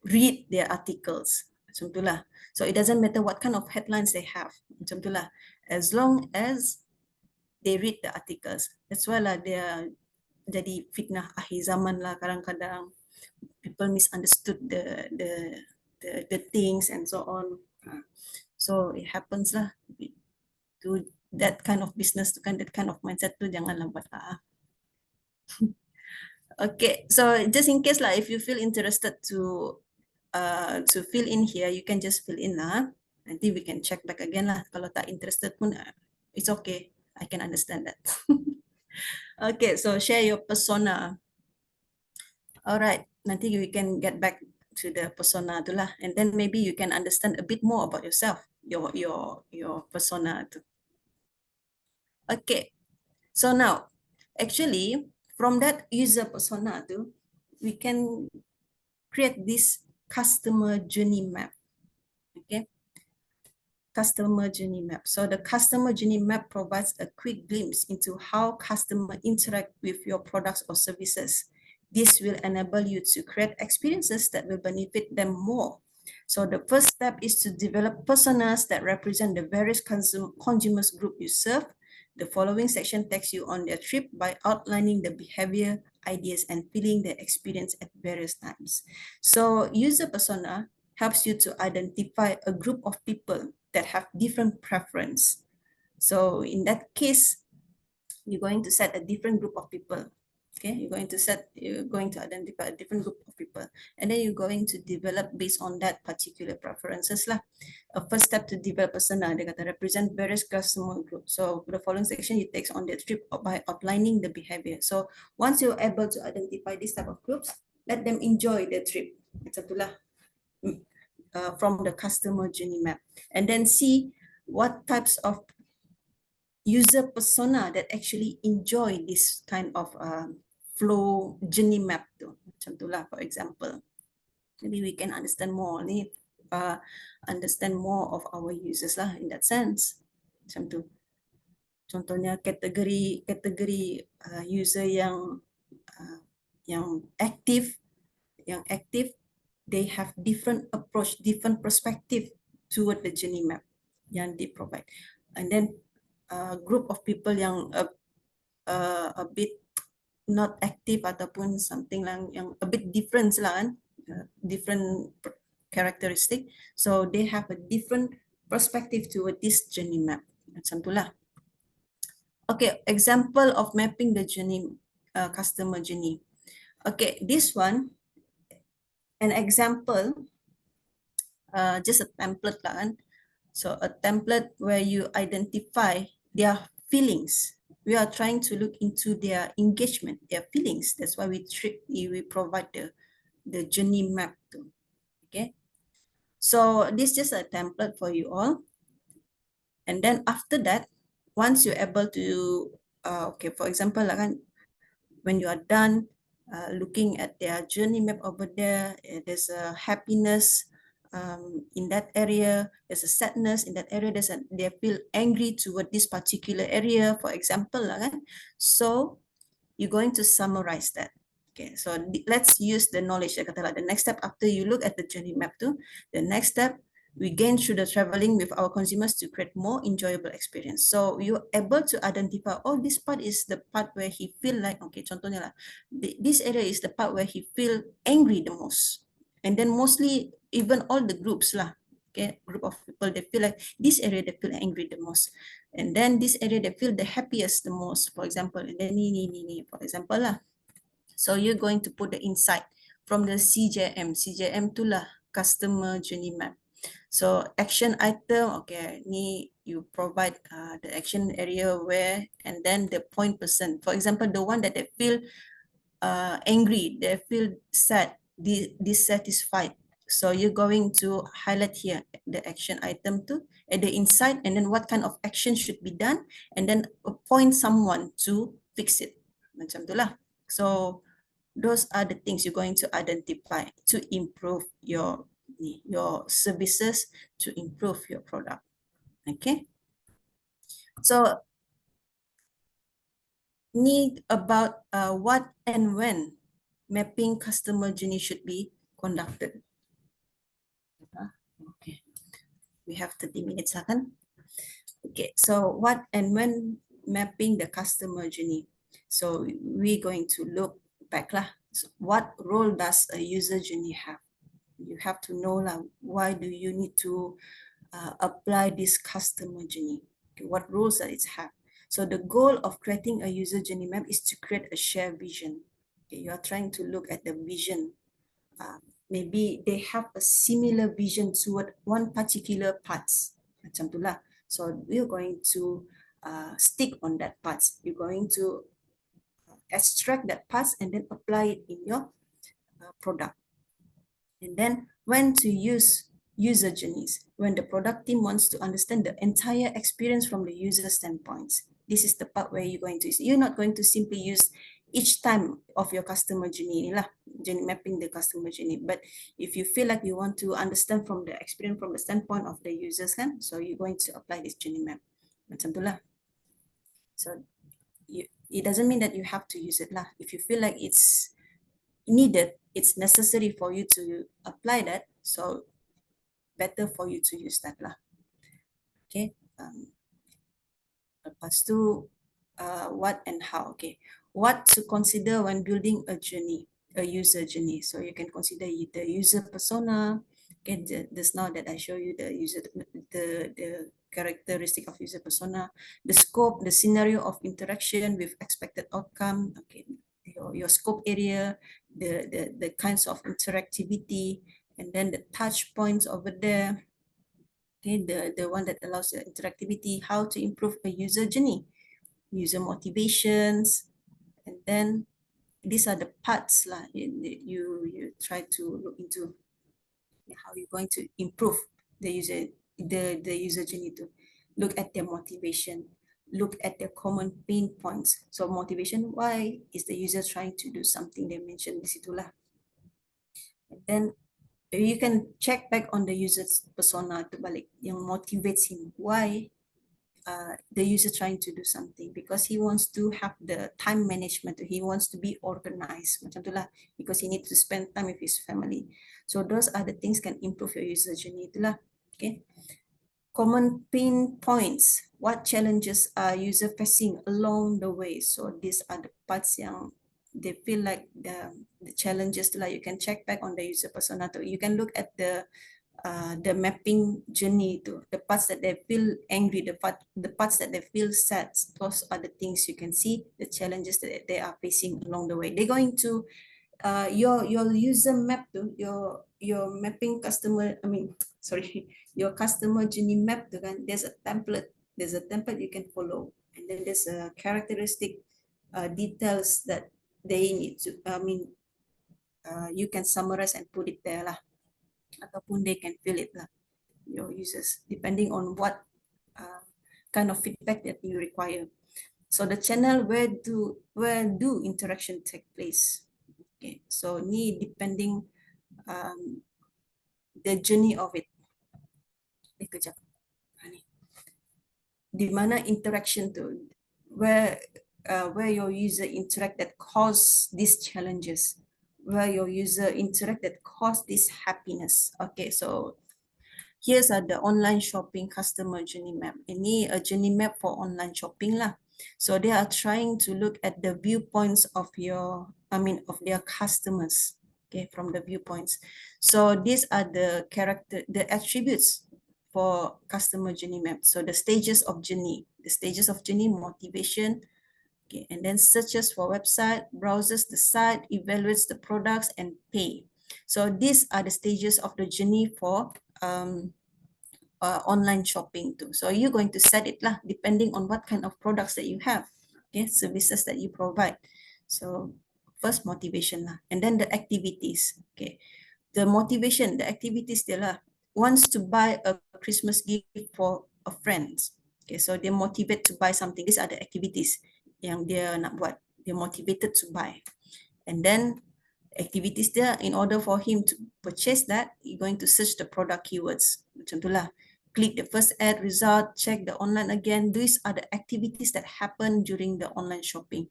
read their articles. Macam itulah. So it doesn't matter what kind of headlines they have. Macam itulah. As long as they read the articles. That's why lah dia jadi fitnah akhir zaman lah kadang-kadang. People misunderstood the things and so on. So it happens lah. To that kind of business, to that kind of mindset tu janganlah buat lah. Okay, so just in case lah, if you feel interested to fill in here, you can just fill in lah. Nanti we can check back again lah. Kalau tak interested pun, it's okay. I can understand that. Okay, so share your persona. Alright, nanti we can get back to the persona tu lah, and then maybe you can understand a bit more about yourself, your persona tu. Okay, so now actually from that user persona tu, we can create this customer journey map. Okay, customer journey map. So the customer journey map provides a quick glimpse into how customers interact with your products or services. This will enable you to create experiences that will benefit them more. So the first step is to develop personas that represent the various consumers group you serve. The following section takes you on their trip by outlining the behavior, ideas, and feeling they experience at various times. So user persona helps you to identify a group of people that have different preference. So in that case, you're going to set a different group of people. Okay, you're going to identify a different group of people, and then you're going to develop based on that particular preferences lah. A first step to develop persona, dia kata represent various customer groups. So the following section you takes on the trip by outlining the behavior. So once you're able to identify this type of groups, let them enjoy the trip. Macam itulah. From the customer journey map, and then see what types of user persona that actually enjoy this kind of flow journey map tu. Macam itulah, for example. Maybe we can understand more ni, understand more of our users lah in that sense. Macam tu. Contohnya kategori user yang aktif, they have different approach, different perspective toward the journey map yang they provide. And then group of people yang a bit not active ataupun something yang a bit different lah kan, different characteristic. So they have a different perspective toward this journey map. Macam itulah. Okay, example of mapping the journey, customer journey. Okay, this one, an example, just a template lah kan. So a template where you identify their feelings. We are trying to look into their engagement, their feelings. That's why we provide the journey map too. Okay. So this is just a template for you all. And then after that, once you're able to, okay, for example, like when you are done looking at their journey map over there, there's a happiness in that area, there's a sadness in that area, they feel angry toward this particular area, for example. So you're going to summarize that. Okay, so let's use the knowledge. The next step after you look at the journey map too, the next step, we gain through the traveling with our consumers to create more enjoyable experience. So you're able to identify, oh, this part is the part where he feel like, okay, contohnya lah, this area is the part where he feel angry the most. And then mostly, even all the groups lah, okay, group of people, they feel like this area they feel angry the most. And then this area they feel the happiest the most, for example, and then ni, for example lah. So you're going to put the insight from the CJM tu lah, customer journey map. So action item, okay, you provide the action area where, and then the point person. For example, the one that they feel angry, they feel sad, dissatisfied. So you're going to highlight here the action item too, at the inside, and then what kind of action should be done, and then appoint someone to fix it. Macam tu lah. So those are the things you're going to identify to improve your services, to improve your product. Okay. So need about what and when mapping customer journey should be conducted. Okay, we have 30 minutes kan? Okay, so what and when mapping the customer journey. So we're going to look back lah. So what role does a user journey have? You have to know lah, why do you need to apply this customer journey? Okay, what roles does it have? So the goal of creating a user journey map is to create a shared vision. Okay, you are trying to look at the vision. Maybe they have a similar vision toward one particular parts. Macam tu lah. So we're going to stick on that parts. You're going to extract that parts and then apply it in your product. And then when to use user journeys, when the product team wants to understand the entire experience from the user standpoints. This is the part where you're going to use. You're not going to simply use each time of your customer journey lah, mapping the customer journey. But if you feel like you want to understand from the experience from the standpoint of the users kan, so you're going to apply this journey map. Macam tu lah. So it doesn't mean that you have to use it lah. If you feel like it's needed, it's necessary for you to apply that, so better for you to use that lah. Okay. Lepas tu, what and how. Okay, what to consider when building a journey, a user journey. So you can consider the user persona. Okay, just now that I show you the user, the characteristic of user persona, the scope, the scenario of interaction with expected outcome. Okay, your scope area, the kinds of interactivity, and then the touch points over there. Okay, the one that allows the interactivity, how to improve a user journey, user motivations, and then these are the parts lah you try to look into how you're going to improve the user journey, to look at their motivation, look at their common pain points. So motivation, why is the user trying to do something, they mentioned di situ lah. And then you can check back on the user's persona to balik yang motivates him. Why the user trying to do something? Because he wants to have the time management. He wants to be organized. Macam tu lah. Because he needs to spend time with his family. So those are the things can improve your user journey tu lah. Okay. Common pain points. What challenges are user facing along the way? So these are the parts yang they feel like the challenges tu lah. You can check back on the user persona tu. You can look at the mapping journey to the parts that they feel angry, the parts that they feel sad. Those are the things you can see, the challenges that they are facing along the way. They're going to your user map to your mapping customer, your customer journey map to kan, there's a template you can follow, and then there's a characteristic details that they need to, you can summarize and put it there lah, ataupun they can fill it lah, your users, depending on what kind of feedback that you require. So the channel where do interaction take place. Okay, so ni depending the journey of it. Kejap. Di mana interaction tu, where your user interact that cause these challenges, where your user interact that cause this happiness. Okay, so here's the online shopping customer journey map. Ini a journey map for online shopping lah. So they are trying to look at the viewpoints of of their customers. Okay, from the viewpoints. So these are the attributes for customer journey map. So the stages of journey, motivation. Okay, and then searches for website, browses the site, evaluates the products, and pay. So these are the stages of the journey for online shopping too. So you're going to set it lah, depending on what kind of products that you have, okay, services that you provide. So first motivation lah, and then the activities. Okay, the motivation, the activities dia lah, wants to buy a Christmas gift for a friend. Okay, so they motivate to buy something. These are the activities yang dia nak buat. They're motivated to buy. And then activities there, in order for him to purchase that, you're going to search the product keywords. Macam tu lah. Click the first ad result, check the online again. These are the activities that happen during the online shopping.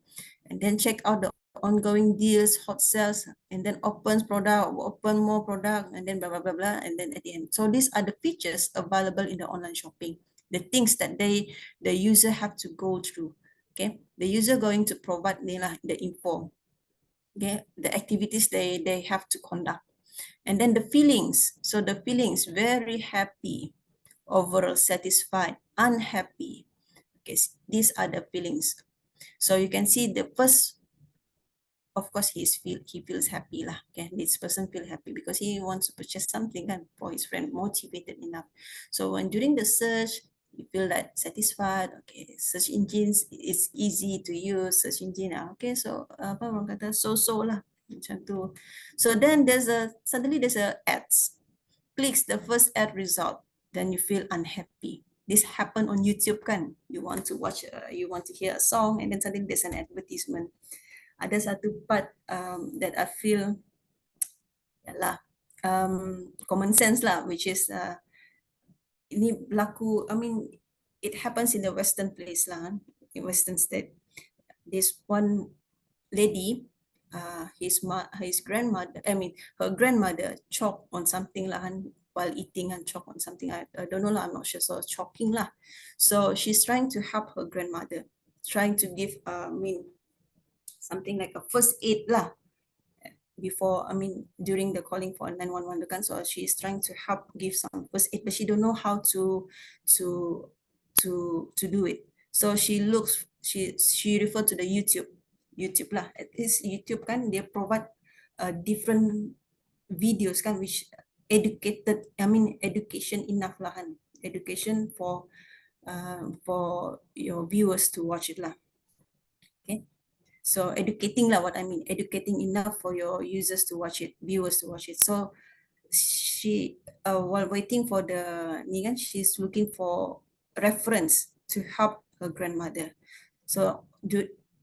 And then check out the ongoing deals, hot sales, and then opens product, open more product, and then blah, blah, blah, blah, and then at the end. So these are the features available in the online shopping. The things that the user have to go through. Okay, the user going to provide the info. Okay, the activities they have to conduct. And then the feelings. So the feelings, very happy, overall satisfied, unhappy. Okay, these are the feelings. So you can see the first, of course, he feels happy lah. Okay, this person feel happy because he wants to purchase something kan, for his friend, motivated enough. So when during the search, you feel that satisfied. Okay, search engines is easy to use. Search engine okay, so apa orang kata so lah macam tu. So then suddenly there's a ads. Clicks the first ad result, then you feel unhappy. This happened on YouTube kan. You want to watch, you want to hear a song, and then suddenly there's an advertisement. Ada satu part that I feel yalah, common sense lah, which is ini berlaku, I mean, it happens in the Western place lah, in Western state. This one lady, his grandmother, I mean, her grandmother choked on something lah while eating and choke on something. I don't know lah, I'm not sure. So choking lah. So she's trying to help her grandmother, trying to give, I mean, something like a first aid lah. Before, I mean, during the calling for 911, so she's trying to help give some first aid, but she don't know how to do it. So she referred to the YouTube lah. At least YouTube kan, they provide different videos kan, which education enough lah kan, education for your viewers to watch it lah. Okay, so educating lah, what I mean, educating enough for your users to watch it, viewers to watch it. So she while waiting for the ni kan, she's looking for reference to help her grandmother. So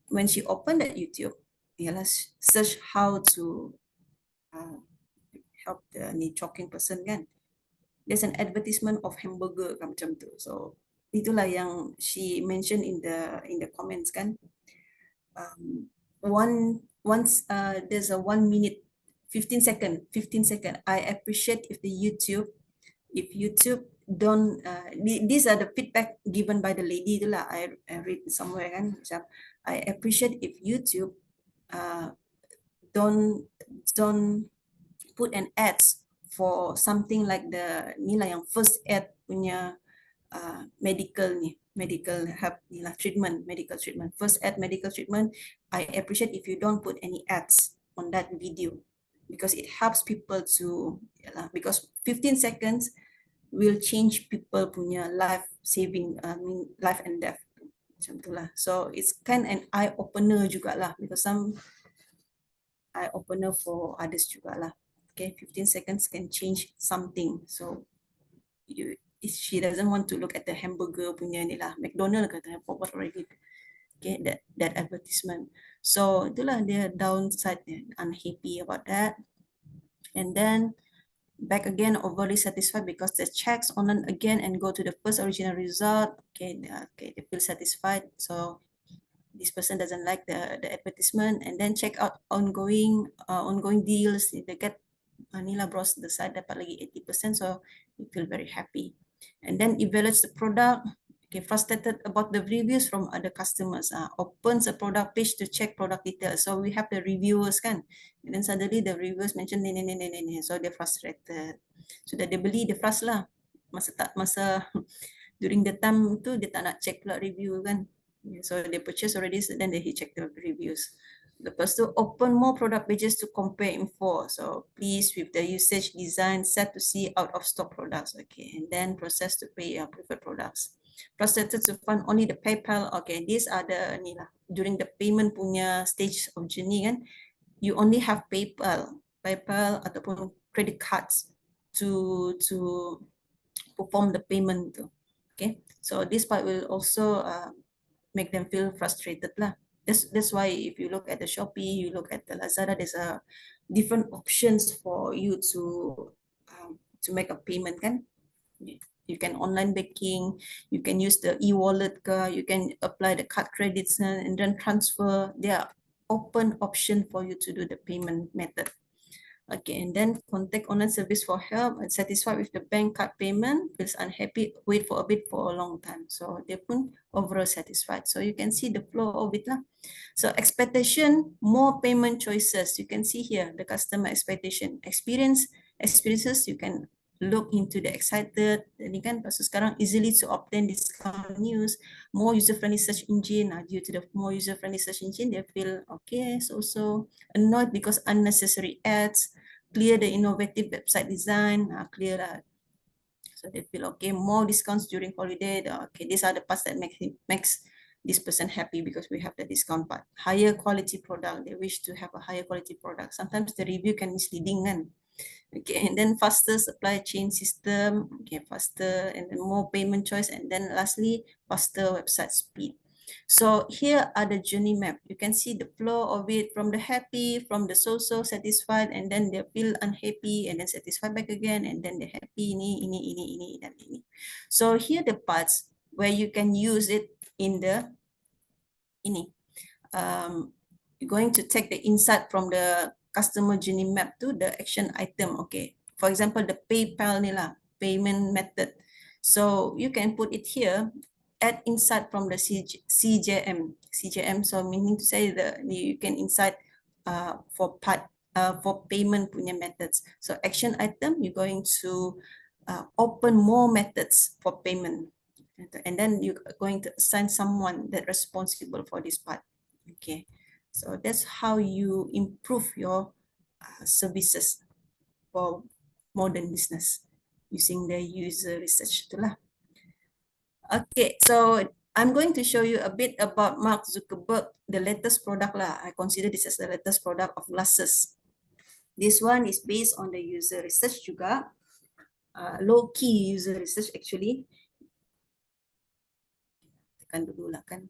when she opened that YouTube, search how to help the choking person kan, there's an advertisement of hamburger macam tu. So itulah yang she mentioned in the comments kan. There's a 1 minute 15 second. I appreciate if YouTube don't these are the feedback given by the lady itulah, I read somewhere kan. I appreciate if YouTube don't put an ads for something like the ni lah yang first ad punya medical help ni lah, medical treatment, first ad medical treatment. I appreciate if you don't put any ads on that video because it helps people to because 15 seconds will change people punya life saving, I mean life and death macam tu lah. So it's kind an eye opener jugalah, because some eye opener for others jugalah. Okay, 15 seconds can change something. So she doesn't want to look at the hamburger punya ni lah, McDonald kata, what already. Okay, that advertisement. So itulah dia downside, unhappy about that. And then back again, overly satisfied because the checks online again and go to the first original result. Okay, they feel satisfied. So this person doesn't like the advertisement, and then check out ongoing deals. They get Nila browse the site dapat lagi 80%, so you feel very happy. And then evaluates the product. Okay, frustrated about the reviews from other customers. Opens a product page to check product details. So we have the reviewers kan, and then suddenly the reviewers mention ni, so they're frustrated. So that they beli, dia frust lah. Masa during the time tu dia tak nak check pula review kan. So they purchase already, so then they check the reviews. Lepas tu open more product pages to compare info. So please with the usage design set to see out of stock products. Okay, and then process to pay your preferred products. Processed to fund only the PayPal. Okay, these are the ni lah. During the payment punya stage of journey kan, you only have PayPal ataupun credit cards to perform the payment tu. Okay, so this part will also make them feel frustrated lah. That's why if you look at the Shopee, you look at the Lazada, there's a different options for you to make a payment kan. You can online banking, you can use the e-wallet, you can apply the card credits and then transfer. There are open option for you to do the payment method. Okay, and then contact online service for help, unsatisfied with the bank card payment, feels unhappy, wait for a bit for a long time. So they pun overall satisfied. So you can see the flow of it lah. So expectation, more payment choices. You can see here the customer expectation. Experiences, you can look into the excited. Ini kan pasal sekarang easily to obtain discount news, more user-friendly search engine. Due to the more user-friendly search engine, they feel okay, so annoyed because unnecessary ads, clear the innovative website design, clear that. So they feel okay, more discounts during holiday. Okay, these are the parts that makes this person happy because we have the discount part. Higher quality product, they wish to have a higher quality product. Sometimes the review can misleading kan. Okay, and then faster supply chain system, okay, faster, and then more payment choice, and then lastly, faster website speed. So here are the journey map. You can see the flow of it from the happy, from the so-so satisfied, and then they feel unhappy, and then satisfied back again, and then they're happy, ini, dan ini. So here the parts where you can use it in the, you're going to take the insight from the customer journey map to the action item. Okay, for example, the PayPal ni lah, payment method. So you can put it here, add insight from the CJM. So meaning to say that you can insight for payment punya methods. So action item, you're going to open more methods for payment. And then you're going to assign someone that responsible for this part. Okay. So that's how you improve your services for modern business using the user research itulah. Okay, so I'm going to show you a bit about Mark Zuckerberg, the latest product lah. I consider this as the latest product of glasses. This one is based on the user research juga, low-key user research actually. Tekan dulu lah kan.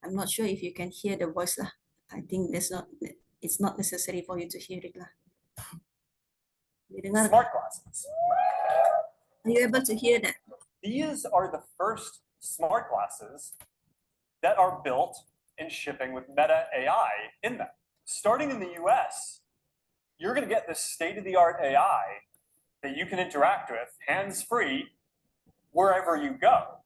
I'm not sure if you can hear the voice lah. I think it's not necessary for you to hear it lah. Smart glasses. Are you able to hear that? These are the first smart glasses that are built and shipping with Meta AI in them. Starting in the US, you're going to get this state-of-the-art AI that you can interact with hands-free wherever you go.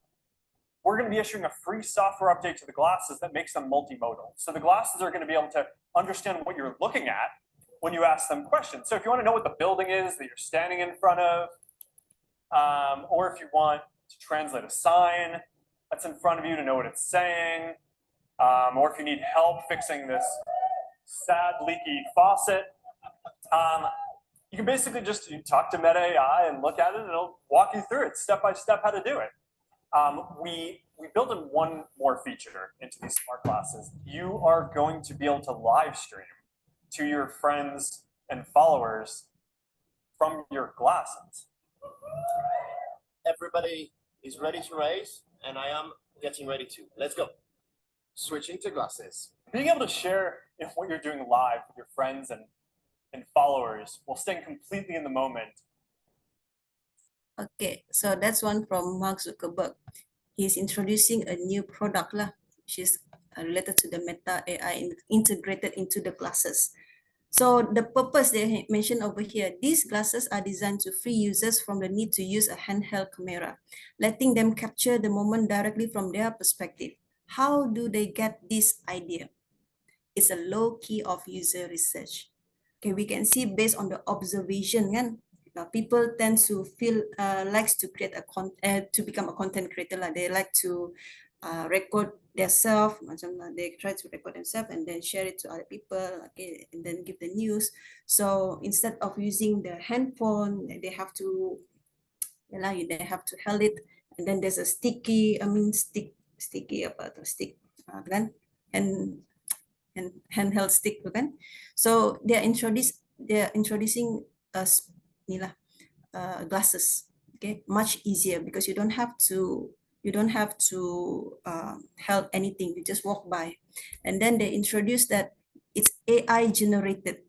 We're going to be issuing a free software update to the glasses that makes them multimodal. So the glasses are going to be able to understand what you're looking at when you ask them questions. So if you want to know what the building is that you're standing in front of, or if you want to translate a sign that's in front of you to know what it's saying, or if you need help fixing this sad leaky faucet, you can basically just talk to Meta AI and look at it and it'll walk you through it step by step how to do it. We built in one more feature into these smart glasses. You are going to be able to live stream to your friends and followers from your glasses. Everybody is ready to race, and I am getting ready to. Let's go. Switching to glasses. Being able to share what you're doing live with your friends and followers while staying completely in the moment. Okay, so that's one from Mark Zuckerberg. He's introducing a new product lah, which is related to the Meta AI integrated into the glasses. So the purpose they mentioned over here, these glasses are designed to free users from the need to use a handheld camera, letting them capture the moment directly from their perspective. How do they get this idea? It's a low key of user research. Okay, we can see based on the observation, kan? People tend to feel likes to create to become a content creator. They like to record themselves, macam they try to record themselves and then share it to other people, okay, and then give the news. So instead of using the handphone, they have to, they have to hold it, and then there's a sticky apa tu, stick kan, and handheld stick tu kan. So they're introducing us glasses, okay, much easier because you don't have to held anything, you just walk by. And then they introduce that it's AI generated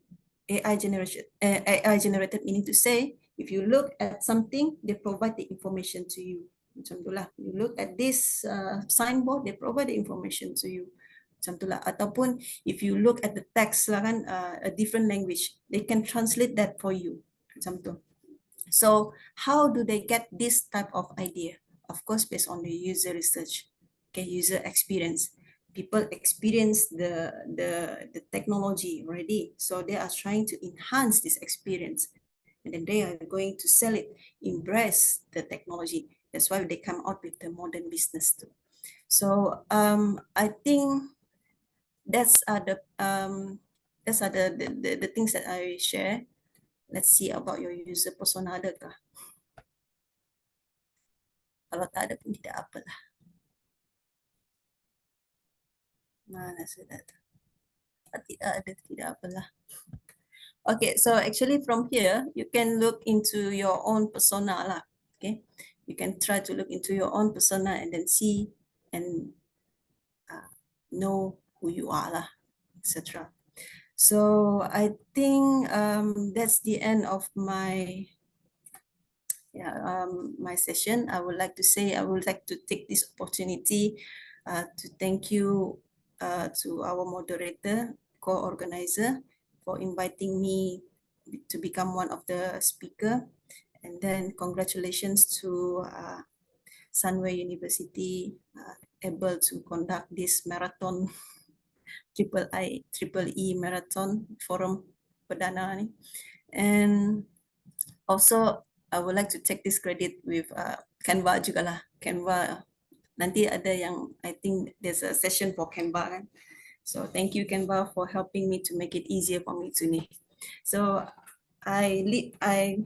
meaning to say if you look at something, they provide the information to you. Macam itulah, you look at this signboard, they provide the information to you. Macam itulah. Ataupun if you look at the text lah kan, a different language, they can translate that for you. Macam tu. So how do they get this type of idea? Of course, based on the user research, okay, user experience. People experience the technology already, so they are trying to enhance this experience, and then they are going to sell it, embrace the technology. That's why they come out with the modern business too. So I think that's the things that I share. Let's see about your user persona, adakah? Kalau tak ada pun tidak apalah. Mana sudah tu? Tidak ada, tidak apalah. Okay, so actually from here, you can look into your own persona lah. Okay, you can try to look into your own persona and then see and know who you are lah, etc. So I think that's the end of my my session. I would like to take this opportunity to thank you to our moderator, co-organizer, for inviting me to become one of the speaker. And then congratulations to Sunway University able to conduct this marathon, IEEE marathon forum perdana ni. And also I would like to take this credit with Canva juga lah. Canva, nanti ada yang, I think there's a session for Canva kan. So thank you Canva for helping me to make it easier for me to ni. So I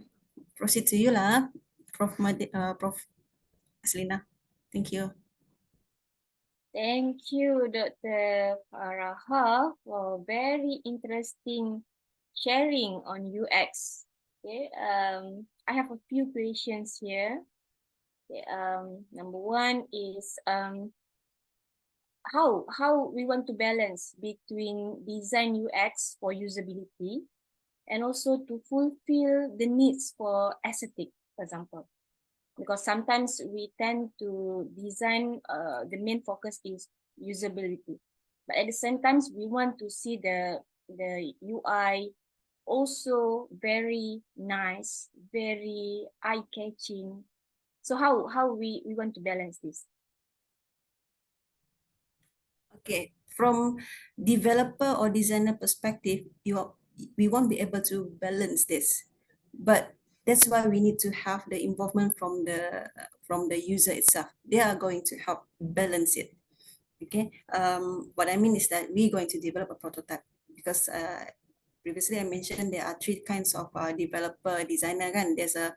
proceed to you lah, Prof. Aslina. Thank you. Thank you, Dr. Faraha, for very interesting sharing on UX. Okay, I have a few questions here. Okay, number one is how we want to balance between design UX for usability and also to fulfill the needs for aesthetic, for example. Because sometimes we tend to design, the main focus is usability. But at the same time, we want to see the UI also very nice, very eye-catching. So how we want to balance this? Okay, from developer or designer perspective, we won't be able to balance this, but that's why we need to have the involvement from the user itself. They are going to help balance it. Okay, what I mean is that we're going to develop a prototype because previously I mentioned there are three kinds of developer designer kan. There's a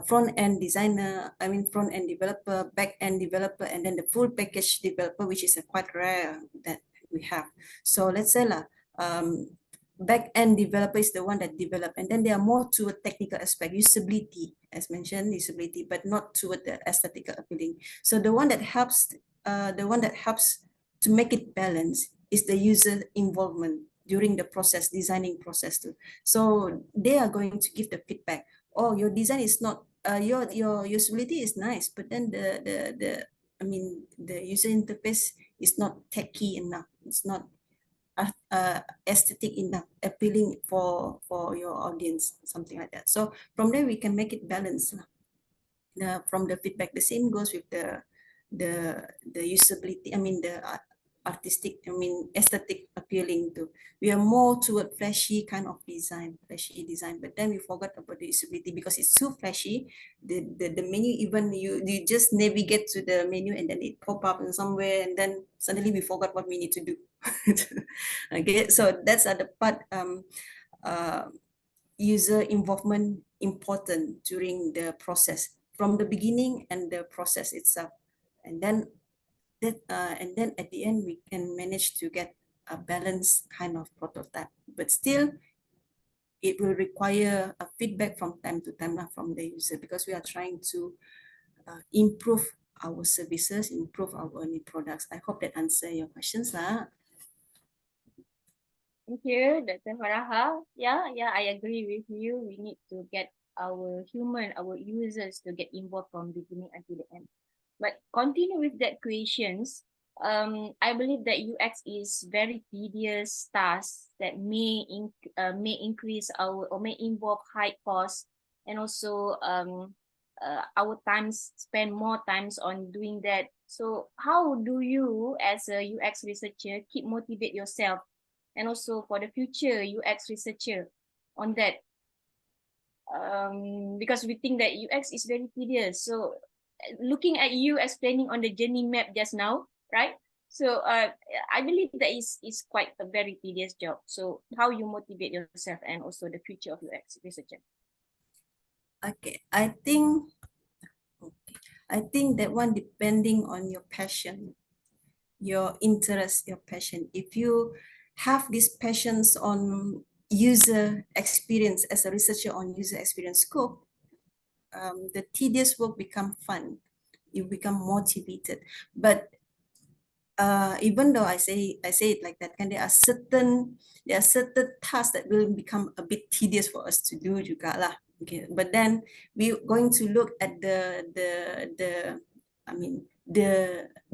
front-end designer, front-end developer, back-end developer, and then the full package developer, which is quite rare that we have. So let's say back-end developer is the one that develop, and then they are more to a technical aspect, usability, as mentioned, usability, but not toward the aesthetical appealing. So the one that helps to make it balance is the user involvement during the process, designing process too. So they are going to give the feedback. Oh, your design is not, your usability is nice, but then the user interface is not techy enough. It's not aesthetic enough, appealing for your audience, something like that. So from there we can make it balanced. From the feedback, the same goes with the usability. artistic, aesthetic appealing to. We are more toward flashy kind of design, but then we forgot about the usability because it's so flashy. The menu, even you just navigate to the menu and then it pop up in somewhere and then suddenly we forgot what we need to do. Okay, so that's the part user involvement important during the process from the beginning and the process itself, and then at the end we can manage to get a balanced kind of prototype, but still it will require a feedback from time to time from the user because we are trying to improve our services, improve our new products. I hope that answer your questions. Thank you, Dr. Faraha. Yeah, I agree with you. We need to get our users to get involved from beginning until the end. But continue with that questions. I believe that UX is very tedious task that may increase or may involve high cost, and also our spend more times on doing that. So how do you as a UX researcher keep motivate yourself and also for the future UX researcher on that? Because we think that UX is very tedious. So looking at you explaining on the journey map just now, right? So I believe that is quite a very tedious job. So how you motivate yourself and also the future of UX researcher? Okay, I think that one depending on your passion, your interest, your passion. If you have these passions on user experience as a researcher on user experience scope, the tedious work become fun. You become motivated. But even though I say it like that, there are certain tasks that will become a bit tedious for us to do juga lah. Okay, but then we're going to look at the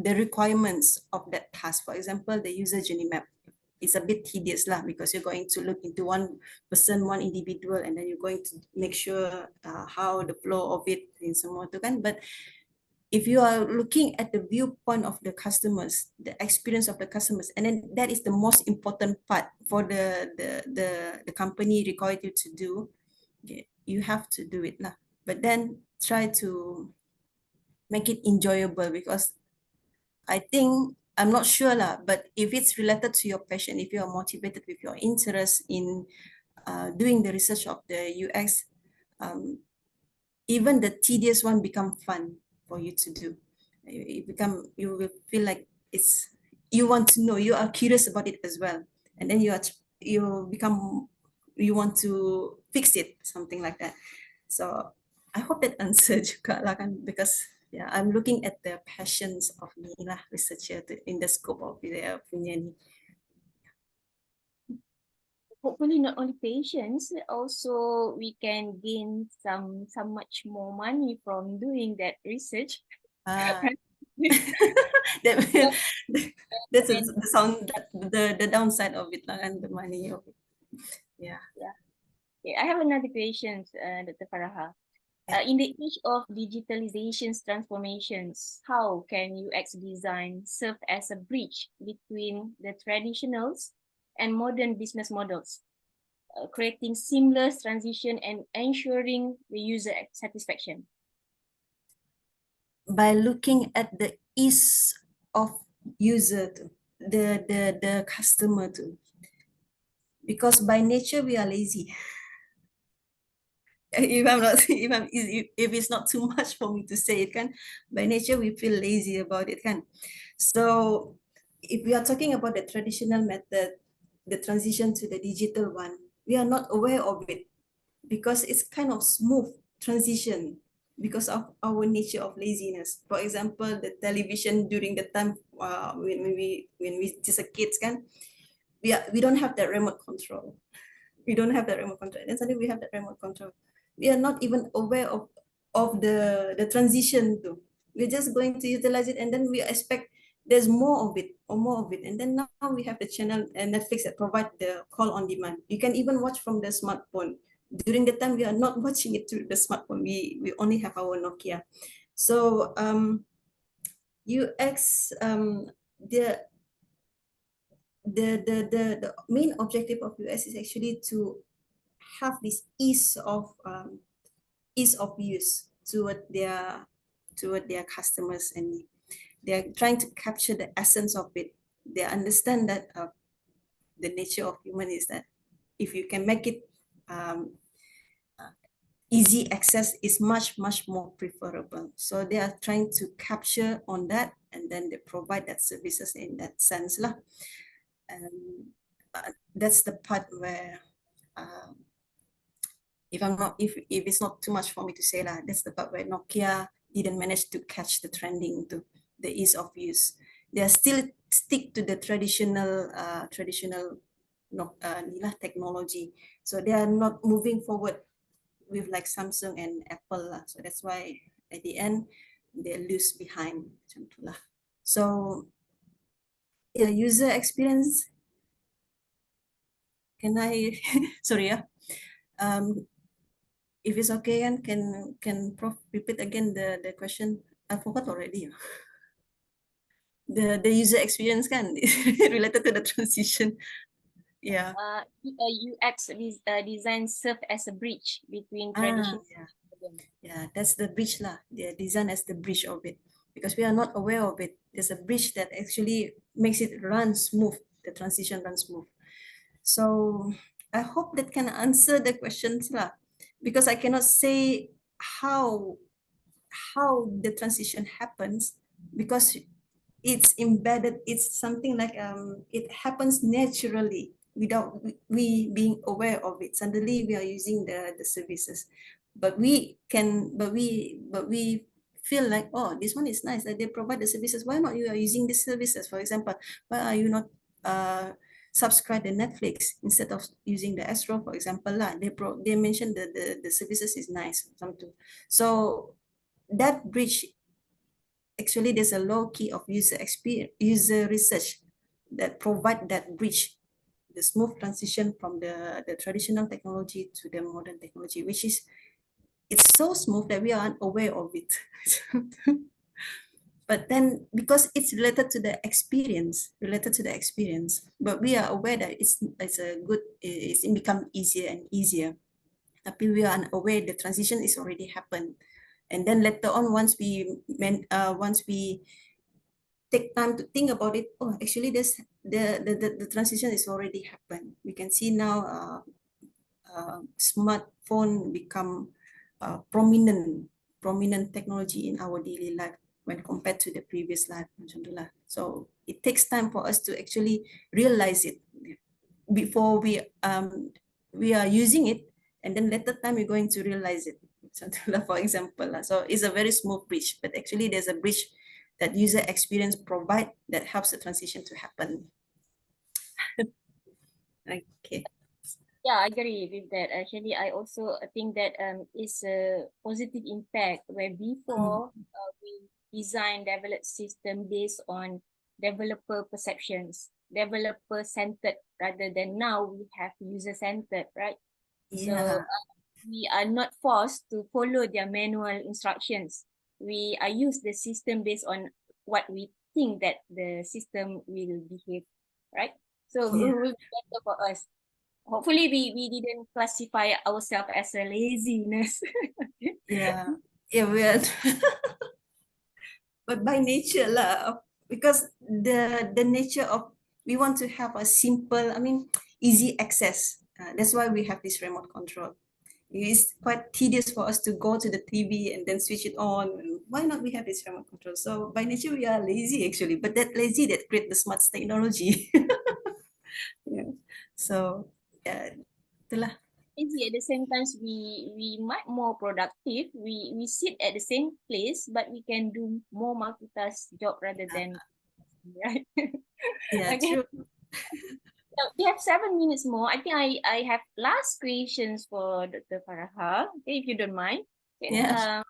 requirements of that task. For example, the user journey map is a bit tedious lah because you're going to look into one person, one individual, and then you're going to make sure how the flow of it in semua tu kan. But if you are looking at the viewpoint of the customers, the experience of the customers, and then that is the most important part for the company required you to do, okay, you have to do it lah. But then try to make it enjoyable because I think, I'm not sure lah, but if it's related to your passion, if you are motivated with your interest in doing the research of the UX, even the tedious one become fun for you to do. You will feel like you want to know, you are curious about it as well, and then you want to fix it, something like that. So I hope that answered juga lah kan, because yeah, I'm looking at the passions of me lah, researcher in the scope of their punya ni. Hopefully not only patients, also we can gain some much more money from doing that research. That's the downside of it and the money of it. Yeah. Okay, I have another question, Dr. Faraha. In the age of digitalization's transformations, how can UX design serve as a bridge between the traditionals and modern business models, creating seamless transition and ensuring the user satisfaction? By looking at the ease of user, the customer too, because by nature we are lazy. If it's not too much for me to say it, can by nature we feel lazy about it, can. So if we are talking about the traditional method, the transition to the digital one, we are not aware of it because it's kind of smooth transition because of our nature of laziness. For example, the television during the time when we just a kids, can we don't have that remote control. We don't have that remote control. And suddenly we have that remote control. We are not even aware of the transition to. We're just going to utilize it, and then we expect there's more of it or more of it. And then now we have the channel and Netflix that provide the call on demand. You can even watch from the smartphone. During the time we are not watching it through the smartphone. We only have our Nokia. So UX, the main objective of US is actually to have this ease of use toward their customers, and they are trying to capture the essence of it. They understand that the nature of human is that if you can make it easy access is much more preferable. So they are trying to capture on that, and then they provide that services in that sense lah. And that's the part where if it's not too much for me to say lah, that's the part where Nokia didn't manage to catch the trending to the ease of use. They are still stick to the traditional technology. So they are not moving forward with like Samsung and Apple lah. So that's why at the end they lose behind. So yeah, user experience. Can I sorry yeah. If it's okay, and can Prof repeat again the question? I forgot already. The user experience can related to the transition. Yeah. UX design serve as a bridge between tradition. Yeah, that's the bridge lah. They're designed as the bridge of it, because we are not aware of it. There's a bridge that actually makes it run smooth. The transition runs smooth. So I hope that can answer the questions lah, because I cannot say how the transition happens, because it's embedded. It's something like it happens naturally without we being aware of it. Suddenly we are using the services, but we feel like, oh, this one is nice that they provide the services. Why not you are using these services? For example, why are you not subscribe to Netflix instead of using the Astro, for example lah? They mentioned the services is nice, something. So that bridge, actually there's a low key of user experience, user research that provide that bridge, the smooth transition from the traditional technology to the modern technology, which is, it's so smooth that we are unaware of it. But then because it's related to the experience, but we are aware that it's become easier and easier. Tapi we are unaware the transition is already happened. And then later on, once we take time to think about it, oh, actually this the transition is already happened. We can see now smartphone become prominent technology in our daily life when compared to the previous life. So it takes time for us to actually realize it before we are using it, and then later time we're going to realize it. For example, so it's a very smooth bridge, but actually there's a bridge that user experience provide that helps the transition to happen. Okay. Yeah, I agree with that. Actually, I also think that it's a positive impact where before we design develop system based on developer perceptions, developer centered, rather than now we have user centered, right? Yeah. So we are not forced to follow their manual instructions. We use the system based on what we think that the system will behave, right? So it will be better for us. Hopefully we didn't classify ourselves as a laziness. Yeah, we are. But by nature lah, because the nature of, we want to have a simple, easy access. That's why we have this remote control. It's quite tedious for us to go to the TV and then switch it on. Why not we have this remote control? So by nature we are lazy actually, but that lazy that create the smart technology. Yeah. So itulah. Easy at the same time, we might more productive. We sit at the same place, but we can do more multitask job rather than right. Yeah, okay. true. So we have 7 minutes more. I think I have last questions for Dr. Faraha, okay, if you don't mind. Okay. Yes.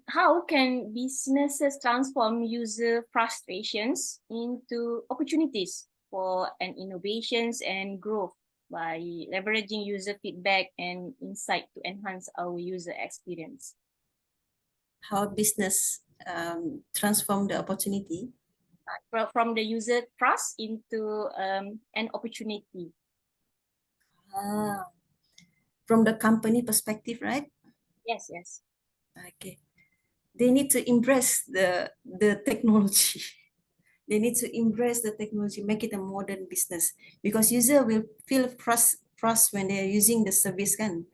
How can businesses transform user frustrations into opportunities for an innovations and growth by leveraging user feedback and insight to enhance our user experience? How business transform the opportunity? from the user trust into an opportunity. From the company perspective, right? Yes, yes. Okay. They need to embrace the technology. They need to embrace the technology, make it a modern business, because user will feel trust when they are using the service kan.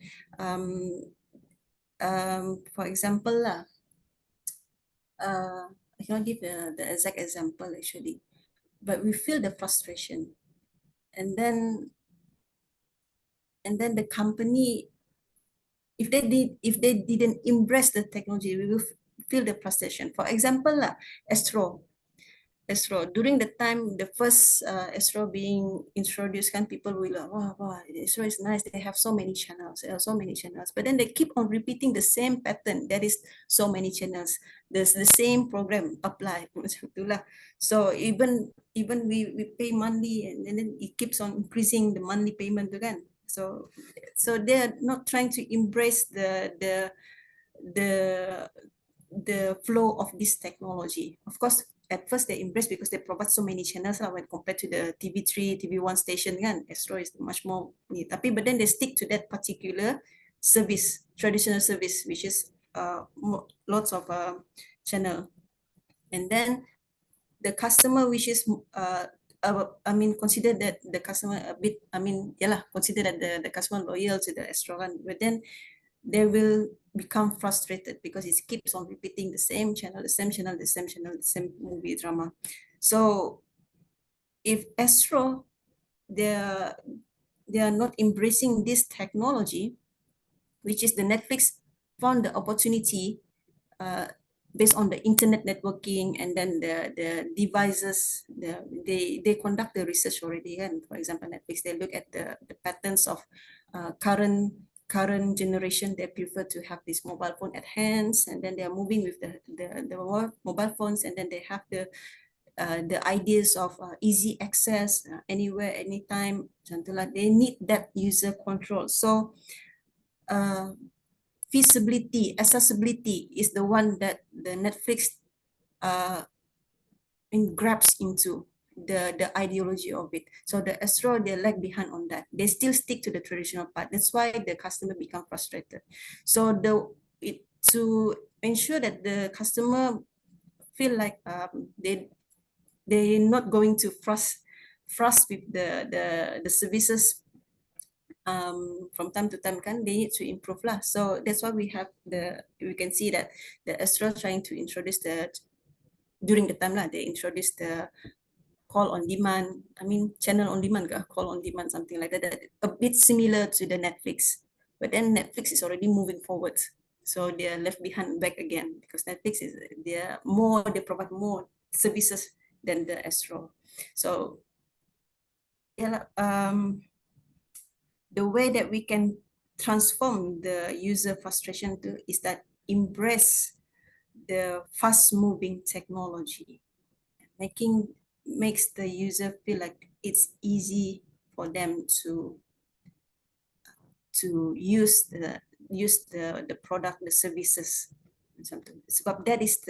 For example I cannot give the exact example actually, but we feel the frustration, and then the company, if they didn't embrace the technology, we will feel the frustration. For example Astro, during the time the first Astro being introduced, kan, people will like, wow, Astro is nice, they have so many channels, but then they keep on repeating the same pattern, that is so many channels, there's the same program apply. So even we pay monthly, and then it keeps on increasing the monthly payment again. So they're not trying to embrace the flow of this technology. Of course, at first they embrace because they provide so many channels when compared to the TV3, TV1 station kan. Astro is much more but then they stick to that particular service, traditional service, which is lots of channel. And then the customer which is consider that the customer a bit, consider that the customer loyal to the Astro kan, but then they will become frustrated because it keeps on repeating the same channel, the same movie drama. So if Astro, they are not embracing this technology, which is the Netflix found the opportunity based on the internet networking, and then the devices, they conduct the research already. And for example, Netflix, they look at the patterns of current generation. They prefer to have this mobile phone at hands, and then they are moving with the mobile phones, and then they have the ideas of easy access anywhere, anytime. They need that user control. So feasibility, accessibility is the one that the Netflix grabs into the ideology of it. So the Astro, they lag behind on that. They still stick to the traditional part. That's why the customer become frustrated. So to ensure that the customer feel like they're not going to frust with the services from time to time, kan, they need to improve lah. So that's why we can see that the Astro trying to introduce during the time lah, they introduced the call on demand, channel on demand, call on demand, something like that, a bit similar to the Netflix. But then Netflix is already moving forward, so they're left behind back again, because Netflix they provide more services than the Astro. So the way that we can transform the user frustration is that embrace the fast moving technology, makes the user feel like it's easy for them to use the product, the services, something. But that is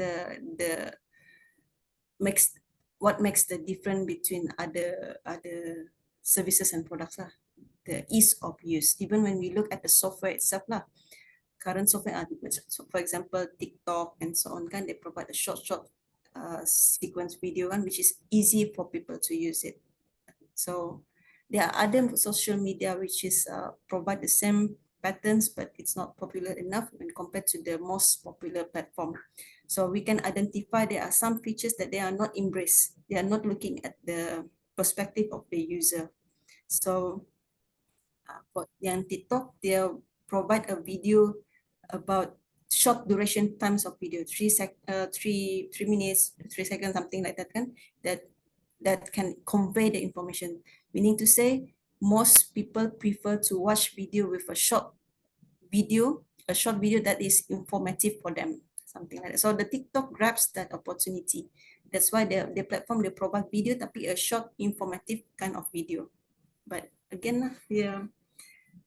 what makes the difference between other services and products lah. The ease of use. Even when we look at the software itself lah, current software, so for example TikTok and so on, kan, they provide a short sequence video, which is easy for people to use it. So there are other social media which is provide the same patterns, but it's not popular enough when compared to the most popular platform. So we can identify there are some features that they are not embraced. They are not looking at the perspective of the user. So for yang TikTok, they provide a video about short duration times of video, 3 minutes, 3 seconds, something like that, kan, that can convey the information. Meaning to say, most people prefer to watch video with a short video that is informative for them, something like that. So the TikTok grabs that opportunity. That's why the platform, they provide video tapi a short informative kind of video. But again,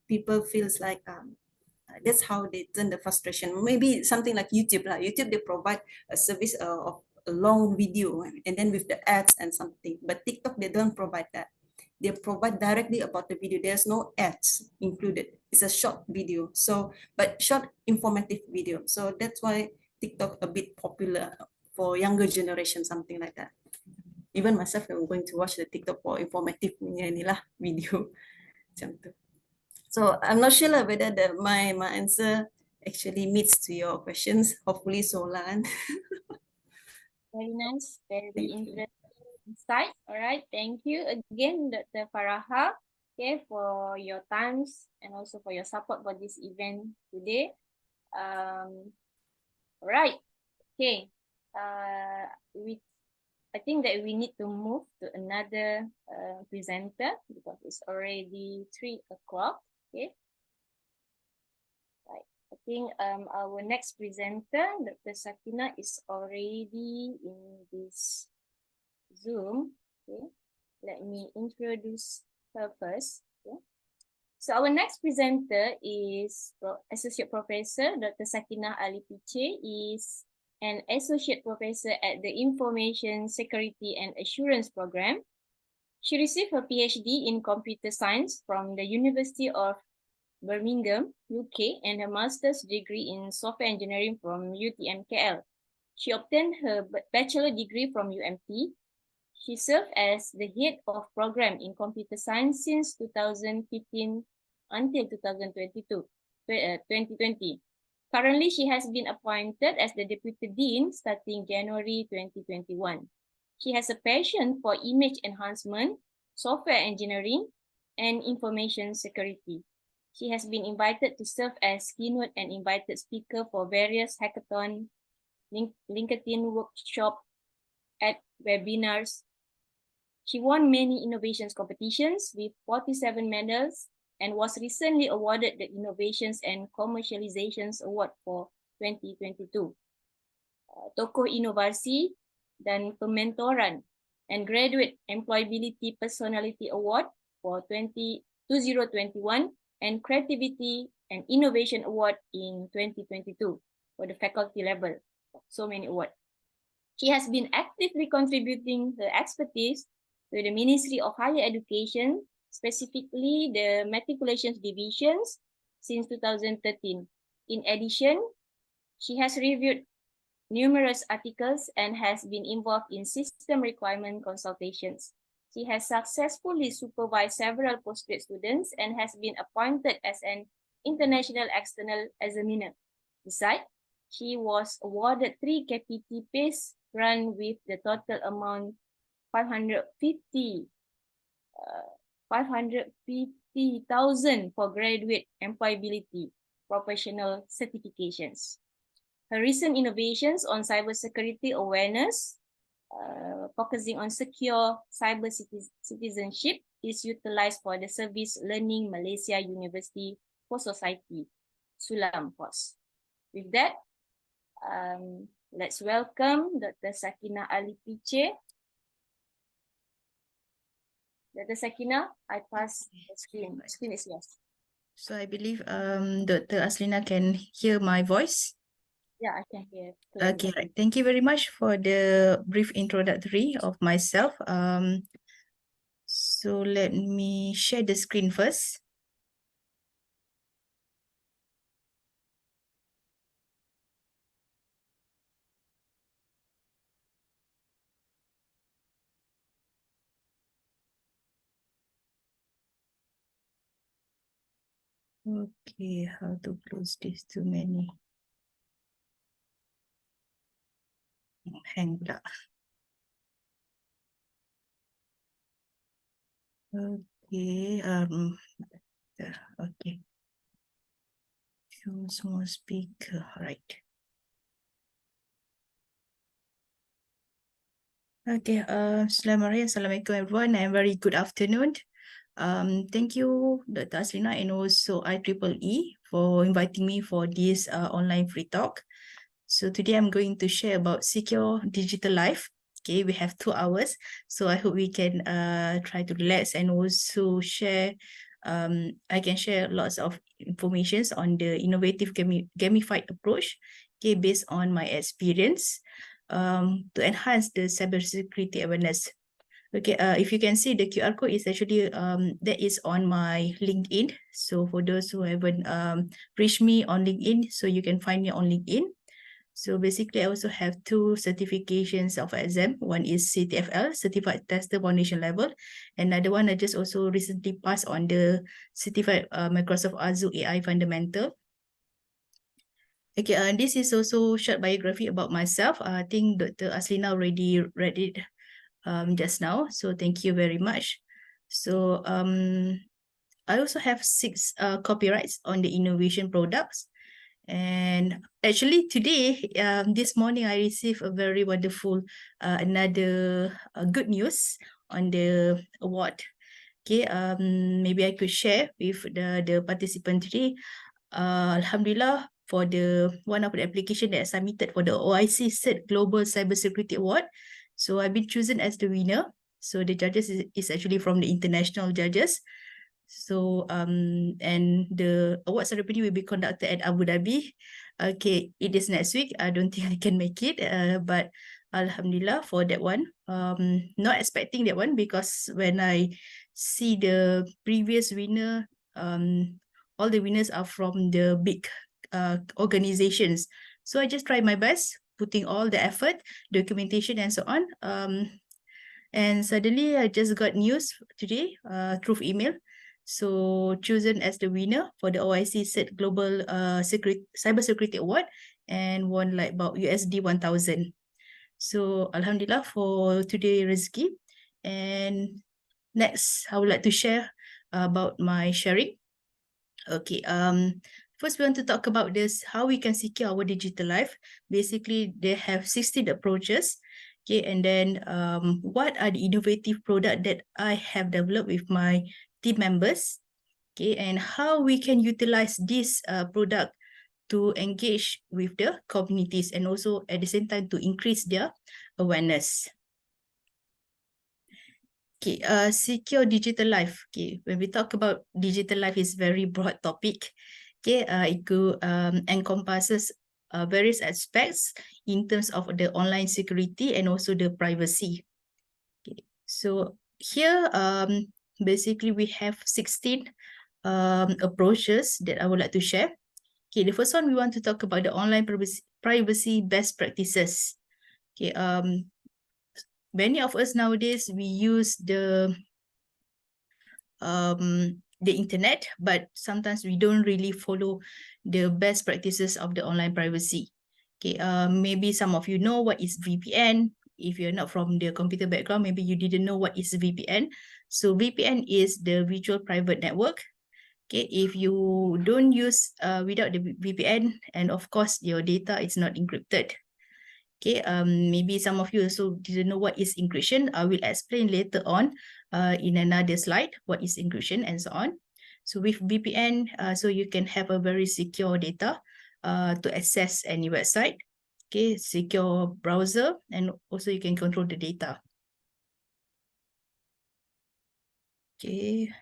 people feels like that's how they turn the frustration. Maybe something like YouTube lah. YouTube, they provide a service of a long video and then with the ads and something. But TikTok, they don't provide that. They provide directly about the video. There's no ads included. It's a short video. So, but short informative video. So that's why TikTok a bit popular for younger generation, something like that. Even myself, I'm going to watch the TikTok for informative video. So I'm not sure whether my answer actually meets to your questions. Hopefully so lah. Very nice, very interesting insight. All right, thank you again, Dr. Faraha, okay, for your times and also for your support for this event today. All right, okay. I think that we need to move to another presenter because it's already 3 o'clock. Okay. Right. I think our next presenter, Dr. Sakina, is already in this Zoom. Okay. Let me introduce her first. Okay. So our next presenter is Associate Professor Dr. Sakina Ali Piche, is an Associate Professor at the Information Security and Assurance Program. She received her PhD in Computer Science from the University of Birmingham, UK, and her Master's degree in Software Engineering from UTM-KL. She obtained her Bachelor degree from UMT. She served as the Head of Program in Computer Science since 2015 until 2020. Currently, she has been appointed as the Deputy Dean starting January 2021. She has a passion for image enhancement, software engineering, and information security. She has been invited to serve as keynote and invited speaker for various hackathon, LinkedIn workshop, at webinars. She won many innovations competitions with 47 medals and was recently awarded the Innovations and Commercializations Award for 2022. Tokoh Inovasi dan Pementoran and Graduate Employability Personality Award for 2021 and Creativity and Innovation Award in 2022 for the faculty level. So many awards. She has been actively contributing her expertise to the Ministry of Higher Education, specifically the Matriculations Divisions, since 2013. In addition, she has reviewed numerous articles and has been involved in system requirement consultations. She has successfully supervised several postgrad students and has been appointed as an international external examiner. Besides, she was awarded 3 KPT PACE grant with the total amount 550,000 for graduate employability professional certifications. Her recent innovations on cybersecurity awareness, focusing on secure cyber citizenship, is utilized for the Service Learning Malaysia University for Society, Sulam course. With that, let's welcome Dr. Sakina Ali Piche. Dr. Sakina, I pass the screen. The screen is yours. So I believe Dr. Aslina can hear my voice. Yeah, I can hear. Okay, right. Thank you very much for the brief introductory of myself. So let me share the screen first. Okay, how to close this? Too many. Hang pula. Okay, okay. Show small speaker, right. Okay, Assalamualaikum everyone, and very good afternoon. Thank you, Dr. Aslina, and also IEEE for inviting me for this online free talk. So today I'm going to share about secure digital life. Okay, we have 2 hours, so I hope we can try to relax and also share. I can share lots of informations on the innovative gamified approach. Okay, based on my experience. to enhance the cybersecurity awareness. Okay, if you can see, the QR code is actually that is on my LinkedIn. So for those who haven't reached me on LinkedIn, so you can find me on LinkedIn. So basically, I also have 2 certifications of exam. One is CTFL, Certified Tester Foundation Level. Another one I just also recently passed on the Certified Microsoft Azure AI Fundamental. Okay, this is also short biography about myself. I think Dr. Aslina already read it just now. So thank you very much. So I also have 6 copyrights on the innovation products. And actually today, this morning, I received a very wonderful, another good news on the award. Okay, maybe I could share with the participant today. Alhamdulillah, for the one of the application that I submitted for the OIC Cert Global Cybersecurity Award. So I've been chosen as the winner. So the judges is actually from the international judges. So and the award ceremony will be conducted at Abu Dhabi. Okay, it is next week. I don't think I can make it, but Alhamdulillah for that one. Not expecting that one because when I see the previous winner, all the winners are from the big organizations. So I just try my best, putting all the effort, documentation and so on. And suddenly I just got news today through email. So chosen as the winner for the OIC Cert Global Cybersecurity Award and won like about USD 1,000. So Alhamdulillah for today rezeki. And next, I would like to share about my sharing. Okay, first we want to talk about this, how we can secure our digital life. Basically, they have 16 approaches. Okay, and then what are the innovative products that I have developed with my team members? Okay, and how we can utilize this product to engage with the communities and also at the same time to increase their awareness. Okay, secure digital life. Okay, when we talk about digital life, is very broad topic. Okay, it could encompasses various aspects in terms of the online security and also the privacy. Okay, so here basically we have 16 approaches that I would like to share. Okay, the first one we want to talk about the online privacy best practices. Okay, many of us nowadays we use the internet, but sometimes we don't really follow the best practices of the online privacy. Okay, maybe some of you know what is VPN. If you're not from the computer background, maybe you didn't know what is VPN. So VPN is the virtual private network. Okay, if you don't use without the VPN, and of course your data is not encrypted. Okay, maybe some of you also didn't know what is encryption. I will explain later on in another slide what is encryption and so on. So with VPN, so you can have a very secure data to access any website. Okay, secure browser, and also you can control the data. Okay,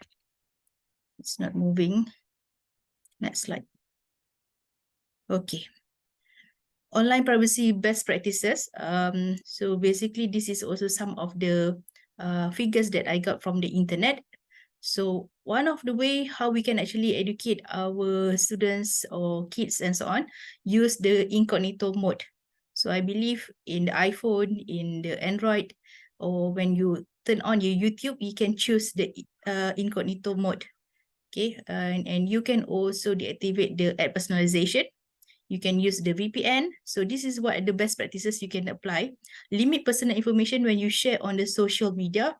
it's not moving. Next slide. Okay. Online privacy best practices. So basically, this is also some of the figures that I got from the internet. So one of the way how we can actually educate our students or kids and so on, use the incognito mode. So I believe in the iPhone, in the Android, or when you turn on your YouTube, you can choose the incognito mode. Okay, and you can also deactivate the ad personalization. You can use the VPN. So this is what the best practices you can apply. Limit personal information when you share on the social media.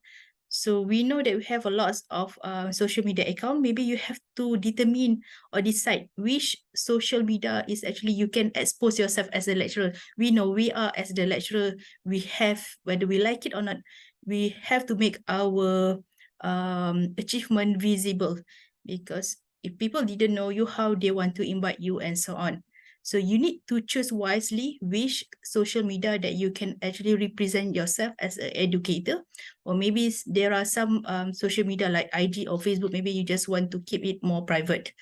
So we know that we have a lot of social media account. Maybe you have to determine or decide which social media is actually you can expose yourself as a lecturer. We know we are as the lecturer, we have, whether we like it or not, we have to make our achievement visible, because if people didn't know you, how they want to invite you and so on. So you need to choose wisely which social media that you can actually represent yourself as an educator. Or maybe there are some social media like IG or Facebook, maybe you just want to keep it more private,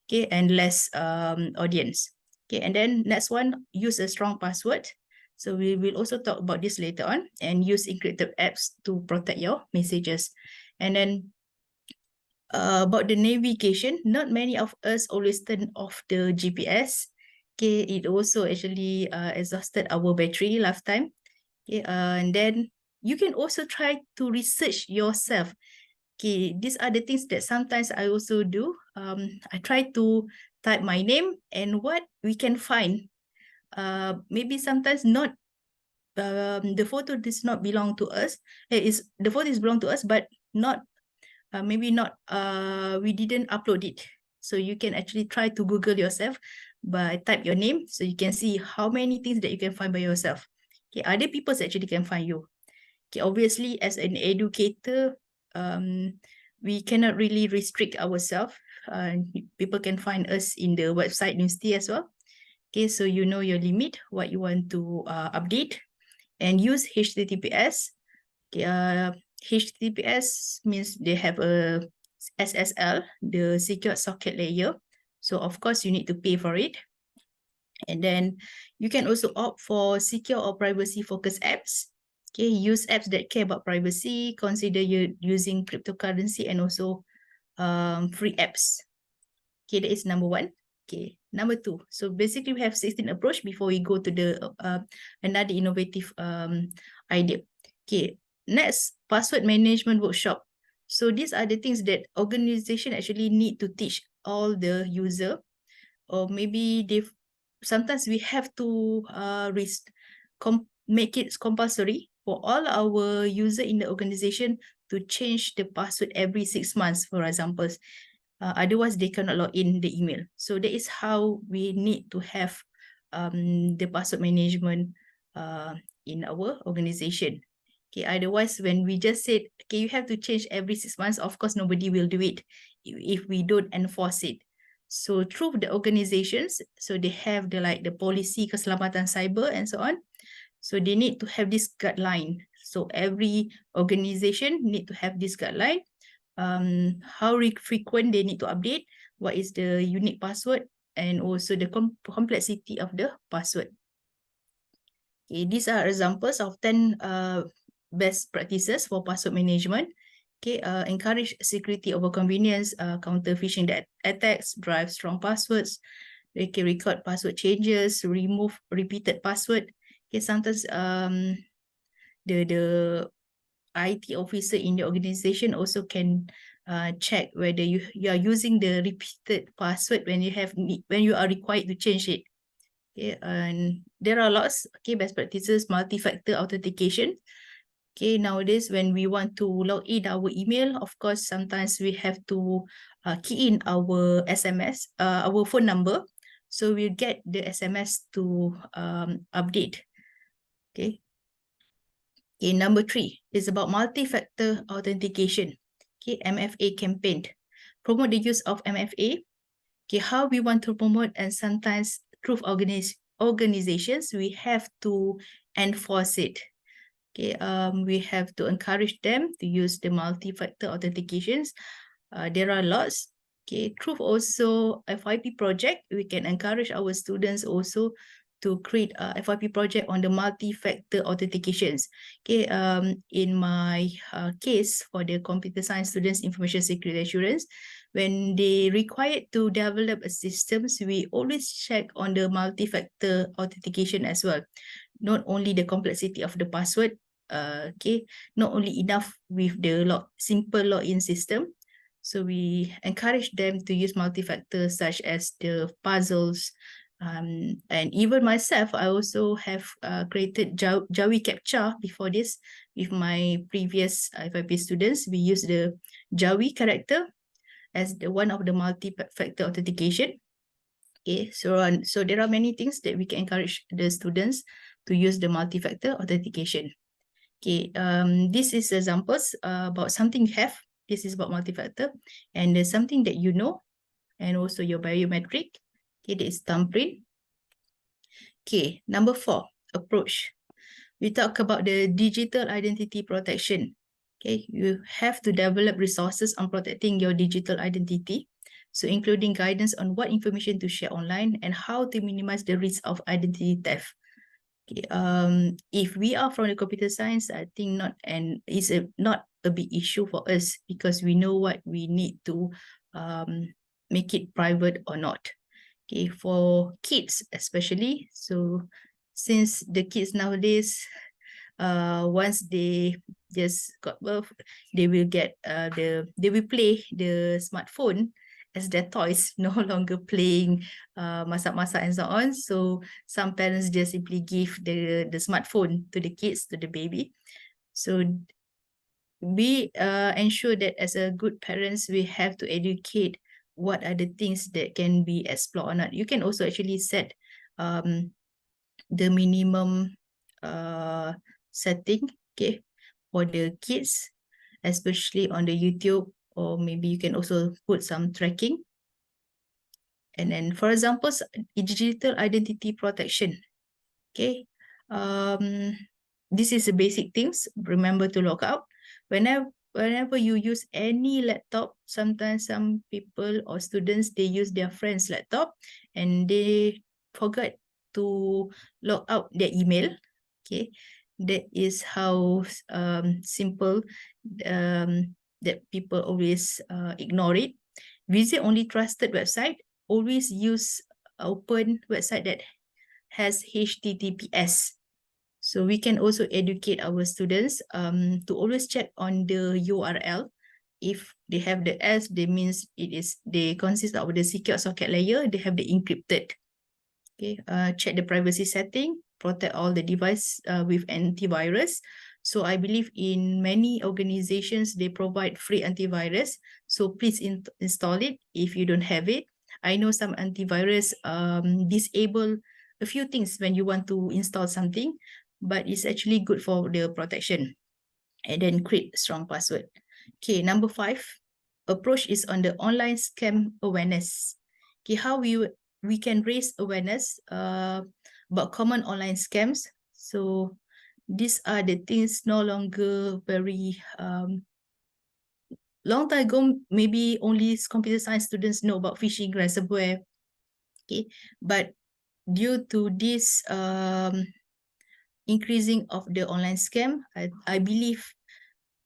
okay, and less audience. Okay, and then next one, use a strong password. So we will also talk about this later on, and use encrypted apps to protect your messages. And then about the navigation, not many of us always turn off the GPS. Okay, it also actually exhausted our battery lifetime. Okay, and then you can also try to research yourself. Okay, these are the things that sometimes I also do. I try to type my name and what we can find. Maybe sometimes not, the photo does not belong to us. The photo is belong to us, but not, maybe not, we didn't upload it. So you can actually try to Google yourself by type your name, so you can see how many things that you can find by yourself. Okay, other people actually can find you. Okay, obviously as an educator, we cannot really restrict ourselves. People can find us in the website university as well. Okay, so you know your limit, what you want to update, and use HTTPS. Okay, HTTPS means they have a SSL, the secure socket layer. So of course you need to pay for it. And then you can also opt for secure or privacy focused apps. Okay, use apps that care about privacy, consider you using cryptocurrency, and also free apps. Okay, that is number one. Okay, number two. So basically we have 16 approach before we go to the another innovative idea. Okay, next, password management workshop. So these are the things that organization actually need to teach all the user, or maybe they sometimes we have to make it compulsory for all our user in the organization to change the password every 6 months, for example. Otherwise they cannot log in the email. So that is how we need to have the password management in our organization. Okay, otherwise when we just said, okay, you have to change every 6 months, of course nobody will do it if we don't enforce it. So through the organizations, so they have the the policy keselamatan cyber and so on. So they need to have this guideline. So every organization need to have this guideline. How frequent they need to update, what is the unique password, and also the complexity of the password. Okay, these are examples of 10 best practices for password management. Okay, encourage security over convenience, counter phishing attacks, drive strong passwords. Okay, record password changes, remove repeated password. Okay, sometimes the IT officer in the organization also can check whether you are using the repeated password when you are required to change it. Okay, and there are lots. Okay, best practices, multi-factor authentication. Okay, nowadays when we want to log in our email, of course, sometimes we have to key in our SMS, our phone number. So we'll get the SMS to update. Okay. Okay, number 3 is about multi-factor authentication. Okay, MFA campaign. Promote the use of MFA. Okay, how we want to promote, and sometimes through organizations, we have to enforce it. Okay, we have to encourage them to use the multi-factor authentications. There are lots. Okay, through also FYP project, we can encourage our students also to create a FYP project on the multi-factor authentications. Okay, in my case for the computer science students, information security assurance, when they required to develop a systems, we always check on the multi-factor authentication as well. Not only the complexity of the password, okay, not only enough with the simple login system. So we encourage them to use multi-factor such as the puzzles. And even myself, I also have created Jawi CAPTCHA before this with my previous FIP students. We use the Jawi character as one of the multi-factor authentication. Okay, so there are many things that we can encourage the students to use the multi-factor authentication. Okay, this is examples about something you have. This is about multi-factor, and there's something that you know, and also your biometric. Okay, that is thumbprint. Okay, number 4, approach. We talk about the digital identity protection. Okay, you have to develop resources on protecting your digital identity. So including guidance on what information to share online and how to minimize the risk of identity theft. Okay, if we are from the computer science, I think not a big issue for us because we know what we need to make it private or not. Okay, for kids especially. So since the kids nowadays, once they just got birth, they will play the smartphone as their toys, no longer playing masak-masak and so on. So some parents just simply give the smartphone to the kids, to the baby. So we ensure that as a good parents, we have to educate what are the things that can be explored or not. You can also actually set the minimum setting, okay, for the kids, especially on the YouTube, or maybe you can also put some tracking. And then, for example, digital identity protection. Okay, this is the basic things. Remember to log out. Whenever you use any laptop, sometimes some people or students, they use their friend's laptop and they forget to log out their email. Okay, that is how simple that people always ignore it. Visit only trusted website. Always use open website that has HTTPS. So we can also educate our students to always check on the URL. If they have the S, that means they consist of the secure socket layer, they have the encrypted. Okay, check the privacy setting, protect all the device with antivirus. So I believe in many organizations, they provide free antivirus. So please install it if you don't have it. I know some antivirus disable a few things when you want to install something, but it's actually good for the protection. And then create strong password. Okay, number 5, approach is on the online scam awareness. Okay, how we can raise awareness about common online scams. So these are the things no longer very long time ago, maybe only computer science students know about phishing, ransomware. Okay, but due to this increasing of the online scam, I believe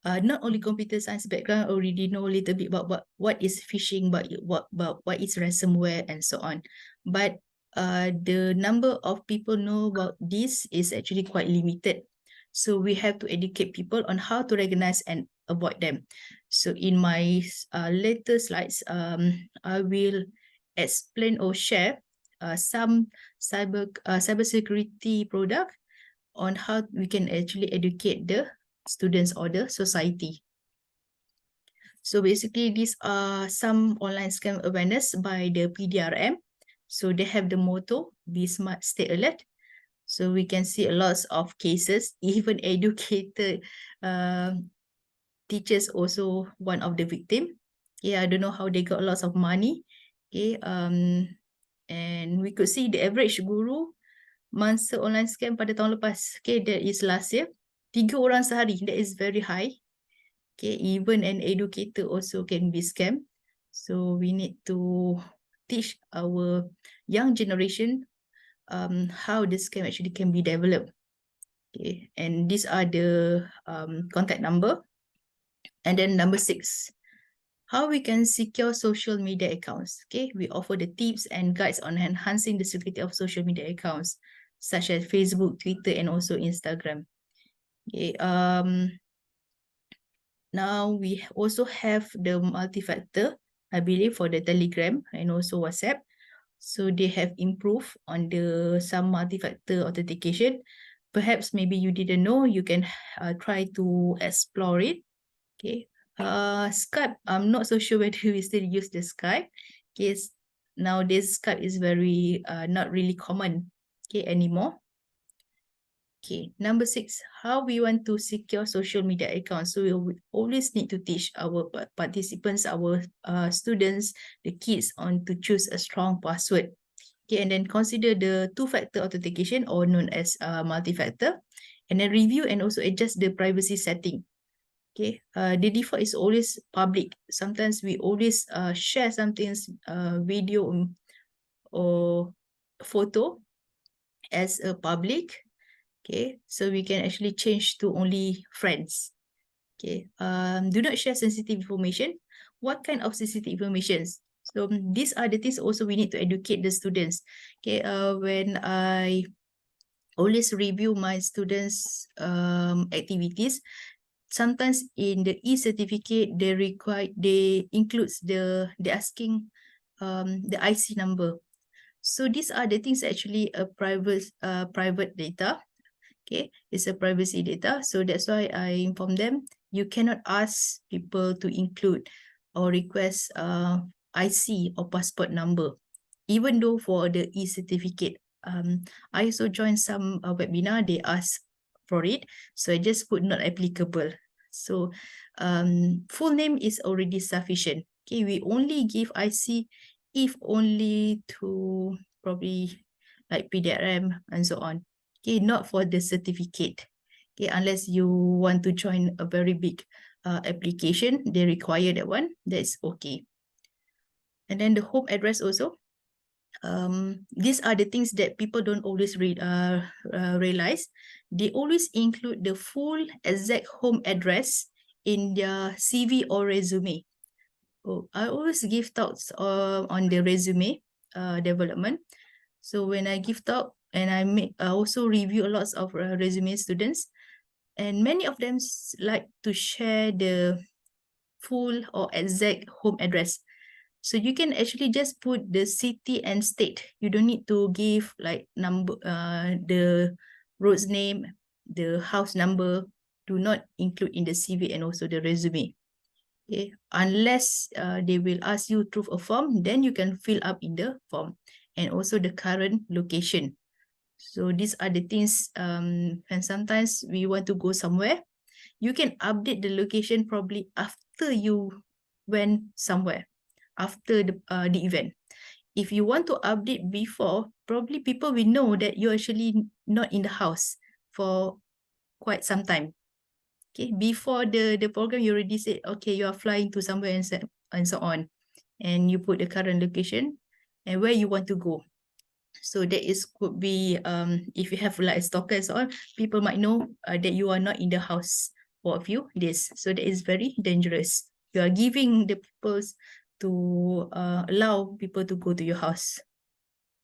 not only computer science background already know a little bit about what is phishing, but what is ransomware and so on. But the number of people know about this is actually quite limited. So we have to educate people on how to recognize and avoid them. So in my later slides, I will explain or share some cybersecurity product on how we can actually educate the students or the society. So basically, these are some online scam awareness by the PDRM. So they have the motto, be smart, stay alert. So we can see a lot of cases, even educated teachers also one of the victim. Yeah, I don't know how they got lots of money. Okay, and we could see the average guru mangsa online scam pada tahun lepas. Okay, that is last year. 3 orang sehari, that is very high. Okay, even an educator also can be scammed. So we need to teach our young generation how the scam actually can be developed. Okay, and these are the contact number. And then number 6, how we can secure social media accounts. Okay, we offer the tips and guides on enhancing the security of social media accounts, such as Facebook, Twitter, and also Instagram. Okay, now we also have the multi-factor, I believe, for the Telegram and also WhatsApp. So they have improved on some multi-factor authentication. Perhaps maybe you didn't know, you can try to explore it. Okay. Skype, I'm not so sure whether we still use the Skype. Okay, nowadays Skype is very not really common, okay, anymore. Okay, number 6, how we want to secure social media accounts. So we always need to teach our participants, our students, the kids on to choose a strong password. Okay, and then consider the 2-factor authentication, or known as multi-factor, and then review and also adjust the privacy setting. Okay, the default is always public. Sometimes we always share something, video or photo as a public. Okay, so we can actually change to only friends. Okay, do not share sensitive information. What kind of sensitive information? So these are the things also we need to educate the students. Okay, when I always review my students' activities, sometimes in the e-certificate they includes they asking the IC number. So these are the things actually a private data. Okay, it's a privacy data. So that's why I inform them you cannot ask people to include or request IC or passport number, even though for the e-certificate. I also joined some webinar, they ask for it. So I just put not applicable. So full name is already sufficient. Okay, we only give IC if only to probably like PDRM and so on. Okay, not for the certificate. Okay, unless you want to join a very big application, they require that one, that's okay. And then the home address also. These are the things that people don't always realize. They always include the full exact home address in their CV or resume. Oh, I always give talks on the resume development. So when I give talk and I also review a lot of resume students, and many of them like to share the full or exact home address. So you can actually just put the city and state. You don't need to give like number, the road's name, the house number. Do not include in the CV and also the resume. Okay, unless they will ask you through a form, then you can fill up in the form, and also the current location. So these are the things, and sometimes we want to go somewhere, you can update the location probably after you went somewhere, after the event. If you want to update before, probably people will know that you're actually not in the house for quite some time. Okay, before the program, you already said, okay, you are flying to somewhere and so on. And you put the current location and where you want to go. So that is could be, if you have like stalkers or people might know that you are not in the house for a few days. So that is very dangerous. You are giving the people to allow people to go to your house.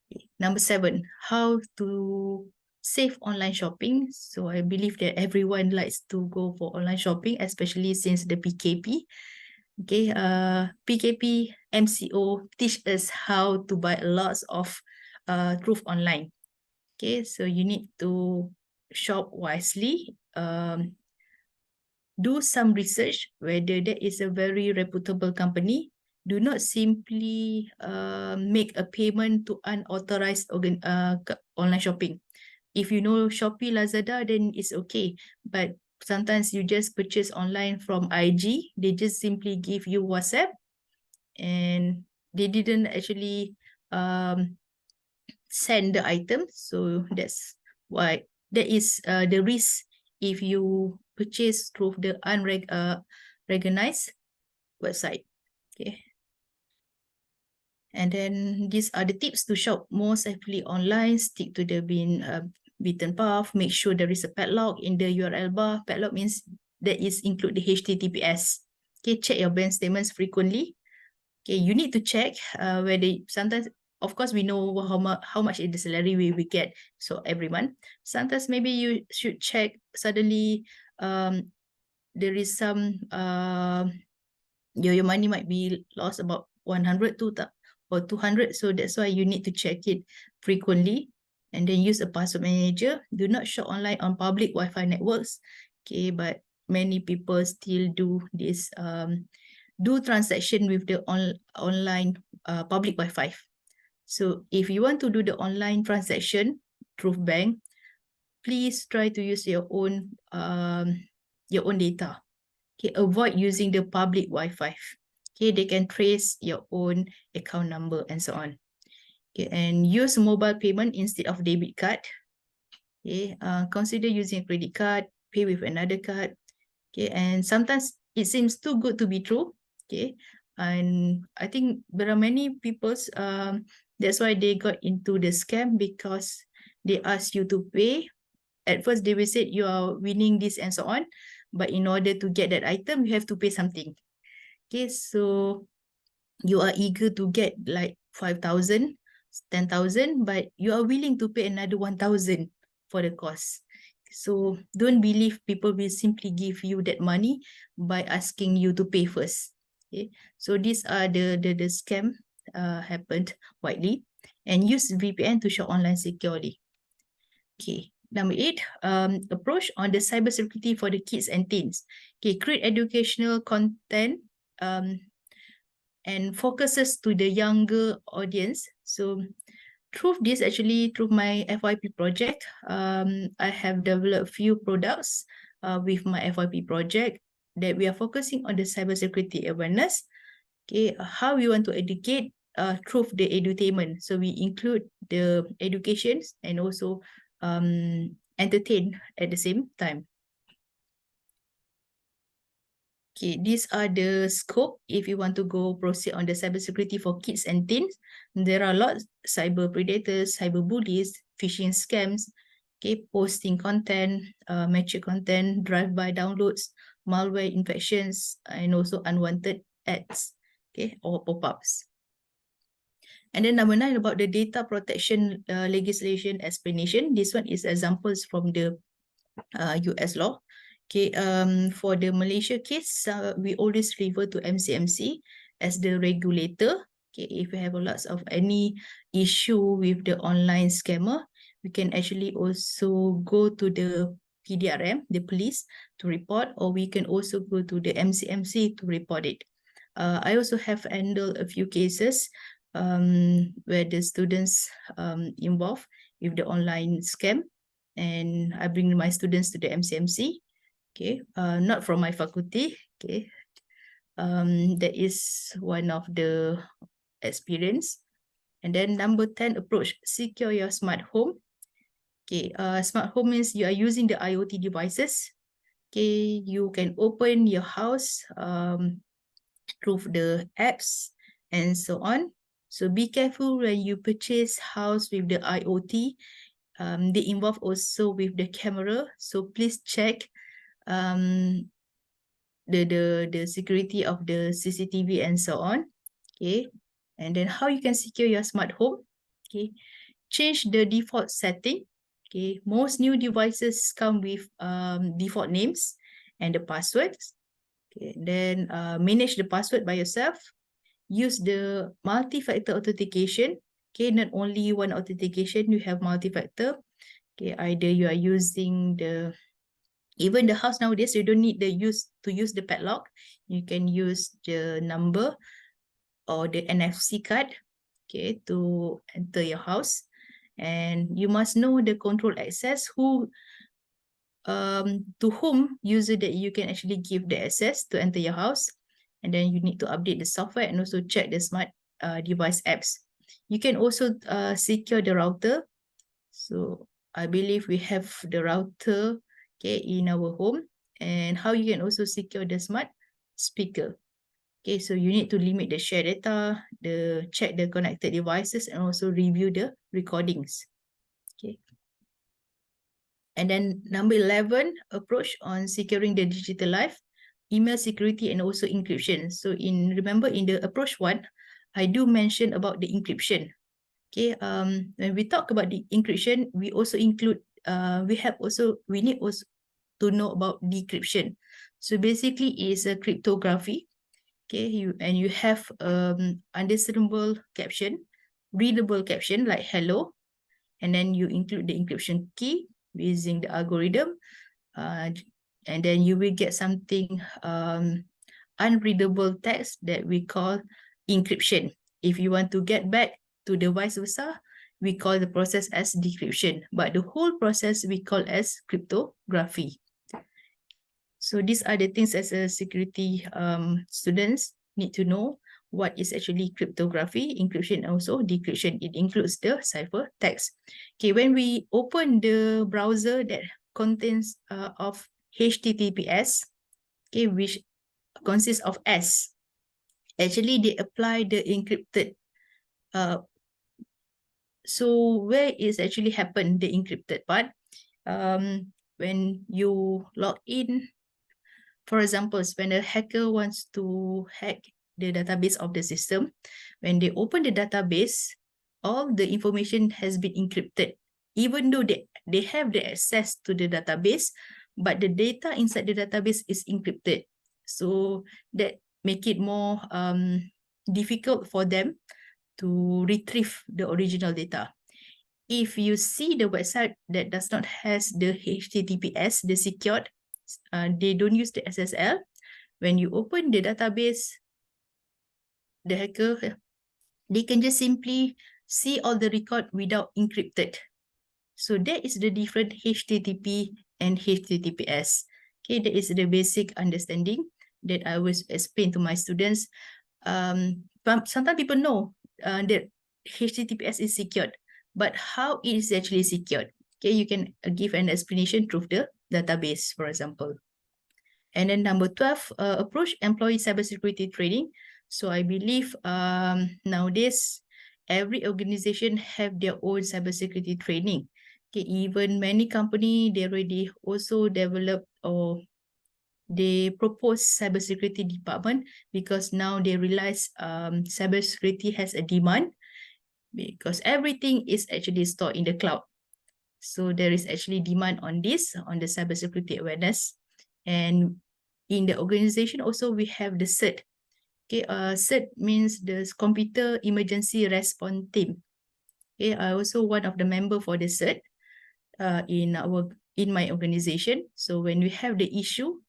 Okay. Number 7, how to save online shopping. So I believe that everyone likes to go for online shopping, especially since the PKP. Okay, PKP MCO teach us how to buy lots of truth online. Okay, so you need to shop wisely. Do some research whether that is a very reputable company. Do not simply make a payment to unauthorized online shopping. If you know Shopee, Lazada, then it's okay. But sometimes you just purchase online from IG. They just simply give you WhatsApp, and they didn't actually send the item. So that's why that is the risk if you purchase through the unrecognized website. Okay. And then these are the tips to shop more safely online. Stick to the beaten path. Make sure there is a padlock in the URL bar. Padlock means that is include the HTTPS. Okay, check your bank statements frequently. Okay, you need to check whether sometimes, of course, we know how much is the salary we get, so every month. Sometimes maybe you should check suddenly there is some your money might be lost about 100 or 200, so that's why you need to check it frequently, and then use a password manager. Do not shop online on public Wi-Fi networks. Okay, but many people still do this do transaction with the online public Wi-Fi. So if you want to do the online transaction through bank, please try to use your own data. Okay, avoid using the public Wi-Fi. Okay, they can trace your own account number and so on. Okay, and use mobile payment instead of debit card. Okay, consider using a credit card, pay with another card. Okay, and sometimes it seems too good to be true. Okay, and I think there are many people's that's why they got into the scam, because they ask you to pay at first they will say you are winning this and so on, but in order to get that item, you have to pay something. Okay, so you are eager to get like 5,000, 10,000, but you are willing to pay another 1,000 for the cost. So don't believe people will simply give you that money by asking you to pay first. Okay, so these are the scam happened widely, and use VPN to shop online securely. Okay, number 8, approach on the cybersecurity for the kids and teens. Okay, create educational content and focuses to the younger audience. So through this, actually through my FYP project, I have developed few products with my FYP project that we are focusing on the cybersecurity awareness. Okay, how we want to educate through the edutainment. So we include the educations and also entertain at the same time. Okay, these are the scope if you want to go proceed on the cybersecurity for kids and teens. There are lots cyber predators, cyber bullies, phishing scams, okay, posting content, matching content, drive-by downloads, malware infections, and also unwanted ads, okay, or pop-ups. And then number 9 about the data protection legislation explanation. This one is examples from the US law. Okay, for the Malaysia case, we always refer to MCMC as the regulator. Okay, if you have a lots of any issue with the online scammer, we can actually also go to the PDRM, the police, to report, or we can also go to the MCMC to report it. I also have handled a few cases where the students involved with the online scam, and I bring my students to the MCMC. Okay, not from my faculty. Okay, that is one of the experience. And then number 10 approach, secure your smart home. Okay, smart home means you are using the IoT devices. Okay, you can open your house through the apps and so on. So be careful when you purchase house with the IoT. They involve also with the camera. So please check the security of the CCTV and so on. Okay, and then how you can secure your smart home. Okay, change the default setting. Okay, most new devices come with default names and the passwords. Okay, then manage the password by yourself. Use the multi-factor authentication. Okay, not only one authentication, you have multi-factor. Okay, either you are using the, even the house nowadays, you don't need to use the padlock. You can use the number or the NFC card, okay, to enter your house. And you must know the control access, who to whom user that you can actually give the access to enter your house. And then you need to update the software and also check the smart device apps. You can also secure the router. So I believe we have the router, okay, in our home. And how you can also secure the smart speaker. Okay, so you need to limit the share data, check the connected devices, and also review the recordings. Okay. And then number 11, approach on securing the digital life, email security, and also encryption. So remember in the approach 1, I do mention about the encryption. Okay, when we talk about the encryption, we also include, we need also to know about decryption. So basically it's a cryptography. Okay, you have understandable caption, readable caption like hello, and then you include the encryption key using the algorithm, and then you will get something unreadable text that we call encryption. If you want to get back to the vice versa, we call the process as decryption, but the whole process we call as cryptography. So these are the things as a security students need to know what is actually cryptography, encryption, and also decryption. It includes the ciphertext. Okay, when we open the browser that contains of HTTPS, okay, which consists of S, actually they apply the encrypted. So where is actually happened the encrypted part? when you log in, for example, when a hacker wants to hack the database of the system, when they open the database, all the information has been encrypted. Even though they have the access to the database, but the data inside the database is encrypted. So that make it more difficult for them to retrieve the original data. If you see the website that does not has the HTTPS, the secured, they don't use the SSL. When you open the database, the hacker, they can just simply see all the record without encrypted. So that is the different HTTP and HTTPS. Okay, that is the basic understanding that I will explain to my students. Sometimes people know that HTTPS is secured, but how it is actually secured? Okay, you can give an explanation through the database, for example. And then number 12, approach employee cybersecurity training. So I believe nowadays, every organization have their own cybersecurity training. Okay, even many company, they already also develop or they propose cybersecurity department because now they realize cybersecurity has a demand because everything is actually stored in the cloud. So there is actually demand on this, on the cybersecurity awareness. And in the organization also, we have the CERT. Okay, CERT means the Computer Emergency Response Team. Okay, I also one of the member for the CERT in my organization. So when we have the issue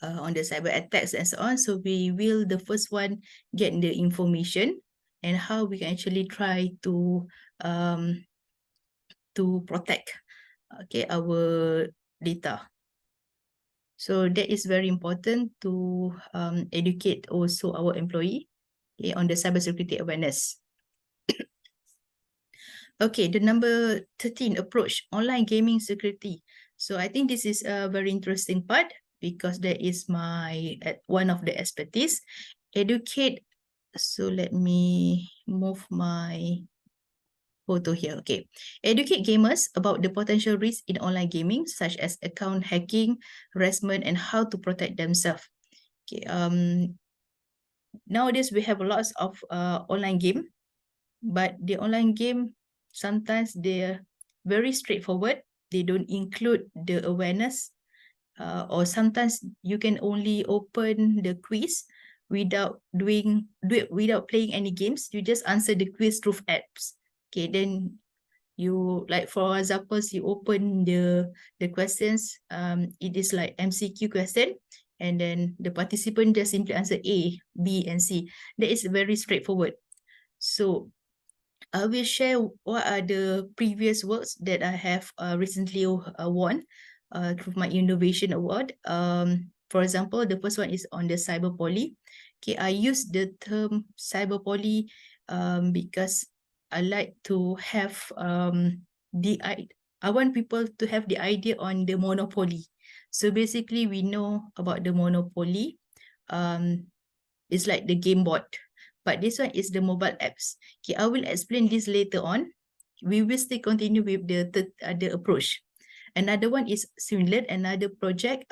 on the cyber attacks and so on, so we will the first one get the information and how we can actually try to protect our data. So that is very important to educate also our employee on the cybersecurity awareness. Okay, the number 13 approach, online gaming security. So I think this is a very interesting part because that is my one of the expertise. Educate. So let me move my photo here. Okay, educate gamers about the potential risks in online gaming, such as account hacking, harassment, and how to protect themselves. Okay, nowadays we have lots of online game, but the online game sometimes they're very straightforward. They don't include the awareness, or sometimes you can only open the quiz without without playing any games. You just answer the quiz through apps. Okay, then you like for example, you open the questions. It is like MCQ question, and then the participant just simply answer A, B, and C. That is very straightforward. So I will share what are the previous works that I have recently won through my innovation award. For example, the first one is on the cyber poly. Okay, I use the term cyber poly because I like to have I want people to have the idea on the monopoly. So basically, we know about the monopoly. It's like the game board, but this one is the mobile apps. Okay, I will explain this later on. We will still continue with the approach. Another one is Swindler, another project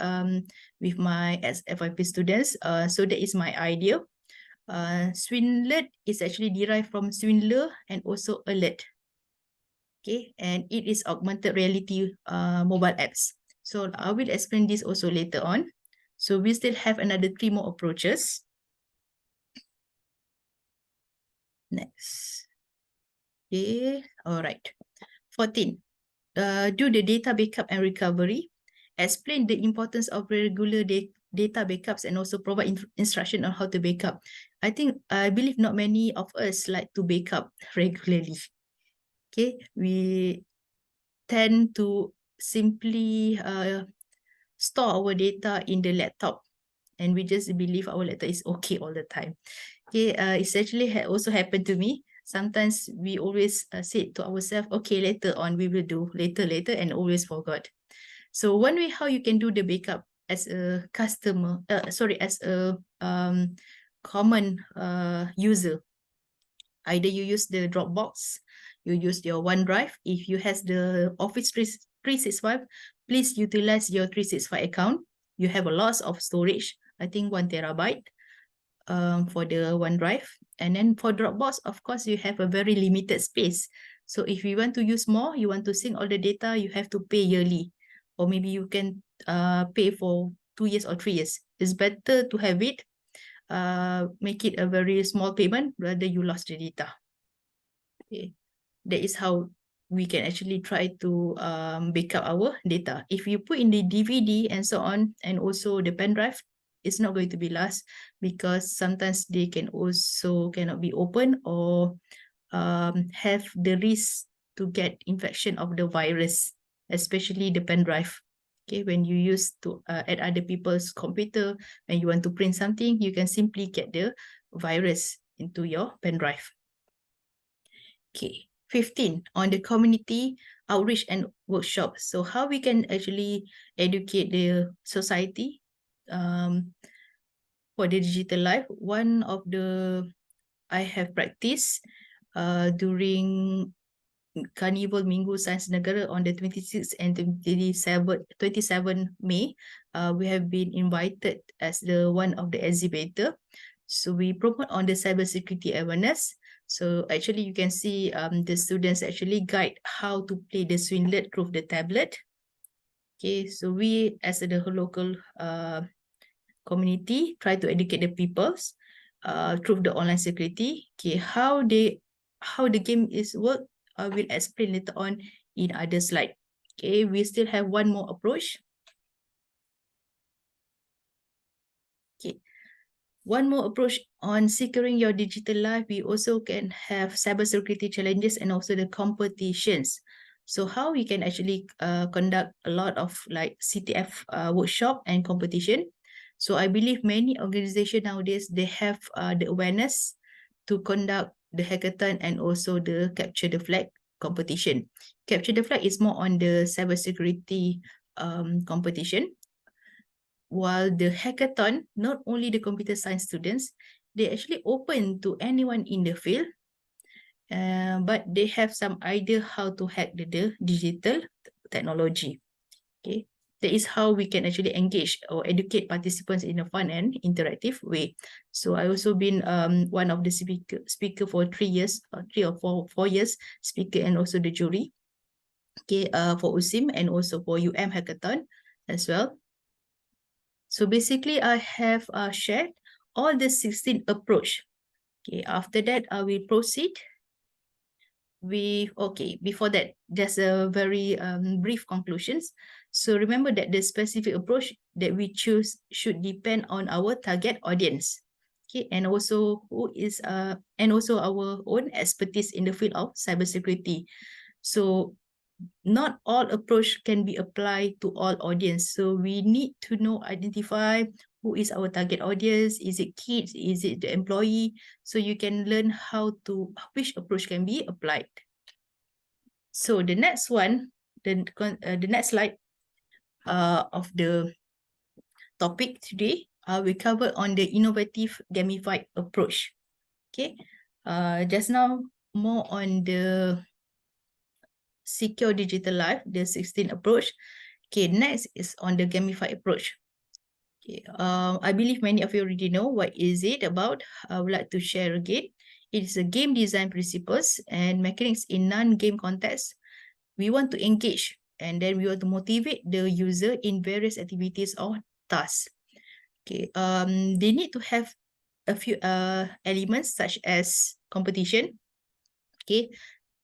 with my FYP students. So that is my idea. Swindler is actually derived from Swindler and also Alert. Okay, and it is augmented reality mobile apps. So I will explain this also later on. So we still have another 3 more approaches. Next. Okay, all right. 14. Do the data backup and recovery. Explain the importance of regular data backups and also provide instruction on how to backup. I believe not many of us like to backup regularly. Okay, we tend to simply store our data in the laptop and we just believe our laptop is okay all the time. Okay, it's actually also happened to me. Sometimes we always say to ourselves, okay, later on we will do, later, and always forgot. So one way how you can do the backup as a customer, as a common user, either you use the Dropbox, you use your OneDrive. If you has the Office 365, please utilize your 365 account. You have a lot of storage, I think 1 terabyte for the OneDrive. And then for Dropbox, of course, you have a very limited space. So if you want to use more, you want to sync all the data, you have to pay yearly. Or maybe you can pay for 2 years or 3 years. It's better to have it, make it a very small payment rather you lost the data. Okay. That is how we can actually try to backup our data. If you put in the DVD and so on, and also the pen drive, it's not going to be lost because sometimes they can also cannot be open or have the risk to get infection of the virus, especially the pen drive. Okay, when you use to at other people's computer, when you want to print something, you can simply get the virus into your pen drive. Okay, 15 on the community outreach and workshop. So how we can actually educate the society for the digital life. One of the I have practiced during Carnival Minggu Sains Negara on the 26th and 27 May. We have been invited as the one of the exhibitor. So we promote on the cybersecurity awareness. So actually you can see the students actually guide how to play the Swinlet through the tablet. Okay, so we as the local community try to educate the peoples through the online security. Okay, how the game is work, I will explain later on in other slide. Okay, we still have one more approach. Okay, one more approach on securing your digital life. We also can have cybersecurity challenges and also the competitions. So how we can actually conduct a lot of like CTF workshop and competition. So I believe many organizations nowadays, they have the awareness to conduct the hackathon and also the capture the flag competition. Capture the flag is more on the cybersecurity competition, while the hackathon, not only the computer science students, they actually open to anyone in the field, but they have some idea how to hack the digital technology. Okay, that is how we can actually engage or educate participants in a fun and interactive way. So I also been one of the speaker for 3 years, 3 or 4 years speaker, and also the jury. Okay, for USIM and also for UM hackathon as well. So basically, I have shared all the 16 approach. Okay, after that, I will proceed with, okay, before that, just a very brief conclusions. So remember that the specific approach that we choose should depend on our target audience. Okay, and also who is and also our own expertise in the field of cybersecurity. So not all approach can be applied to all audience. So we need to know, identify who is our target audience. Is it kids? Is it the employee? So you can learn how to, which approach can be applied. So the next one, the next slide of the topic today, we cover on the innovative gamified approach. Okay, just now more on the secure digital life, the 16 approach. Okay, next is on the gamified approach. Okay, I believe many of you already know what is it about. I would like to share again. It is a game design principles and mechanics in non-game context. We want to engage and then we want to motivate the user in various activities or tasks. Okay, they need to have a few elements such as competition. Okay,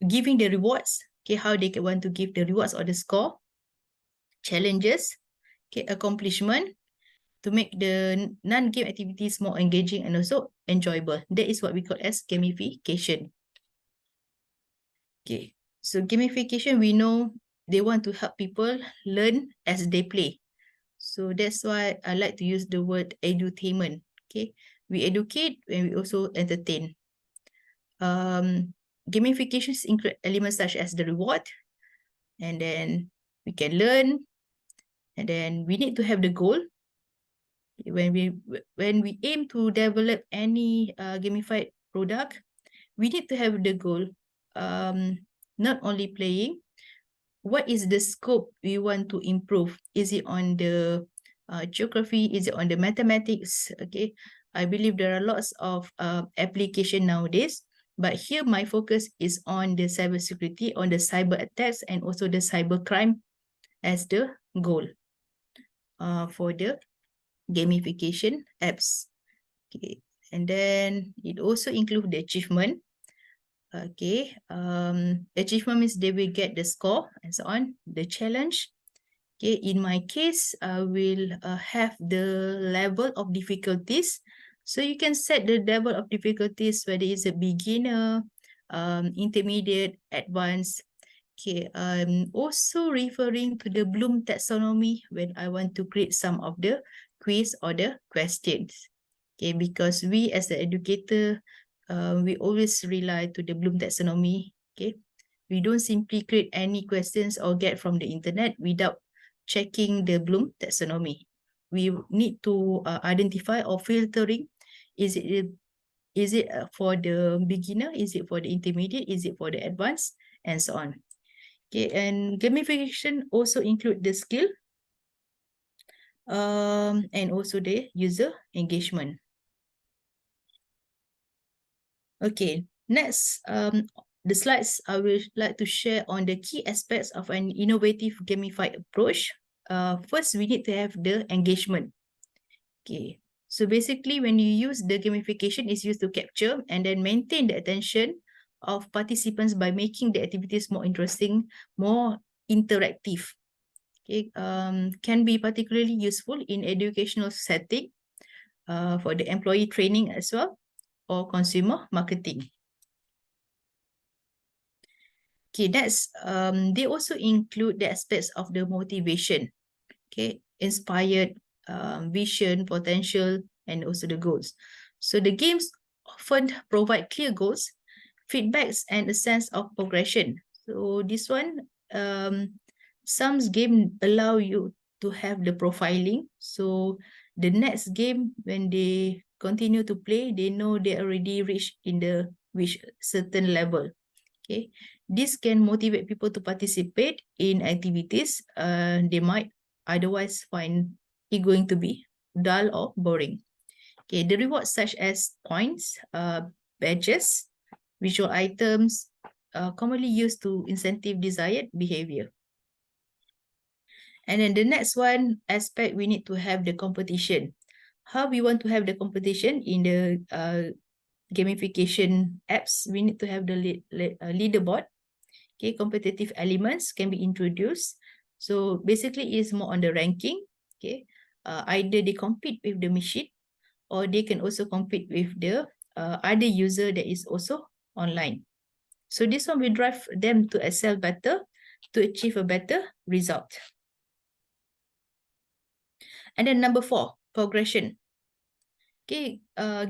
giving the rewards. Okay, how they want to give the rewards or the score, challenges, okay, accomplishment, to make the non-game activities more engaging and also enjoyable. That is what we call as gamification. Okay, so gamification, we know they want to help people learn as they play. So that's why I like to use the word edutainment. Okay, we educate and we also entertain. Gamifications include elements such as the reward, and then we can learn, and then we need to have the goal. When we aim to develop any gamified product, we need to have the goal, not only playing. what is the scope we want to improve? Is it on the geography? Is it on the mathematics? Okay, I believe there are lots of application nowadays, but here my focus is on the cybersecurity, on the cyber attacks, and also the cyber crime as the goal for the gamification apps. Okay, and then it also includes the achievement. Okay, achievement means they will get the score and so on. The challenge. Okay, in my case, I will have the level of difficulties. So you can set the level of difficulties, whether it's a beginner, intermediate, advanced. Okay, also referring to the Bloom taxonomy when I want to create some of the quiz or the questions. Okay, because we as the educator, we always rely to the Bloom taxonomy. Okay, we don't simply create any questions or get from the internet without checking the Bloom taxonomy. We need to identify or filtering. Is it for the beginner? Is it for the intermediate? Is it for the advanced? And so on. Okay, and gamification also include the skill and also the user engagement. Okay, next, the slides I would like to share on the key aspects of an innovative gamified approach. First, we need to have the engagement. Okay, so basically when you use the gamification, is used to capture and then maintain the attention of participants by making the activities more interesting, more interactive. Okay, can be particularly useful in educational setting, for the employee training as well, or consumer marketing. Okay, that's they also include the aspects of the motivation. Okay, inspired, vision, potential, and also the goals. So the games often provide clear goals, feedbacks, and a sense of progression. So this one, some game allow you to have the profiling. So the next game, when they continue to play, they know they already reached certain level. Okay, this can motivate people to participate in activities they might otherwise find it going to be dull or boring. Okay, the rewards such as points, badges, visual items, commonly used to incentive desired behavior. And then the next one aspect, we need to have the competition. How we want to have the competition in the gamification apps? We need to have the leaderboard. Okay, competitive elements can be introduced. So basically it's more on the ranking. Okay, either they compete with the machine or they can also compete with the other user that is also online. So this one will drive them to excel better, to achieve a better result. And then number 4, progression. Okay,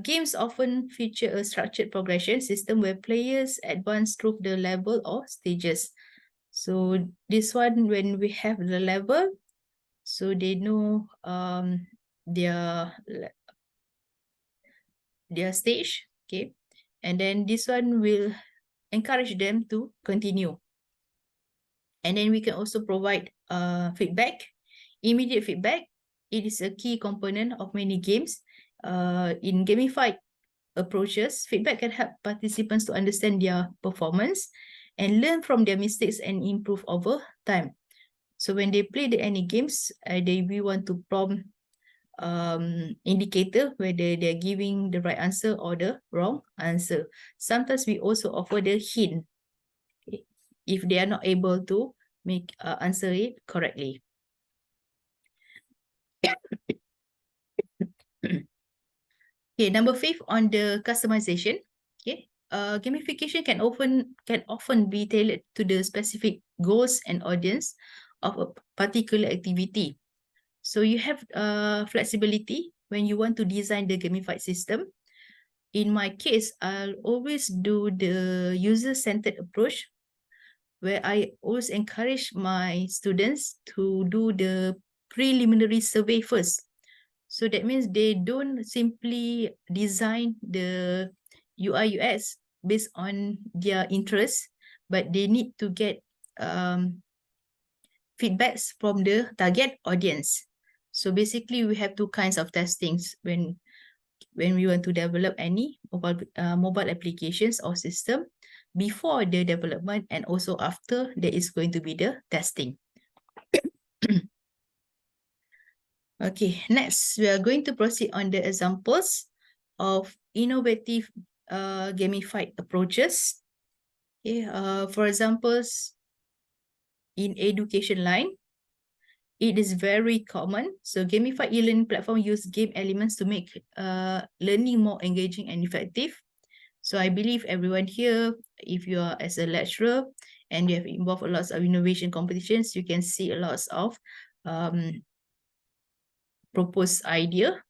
games often feature a structured progression system where players advance through the level or stages. So this one, when we have the level, so they know their stage, okay, and then this one will encourage them to continue. And then we can also provide feedback, immediate feedback. It is a key component of many games. In gamified approaches, feedback can help participants to understand their performance and learn from their mistakes and improve over time. So when they play any games, we want to prompt indicator whether they're giving the right answer or the wrong answer. Sometimes we also offer the hint if they are not able to make answer it correctly. Okay, number 5 on the customization. Okay, gamification can often be tailored to the specific goals and audience of a particular activity. So you have flexibility when you want to design the gamified system. In my case, I'll always do the user-centered approach, where I always encourage my students to do the preliminary survey first. So that means they don't simply design the UI UX based on their interests, but they need to get feedbacks from the target audience. So basically, we have two kinds of testings when we want to develop any mobile applications or system. Before the development and also after, there is going to be the testing. Okay, next we are going to proceed on the examples of innovative gamified approaches. Okay, for examples, in education line, it is very common. So gamified e-learning platform use game elements to make learning more engaging and effective. So I believe everyone here, if you are as a lecturer and you have involved a lot of innovation competitions, you can see a lot of proposed idea,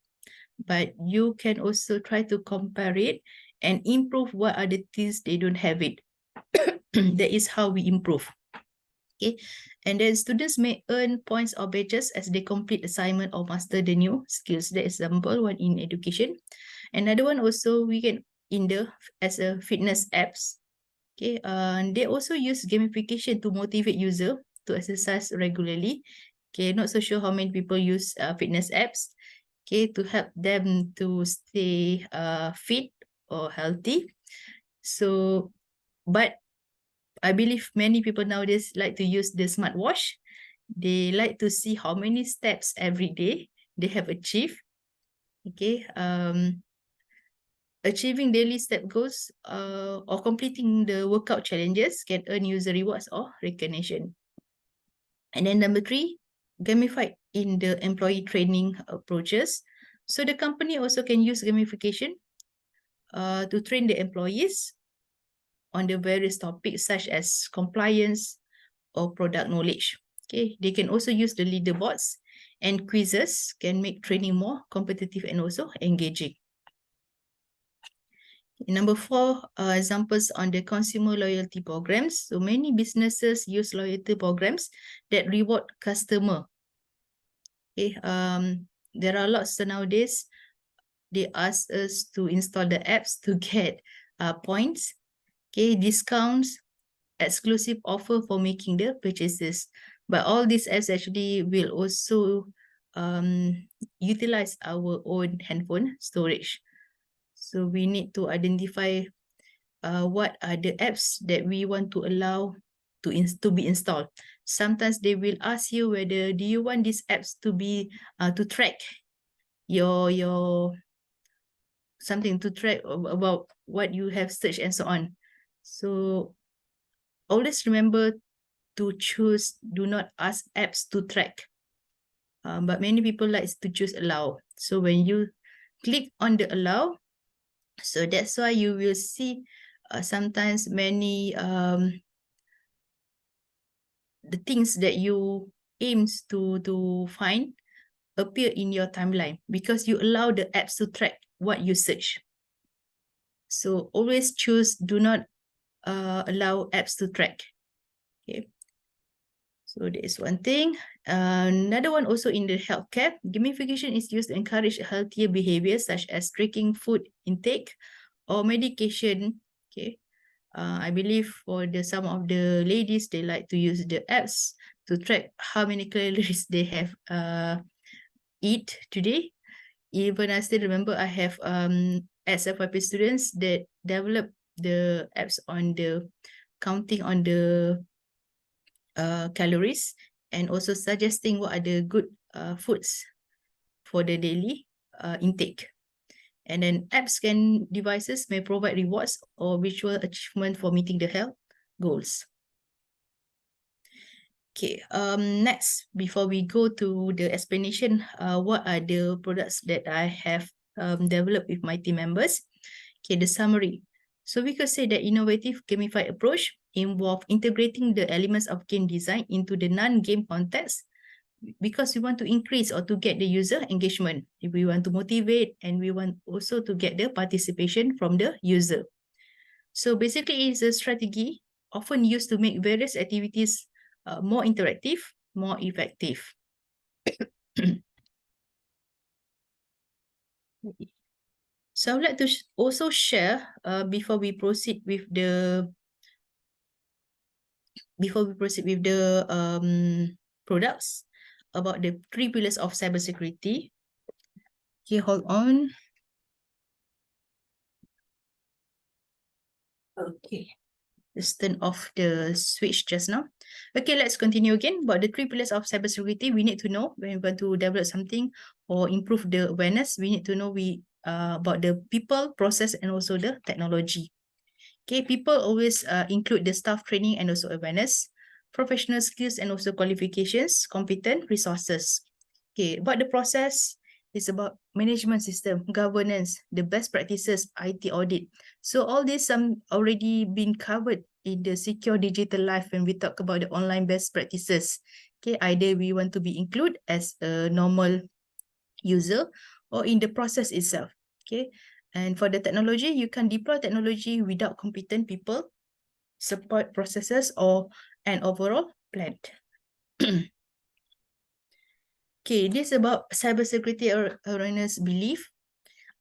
but you can also try to compare it and improve what are the things they don't have it. That is how we improve. Okay, and then students may earn points or badges as they complete assignment or master the new skills. That is example one in education. Another one also we can as a fitness apps. Okay, they also use gamification to motivate user to exercise regularly. Okay, not so sure how many people use fitness apps. Okay, to help them to stay fit or healthy. So, but I believe many people nowadays like to use the smartwatch. They like to see how many steps every day they have achieved. Okay, achieving daily step goals or completing the workout challenges can earn user rewards or recognition. And then number 3, gamified in the employee training approaches. So the company also can use gamification to train the employees on the various topics such as compliance or product knowledge. Okay, they can also use the leaderboards and quizzes can make training more competitive and also engaging. Number 4, examples on the consumer loyalty programs. So many businesses use loyalty programs that reward customer. Okay, there are lots nowadays. They ask us to install the apps to get points. Okay, discounts, exclusive offer for making the purchases. But all these apps actually will also utilize our own handphone storage. So we need to identify what are the apps that we want to allow to be installed. Sometimes they will ask you whether do you want these apps to be to track your something to track about what you have searched and so on. So always remember to choose do not ask apps to track. But many people like to choose allow. So when you click on the allow, so that's why you will see sometimes many the things that you aims to find appear in your timeline because you allow the apps to track what you search. So always choose do not allow apps to track. Okay. So that is one thing. Another one also in the healthcare, gamification is used to encourage healthier behaviors such as tracking food intake or medication. Okay. I believe for some of the ladies, they like to use the apps to track how many calories they have eat today. Even I still remember I have SFYP students that develop the apps on the counting on the calories and also suggesting what are the good foods for the daily intake. And then app scan devices may provide rewards or visual achievement for meeting the health goals. Okay, next, before we go to the explanation, what are the products that I have developed with my team members? Okay, the summary. So we could say that innovative gamified approach involve integrating the elements of game design into the non-game context because we want to increase or to get the user engagement. If we want to motivate and we want also to get the participation from the user. So basically it's a strategy often used to make various activities more interactive, more effective. So I would like to also share before we proceed with the products, about the 3 pillars of cybersecurity. Okay, hold on. Okay. Just turn off the switch just now. Okay, let's continue again. About the 3 pillars of cybersecurity, we need to know when we want to develop something or improve the awareness, we need to know about the people, process, and also the technology. Okay, people always include the staff training and also awareness, professional skills and also qualifications, competent resources. Okay, about the process, it's about management system, governance, the best practices, IT audit. So all this already been covered in the secure digital life when we talk about the online best practices. Okay, either we want to be included as a normal user or in the process itself. Okay, and for the technology, you can deploy technology without competent people, support processes, or an overall plan. Okay, this is about cybersecurity awareness belief.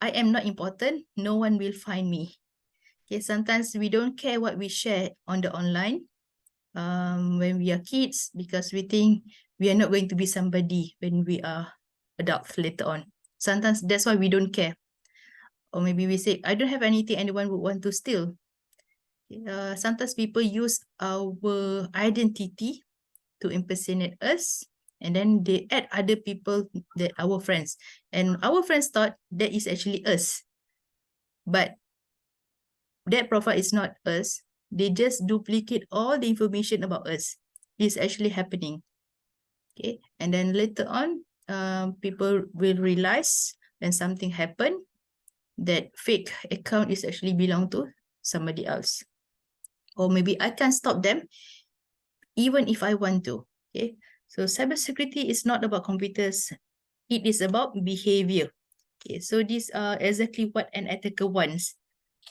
I am not important. No one will find me. Okay, sometimes we don't care what we share on the online when we are kids because we think we are not going to be somebody when we are adults later on. Sometimes that's why we don't care. Or maybe we say, I don't have anything anyone would want to steal. Sometimes people use our identity to impersonate us, and then they add other people that our friends, and our friends thought that is actually us, but that profile is not us. They just duplicate all the information about us. It's actually happening. Okay, and then later on, people will realize when something happened that fake account is actually belong to somebody else, or maybe I can't stop them even if I want to. Okay, so cybersecurity is not about computers. It is about behavior. Okay, so these are exactly what an attacker wants.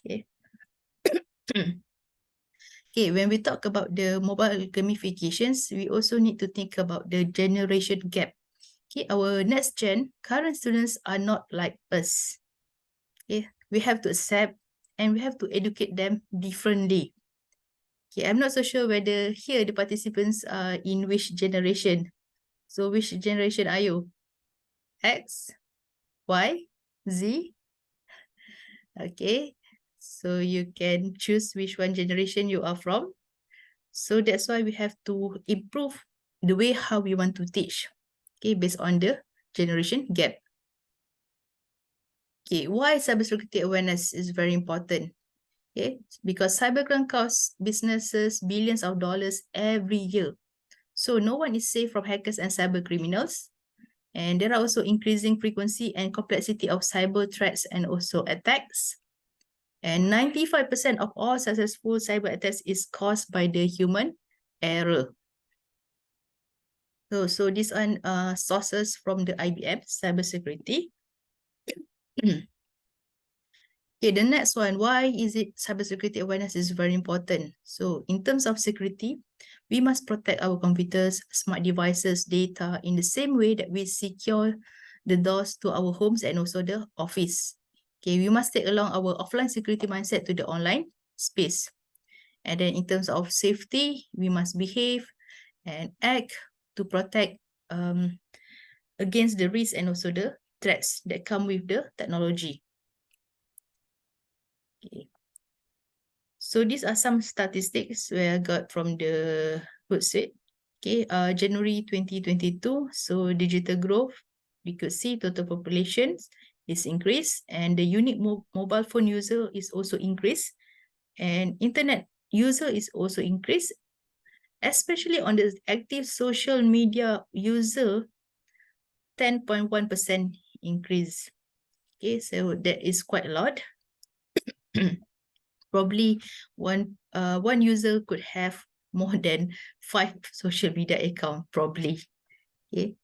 Okay. Okay, when we talk about the mobile gamifications, we also need to think about the generation gap. Okay, our next gen, current students are not like us. Okay, we have to accept and we have to educate them differently. Okay, I'm not so sure whether here the participants are in which generation. So which generation are you? X, Y, Z? Okay, so you can choose which one generation you are from. So that's why we have to improve the way how we want to teach. Okay, based on the generation gap. Okay, why cybersecurity awareness is very important? Okay, because cybercrime costs businesses billions of dollars every year. So no one is safe from hackers and cyber criminals. And there are also increasing frequency and complexity of cyber threats and also attacks. And 95% of all successful cyber attacks is caused by the human error. So these are sources from the IBM cybersecurity. Okay, the next one, why is it cybersecurity awareness is very important? So in terms of security, we must protect our computers, smart devices, data in the same way that we secure the doors to our homes and also the office. Okay, we must take along our offline security mindset to the online space. And then in terms of safety, we must behave and act to protect against the risks and also the threats that come with the technology. Okay. So these are some statistics where I got from the Hootsuite. Okay, January 2022. So digital growth, we could see total population is increased and the unique mobile phone user is also increased and internet user is also increased, especially on the active social media user, 10.1% increase. Okay, so that is quite a lot. Probably one user could have more than 5 social media account, probably. Okay.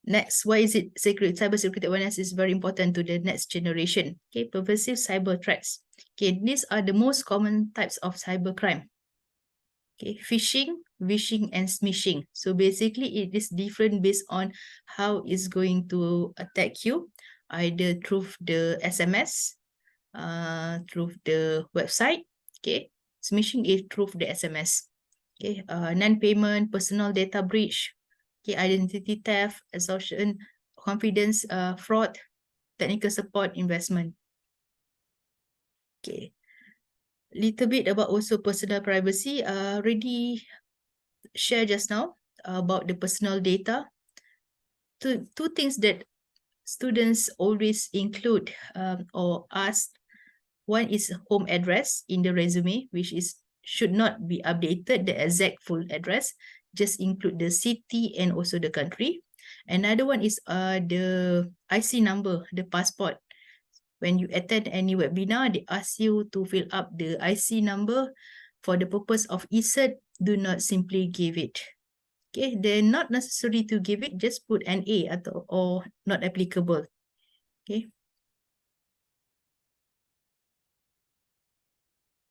Next, why is it cybersecurity awareness is very important to the next generation? Okay, pervasive cyber threats. Okay, these are the most common types of cybercrime. Okay, phishing, vishing, and smishing. So basically, it is different based on how it's going to attack you, either through the SMS, through the website. Okay, smishing is through the SMS. Okay, non-payment, personal data breach, okay, identity theft, extortion, confidence, fraud, technical support, investment. Okay, little bit about also personal privacy. Already share just now about the personal data. Two things that students always include or ask. One is home address in the resume, which should not be updated the exact full address, just include the city and also the country. Another one is the IC number, the passport. When you attend any webinar, they ask you to fill up the IC number for the purpose of ECERT. Do not simply give it. Okay, they're not necessary to give it, just put an A or not applicable. Okay.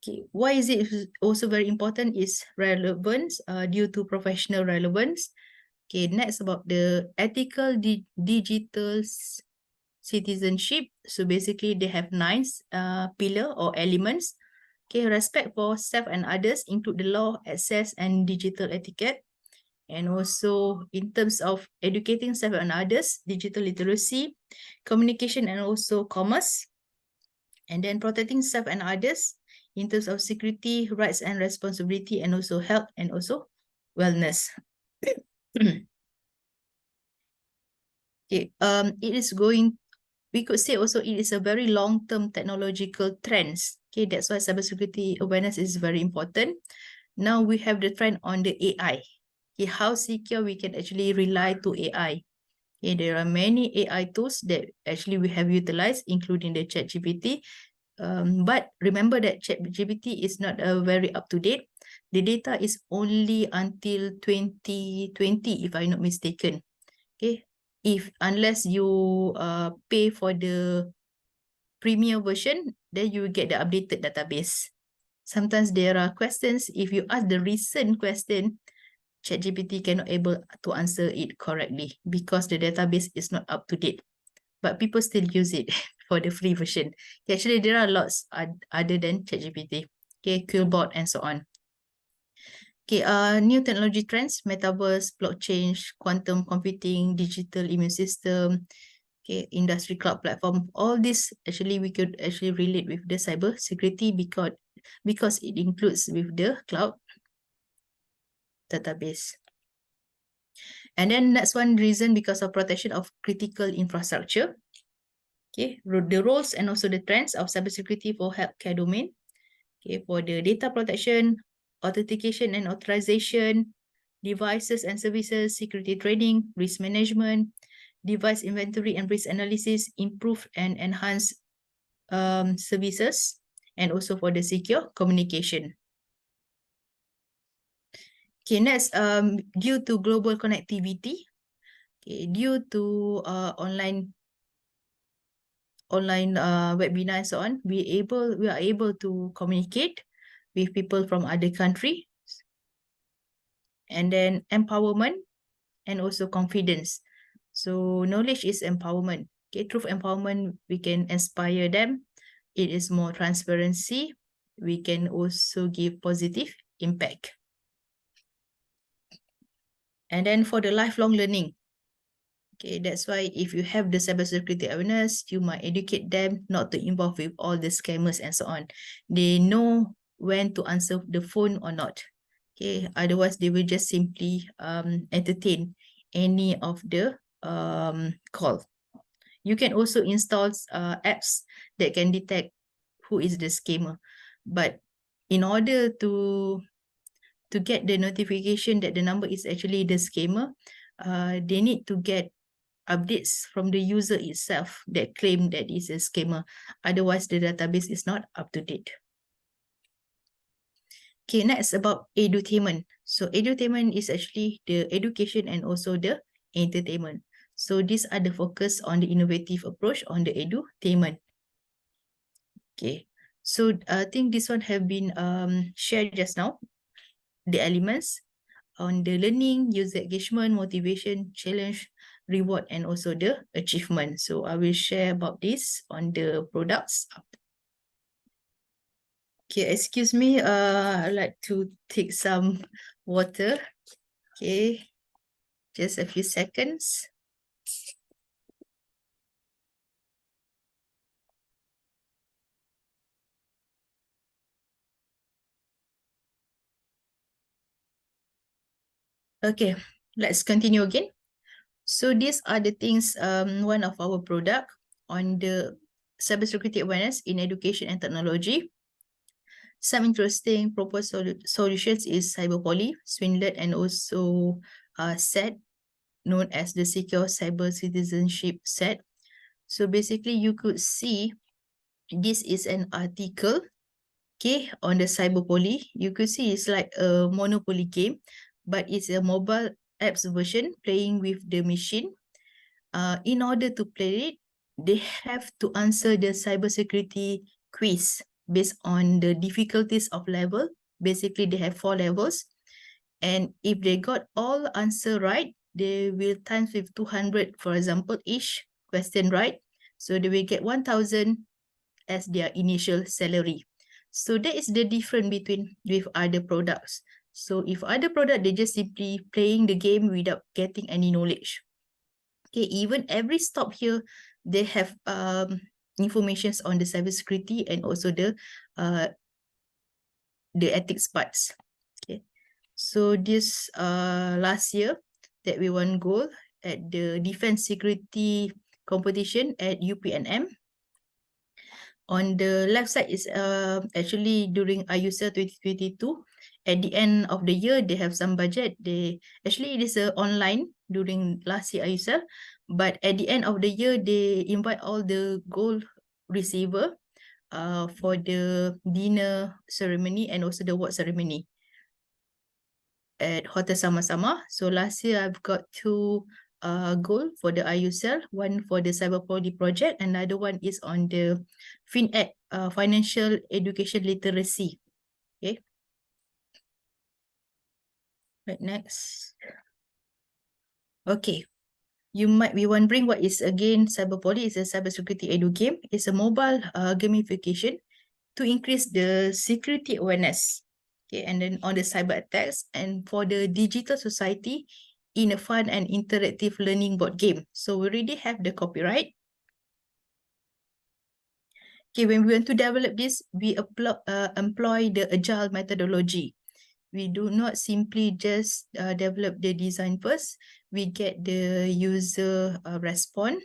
Okay, why is it also very important is relevance due to professional relevance. Okay, next about the ethical digital citizenship. So basically they have 9 pillar or elements. Okay, respect for self and others include the law, access and digital etiquette. And also in terms of educating self and others, digital literacy, communication and also commerce. And then protecting self and others in terms of security, rights and responsibility, and also health and also wellness. Okay, it is going, we could say also it is a very long-term technological trends. Okay, that's why cybersecurity awareness is very important. Now we have the trend on the AI. Okay, how secure we can actually rely to AI. Okay, there are many AI tools that actually we have utilized, including the ChatGPT. But remember that ChatGPT is not very up-to-date. The data is only until 2020, if I'm not mistaken. Okay, unless you pay for the premium version, then you will get the updated database. Sometimes there are questions, if you ask the recent question, ChatGPT cannot able to answer it correctly because the database is not up-to-date. But people still use it for the free version. Okay, actually, there are lots other than ChatGPT. Okay, Quillbot and so on. Okay, new technology trends, metaverse, blockchain, quantum computing, digital immune system, okay, industry cloud platform. All this actually we could actually relate with the cyber security because it includes with the cloud database. And then that's one reason because of protection of critical infrastructure. Okay, the roles and also the trends of cybersecurity for healthcare domain. Okay, for the data protection, authentication and authorization, devices and services, security training, risk management, device inventory and risk analysis, improve and enhance services, and also for the secure communication. Okay, next, due to global connectivity, okay, due to online webinar and so on, we are able to communicate with people from other countries. And then empowerment and also confidence. So knowledge is empowerment. Okay, through empowerment, we can inspire them. It is more transparency. We can also give positive impact. And then for the lifelong learning, okay, that's why if you have the cybersecurity awareness, you might educate them not to involve with all the scammers and so on. They know when to answer the phone or not. Okay, otherwise they will just simply entertain any of the call. You can also install apps that can detect who is the scammer. But in order to get the notification that the number is actually the scammer, they need to get updates from the user itself that claim that is a scammer. Otherwise, the database is not up to date. Okay, next about edutainment. So edutainment is actually the education and also the entertainment. So these are the focus on the innovative approach on the edutainment. Okay, so I think this one have been shared just now. The elements on the learning, user engagement, motivation, challenge, reward, and also the achievement. So I will share about this on the products. Okay, excuse me, I'd like to take some water. Okay. Just a few seconds. Okay, let's continue again. So these are the things, one of our product on the cybersecurity awareness in education and technology. Some interesting proposed solutions is cyberpoly, Swinlet, and also SET, known as the Secure Cyber Citizenship Set. So basically, you could see this is an article, okay, on the cyberpoly. You could see it's like a Monopoly game, but it's a mobile apps version playing with the machine. In order to play it, they have to answer the cybersecurity quiz based on the difficulties of level. Basically, they have 4 levels. And if they got all answer right, they will times with 200, for example, each question right. So they will get 1,000 as their initial salary. So that is the difference between with other products. So if other product, they just simply playing the game without getting any knowledge. Okay, even every stop here, they have informations on the cybersecurity and also the ethics parts. Okay, so this last year that we won gold at the defense security competition at UPNM. On the left side is actually during IUCEL 2022. At the end of the year, they have some budget. They actually, it is online during last year IUCEL, but at the end of the year, they invite all the gold receiver for the dinner ceremony and also the award ceremony at Hotel Sama-Sama. So last year, I've got 2 goal for the IUCEL, one for the cyberpoly project, another one is on the FinEd, financial education literacy. Okay. Right, next. Okay. You might be wondering what is again cyberpoly. It's a cybersecurity edu game. It's a mobile gamification to increase the security awareness. Okay, and then on the cyber attacks and for the digital society in a fun and interactive learning board game. So we already have the copyright. Okay, when we want to develop this, we employ the agile methodology. We do not simply just develop the design first. We get the user response.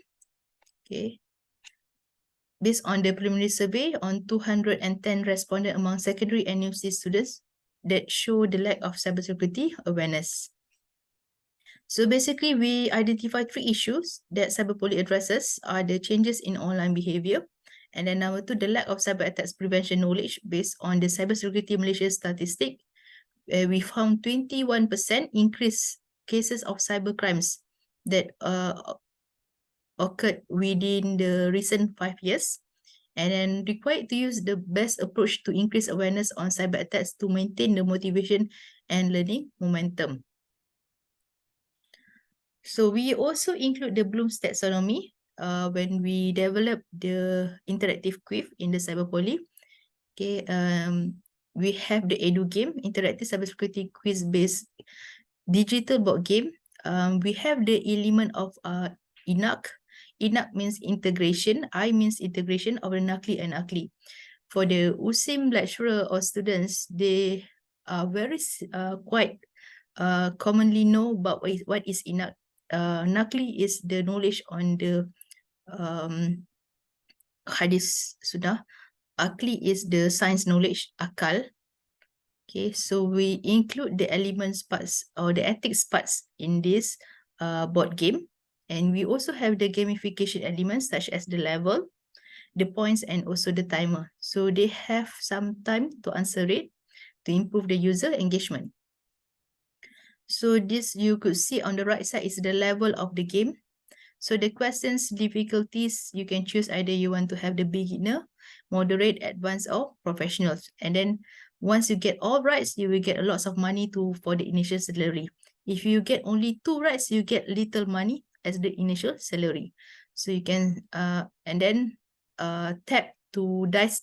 Okay. Based on the preliminary survey on 210 respondents among secondary and university students that show the lack of cybersecurity awareness. So basically, we identify 3 issues that cyberpoly addresses are the changes in online behavior. And then number 2, the lack of cyber attacks prevention knowledge based on the Cybersecurity Malaysia statistic. We found 21% increase cases of cyber crimes that occurred within the recent 5 years. And then required to use the best approach to increase awareness on cyber attacks to maintain the motivation and learning momentum. So we also include the Bloom's taxonomy when we develop the interactive quiz in the cyberpoly. Okay, we have the edu game, interactive cybersecurity quiz-based digital board game. We have the element of INAC. INAC means integration. I means integration of the NACLI and ACLI. For the USIM lecturer or students, they are very quite commonly know about what is INAC. NACLI is the knowledge on the hadis sudah. ACLI is the science knowledge, akal. Okay, so we include the elements parts or the ethics parts in this board game. And we also have the gamification elements such as the level, the points, and also the timer. So they have some time to answer it to improve the user engagement. So this you could see on the right side is the level of the game. So the questions, difficulties, you can choose either you want to have the beginner, moderate, advanced, or professionals. And then once you get all rights, you will get a lot of money for the initial salary. If you get only 2 rights, you get little money as the initial salary. So you can and then tap to dice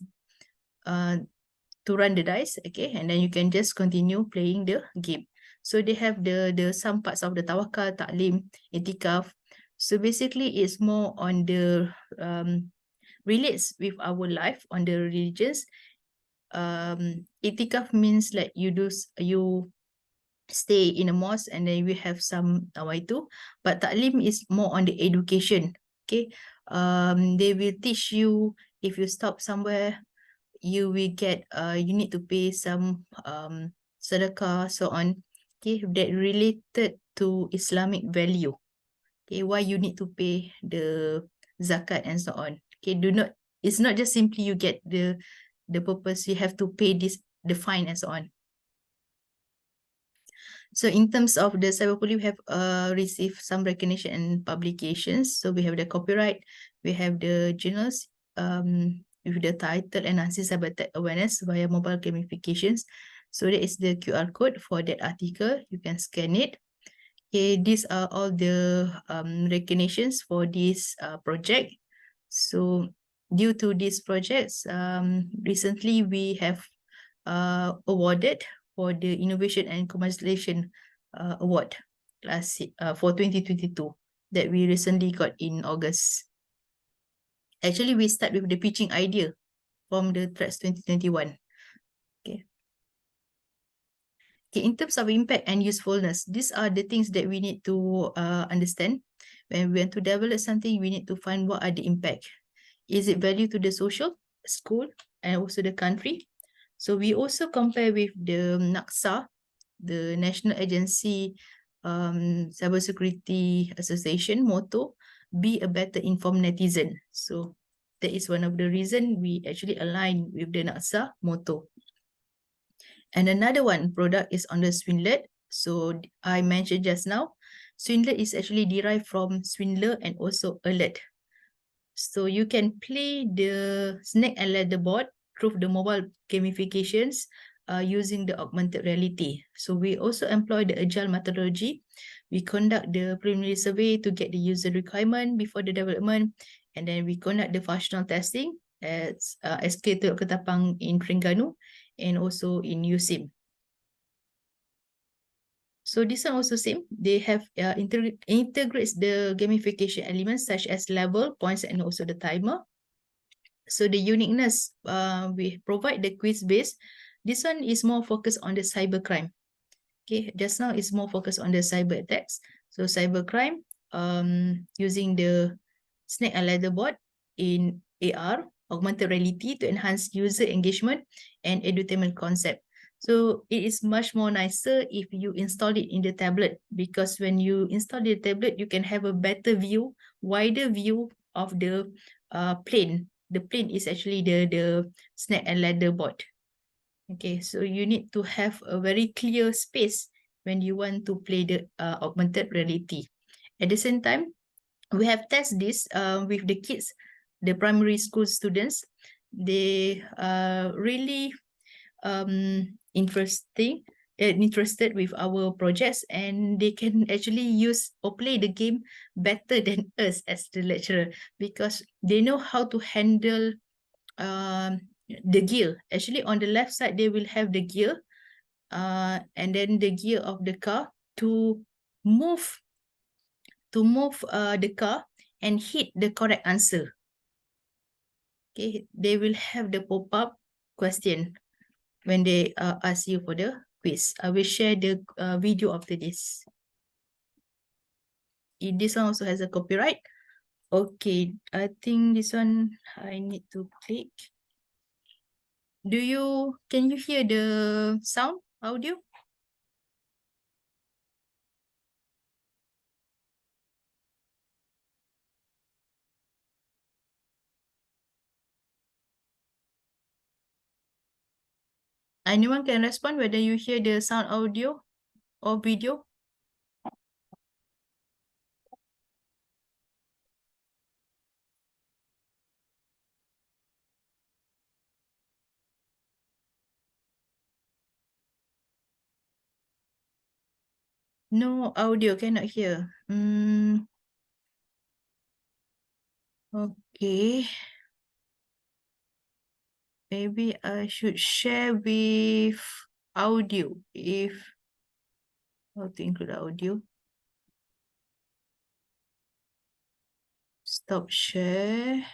to run the dice, okay, and then you can just continue playing the game. So they have the some parts of the tawakal, taklim, itikaf. So basically it's more on the relates with our life on the religions. Itikaf means like you stay in a mosque and then we have some nawaitu, but taklim is more on the education. Okay, they will teach you if you stop somewhere, you will get you need to pay some sedekah, so on. Okay, that related to Islamic value. Okay, why you need to pay the zakat and so on. Okay, it's not just simply you get the purpose, you have to pay the fine and so on. So in terms of the cyberbullying, we have received some recognition and publications. So we have the copyright, we have the journals with the title Enhancing Cyber Attack Awareness via Mobile Gamifications. So that is the QR code for that article. You can scan it. Okay, these are all the recognitions for this project. So due to these projects, recently we have awarded for the Innovation and Commercialization Award for 2022 that we recently got in August. Actually, we start with the pitching idea from the Threats 2021. Okay. Okay, in terms of impact and usefulness, these are the things that we need to understand. When we want to develop something, we need to find what are the impact. Is it value to the social, school, and also the country? So we also compare with the NACSA, the National Agency Cybersecurity Association motto, be a better informed netizen. So that is one of the reasons we actually align with the NACSA motto. And another one product is on the Swinlet. So I mentioned just now, Swinlet is actually derived from Swindler and also alert. So you can play the snake and ladder board through the mobile gamifications using the augmented reality. So we also employ the agile methodology. We conduct the preliminary survey to get the user requirement before the development, and then we conduct the functional testing at SK Teluk Ketapang in Terengganu and also in USIM. So this one also same. They have integrates the gamification elements such as level, points, and also the timer. So the uniqueness, we provide the quiz base. This one is more focused on the cybercrime. Okay, just now it's more focused on the cyber attacks. So cybercrime, using the snake and ladder board in AR, augmented reality, to enhance user engagement and edutainment concept. So it is much more nicer if you install it in the tablet, because when you install the tablet, you can have a better view, wider view of the plane. The plane is actually the snake and ladder board. Okay, so you need to have a very clear space when you want to play the augmented reality. At the same time, we have tested this with the kids, the primary school students. They are really interested with our projects, and they can actually use or play the game better than us as the lecturer, because they know how to handle the gear. Actually, on the left side, they will have the gear, and then the gear of the car to move the car and hit the correct answer. Okay, they will have the pop-up question when they ask you for the quiz. I will share the video after this. This one also has a copyright. Okay, I think this one I need to click. Can you hear the sound audio? Anyone can respond whether you hear the sound audio or video? No audio, cannot hear. Okay. Maybe I should share with audio if How to include audio. Stop share.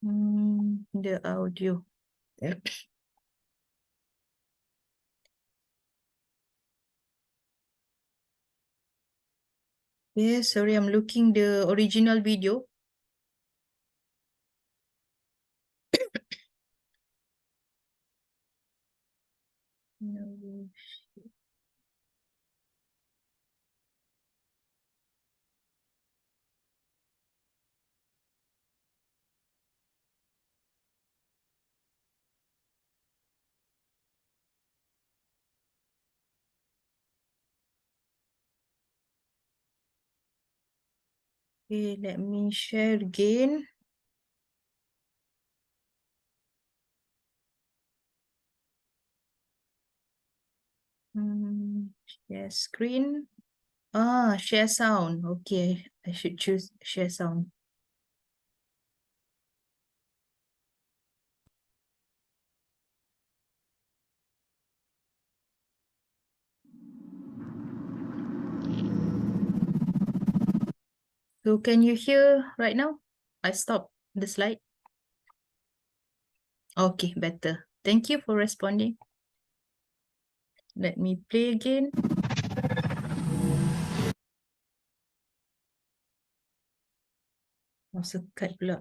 The audio. Yeah, sorry, I'm looking the original video. No. Okay, let me share again. Share screen. Share sound. Okay, I should choose share sound. So can you hear right now? I stopped the slide. Okay, better. Thank you for responding. Let me play again. Oh, sekat pula.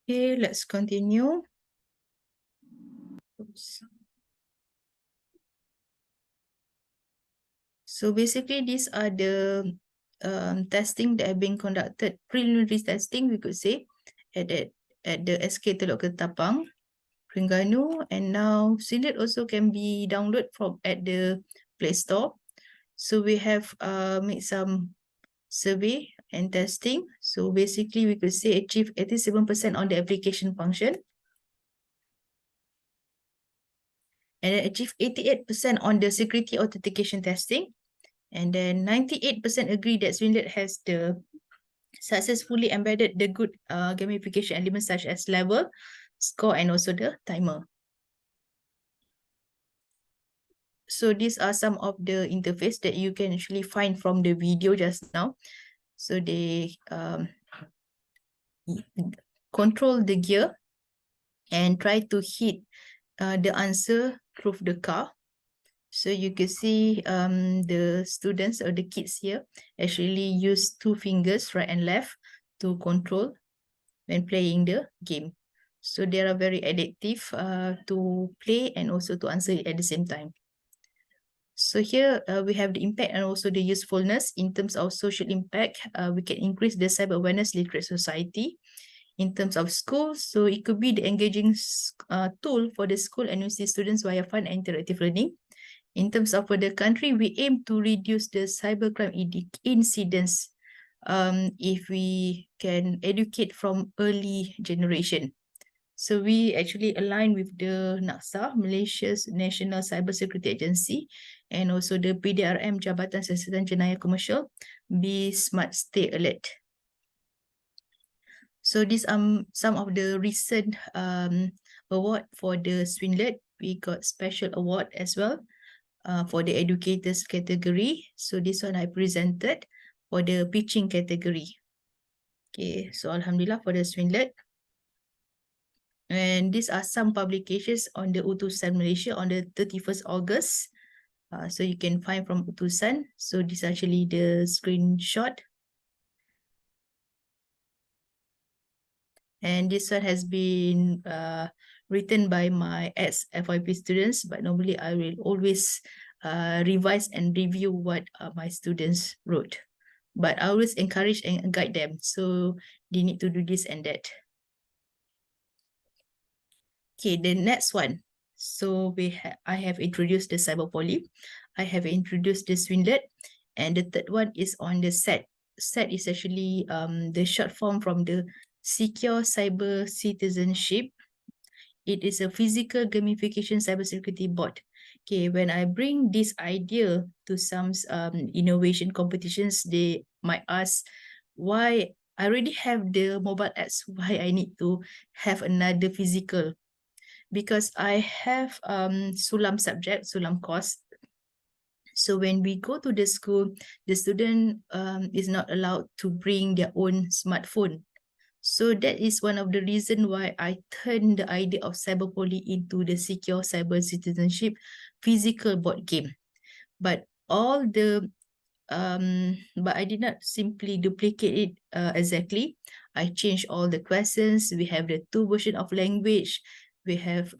Okay, let's continue. Oops. So basically, these are the testing that have been conducted, preliminary testing, we could say, at the SK Teluk Ketapang, Terengganu, and now Swinlet also can be downloaded from at the Play Store. So we have made some survey and testing. So basically, we could say achieve 87% on the application function, and then achieve 88% on the security authentication testing. And then 98% agree that Swinlet has the successfully embedded the good gamification elements such as level, score, and also the timer. So these are some of the interface that you can actually find from the video just now. So they control the gear and try to hit the answer through the car. So you can see the students or the kids here actually use 2 fingers, right and left, to control when playing the game. So they are very addictive to play and also to answer it at the same time. So here we have the impact and also the usefulness. In terms of social impact, we can increase the cyber awareness literate society. In terms of schools, so it could be the engaging tool for the school and university students via fun and interactive learning. In terms of the country, we aim to reduce the cybercrime incidents if we can educate from early generation. So we actually align with the NACSA, Malaysia's National Cybersecurity Agency, and also the PDRM, Jabatan Siasatan Jenayah Komersial, Be Smart, Stay Alert. So these are some of the recent award for the Swinlet. We got special award as well for the educators category. So this one I presented for the pitching category. Okay, so Alhamdulillah for the Swinlet. And these are some publications on the Utusan Malaysia on the 31st August. So you can find from Utusan. So this is actually the screenshot. And this one has been written by my ex-FYP students, but normally I will always revise and review what my students wrote. But I always encourage and guide them. So they need to do this and that. Okay, the next one. So I have introduced the cyberpoly. I have introduced the Swinlet. And the third one is on the SET. SET is actually the short form from the Secure Cyber Citizenship. It is a physical gamification cybersecurity board. Okay, when I bring this idea to some innovation competitions, they might ask why I already have the mobile apps, why I need to have another physical. Because I have Sulam subject, Sulam course. So when we go to the school, the student is not allowed to bring their own smartphone. So that is one of the reasons why I turned the idea of cyberpoly into the secure cyber citizenship physical board game. But all the but I did not simply duplicate it exactly. I changed all the questions. We have the 2 versions of language. We have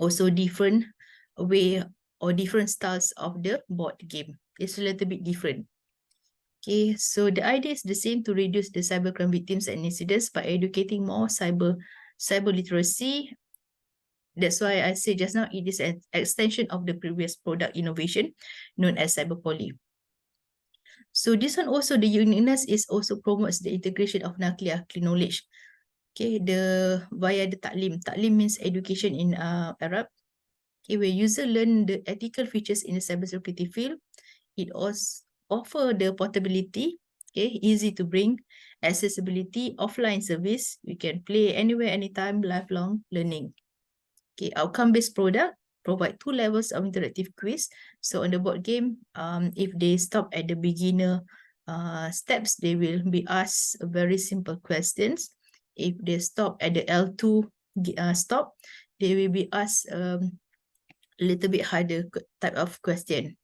also different way or different styles of the board game. It's a little bit different. Okay, so the idea is the same, to reduce the cybercrime victims and incidents by educating more cyber literacy. That's why I say just now, it is an extension of the previous product innovation known as cyberpoly. So this one also, the uniqueness is also promotes the integration of nuclear knowledge. Okay, via the ta'lim. Ta'lim means education in Arab. Okay, where user learn the ethical features in the cybersecurity field. It also offer the portability, okay, easy to bring, accessibility, offline service. We can play anywhere, anytime, lifelong learning. Okay, outcome-based product provide 2 levels of interactive quiz. So on the board game, if they stop at the beginner steps, they will be asked very simple questions. If they stop at the L2 stop, they will be asked a little bit harder type of question.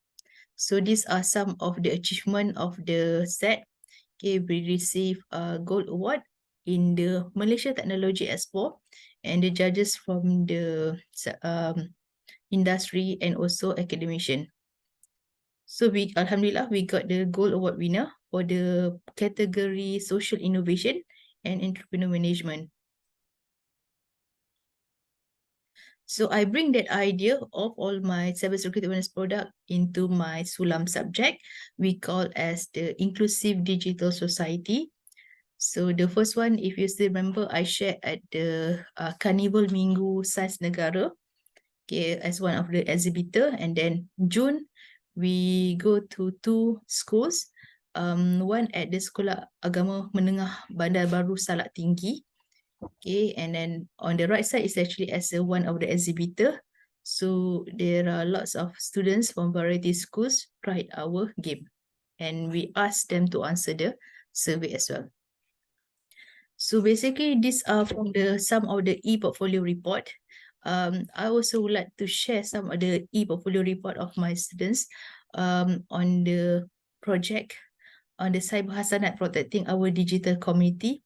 So these are some of the achievement of the set. Okay, we receive a gold award in the Malaysia Technology Expo, and the judges from the industry and also academician. So Alhamdulillah, we got the Gold Award winner for the category Social Innovation and Entrepreneur Management. So I bring that idea of all my cybersecurity awareness product into my Sulam subject, we call as the Inclusive Digital Society. So the first one, if you still remember, I shared at the Carnival Minggu Sains Negara, okay, as one of the exhibitor. And then June, we go to 2 schools, one at the Sekolah Agama Menengah Bandar Baru Salak Tinggi. Okay, and then on the right side is actually as one of the exhibitor. So there are lots of students from variety schools tried our game, and we asked them to answer the survey as well. So basically, these are from some of the e-portfolio report. I also would like to share some of the e-portfolio report of my students on the project on the cyber hasanat protecting our digital community.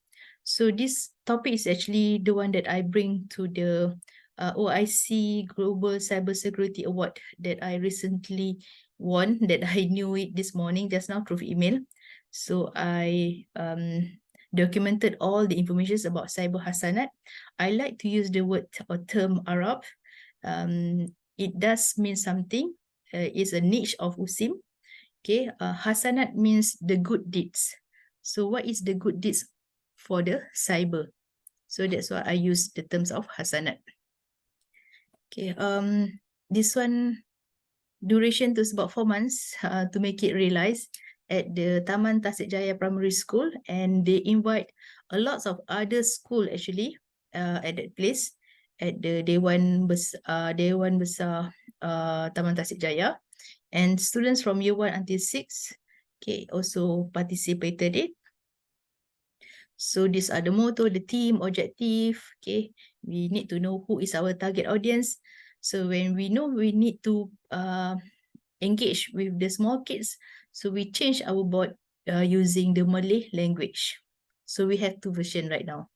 So this topic is actually the one that I bring to the OIC Global Cybersecurity Award that I recently won, that I knew it this morning just now through email. So I documented all the information about cyber hasanat. I like to use the word or term Arab. It does mean something. It's a niche of USIM. Okay, hasanat means the good deeds. So what is the good deeds for the cyber? So that's why I use the terms of hasanat. Okay, this one duration is about 4 months to make it realized at the Taman Tasik Jaya Primary School, and they invite a lot of other school actually at that place at the Dewan Besar Taman Tasik Jaya. And students from year 1 until 6, okay, also participated it. So these are the motto, the theme, objective. Okay, we need to know who is our target audience. So when we know we need to engage with the small kids, so we change our board using the Malay language. So we have 2 versions right now.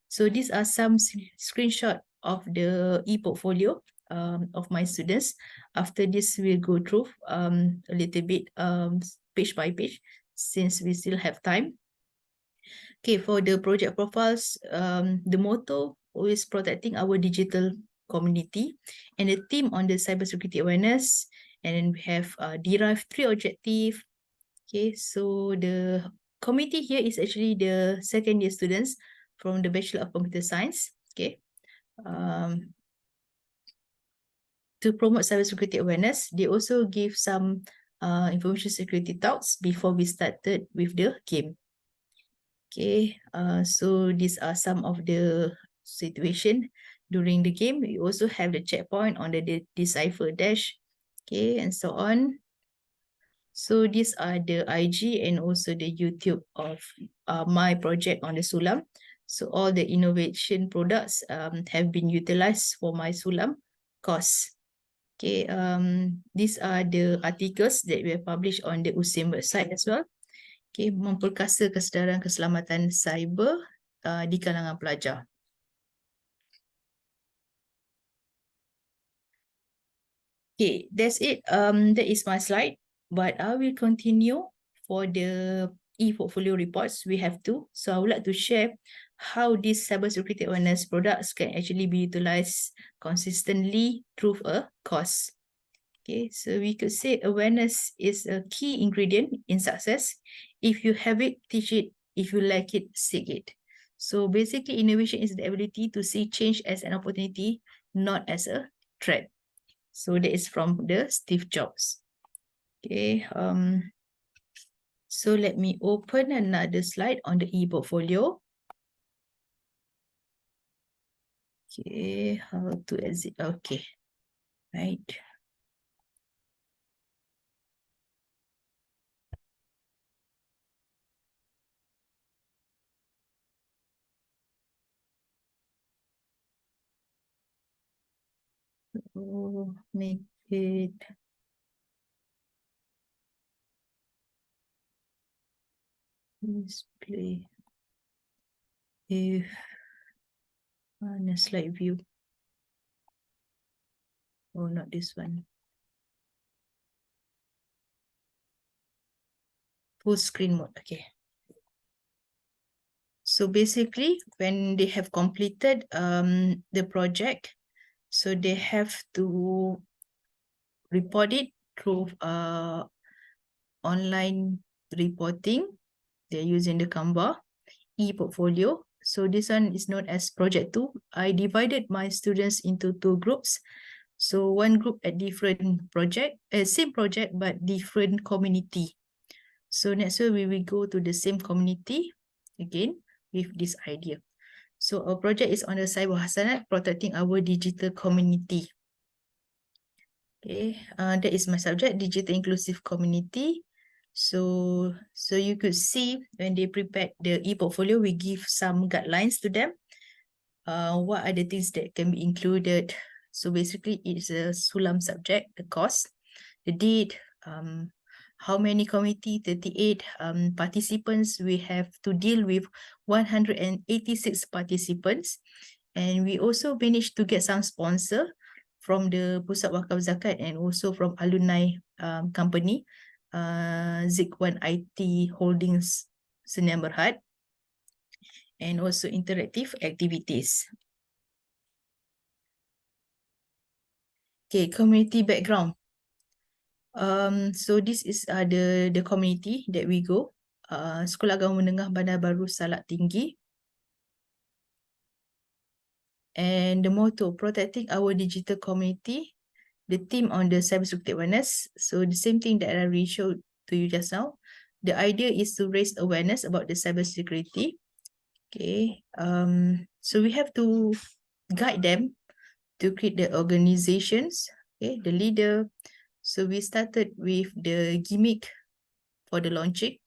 So these are some screenshot of the e-portfolio of my students. After this, we'll go through a little bit page by page, since we still have time. Okay, for the project profiles, the motto always protecting our digital community, and the theme on the cybersecurity awareness. And then we have derived 3 objectives. Okay, so the committee here is actually the second year students from the Bachelor of Computer Science. Okay, to promote cybersecurity awareness, they also give some information security talks before we started with the game. Okay, so these are some of the situation during the game. We also have the checkpoint on the decipher dash, okay, and so on. So these are the IG and also the YouTube of my project on the Sulam. So all the innovation products have been utilized for my Sulam course. Okay, these are the articles that we have published on the USIM website as well. Okay, memperkasa kesedaran keselamatan cyber di kalangan pelajar. Okay, that's it. That is my slide, but I will continue for the e-portfolio reports. We have 2. So I would like to share how these cybersecurity awareness products can actually be utilized consistently through a course. Okay, so we could say awareness is a key ingredient in success. If you have it, teach it. If you like it, seek it. So basically, innovation is the ability to see change as an opportunity, not as a threat. So that is from the Steve Jobs. Okay, so let me open another slide on the e-portfolio. Okay, how to exit? Okay, right. Oh, make it display. If on a slide view. Oh, not this one. Full screen mode. Okay. So basically, when they have completed the project, so they have to report it through online reporting. They're using the Canva e-portfolio. So this one is known as Project 2. I divided my students into 2 groups. So one group at different project, same project, but different community. So next week we will go to the same community again with this idea. So our project is on the Cyber Hasanat, protecting our digital community. Okay, that is my subject, digital inclusive community. So you could see when they prepared the e-portfolio, we give some guidelines to them. What are the things that can be included? So basically, it's a Sulam subject, the cost, the date, how many committee, 38 participants. We have to deal with 186 participants. And we also managed to get some sponsor from the Pusat Wakaf Zakat and also from alumni company, Zik1 IT Holdings Sdn Bhd, and also interactive activities. Okay, community background. So this is the community that we go. Sekolah Agama Menengah Bandar Baru Salak Tinggi. And the motto, protecting our digital community. The theme on the cybersecurity awareness. So the same thing that I already showed to you just now. The idea is to raise awareness about the cybersecurity. Okay. So we have to guide them to create the organizations. Okay, the leader. So we started with the gimmick for the launching.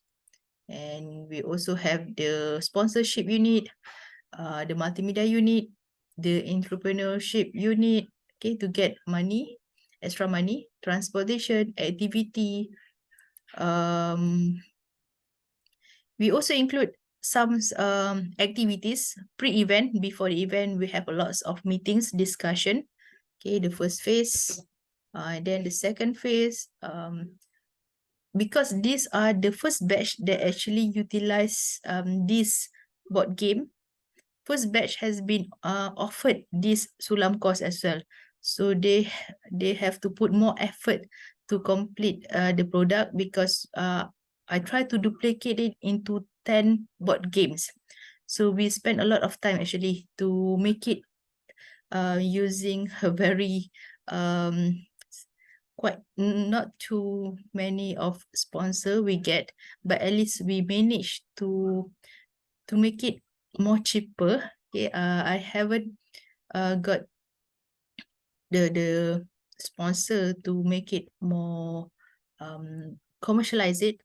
And we also have the sponsorship unit, the multimedia unit, the entrepreneurship unit, okay, to get money, extra money, transportation, activity. We also include some activities pre-event. Before the event, we have a lot of meetings, discussion. Okay, the first phase, then the second phase. Because these are the first batch that actually utilize this board game. First batch has been offered this Sulam course as well. So they have to put more effort to complete the product, because I try to duplicate it into 10 board games. So we spend a lot of time actually to make it using a very quite not too many of sponsor we get, but at least we managed to make it more cheaper. Okay, I haven't got the sponsor to make it more commercialize it.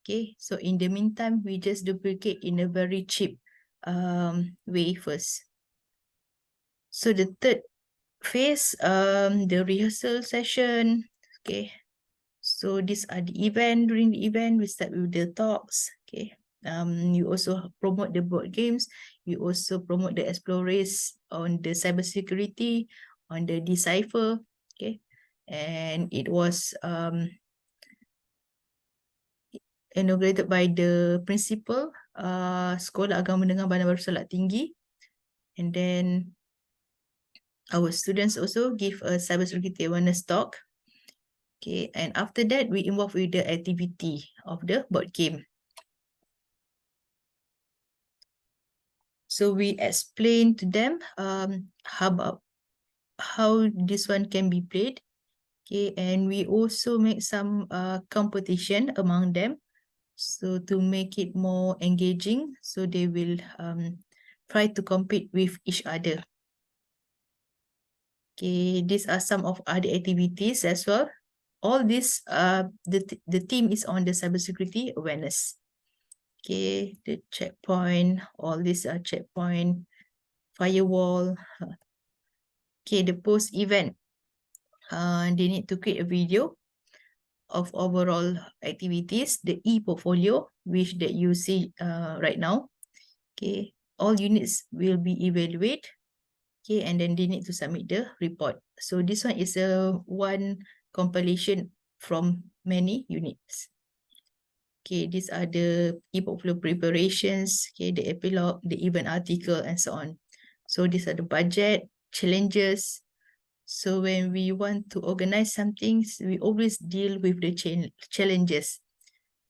Okay, so in the meantime, we just duplicate in a very cheap way first. So the third phase, the rehearsal session. Okay, so these are the event. During the event, we start with the talks. Okay. You also promote the board games. You also promote the explorers on the cybersecurity, on the decipher. Okay, and it was inaugurated by the principal, Sekolah Agama Menengah Bandar Baru Salak Tinggi, and then our students also give a cybersecurity awareness talk. Okay, and after that, we involve with the activity of the board game. So we explain to them how this one can be played. Okay, and we also make some competition among them, so to make it more engaging, so they will try to compete with each other. Okay, these are some of other activities as well. All this, the theme is on the cybersecurity awareness. Okay, the checkpoint, all these are checkpoint, firewall. Okay, the post-event, they need to create a video of overall activities, the e-portfolio, which that you see right now. Okay, all units will be evaluated. Okay, and then they need to submit the report. So this one is a one compilation from many units. Okay, these are the e-portfolio preparations, okay, the epilogue, the event article, and so on. So these are the budget, challenges. So when we want to organize some things, we always deal with the challenges.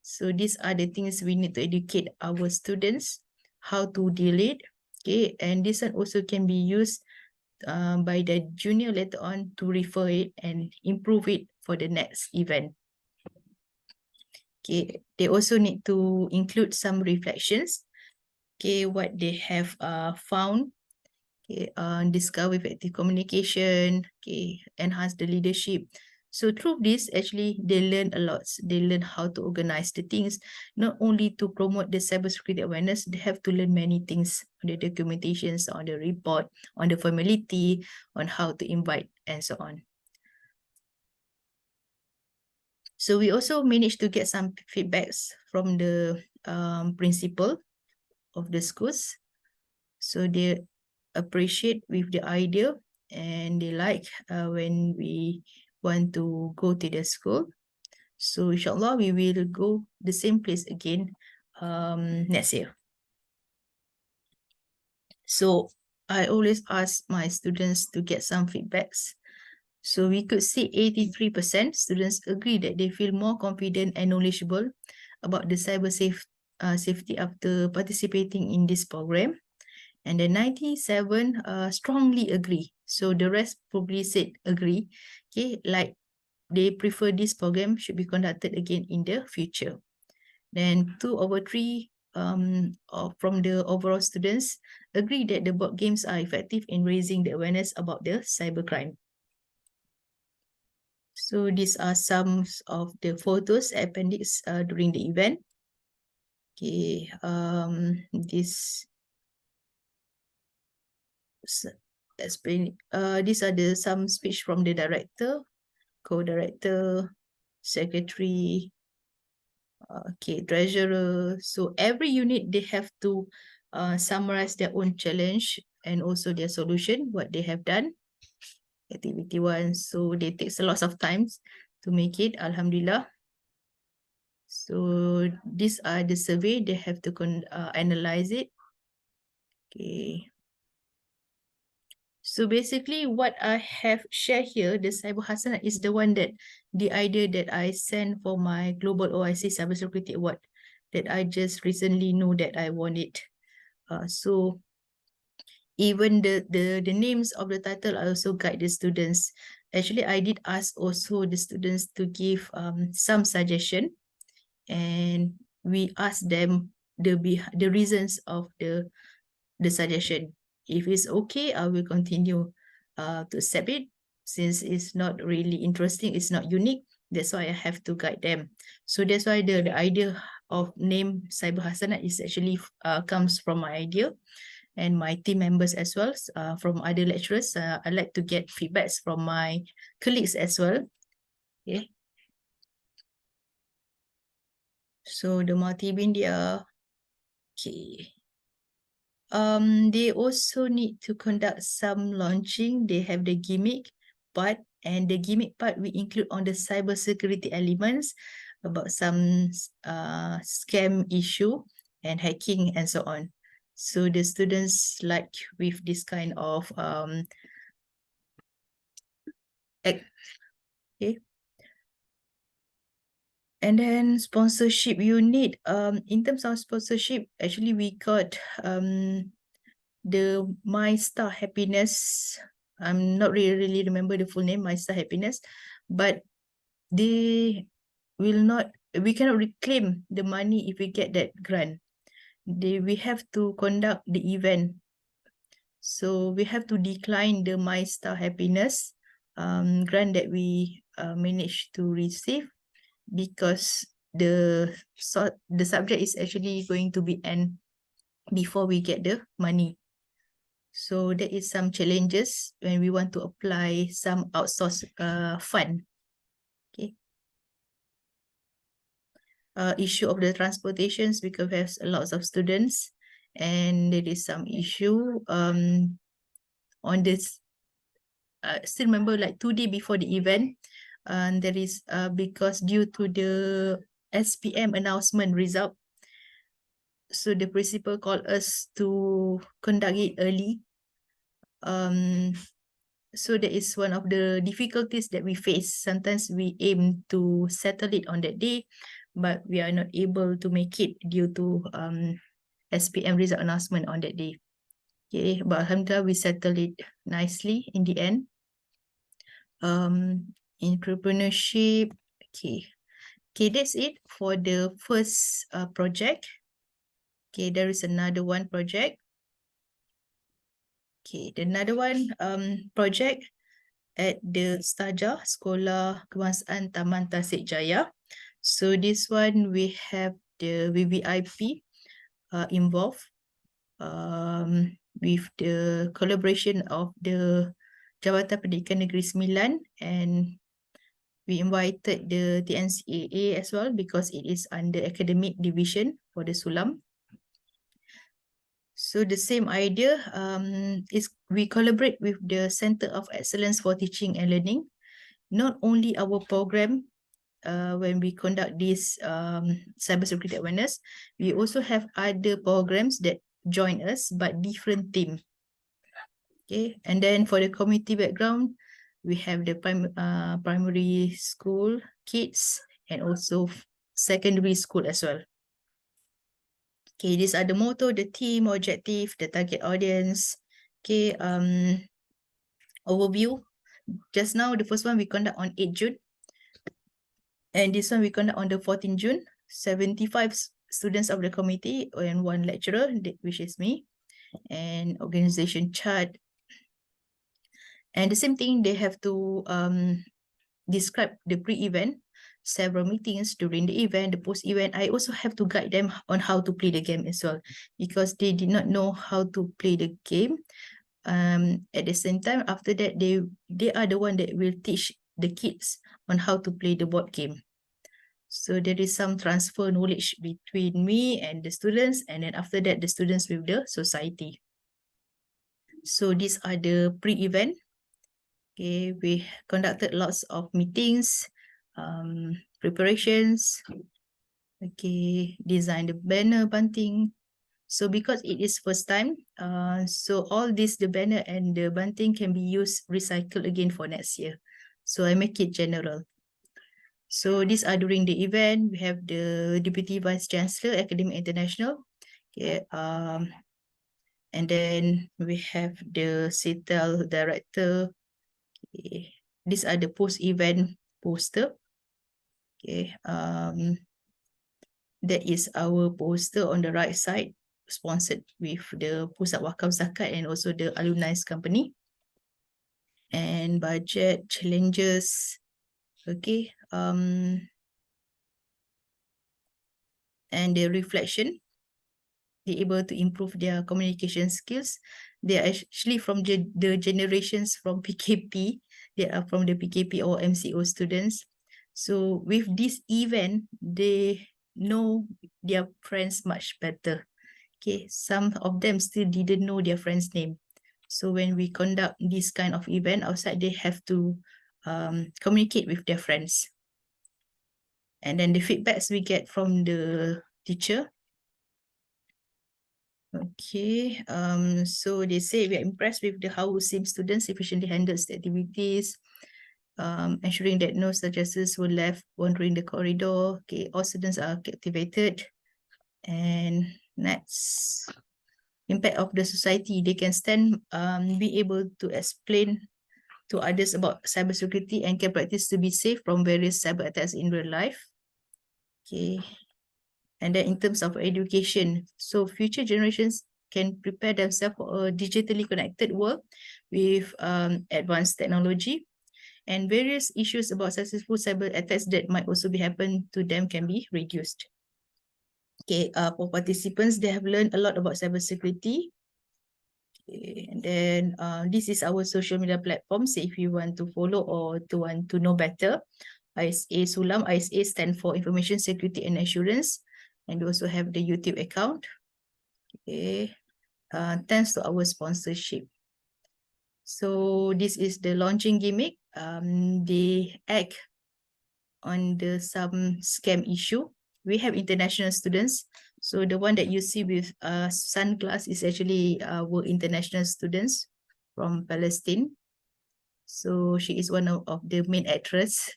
So these are the things we need to educate our students how to deal it. Okay, and this one also can be used by the junior later on to refer it and improve it for the next event. Okay, they also need to include some reflections. Okay, what they have found. Okay, discover effective communication. Okay, enhance the leadership. So through this, actually, they learn a lot. They learn how to organize the things, not only to promote the cybersecurity awareness, they have to learn many things on the documentations, on the report, on the formality, on how to invite, and so on. So we also managed to get some feedbacks from the principal of the schools. So they appreciate with the idea and they like when we want to go to the school. So inshallah, we will go the same place again next year. So I always ask my students to get some feedbacks. So we could see 83% students agree that they feel more confident and knowledgeable about the safety after participating in this program. And then 97 strongly agree. So the rest probably said agree. Okay, like they prefer this program should be conducted again in the future. Then 2/3 from the overall students agree that the board games are effective in raising the awareness about the cybercrime. So these are some of the photos appendix during the event. Okay, these are some speech from the director, co-director, secretary, okay, treasurer. So every unit, they have to summarize their own challenge and also their solution, what they have done. Activity 1, so they takes a lot of times to make it, alhamdulillah. So these are the survey, they have to analyze it. Okay. So basically what I have shared here, the Cyber Hasanah is the one that the idea that I sent for my Global OIC Cybersecurity Award that I just recently know that I won it. So even the names of the title, I also guide the students. Actually, I did ask also the students to give some suggestion, and we asked them the reasons of the suggestion. If it's okay, I will continue to accept it. Since it's not really interesting, it's not unique, that's why I have to guide them. So that's why the idea of name Cyber Hasanah is actually comes from my idea and my team members as well, from other lecturers. I like to get feedbacks from my colleagues as well. Okay. So the multimedia, okay. They also need to conduct some launching. They have the gimmick part, and the gimmick part we include on the cybersecurity elements about some scam issue and hacking and so on. So the students like with this kind of okay. And then sponsorship unit. In terms of sponsorship, actually we got the My Star Happiness. I'm not really remember the full name, My Star Happiness, but they will not, we cannot reclaim the money if we get that grant. We have to conduct the event. So we have to decline the My Star Happiness grant that we managed to receive, because the subject is actually going to be end before we get the money. So there is some challenges when we want to apply some outsource fund. Okay. Issue of the transportations, because there's lots of students and there is some issue on this. Still remember like 2 days before the event, and there is because due to the SPM announcement result, so the principal called us to conduct it early. So that is one of the difficulties that we face. Sometimes we aim to settle it on that day, but we are not able to make it due to SPM result announcement on that day. Okay, but alhamdulillah we settled it nicely in the end. Entrepreneurship. Okay, that's it for the first project. Okay, there is another one project. Okay, another one project at the Staja Sekolah Kebangsaan Taman Tasik Jaya. So this one we have the VVIP involved with the collaboration of the Jabatan Pendidikan Negeri Sembilan, and we invited the TNCAA as well because it is under academic division for the Sulam. So the same idea is we collaborate with the Center of Excellence for Teaching and Learning. Not only our program when we conduct this cybersecurity awareness, we also have other programs that join us but different team. Okay, and then for the community background, we have the primary school kids and also secondary school as well. Okay, these are the motto, the theme, objective, the target audience. Okay, overview. Just now, the first one we conduct on 8 June. And this one we conduct on the 14 June. 75 students of the committee and 1 lecturer, which is me. And organization chart. And the same thing, they have to describe the pre-event, several meetings during the event, the post-event. I also have to guide them on how to play the game as well, because they did not know how to play the game. At the same time, after that, they are the one that will teach the kids on how to play the board game. So there is some transfer knowledge between me and the students, and then after that, the students with the society. So these are the pre-event. Okay, we conducted lots of meetings, preparations. Okay, design the banner, bunting. So because it is first time, so all this, the banner and the bunting can be used, recycled again for next year. So I make it general. So these are during the event. We have the Deputy Vice Chancellor, Academic International. Okay, and then we have the CETEL Director. Okay. These are the post-event poster. Okay, that is our poster on the right side, sponsored with the Pusat Wakaf Zakat and also the alumni company. And budget, challenges. Okay, and the reflection. They're able to improve their communication skills. They are actually from the generations from PKP. They are from the PKP or MCO students. So with this event, they know their friends much better. Okay, some of them still didn't know their friend's name. So when we conduct this kind of event outside, they have to communicate with their friends. And then the feedbacks we get from the teacher. Okay, so they say we are impressed with how SIM students efficiently handles the activities, ensuring that no suggestors were left wandering the corridor. Okay, all students are captivated. And next, impact of the society. They can be able to explain to others about cybersecurity and can practice to be safe from various cyber attacks in real life. Okay. And then in terms of education, so future generations can prepare themselves for a digitally connected world with advanced technology, and various issues about successful cyber attacks that might also be happen to them can be reduced. Okay, for participants, they have learned a lot about cybersecurity. Okay, and then this is our social media platforms. So if you want to follow or to want to know better, ISA Sulam. ISA stand for Information Security and Assurance. And we also have the YouTube account. Okay. Thanks to our sponsorship. So this is the launching gimmick. They act on some scam issue. We have international students. So the one that you see with sunglass is actually our international students from Palestine. So she is one of the main actress.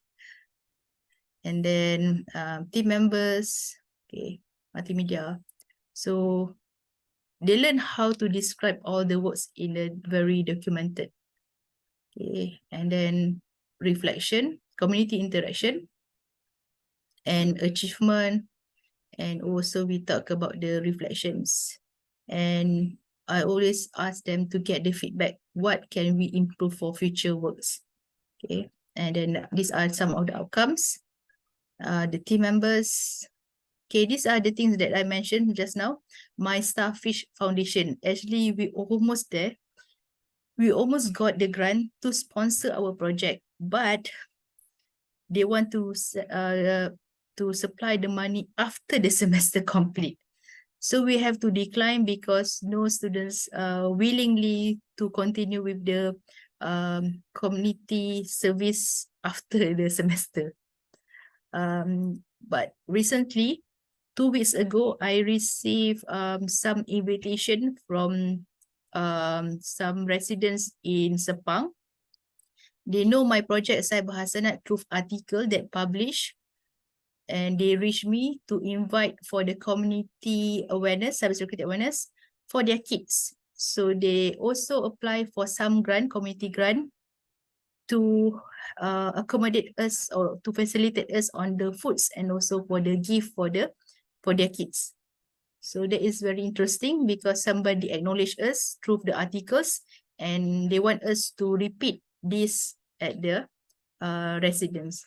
And then team members, okay, multimedia. So they learn how to describe all the words in a very documented. Okay, and then reflection, community interaction, and achievement. And also we talk about the reflections. And I always ask them to get the feedback. What can we improve for future works? Okay, and then these are some of the outcomes. The team members. Okay, these are the things that I mentioned just now. My Starfish Foundation. Actually, we almost there. We almost got the grant to sponsor our project, but they want to supply the money after the semester complete. So we have to decline because no students willingly to continue with the community service after the semester. But recently, 2 weeks ago, I received some invitation from some residents in Sepang. They know my project Cyber Hasanat through article that published, and they reached me to invite for the community awareness, cybersecurity awareness for their kids. So they also apply for some grant, community grant, to accommodate us or to facilitate us on the foods and also for the gift for their kids. So that is very interesting because somebody acknowledged us through the articles and they want us to repeat this at the residence.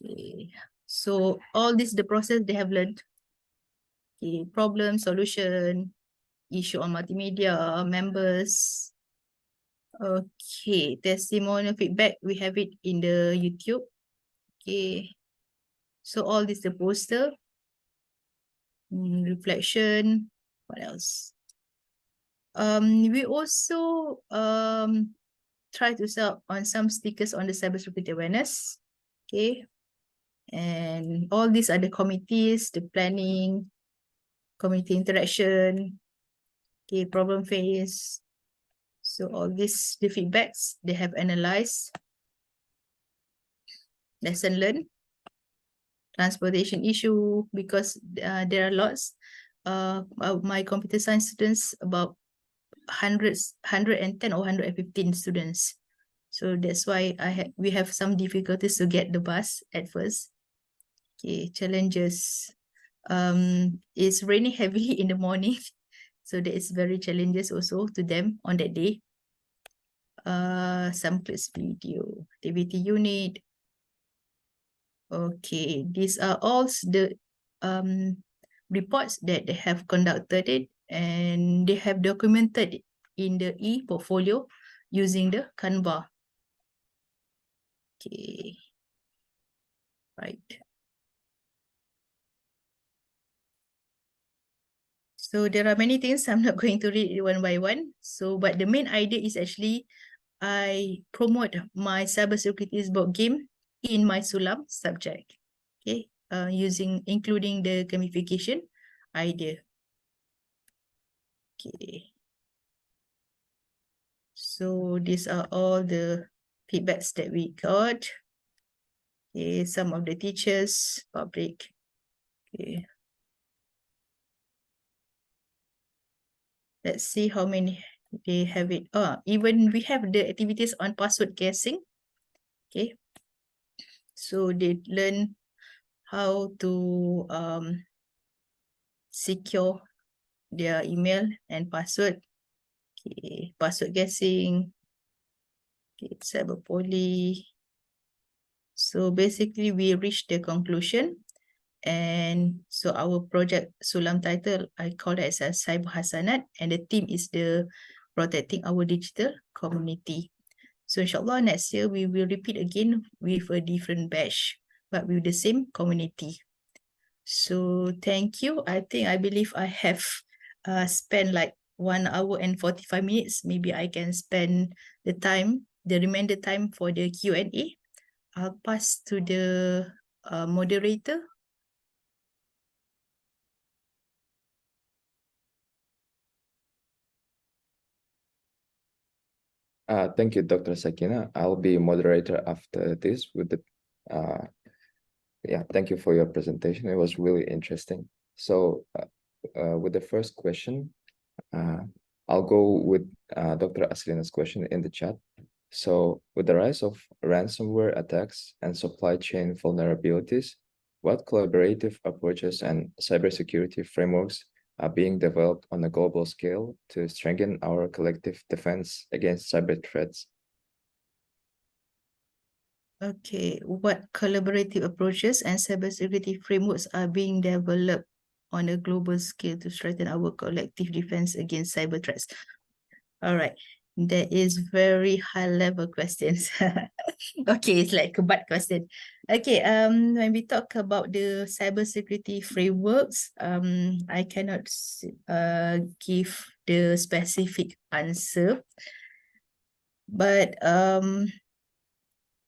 Okay, so all this the process they have learned. Okay, problem, solution, issue on multimedia, members. Okay, testimonial feedback, we have it in the YouTube. Okay, so all this the poster, reflection, what else? We also try to sell on some stickers on the cybersecurity awareness. Okay, and all these are the committees, the planning, community interaction, okay, problem phase. So all this, the feedbacks, they have analyzed, lesson learned, transportation issue, because there are lots. My computer science students, about 110 or 115 students. So that's why we have some difficulties to get the bus at first. Okay, challenges. It's raining heavily in the morning. So that is very challenges also to them on that day. Some clips video, activity unit. Okay, these are all the reports that they have conducted it and they have documented it in the e-portfolio using the Canva. Okay, right. So there are many things. I'm not going to read it one by one. So, but the main idea is actually I promote my cybersecurity board game in my Sulam subject. Okay, including the gamification idea. Okay. So these are all the feedbacks that we got. Okay, some of the teachers, public. Okay. Let's see how many they have it. Even we have the activities on password guessing. Okay. So they learn how to secure their email and password. Okay, password guessing. Okay, cyber poly. So basically we reached the conclusion. And so our project Sulam title, I call it as a Cyber Hasanat, and the theme is the protecting our digital community. So inshallah next year we will repeat again with a different batch, but with the same community. So thank you. I believe I have spent like 1 hour and 45 minutes. Maybe I can spend the remainder time for the Q&A. I'll pass to the moderator. Thank you, Dr. Sakina. I'll be moderator after this with the, yeah, thank you for your presentation. It was really interesting. So with the first question, I'll go with Dr. Aslina's question in the chat. So with the rise of ransomware attacks and supply chain vulnerabilities, what collaborative approaches and cybersecurity frameworks are being developed on a global scale to strengthen our collective defense against cyber threats? Okay, what collaborative approaches and cybersecurity frameworks are being developed on a global scale to strengthen our collective defense against cyber threats? All right, that is very high level questions. Okay, it's like a bad question. Okay, when we talk about the cybersecurity frameworks, I cannot give the specific answer, but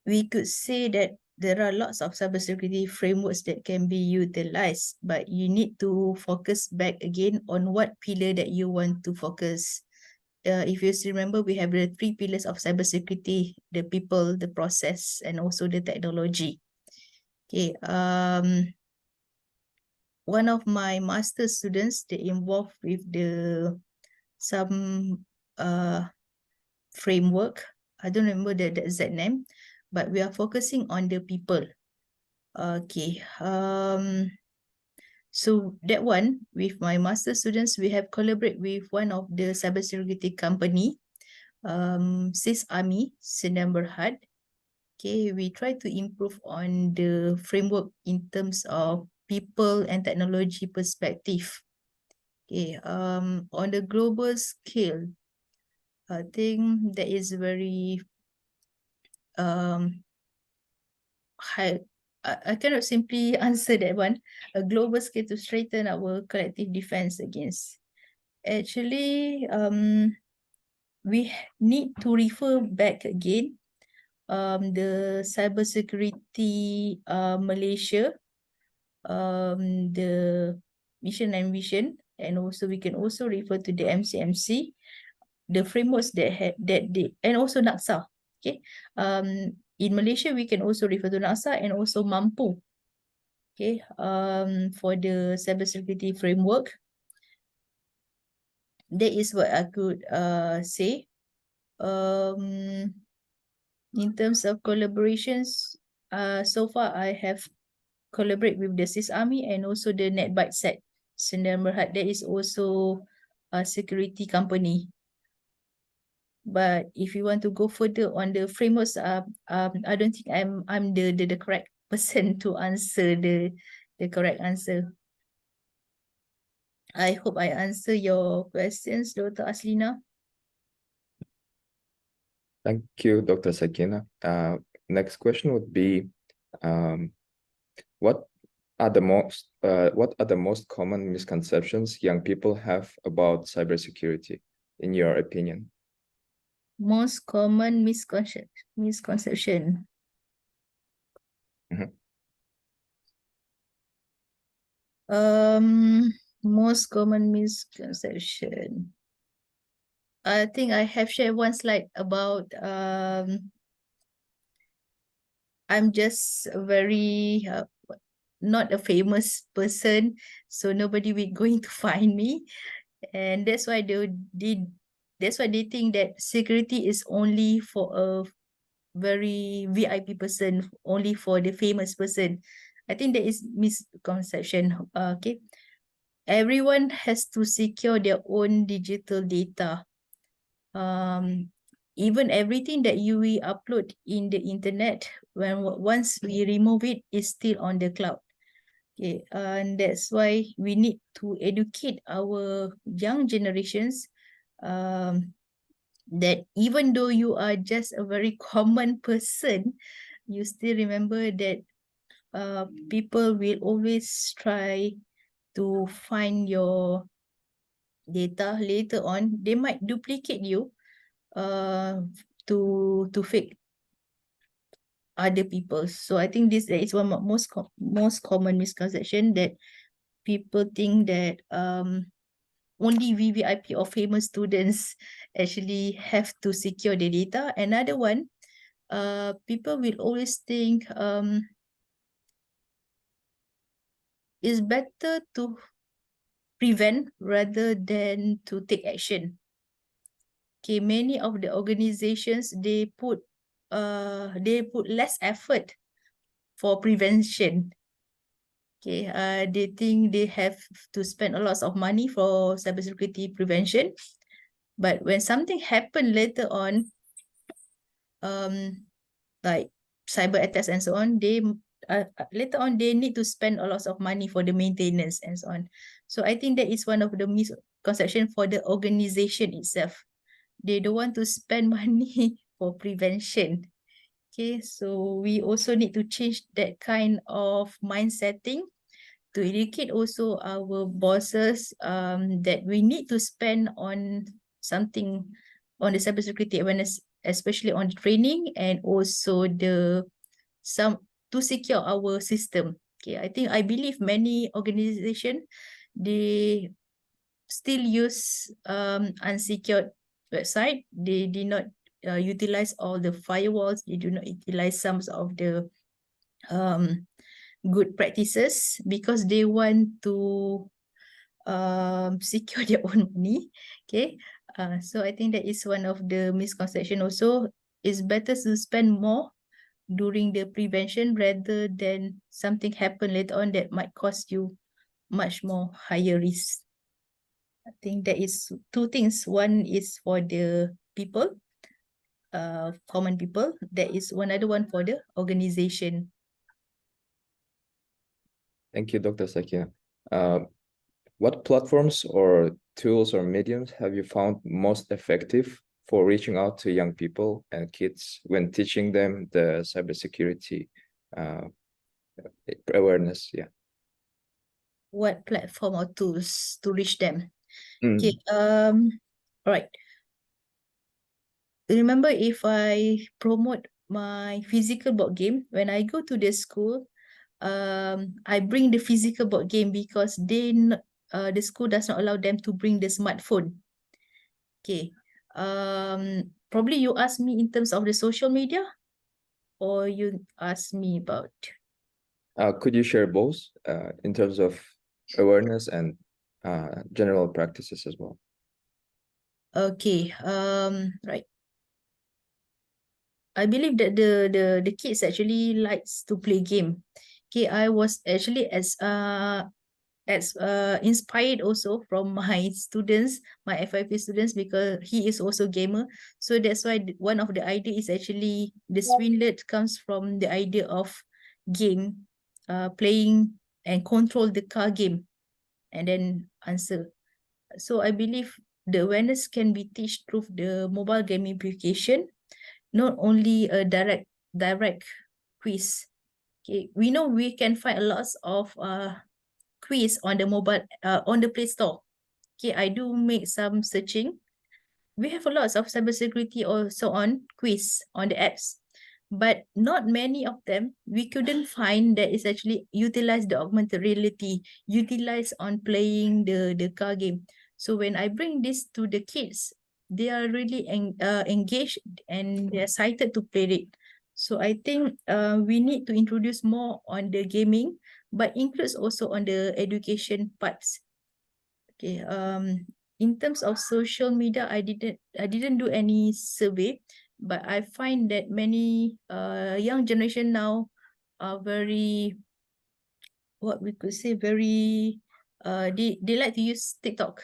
we could say that there are lots of cybersecurity frameworks that can be utilized, but you need to focus back again on what pillar that you want to focus. If you still remember, we have the 3 pillars of cybersecurity: the people, the process, and also the technology. Okay, one of my master students, they involved with some framework. I don't remember the exact name, but we are focusing on the people. Okay, so that one, with my master students, we have collaborate with one of the cybersecurity company, CISAMI, Sdn Bhd. Okay, we try to improve on the framework in terms of people and technology perspective. Okay, on the global scale, I think that is very high. I cannot simply answer that one. A global scale to strengthen our collective defense against. Actually, we need to refer back again the cybersecurity Malaysia, the mission and vision, and also we can also refer to the MCMC, the frameworks that they, and also NACSA. Okay, in Malaysia we can also refer to NACSA and also Mampu. Okay, for the cybersecurity framework, that is what I could say. In terms of collaborations, so far I have collaborate with the CISAMI and also the NetBite Sdn Bhd. That is also a security company. But if you want to go further on the frameworks, I don't think I'm the correct person to answer the correct answer. I hope I answer your questions, Dr. Aslina. Thank you, Dr. Sakina. Next question would be, what are the most common misconceptions young people have about cybersecurity, in your opinion? Most common misconception. Most common misconception. I think I have shared one slide about I'm just very not a famous person, so nobody will going to find me, and that's why they think that security is only for a very VIP person, only for the famous person. I think that is misconception. Okay, everyone has to secure their own digital data. Even everything that you will upload in the internet, once we remove it, is still on the cloud. Okay, and that's why we need to educate our young generations that even though you are just a very common person, you still remember that people will always try to find your data later on. They might duplicate you to fake other people. So I think that is one of most common misconception, that people think that only VVIP or famous students actually have to secure the data. Another one, people will always think it's better to prevent rather than to take action. Okay, many of the organizations, they put less effort for prevention. Okay, they think they have to spend a lot of money for cybersecurity prevention, but when something happen later on, like cyber attacks and so on, they later on they need to spend a lot of money for the maintenance and so on. So I think that is one of the misconception for the organization itself. They don't want to spend money for prevention. Okay, so we also need to change that kind of mindsetting to educate also our bosses that we need to spend on something on the cybersecurity awareness, especially on training and also to secure our system. Okay, I believe many organization, they still use unsecured website. They did not utilize all the firewalls. They do not utilize some of the good practices because they want to secure their own money. Okay, so I think that is one of the misconception also. It's better to spend more during the prevention rather than something happen later on that might cost you much more higher risk. I think that is two things. One is for the people, common people. There is one other one for the organization. Thank you, Dr. Sakina. What platforms or tools or mediums have you found most effective for reaching out to young people and kids when teaching them the cybersecurity awareness? Yeah. What platform or tools to reach them? Okay, all right. Remember, if I promote my physical board game, when I go to the school, I bring the physical board game because the school does not allow them to bring the smartphone. Okay. Probably you ask me in terms of the social media, or you ask me about? Could you share both in terms of awareness and general practices as well? Okay. Right. I believe that the kids actually likes to play game. Okay, I was actually as inspired also from my students, my FIP students, because he is also gamer. So that's why one of the idea is actually the Swinlet comes from the idea of game, playing and control the car game, and then answer. So I believe the awareness can be teach through the mobile gamification, not only a direct quiz. Okay, we know we can find a lot of quiz on the mobile on the Play Store. Okay, I do make some searching. We have a lot of cybersecurity also on quiz on the apps, but not many of them we couldn't find that is actually utilize the augmented reality, utilize on playing the car game. So when I bring this to the kids, they are really engaged and they're excited to play it. So I think we need to introduce more on the gaming, but includes also on the education parts. Okay. In terms of social media, I didn't do any survey, but I find that many young generation now are very, what we could say, very they like to use TikTok.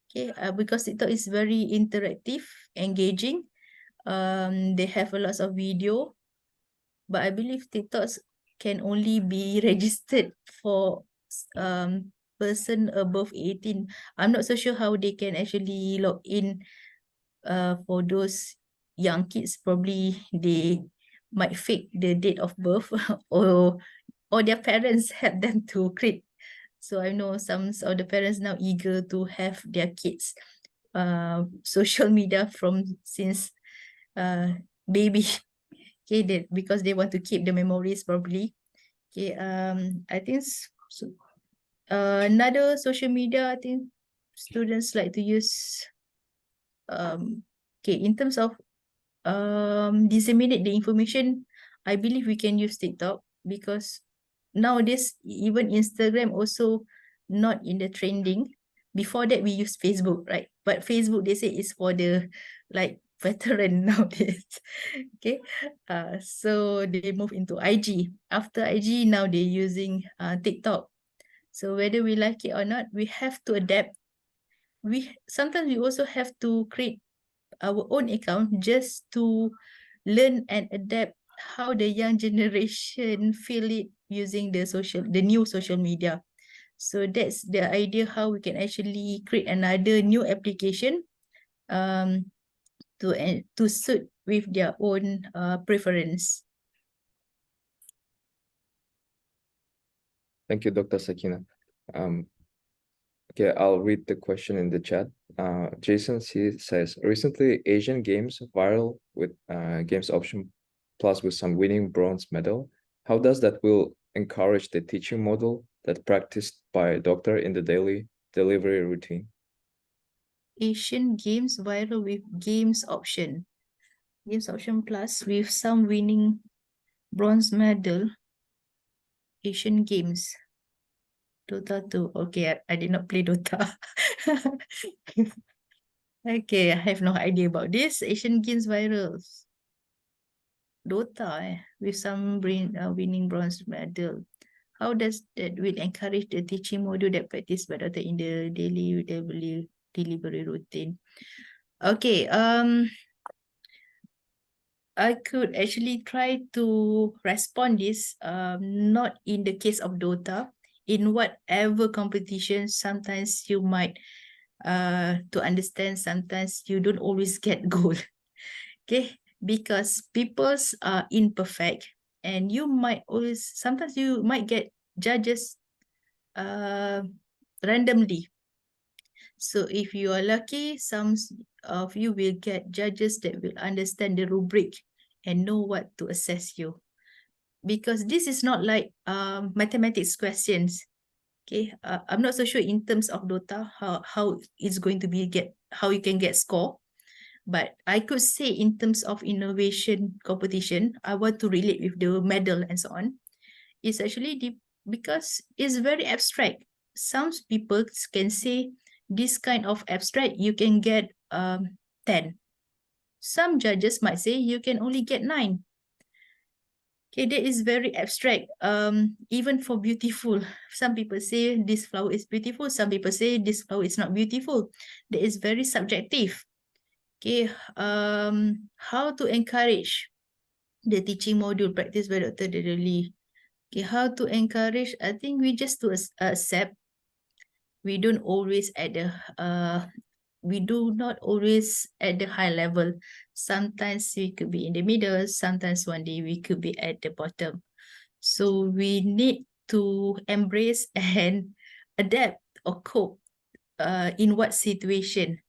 Okay, because TikTok is very interactive, engaging. They have a lot of video, but I believe TikToks can only be registered for person above 18. I'm not so sure how they can actually log in for those young kids. Probably they might fake the date of birth or or their parents help them to create. So I know some of the parents now eager to have their kids social media from since baby. Okay, because they want to keep the memories probably. Okay, I think so, another social media, I think students like to use okay, in terms of disseminate the information, I believe we can use TikTok because nowadays even Instagram also not in the trending. Before that we use Facebook, right? But Facebook they say is for the like veteran nowadays. Okay. So they move into IG. After IG now they're using TikTok. So whether we like it or not, we have to adapt. We sometimes we also have to create our own account just to learn and adapt how the young generation feel it using the new social media. So that's the idea how we can actually create another new application to suit with their own preference. Thank you, Dr. Sakina. Okay, I'll read the question in the chat. Jason C says, recently Asian Games viral with Games Option Plus with some winning bronze medal. How does that will encourage the teaching model that practiced by a doctor in the daily delivery routine? Asian Games viral with Games Option Plus with some winning bronze medal. Asian Games. Dota 2. Okay, I did not play Dota. Okay, I have no idea about this. Asian Games virals. Dota with some winning bronze medal. How does that will encourage the teaching module that practice by Dota in the daily delivery routine? Okay, I could actually try to respond this, not in the case of Dota, in whatever competition, sometimes you might, to understand, sometimes you don't always get gold. Okay, because people's are imperfect and you might always, sometimes you might get judges randomly. So if you are lucky, some of you will get judges that will understand the rubric and know what to assess you. Because this is not like mathematics questions. Okay, I'm not so sure in terms of Dota how it's going to be how you can get score. But I could say in terms of innovation competition, I want to relate with the medal and so on. It's actually because it's very abstract. Some people can say this kind of abstract, you can get 10. Some judges might say you can only get 9. Okay, that is very abstract. Even for beautiful, some people say this flower is beautiful. Some people say this flower is not beautiful. That is very subjective. Okay, how to encourage the teaching module practice by Dr. Dedeli? Okay, how to encourage? I think we just to accept. We don't always at the we do not always at the high level. Sometimes we could be in the middle. Sometimes one day we could be at the bottom. So we need to embrace and adapt or cope in what situation.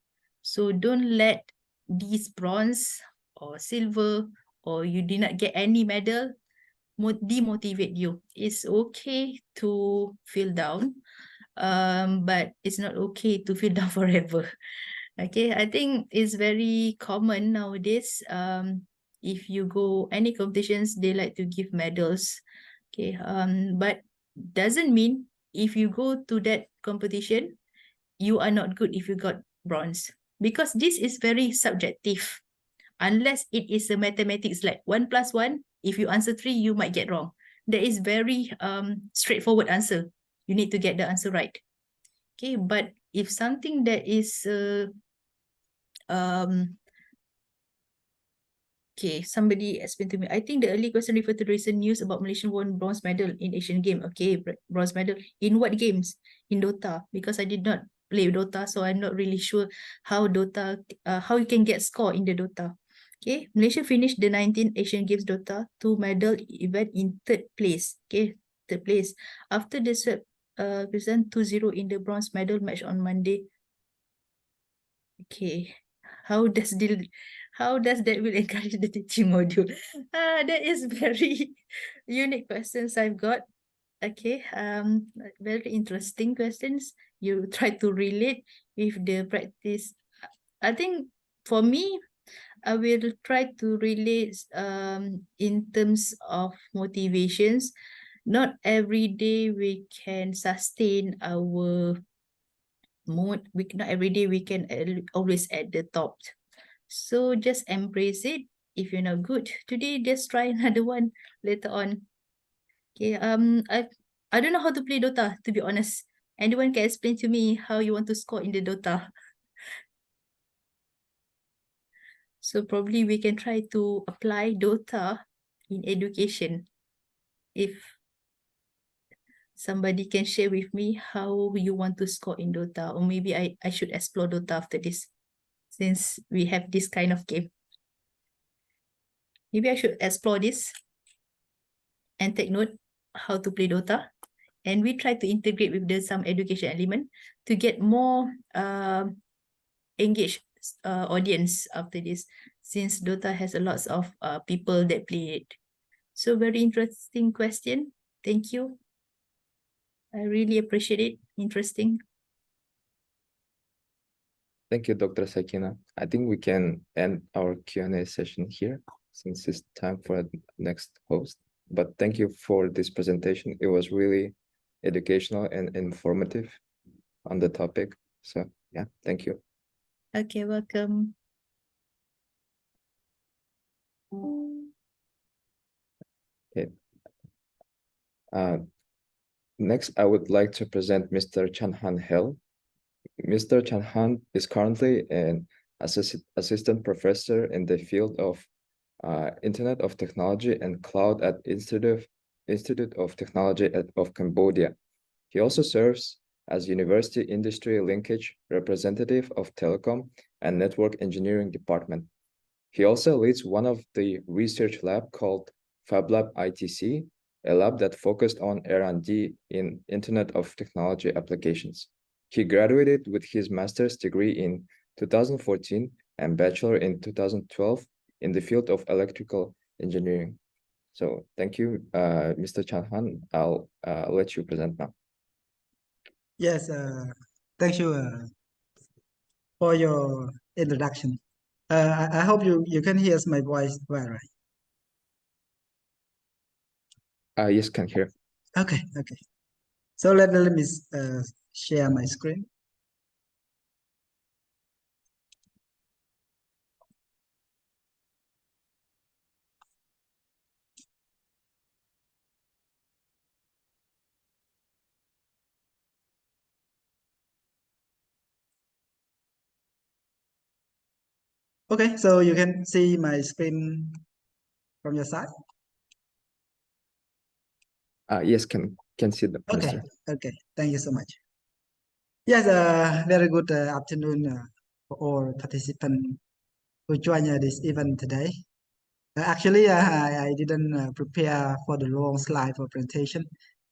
So don't let these bronze or silver or you did not get any medal demotivate you. It's okay to feel down, but it's not okay to feel down forever. Okay, I think it's very common nowadays. If you go any competitions, they like to give medals. Okay, but doesn't mean if you go to that competition, you are not good if you got bronze, because this is very subjective. Unless it is a mathematics like 1 + 1, if you answer 3, you might get wrong. That is very straightforward answer. You need to get the answer right. Okay, but if something that is okay, somebody explain to me. I think the early question referred to the recent news about Malaysian won bronze medal in Asian game. Okay, bronze medal in what games? In Dota, because I did not play Dota, so I'm not really sure how Dota, how you can get score in the Dota. Okay, Malaysia finished the 19th Asian Games Dota 2 medal event in 3rd place. Okay, third place. After the sweep, present 2-0 in the bronze medal match on Monday. Okay, how does that will encourage the teaching module? That is very unique questions I've got. Okay, very interesting questions. You try to relate with the practice. I think for me, I will try to relate in terms of motivations. Not every day we can sustain our mood. Not every day we can always at the top. So just embrace it. If you're not good today, just try another one later on. Okay, I don't know how to play Dota, to be honest. Anyone can explain to me how you want to score in the Dota? So probably we can try to apply Dota in education. If somebody can share with me how you want to score in Dota, or maybe I should explore Dota after this, since we have this kind of game. Maybe I should explore this and take note how to play Dota. And we try to integrate with some education element to get more engaged audience after this, since Dota has a lot of people that play it. So very interesting question. Thank you. I really appreciate it. Interesting. Thank you, Dr. Sakina. I think we can end our Q&A session here since it's time for the next host. But thank you for this presentation. It was really educational and informative on the topic. So yeah, thank you. Okay, welcome. Okay. Next, I would like to present Mr. Chanhan Hel. Mr. Chanhan is currently an assistant professor in the field of Internet of Technology and Cloud at Institute of Technology of Cambodia. He also serves as University Industry Linkage Representative of Telecom and Network Engineering Department. He also leads one of the research lab called FabLab ITC, a lab that focused on R&D in Internet of Technology applications. He graduated with his master's degree in 2014 and bachelor in 2012 in the field of electrical engineering. So thank you, Mr. Chanhan. I'll let you present now. Yes, thank you for your introduction. I hope you can hear my voice well, right? Yes, can hear. Okay. So let me share my screen. Okay, so you can see my screen from your side. Yes, can see the poster. Okay, thank you so much. Yes, very good afternoon for all participants who joined this event today. Actually, I didn't prepare for the long slide for presentation.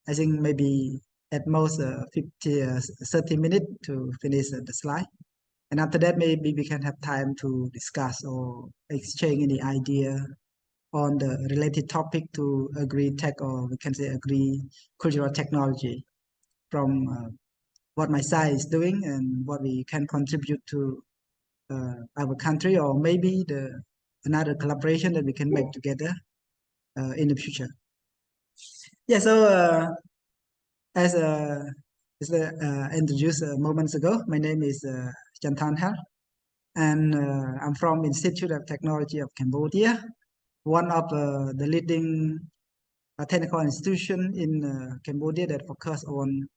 I think maybe at most 30 minutes to finish the slide. And after that, maybe we can have time to discuss or exchange any idea on the related topic to agri-tech, or we can say agricultural technology, from what my side is doing and what we can contribute to our country, or maybe another collaboration that we can make together in the future. Yeah, so as introduced moments ago, my name is Chantan Hel, and I'm from Institute of Technology of Cambodia, one of the leading technical institution in Cambodia that focus on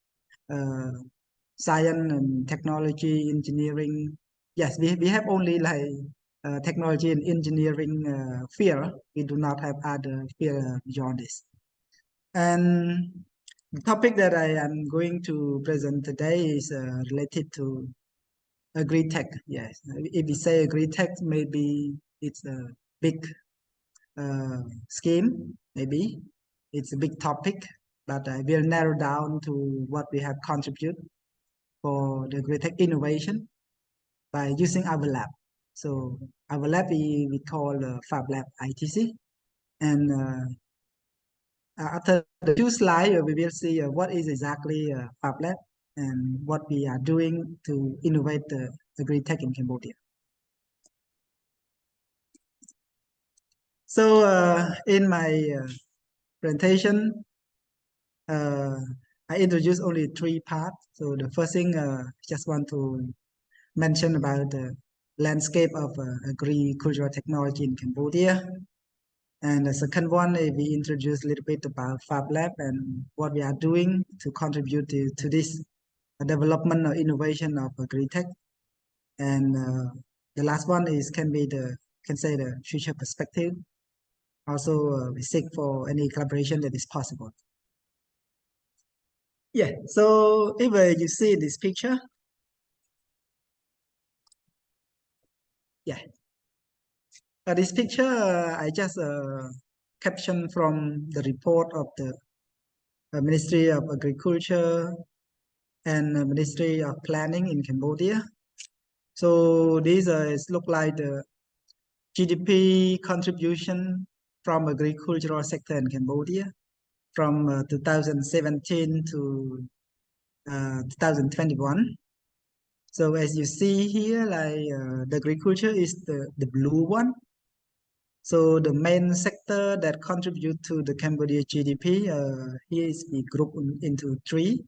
science and technology, engineering. Yes, we have only like technology and engineering field. We do not have other field beyond this. And the topic that I am going to present today is related to agri-tech. Yes, if we say agri-tech, maybe it's a big scheme, maybe it's a big topic, but I will narrow down to what we have contributed for the great tech innovation by using our lab. So our lab we call Fab Lab ITC, and after the two slides, we will see what is exactly Fab Lab and what we are doing to innovate the agri-tech in Cambodia. So in my presentation, I introduce only three parts. So the first thing, just want to mention about the landscape of agricultural technology in Cambodia. And the second one, we introduce a little bit about Fab Lab and what we are doing to contribute to this development or innovation of agri-tech. And the last one is can say the future perspective. Also, we seek for any collaboration that is possible. Yeah, so if you see this picture, yeah, this picture I just captioned from the report of the Ministry of Agriculture and Ministry of Planning in Cambodia. So these look like the GDP contribution from agricultural sector in Cambodia from 2017 to 2021. So as you see here, like the agriculture is the blue one. So the main sector that contribute to the Cambodia GDP here is we group into three.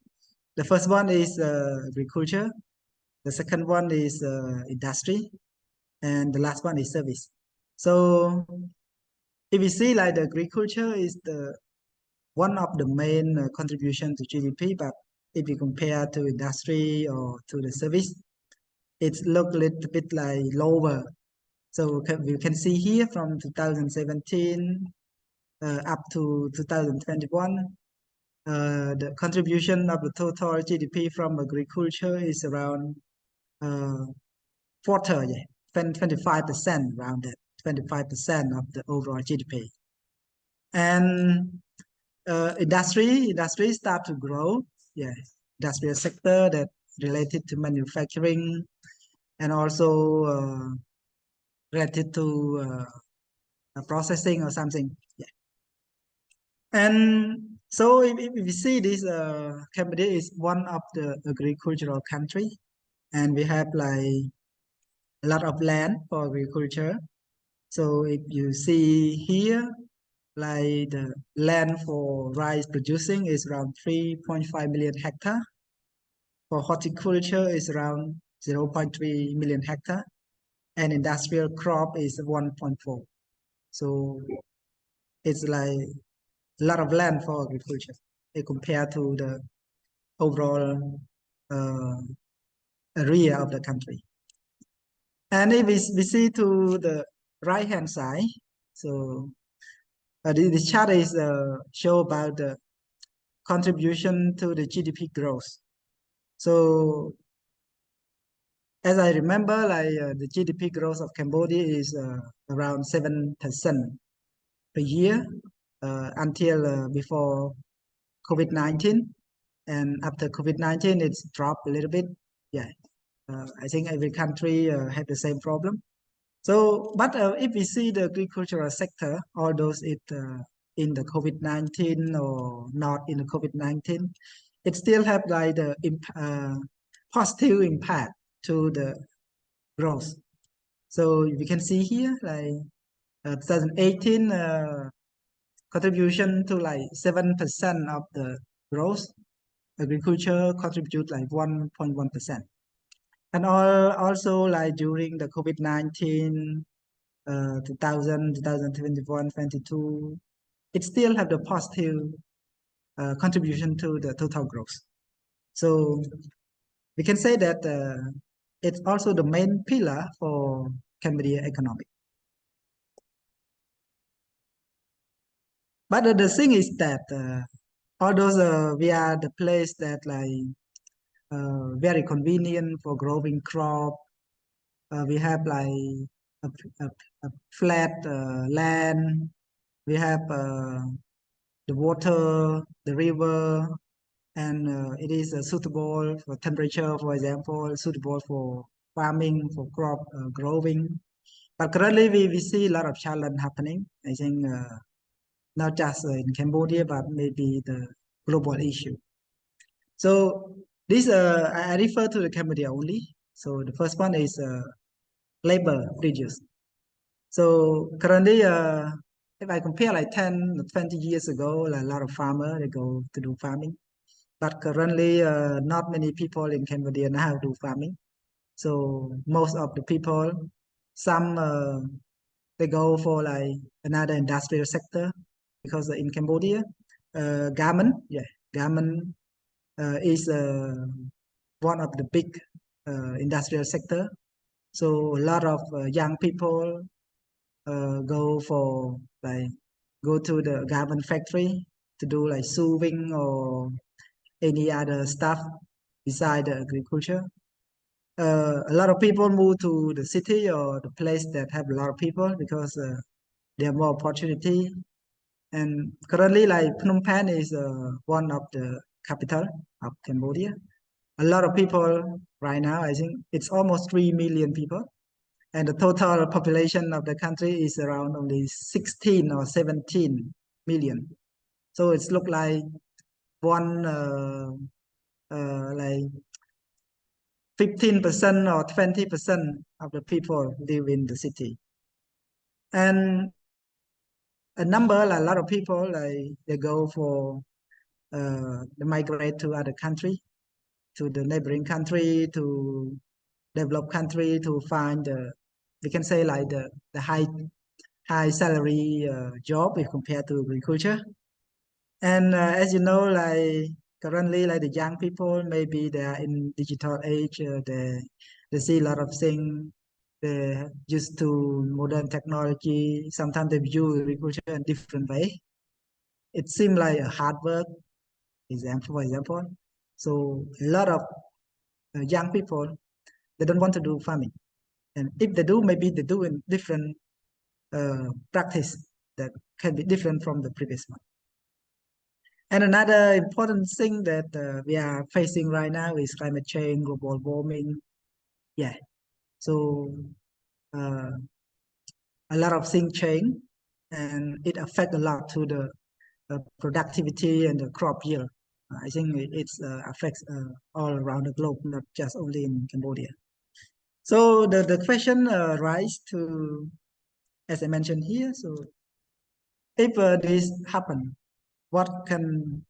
The first one is agriculture. The second one is industry, and the last one is service. So if you see like the agriculture is the one of the main contribution to GDP, but if you compare to industry or to the service, it look a little bit like lower. So you can see here from 2017 up to 2021, the contribution of the total GDP from agriculture is around quarter, yeah, 25% around that, 25% of the overall GDP. And industry start to grow, yeah, industrial sector that related to manufacturing and also related to processing or something, yeah. And so if we see this, Cambodia is one of the agricultural country, and we have like a lot of land for agriculture. So if you see here, like the land for rice producing is around 3.5 million hectare. For horticulture is around 0.3 million hectare, and industrial crop is 1.4. So it's like a lot of land for agriculture compared to the overall area of the country. And if we see to the right hand side, so this chart is show about the contribution to the GDP growth. So as I remember, like the GDP growth of Cambodia is around 7% per year until before COVID-19, and after COVID-19 it's dropped a little bit. Yeah, I think every country had the same problem. So, but if we see the agricultural sector, although it in the COVID-19 or not in the COVID-19, it still have like the positive impact to the growth. So we can see here like 2018 contribution to like 7% of the growth. Agriculture contribute like 1.1%. And also like during the COVID-19, 2000, 2021, 22, it still have the positive contribution to the total growth. So we can say that it's also the main pillar for Cambodia economy. But the thing is that although we are the place that like very convenient for growing crop, we have like a flat land, we have the water, the river, and it is suitable for temperature, for example, suitable for farming, for crop growing. But currently, we see a lot of challenge happening. I think not just in Cambodia, but maybe the global issue. So this I refer to the Cambodia only. So the first one is labor reduce. So currently, if I compare like 10 or 20 years ago, like a lot of farmers they go to do farming. But currently, not many people in Cambodia now do farming. So most of the people, some they go for like another industrial sector because in Cambodia, garment is one of the big industrial sector. So a lot of young people go for like go to the garment factory to do like sewing or any other stuff beside the agriculture. A lot of people move to the city or the place that have a lot of people because there are more opportunity. And currently, like Phnom Penh is one of the capital of Cambodia. A lot of people right now. I think it's almost 3 million people, and the total population of the country is around only 16 or 17 million. So it's look like one like 15% or 20% of the people live in the city. And a lot of people like they go for they migrate to other country, to the neighboring country, to developed country to find we can say like the high salary job if compared to agriculture. And as you know, like currently, like the young people, maybe they are in digital age. They see a lot of things. They're used to modern technology. Sometimes they view agriculture in different way. It seems like a hard work. For example, so a lot of young people they don't want to do farming, and if they do, maybe they do in different practice that can be different from the previous one. And another important thing that we are facing right now is climate change, global warming. Yeah. So a lot of things change, and it affects a lot to the productivity and the crop yield. I think it affects all around the globe, not just only in Cambodia. So the question rise to, as I mentioned here, so if this happen, what can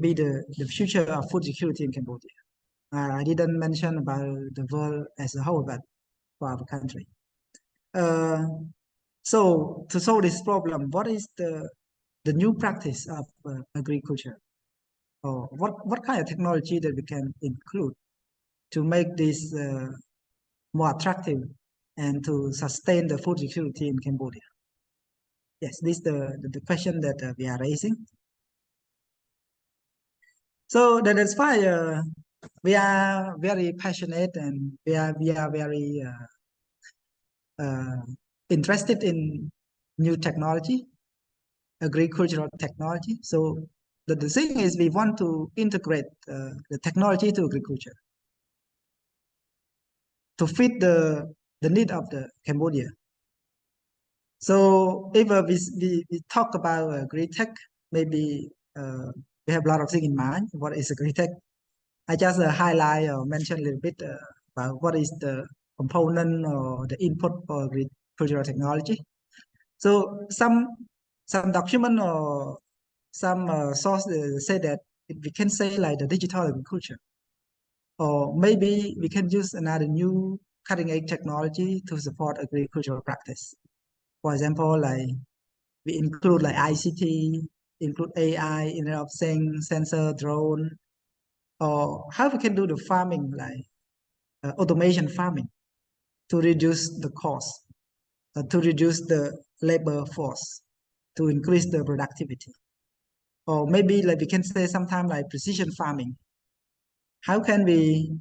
be the future of food security in Cambodia? I didn't mention about the world as a whole, but for our country. So to solve this problem, what is the new practice of agriculture? Or what kind of technology that we can include to make this more attractive and to sustain the food security in Cambodia? Yes, this is the question that we are raising. So that's why we are very passionate and we are very interested in new technology, agricultural technology. So the thing is we want to integrate the technology to agriculture to fit the need of the Cambodia. So if we talk about green tech, maybe we have a lot of things in mind. What is a green tech? I just highlight or mention a little bit about what is the component or the input for agricultural technology. So some document or some sources say that we can say like the digital agriculture, or maybe we can use another new cutting edge technology to support agricultural practice. For example, like we include like ICT, include AI, Internet of Things, sensor, drone, or how we can do the farming like automation farming to reduce the cost, to reduce the labor force, to increase the productivity. Or maybe like we can say sometime like precision farming. How can we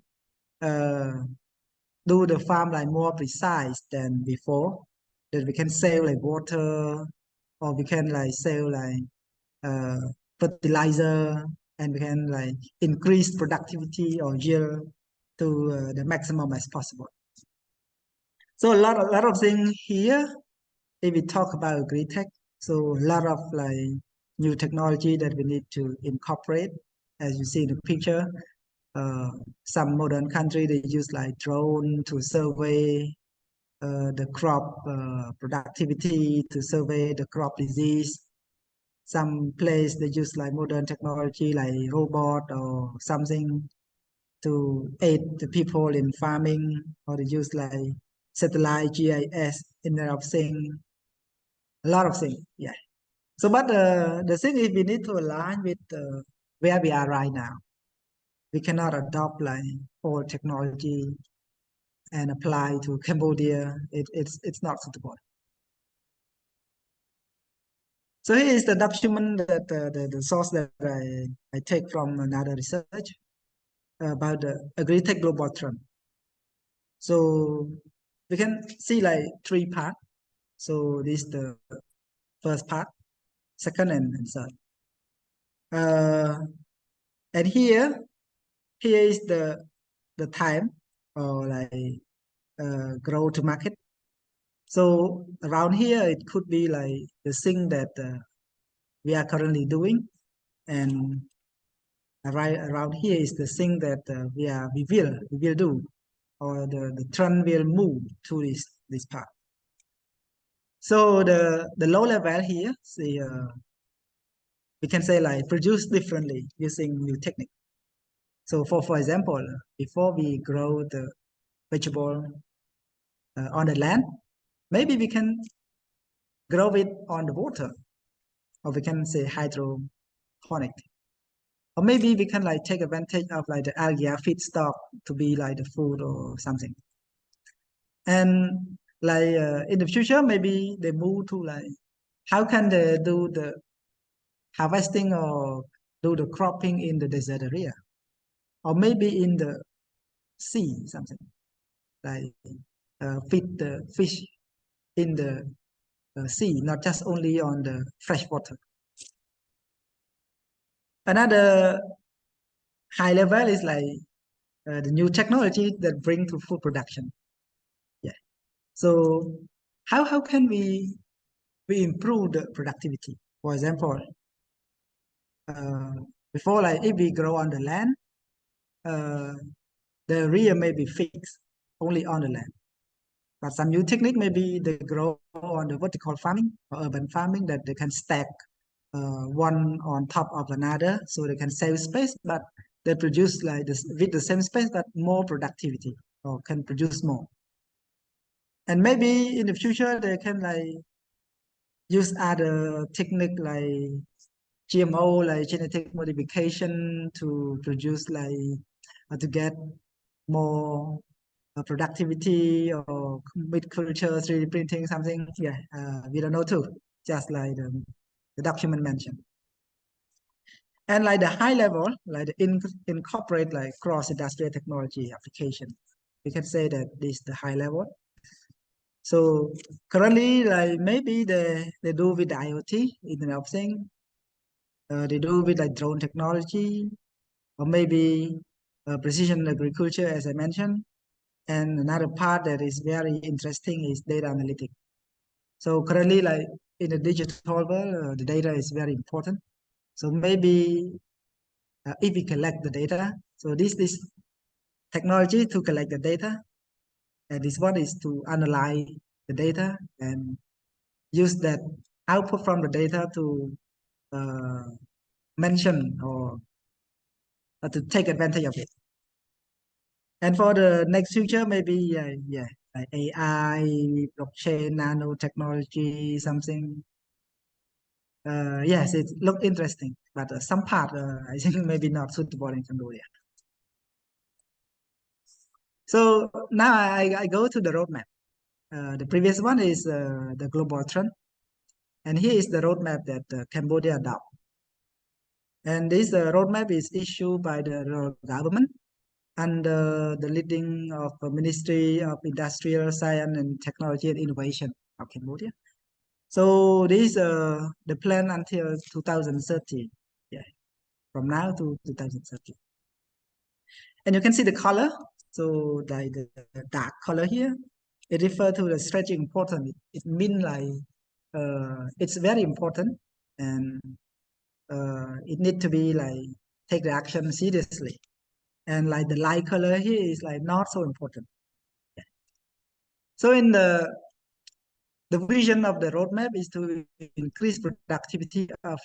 do the farm like more precise than before? That we can save like water, or we can like save like fertilizer, and we can like increase productivity or yield to the maximum as possible. So a lot of things here. If we talk about green tech, so a lot of like new technology that we need to incorporate. As you see in the picture, some modern country they use like drone to survey the crop productivity, to survey the crop disease. Some place they use like modern technology like robot or something to aid the people in farming, or they use like satellite GIS, Internet of Things, a lot of things. Yeah. So, but the thing is, we need to align with where we are right now. We cannot adopt like old technology and apply to Cambodia. It's not suitable. So here is the document that the source that I take from another research about the agri-tech global trend. So we can see like 3 parts. So this is the first part, second and third. And here is the time or like grow to market. So around here it could be like the thing that we are currently doing, and right around here is the thing that we will do, or the trend will move to this part. So the low level here, see, we can say like produce differently using new technique. So for example, before we grow the vegetable on the land, maybe we can grow it on the water, or we can say hydroponic, or maybe we can like take advantage of like the algae feedstock to be like the food or something. And like in the future, maybe they move to like how can they do the harvesting or do the cropping in the desert area, or maybe in the sea, something like feed the fish in the sea, not just only on the fresh water. Another high level is like the new technology that bring to food production. Yeah. So how can we improve the productivity? For example, before like if we grow on the land, the area may be fixed only on the land. But some new technique, maybe they grow on the vertical farming or urban farming, that they can stack one on top of another, so they can save space, but they produce like this with the same space, but more productivity, or can produce more. And maybe in the future they can like use other technique like GMO, like genetic modification, to produce like to get more productivity, or with culture, 3D printing, something. Yeah, we don't know too, just like the document mentioned. And like the high level, like the incorporate like cross-industrial technology application. We can say that this is the high level. So currently, like maybe they do with the IoT, Internet of Things. They do with like drone technology, or maybe precision agriculture, as I mentioned. And another part that is very interesting is data analytics. So currently, like in the digital world, the data is very important. So maybe if we collect the data, so this technology to collect the data, and this one is to analyze the data and use that output from the data to mention or to take advantage of it. And for the next future, maybe yeah, like AI, blockchain, nanotechnology, something. Yes, it look interesting, but some part I think maybe not suitable in Cambodia. So now I go to the roadmap. The previous one is the global trend, and here is the roadmap that Cambodia adopt. And this roadmap is issued by the government under the leading of the Ministry of Industrial Science and Technology and Innovation of Cambodia. So this the plan until 2030. Yeah, from now to 2030. And you can see the color. So like the dark color here, it refers to the strategic important. It means like it's very important, and it need to be like take the action seriously. And like the light color here is like not so important. So in the vision of the roadmap is to increase productivity of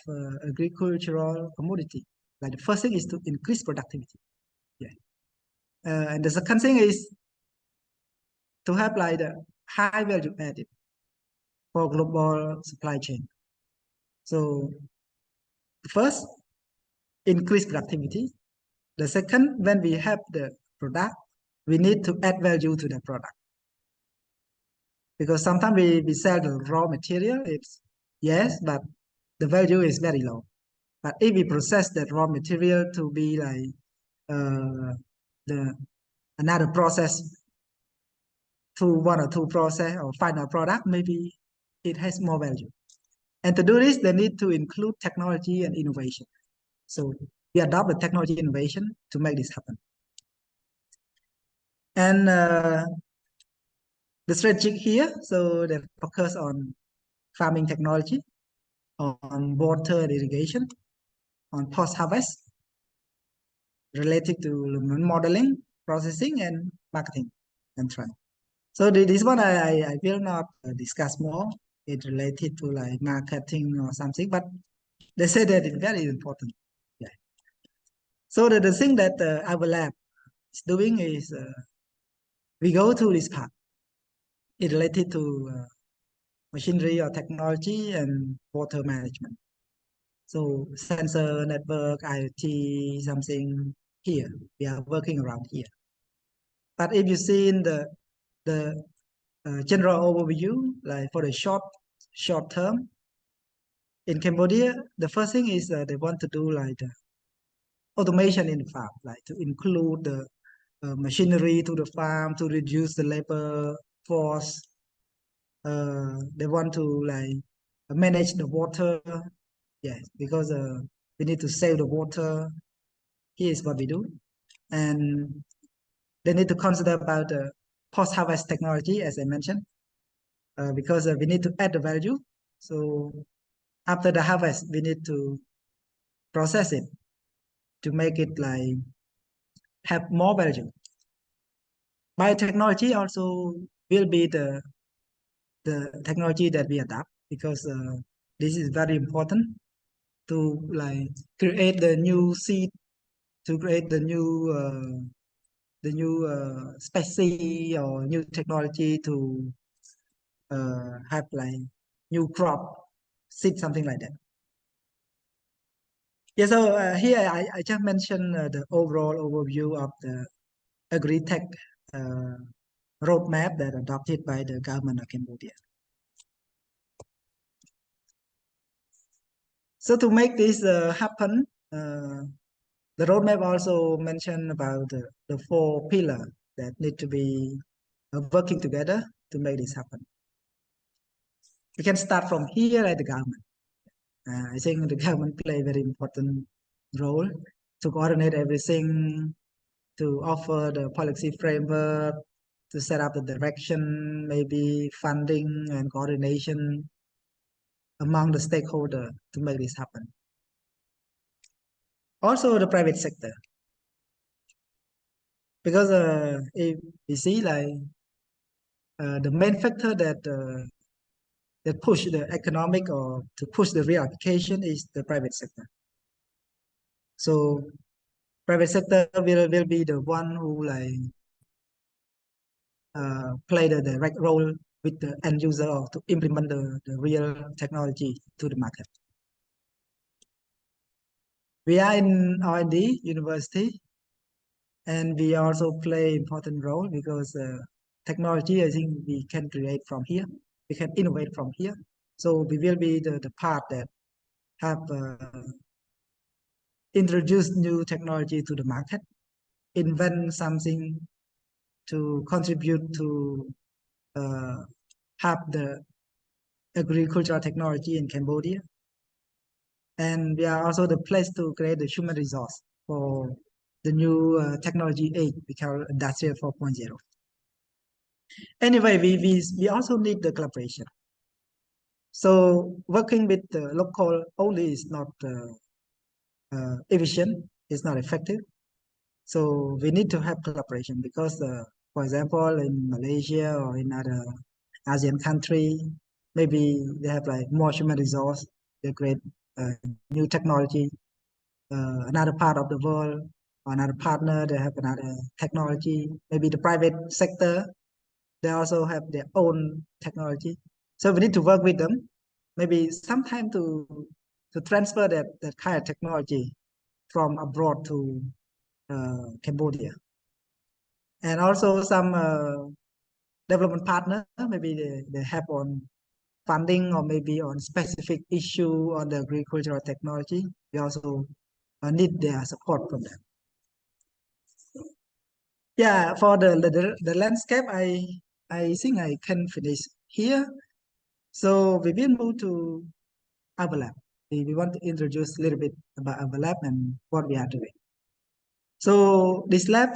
agricultural commodity. Like the first thing is to increase productivity. Yeah. And the second thing is to have like the high value added for global supply chain. So first, increase productivity. The second, when we have the product, we need to add value to the product. Because sometimes we sell the raw material, it's yes, but the value is very low. But if we process that raw material to be like the another process to one or two process or final product, maybe it has more value. And to do this, they need to include technology and innovation. So we adopt the technology innovation to make this happen. And the strategy here, so they focus on farming technology, on water irrigation, on post-harvest, related to modeling, processing, and marketing and trend. So this one I will not discuss more. It's related to like marketing or something, but they say that it's very important. Yeah. So the thing that our lab is doing is we go to this part. It's related to machinery or technology and water management. So sensor, network, IoT, something here. We are working around here. But if you see in the general overview, like for the short term, in Cambodia, the first thing is they want to do like the automation in the farm, like to include the machinery to the farm to reduce the labor force. They want to like manage the water, yes, because we need to save the water. Here is what we do, and they need to consider about the post-harvest technology, as I mentioned, because we need to add the value. So after the harvest, we need to process it to make it like have more value. Biotechnology also will be the technology that we adopt because this is very important to like create the new seed, to create the new species or new technology to have like new crop seed, something like that. Yeah, so here I just mentioned the overall overview of the agri-tech roadmap that adopted by the government of Cambodia. So to make this happen, the roadmap also mentioned about the four pillars that need to be working together to make this happen. We can start from here at the government. I think the government play a very important role to coordinate everything, to offer the policy framework, to set up the direction, maybe funding and coordination among the stakeholders to make this happen. Also the private sector. Because if we see like the main factor that push the economic or to push the real application is the private sector. So private sector will be the one who like play the direct role with the end user or to implement the real technology to the market. We are in R&D university, and we also play important role because technology, I think we can create from here, we can innovate from here. So we will be the part that have introduced new technology to the market, invent something to contribute to have the agricultural technology in Cambodia. And we are also the place to create the human resource for the new technology age, we call Industrial 4.0. Anyway, we also need the collaboration. So working with the local only is not efficient, it's not effective. So we need to have collaboration because, for example, in Malaysia or in other ASEAN country, maybe they have like more human resource, they create new technology. Another part of the world, or another partner, they have another technology. Maybe the private sector, they also have their own technology. So we need to work with them. Maybe sometime to transfer that kind of technology from abroad to Cambodia. And also some development partner, maybe they have on funding or maybe on specific issue on the agricultural technology. We also need their support from them. Yeah, for the landscape, I think I can finish here. So we will move to our lab. We want to introduce a little bit about our lab and what we are doing. So this lab,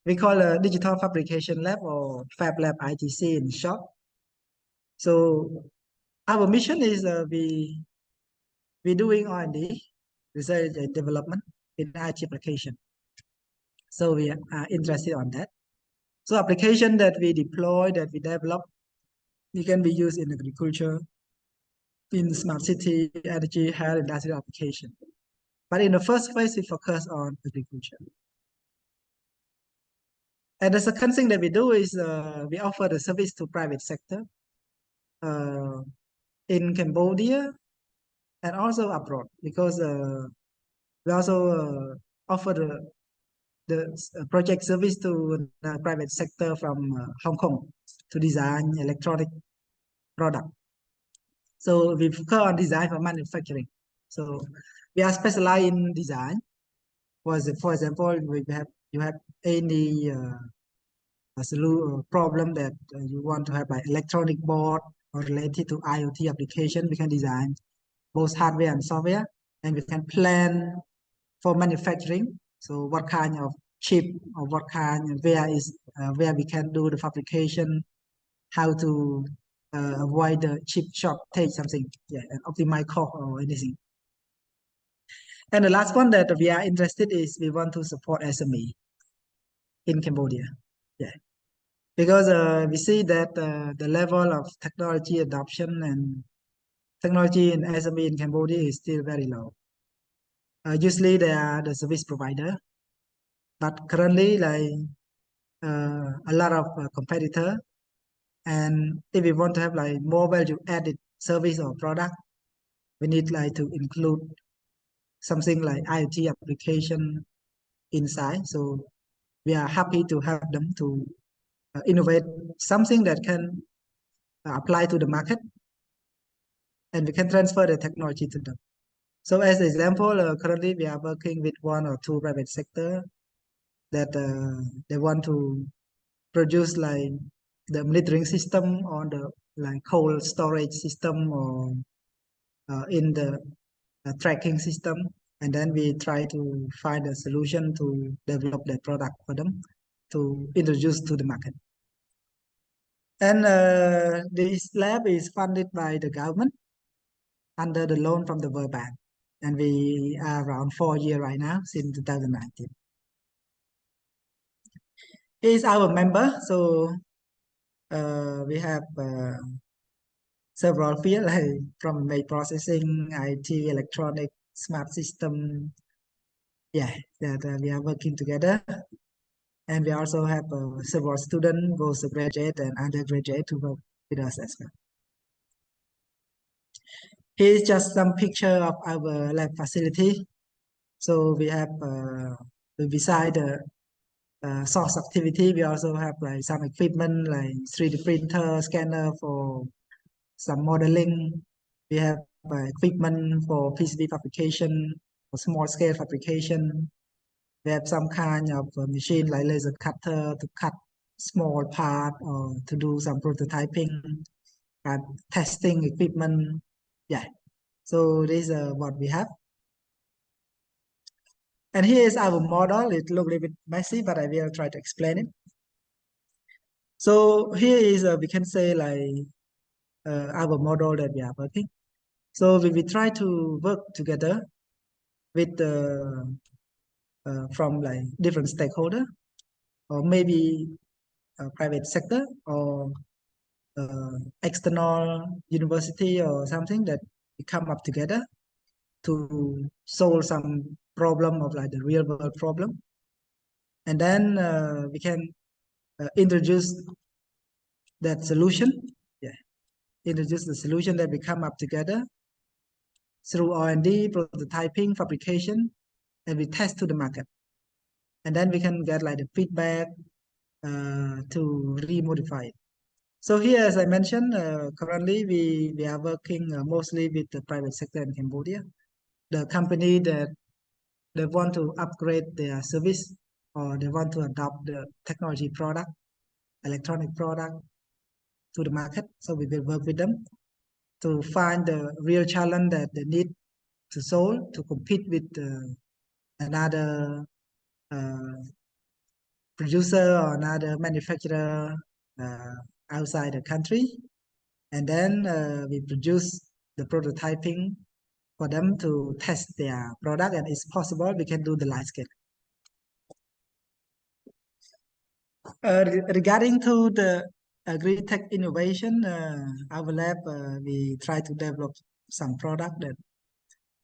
we call a digital fabrication lab or Fab Lab ITC in short. So our mission is we doing R&D, research and development in IT application. So we are interested on that. So application that we deploy, that we develop, it can be used in agriculture, in smart city, energy, health, industrial application. But in the first phase, we focus on agriculture. And the second thing that we do is we offer the service to private sector in Cambodia and also abroad, because we also offer the project service to the private sector from Hong Kong to design electronic product. So we focus on design for manufacturing. So we are specialized in design. For example, you have any problem that you want to have like electronic board or related to IoT application, we can design both hardware and software, and we can plan for manufacturing. So what kind of chip or what kind, where we can do the fabrication, how to avoid the chip shortage, something, yeah, and optimize cost or anything. And the last one that we are interested is we want to support SME in Cambodia, yeah, because we see that the level of technology adoption and technology in SME in Cambodia is still very low. Usually they are the service provider, but currently like a lot of competitor. And if we want to have like more value added service or product, we need like to include something like IoT application inside. So we are happy to help them to innovate something that can apply to the market, and we can transfer the technology to them. So as an example, currently we are working with one or two private sector that they want to produce like the monitoring system on the like cold storage system or in the tracking system, and then we try to find a solution to develop that product for them to introduce to the market. And this lab is funded by the government under the loan from the World Bank, and we are around 4 years right now since 2019. He is our member, so we have several fields like from mail processing, IT, electronic, smart system. Yeah, that we are working together. And we also have several students, both graduate and undergraduate, to work with us as well. Here's just some picture of our lab facility. So we have, beside the source activity, we also have like some equipment like 3D printer, scanner for some modeling. We have equipment for PCB fabrication, for small scale fabrication. We have some kind of machine like laser cutter to cut small part or to do some prototyping. testing equipment. Yeah. So this is what we have. And here is our model. It looks a little bit messy, but I will try to explain it. So here is, we can say like our model that we are working. So we try to work together with from like different stakeholder, or maybe private sector, or external university or something, that we come up together to solve some problem of like the real world problem. And then we can introduce that solution. Yeah, introduce the solution that we come up together through R&D, prototyping, fabrication, and we test to the market. And then we can get like the feedback to remodify it. So here, as I mentioned, currently we are working mostly with the private sector in Cambodia. The company that they want to upgrade their service, or they want to adopt the technology product, electronic product to the market. So we will work with them to find the real challenge that they need to solve to compete with another producer or another manufacturer outside the country. And then we produce the prototyping for them to test their product, and it's possible we can do the large scale. Regarding to the agri-tech innovation, our lab, we try to develop some product that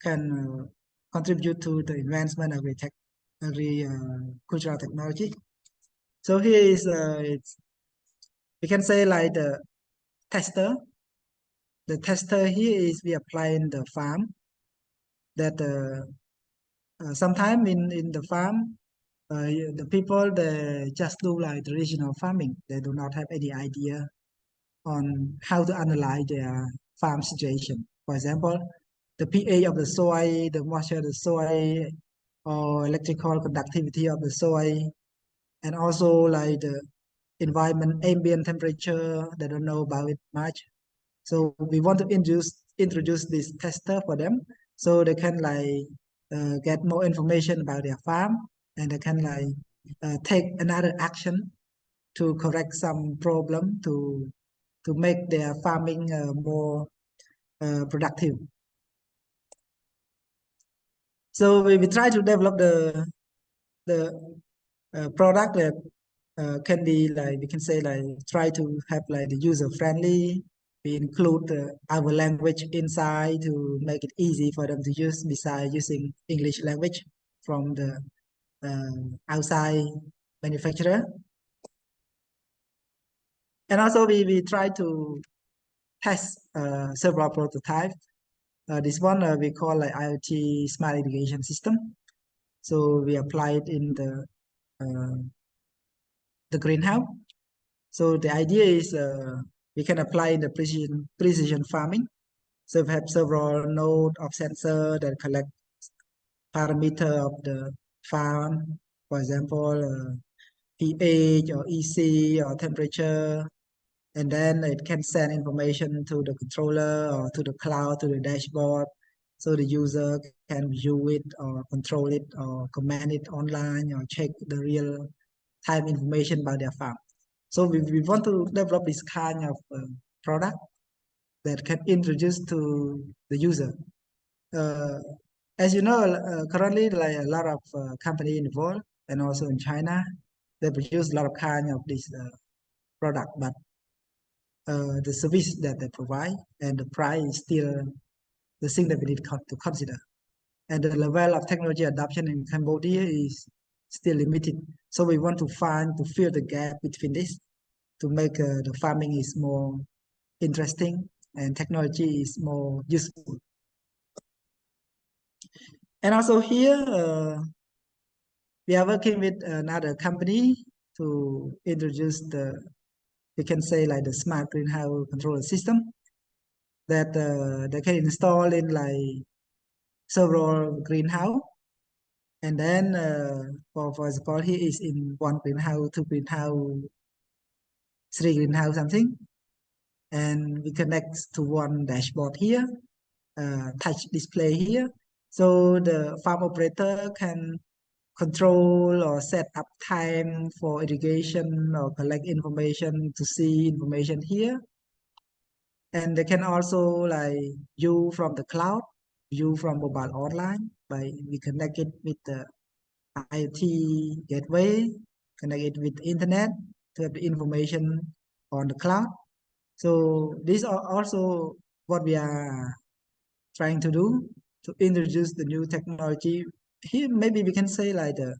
can contribute to the advancement of agricultural technology. So here is, we can say like the tester. The tester here is we apply in the farm, that sometime in the farm, the people, they just do like traditional farming. They do not have any idea on how to analyze their farm situation. For example, the pH of the soil, the moisture of the soil, or electrical conductivity of the soil, and also like the environment, ambient temperature. They don't know about it much. So we want to introduce this tester for them, so they can like get more information about their farm, and they can like take another action to correct some problem to make their farming more productive. So we try to develop the product that can be like, we can say like, try to have like the user friendly. We include our language inside to make it easy for them to use, besides using English language from the outside manufacturer. And also we try to test several prototypes. This one we call like IoT smart irrigation system. So we apply it in the greenhouse. So the idea is we can apply in the precision farming. So we have several nodes of sensor that collect parameter of the farm, for example, pH or EC or temperature, and then it can send information to the controller or to the cloud, to the dashboard, so the user can view it or control it or command it online or check the real time information about their farm. So we want to develop this kind of product that can introduce to the user. As you know, currently like a lot of company involved, and also in China, they produce a lot of kind of this product, but the service that they provide and the price is still the thing that we need to consider. And the level of technology adoption in Cambodia is still limited. So we want to fill the gap between this to make the farming is more interesting and technology is more useful. And also here, we are working with another company to introduce we can say like the smart greenhouse control system that they can install in like several greenhouse. And then for example, here is in one greenhouse, two greenhouse, three greenhouse, something. and we connect to one dashboard here, touch display here. So the farm operator can control or set up time for irrigation or collect information to see information here. And they can also like view from the cloud, view from mobile online by we connect it with the IoT gateway, connect it with the internet to have the information on the cloud. So these are also what we are trying to do to introduce the new technology. Here, maybe we can say like the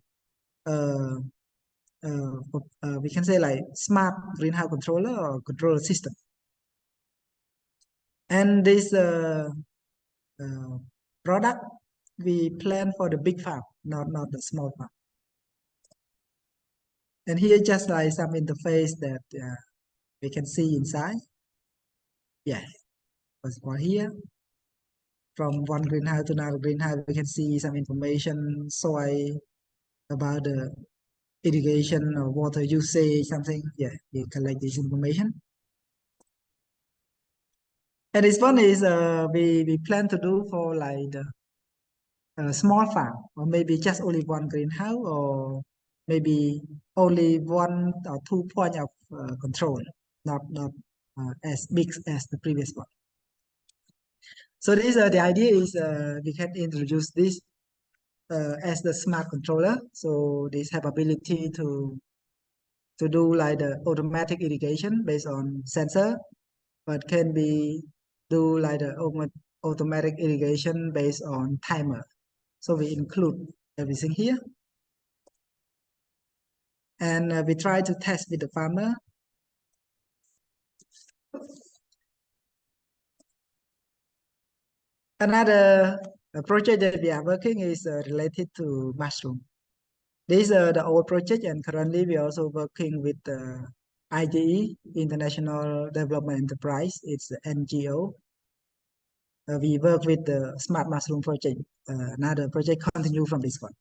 we can say like smart greenhouse controller or controller system. And this product we plan for the big farm, not the small farm. And here just like some interface that we can see inside. Yeah, first of all here, from one greenhouse to another greenhouse, we can see some information, soil, about the irrigation or water usage, something. Yeah, we collect this information. And this one is we plan to do for like the small farm, or maybe just only one greenhouse, or maybe only 1 or 2 points of control, not as big as the previous one. So this the idea is we can introduce this as the smart controller. So this have ability to do like the automatic irrigation based on sensor, but can be do like the automatic irrigation based on timer. So we include everything here. And we try to test with the farmer. Another project that we are working is related to mushroom. This is the old project, and currently we are also working with IEEE, International Development Enterprise. It's the NGO. We work with the Smart Mushroom project. Another project continue from this one.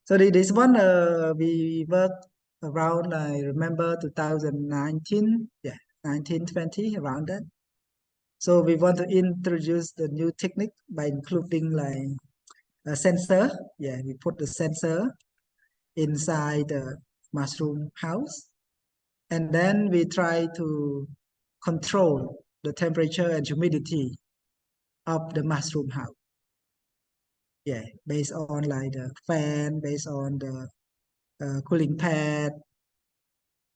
So this one we worked around, I remember 2019, yeah, 1920, around that. So we want to introduce the new technique by including like a sensor. Yeah, we put the sensor inside the mushroom house, and then we try to control the temperature and humidity of the mushroom house. Yeah, based on like the fan, based on the cooling pad,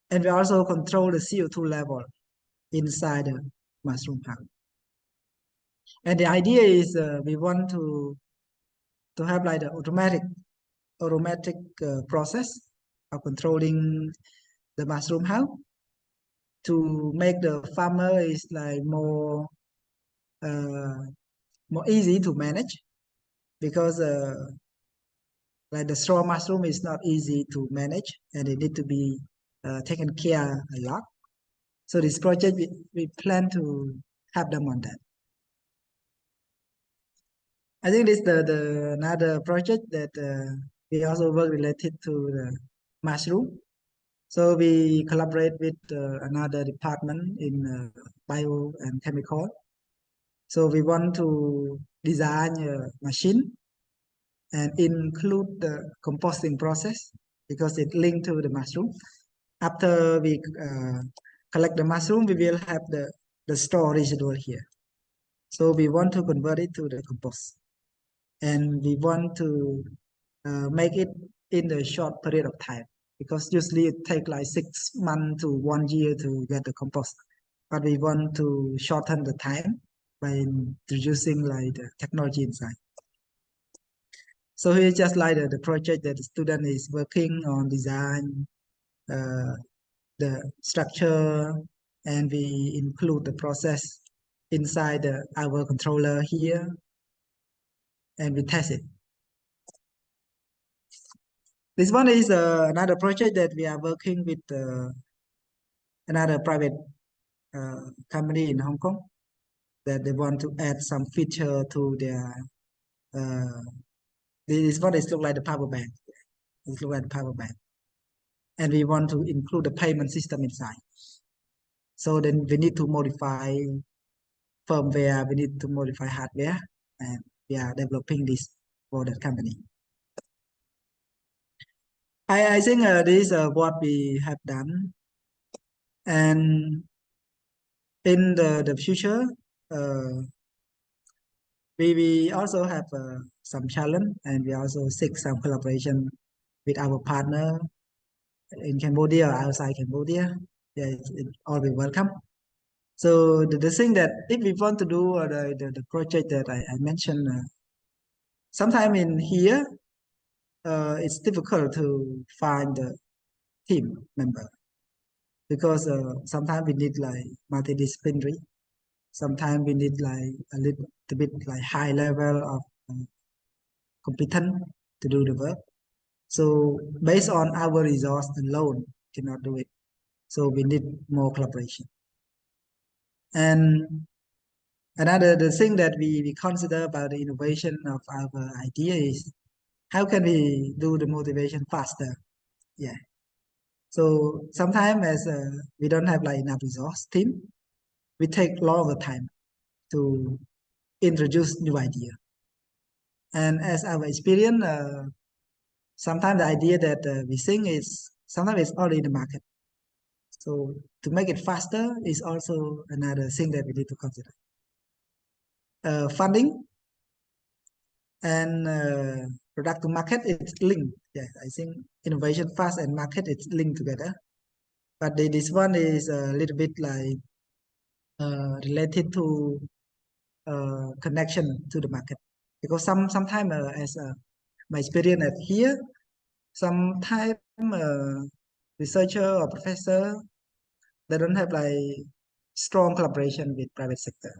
and we also control the CO2 level inside the mushroom house. And the idea is we want to have like the automatic process of controlling the mushroom house to make the farmer is like more easy to manage, because like the straw mushroom is not easy to manage and it need to be taken care a lot. So this project we plan to have them on that. I think this the another project that we also work related to the mushroom. So we collaborate with another department in bio and chemical. So we want to design a machine and include the composting process, because it linked to the mushroom. After we collect the mushroom, we will have the store residual here. So we want to convert it to the compost, and we want to make it in the short period of time, because usually it takes like 6 months to 1 year to get the compost. But we want to shorten the time by introducing like the technology inside. So here's just like the project that the student is working on, design the structure, and we include the process inside our controller here, and we test it. This one is another project that we are working with another private company in Hong Kong, that they want to add some feature to their this one is look like the power bank. It look like the power bank, and we want to include the payment system inside. So then we need to modify firmware, we need to modify hardware, and we are developing this for that company. I think this is what we have done, and in the future, we also have some challenge, and we also seek some collaboration with our partner in Cambodia or outside Cambodia. Yeah, it's all be welcome. So the thing that if we want to do the project that I mentioned, sometime in here, it's difficult to find the team member because sometimes we need like multidisciplinary. Sometimes we need like a little bit like high level of competence to do the work. So based on our resource alone, cannot do it. So we need more collaboration. And another the thing that we consider about the innovation of our idea is how can we do the motivation faster? Yeah. So sometimes as we don't have like enough resource team, we take longer time to introduce new idea. And as our experience, sometimes the idea that we think is sometimes it's already in the market. So to make it faster is also another thing that we need to consider. Funding and product to market it's linked. Yeah, I think innovation fast and market it's linked together. But this one is a little bit like related to connection to the market because sometimes as my experience at here, sometimes researcher or professor they don't have like strong collaboration with private sector.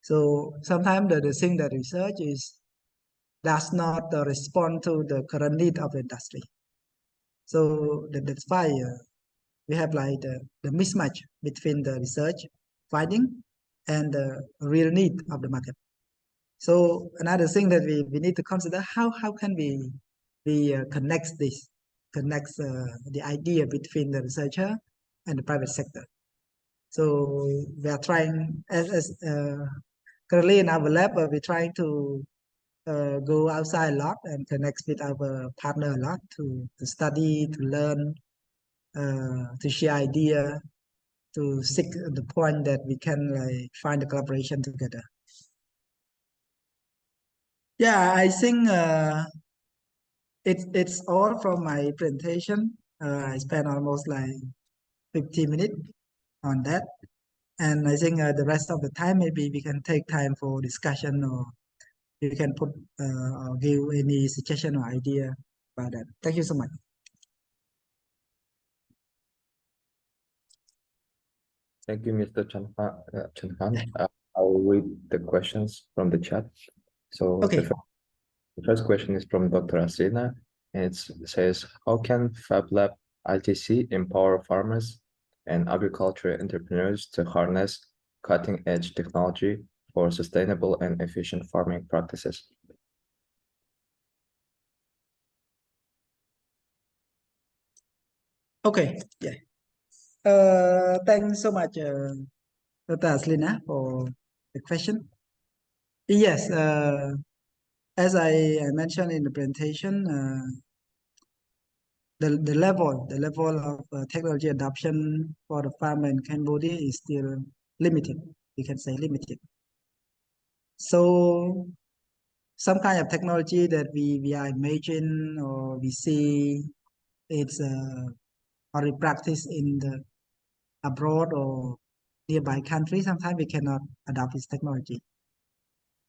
So sometimes the thing that research is does not respond to the current need of the industry. So that's why we have like the mismatch between the research finding and the real need of the market. So another thing that we need to consider how can we connect the idea between the researcher and the private sector. So we are trying as currently in our lab we're trying to go outside a lot and connect with our partner a lot to study, to learn, to share idea, to seek the point that we can like find the collaboration together. Yeah, I think it's all from my presentation. I spent almost like 50 minutes on that, and I think the rest of the time maybe we can take time for discussion or you can put or give any suggestion or idea about that. Thank you so much. Thank you, Mr. Chan Han. I'll read the questions from the chat. So okay. The first question is from Dr. Asina, and it says, how can FabLab ITC empower farmers and agriculture entrepreneurs to harness cutting-edge technology for sustainable and efficient farming practices? Okay, yeah. Thanks so much, Dr. Aslina, for the question. Yes, as I mentioned in the presentation, the level of technology adoption for the farmer in Cambodia is still limited. We can say limited. So some kind of technology that we are imagine or we see it's already practiced in the abroad or nearby countries. Sometimes we cannot adopt this technology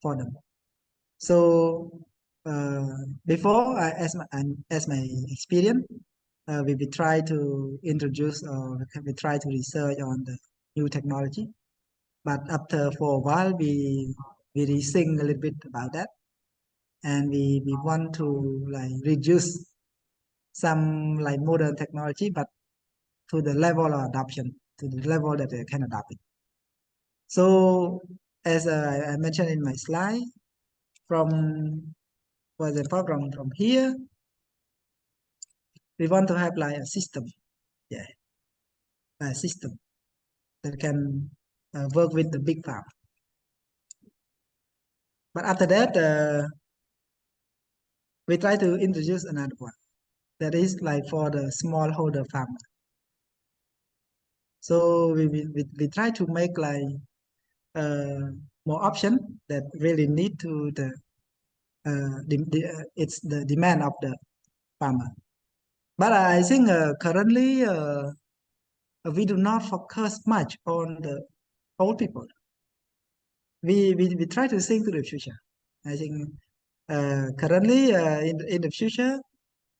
for them. So before, as my experience, we try to introduce or we try to research on the new technology, but after for a while we rethink a little bit about that, and we want to like reduce some like modern technology, but to the level of adoption, to the level that they can adopt it. So as I mentioned in my slide, from for example from here, we want to have like a system, yeah, a system. that can work with the big farm. But after that, we try to introduce another one that is like for the smallholder farmer. So we try to make like more option that really need to it's the demand of the farmer. But I think currently we do not focus much on the old people. We try to think to the future. I think currently in the future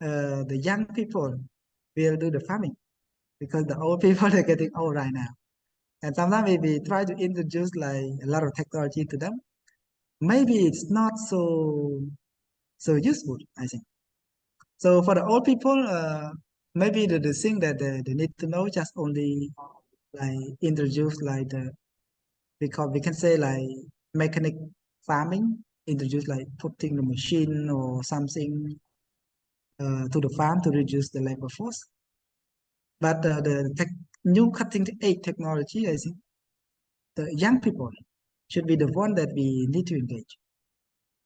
the young people will do the farming because the old people are getting old right now. And sometimes we try to introduce like a lot of technology to them. Maybe it's not so useful, I think. So for the old people, maybe the thing that they need to know just only like introduce like we can say like mechanic farming, introduce like putting the machine or something to the farm to reduce the labor force. But the new cutting edge technology, I think the young people should be the one that we need to engage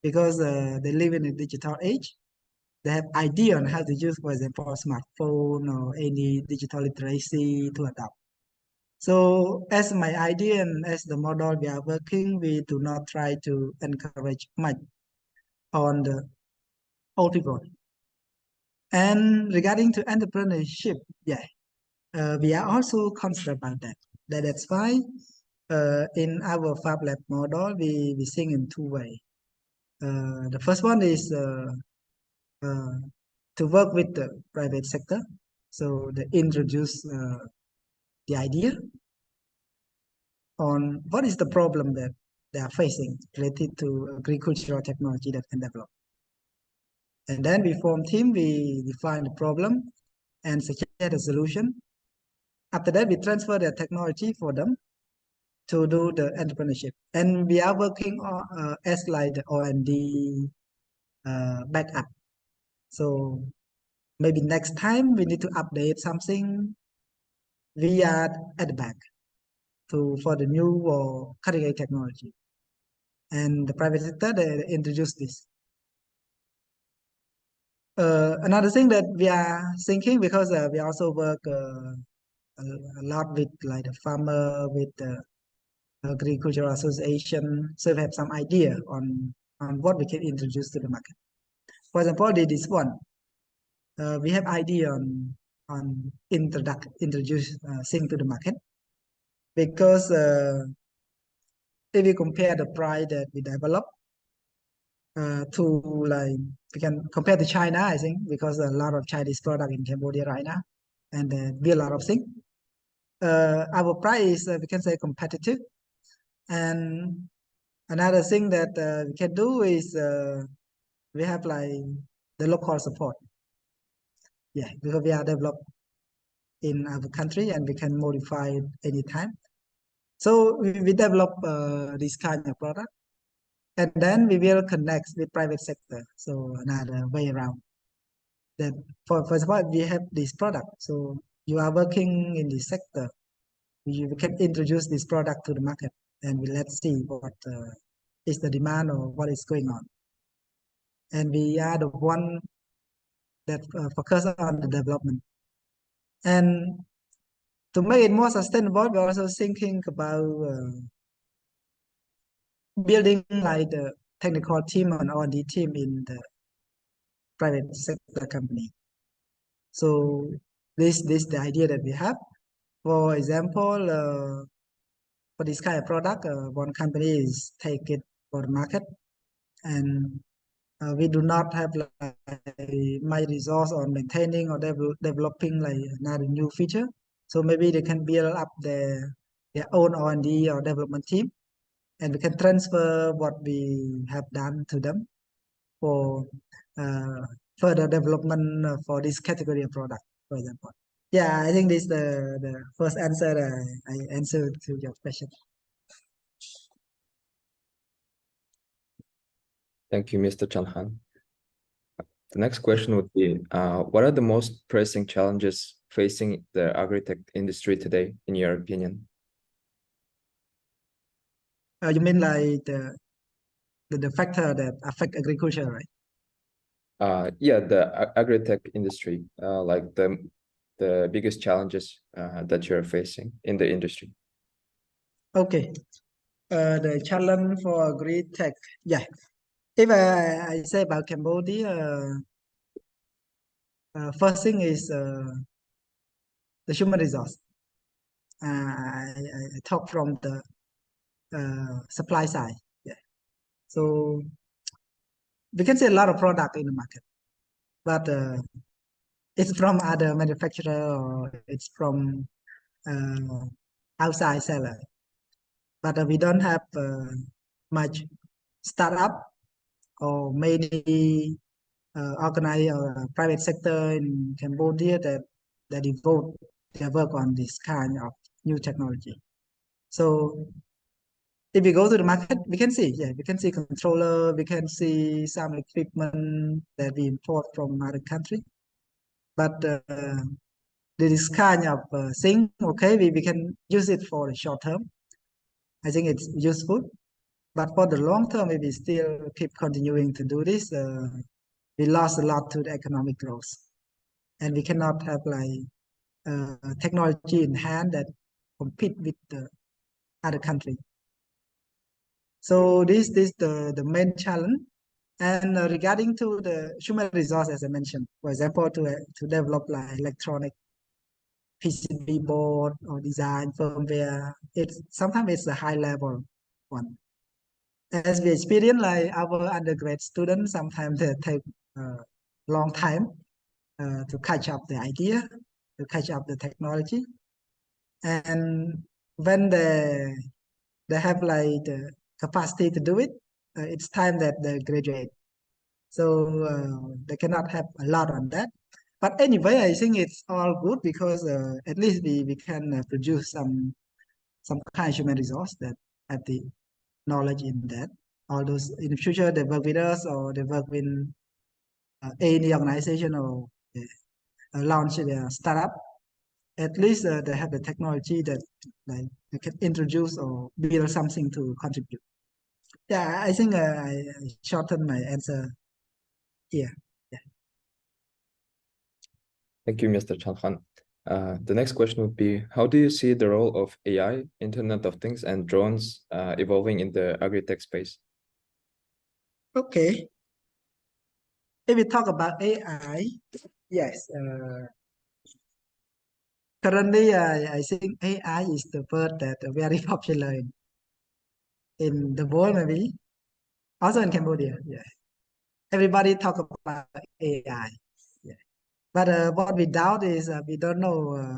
because they live in a digital age. They have idea on how to use, for example, a smartphone or any digital literacy to adopt. So as my idea and as the model we are working, we do not try to encourage much on the old people. And regarding to entrepreneurship, yeah, we are also concerned about that. That's why in our Fab Lab model, we think in two ways. The first one is to work with the private sector. So they introduce the idea on what is the problem that they are facing related to agricultural technology that can develop. And then we form team, we define the problem and suggest a solution. After that, we transfer the technology for them to do the entrepreneurship. And we are working on, as like the R&D backup. So maybe next time we need to update something, we are at the back for the new or cutting edge technology. And the private sector, they introduce this. Another thing that we are thinking, because we also work a lot with like the farmer, with the agricultural association, so we have some idea on what we can introduce to the market. For example, this one, we have idea on introduce thing to the market, because if we compare the price that we develop to like we can compare to China, I think, because a lot of Chinese product in Cambodia right now, and be a lot of things. Our price is we can say competitive, and another thing that we can do is we have like the local support. Yeah, because we are developed in our country and we can modify it anytime. So we develop this kind of product, and then we will connect with private sector. So another way around. That for example, we have this product. So you are working in this sector, we can introduce this product to the market, and let's see what is the demand or what is going on. And we are the one that focus on the development. And to make it more sustainable, we're also thinking about building like the technical team and R&D team in the private sector company. So this the idea that we have. For example, for this kind of product, one company is take it for the market, and we do not have like my resource on maintaining or developing like another new feature. So maybe they can build up their own R&D or development team, and we can transfer what we have done to them for further development for this category of product, for example. Yeah, I think this is the first answer I answered to your question. Thank you, Mr. Chanhan. The next question would be, what are the most pressing challenges facing the agri-tech industry today, in your opinion? You mean like the factor that affect agriculture, right? Yeah, the agri-tech industry, like the biggest challenges that you're facing in the industry. Okay. The challenge for agri-tech, yeah. If I say about Cambodia, first thing is the human resource. I talk from the supply side. Yeah. So we can see a lot of product in the market, but it's from other manufacturer or it's from outside seller. But we don't have much startup or many organized private sector in Cambodia that devote their work on this kind of new technology. So if we go to the market, we can see, yeah, we can see controller, we can see some equipment that we import from other country. But this kind of thing, okay, we can use it for the short term. I think it's useful. But for the long term, if we still keep continuing to do this, we lost a lot to the economic growth. And we cannot have like technology in hand that compete with the other country. So this is the main challenge. And regarding to the human resource, as I mentioned, for example, to develop like electronic PCB board or design firmware, sometimes it's a high level one. As we experience, like our undergrad students, sometimes they take a long time to catch up the idea, to catch up the technology. And when they have like the capacity to do it, it's time that they graduate. So they cannot have a lot on that. But anyway, I think it's all good because at least we can produce some kind of human resource that have the knowledge in that. All those in the future they work with us or they work with any organization or launch their startup. At least they have the technology that like they can introduce or build something to contribute. Yeah, I think I shortened my answer here. Yeah. Thank you, Mr. Chanhan. The next question would be, how do you see the role of AI, Internet of Things, and drones evolving in the agri-tech space? Okay. If we talk about AI, yes. Currently, I think AI is the word that very popular in the world, maybe also in Cambodia. Yeah, everybody talk about AI. Yeah, but what we doubt is we don't know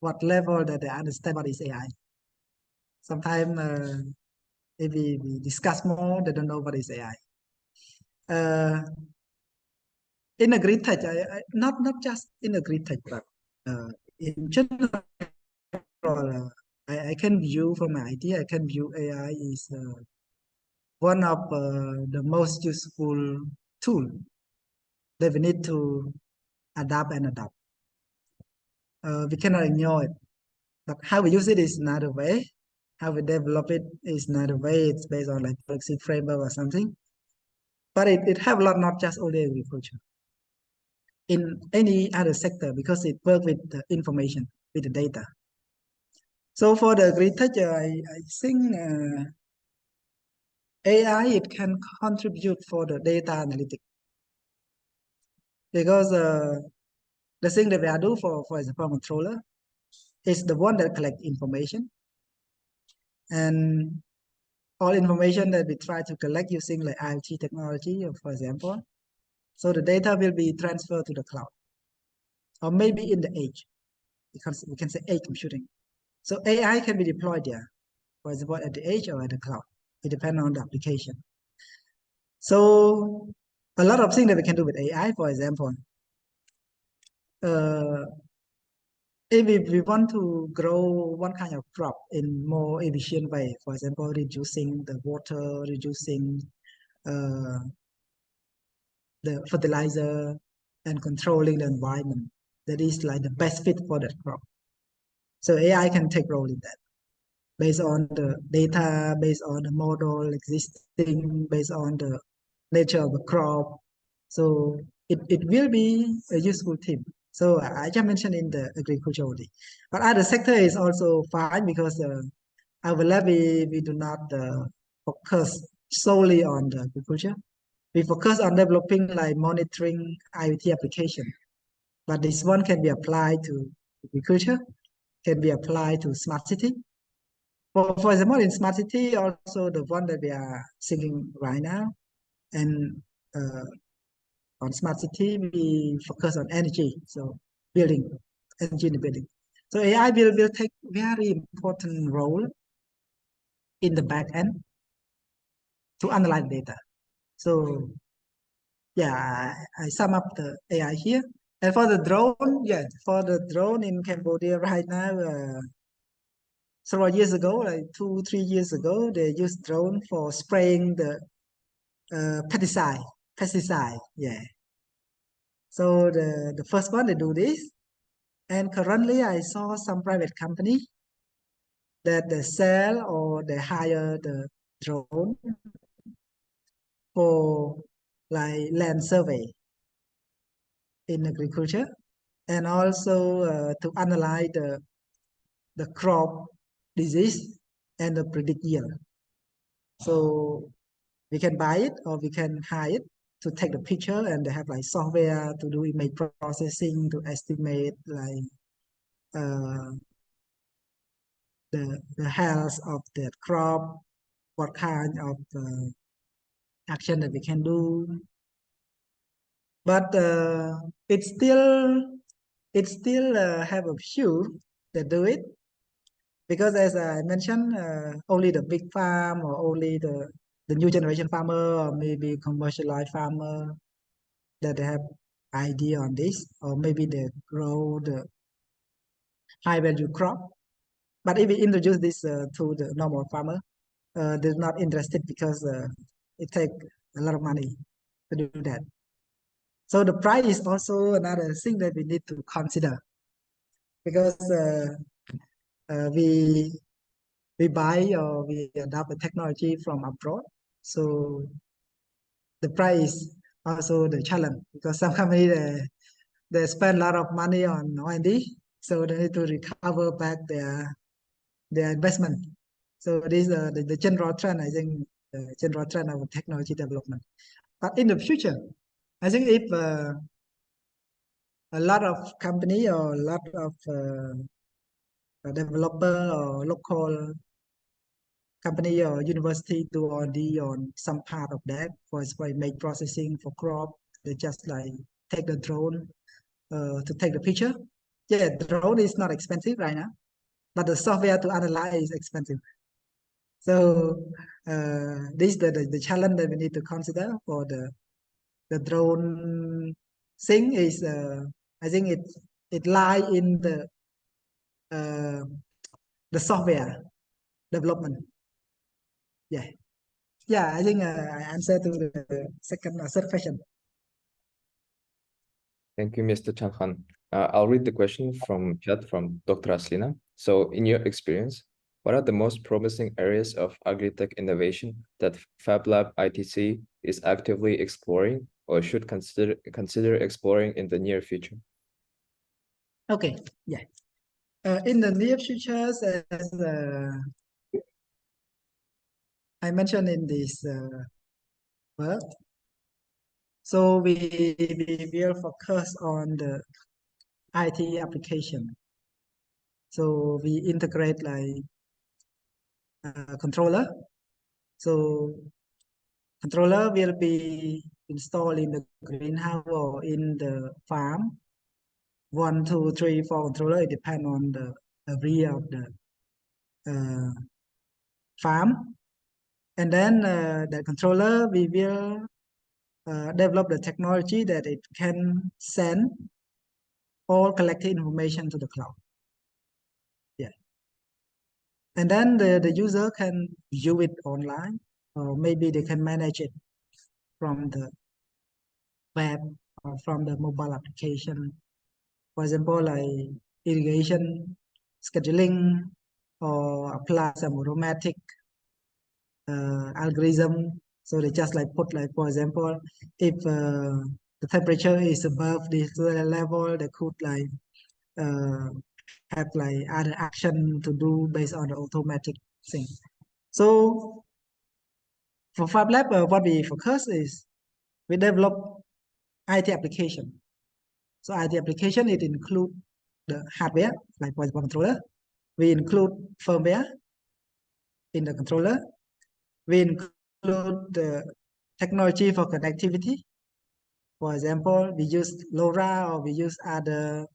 what level that they understand what is AI. Sometimes if we discuss more, they don't know what is AI. In agri-tech, not just in agri-tech, but in general, I can view from my idea, I can view AI is one of the most useful tool that we need to adapt and adopt. We cannot ignore it, but how we use it is another way. How we develop it is another way. It's based on like policy framework or something. But it have a lot, not just only agriculture. In any other sector, because it works with the information, with the data. So for the agri-tech, I think AI, it can contribute for the data analytics. Because the thing that we are doing for example, controller is the one that collect information. And all information that we try to collect using like IoT technology, for example. So the data will be transferred to the cloud. Or maybe in the edge, because we can say edge computing. So AI can be deployed there, for example, at the edge or at the cloud. It depends on the application. So a lot of things that we can do with AI, for example, if we want to grow one kind of crop in more efficient way, for example, reducing the water, reducing the fertilizer, and controlling the environment, that is like the best fit for that crop. So AI can take role in that. based on the data, based on the model existing, based on the nature of the crop. So it will be a useful tip. So I just mentioned in the agriculture only. But other sector is also fine because our lab, we do not focus solely on the agriculture. We focus on developing like monitoring IoT application. But this one can be applied to agriculture, can be applied to smart city. For example, in smart city, also the one that we are thinking right now, and on smart city, we focus on energy, so building, energy in the building. So AI will take very important role in the back end to analyze data. So yeah, I sum up the AI here. And for the drone, yeah, for the drone in Cambodia right now, several years ago, like 2-3 years ago, they used drone for spraying the pesticide, yeah. So the first one they do this, and currently I saw some private company that they sell or they hire the drone for like land survey in agriculture, and also to analyze the crop disease and the predict yield. So we can buy it or we can hire it to take the picture, and they have like software to do image processing to estimate like the health of the crop, what kind of action that we can do. But it still have a few that do it, because as I mentioned, only the big farm or only the new generation farmer or maybe commercialized farmer that they have idea on this, or maybe they grow the high value crop. But if we introduce this to the normal farmer, they're not interested because it takes a lot of money to do that. So the price is also another thing that we need to consider, because we buy or we adopt a technology from abroad. So the price is also the challenge, because some company they spend a lot of money on R&D, so they need to recover back their investment. So this is the general trend, I think, the general trend of technology development. But in the future, I think if a lot of company or a lot of developer or local company or university do R&D on some part of that, for example, make processing for crop, they just like take the drone to take the picture. Yeah, drone is not expensive right now, but the software to analyze is expensive. So this is the challenge that we need to consider for the drone thing is I think it lies in the software development. Yeah, yeah. I think I answered to the second or third question. Thank you, Mr. Chanhan. I'll read the question from chat from Dr. Aslina. So in your experience, what are the most promising areas of agri-tech innovation that FabLab ITC is actively exploring or should consider exploring in the near future? Okay, yeah. In the near future, as I mentioned in this work, so we will focus on the IT application. So we integrate like controller. So controller will be installed in the greenhouse or in the farm. 1, 2, 3, 4 controller. It depends on the area of the farm. And then the controller, we will develop the technology that it can send all collected information to the cloud. Yeah. And then the user can view it online, or maybe they can manage it from the web or from the mobile application. For example, like irrigation, scheduling, or apply some automatic algorithm. So they just like put like, for example, if the temperature is above this level, they could like have like other action to do based on the automatic thing. So for Fab Lab, what we focus is we develop IT application. So IT application, it include the hardware, like for example, controller. We include firmware in the controller. We include the technology for connectivity. For example, we use LoRa or we use other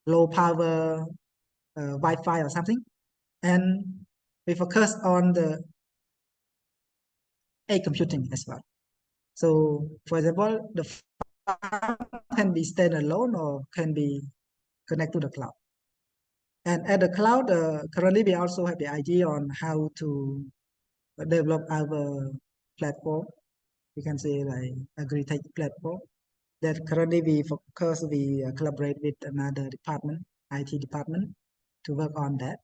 low power Wi-Fi or something. And we focus on the edge computing as well. So for example, the farm can be standalone or can be connected to the cloud. And at the cloud, currently we also have the idea on how to develop our platform. You can say like agri-tech platform that currently we focus, we collaborate with another department, IT department, to work on that.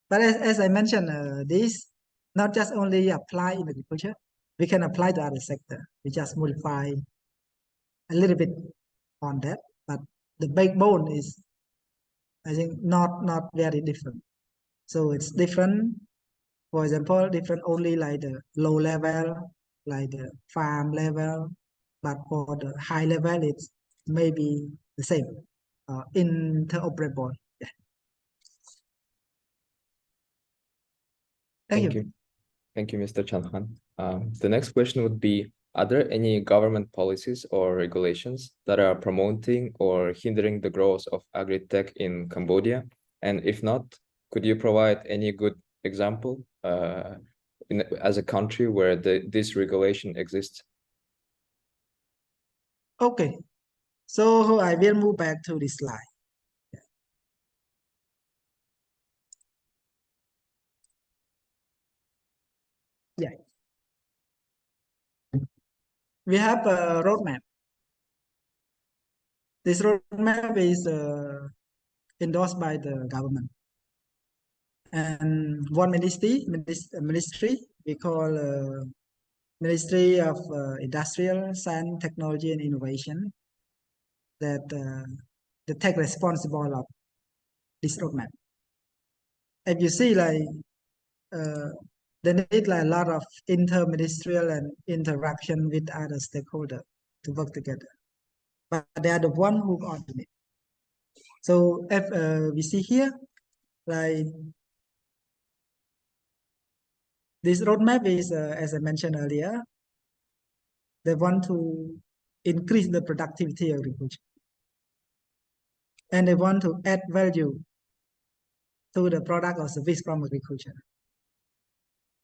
But as I mentioned, this not just only apply in agriculture, we can apply to other sector. We just modify a little bit on that, but the backbone is, I think, not very different. So it's different. For example, different only like the low level, like the farm level, but for the high level, it's maybe the same, interoperable. Yeah. Thank you. Thank you, Mr. Chanhan. The next question would be, are there any government policies or regulations that are promoting or hindering the growth of agri-tech in Cambodia? And if not, could you provide any good example as a country where this regulation exists? Okay, so I will move back to this slide. Yeah. We have a roadmap. This roadmap is endorsed by the government. And one ministry we call Ministry of Industrial, Science, Technology and Innovation, that take responsible of this roadmap. If you see, like they need like a lot of interministerial and interaction with other stakeholders to work together, but they are the one who coordinate. So if we see here, like this roadmap is, as I mentioned earlier, they want to increase the productivity of agriculture, and they want to add value to the product or service from agriculture.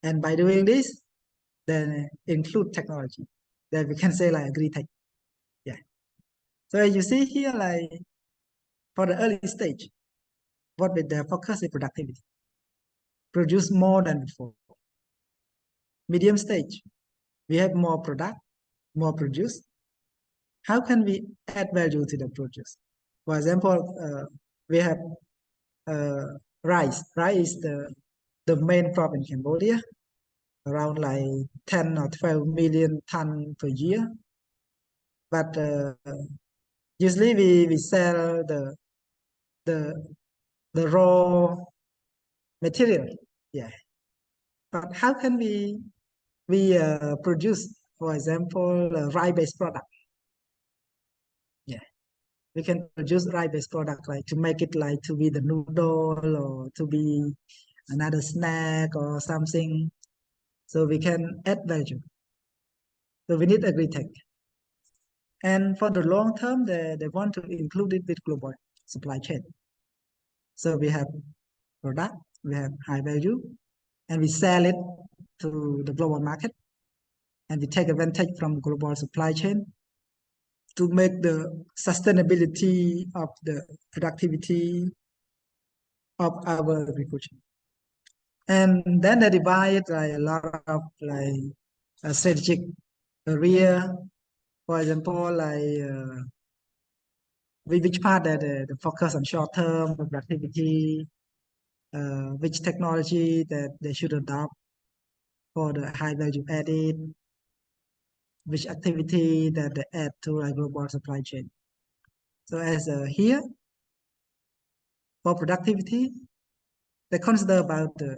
And by doing this, then include technology that we can say like agri-tech. Yeah. So you see here, like for the early stage, what with their focus is productivity, produce more than before. Medium stage, we have more product, more produce. How can we add value to the produce? For example, we have rice. Rice is the main crop in Cambodia, around like 10 or 12 million tons per year. But usually we sell the raw material. Yeah. But how can we produce, for example, a rice-based product? Yeah. We can produce rice-based product like to make it like to be the noodle or to be another snack or something. So we can add value. So we need agri-tech. And for the long term, they want to include it with global supply chain. So we have product, we have high value, and we sell it to the global market. And we take advantage from global supply chain to make the sustainability of the productivity of our agriculture. And then they divide like a lot of like a strategic area. For example, like which part that the focus on short-term productivity, which technology that they should adopt for the high value added, which activity that they add to a global supply chain. So as here, for productivity, they consider about the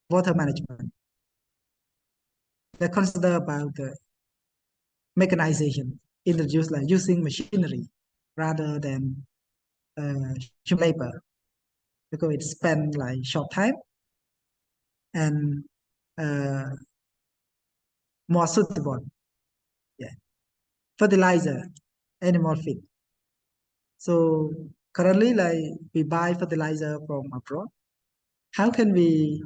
water management. They consider about the mechanization, introduce like using machinery rather than human labor, because it spend like short time and more suitable. Yeah, fertilizer, animal feed. So currently, like we buy fertilizer from abroad. How can we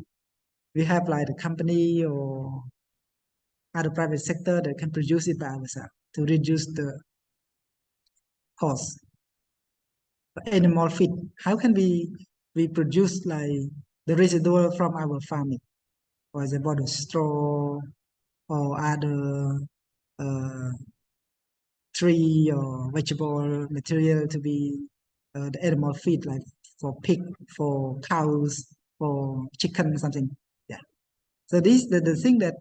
have like a company or other private sector that can produce it by ourselves to reduce the cost? Animal feed. How can we produce like the residual from our farming, for example, the straw or other tree or vegetable material to be the animal feed, like for pig, for cows, for chicken, something. Yeah. So these the thing that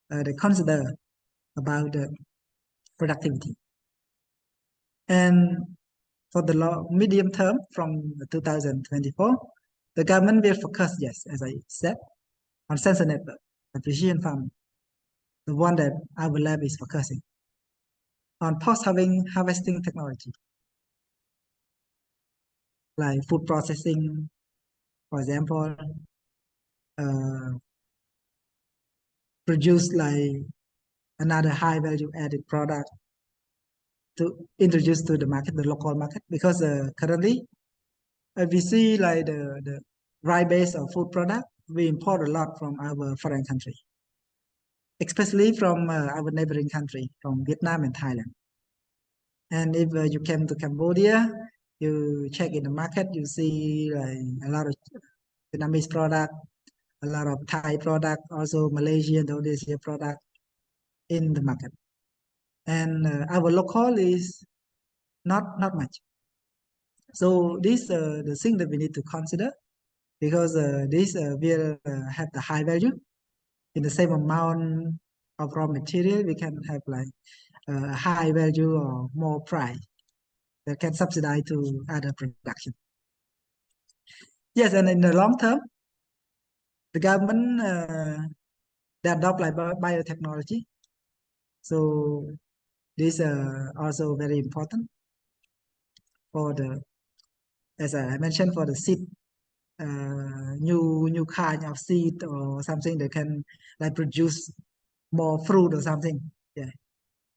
they consider about the productivity. And for the medium term from 2024, the government will focus, yes, as I said, on sensor network and precision farming, the one that our lab is focusing on harvesting technology, like food processing, for example, produce like another high value added product to introduce to the market, the local market, because currently we see like the rice base of food product, we import a lot from our foreign country, especially from our neighboring country, from Vietnam and Thailand. And if you came to Cambodia, you check in the market, you see like a lot of Vietnamese product, a lot of Thai product, also Malaysia, Indonesia product in the market. And our local is not much. So this the thing that we need to consider, because this will have the high value in the same amount of raw material. We can have like a high value or more price that can subsidize to other production. Yes, and in the long term, the government they adopt like biotechnology. So this also very important for the, as I mentioned, for the seed, new kind of seed or something that can like produce more fruit or something. Yeah,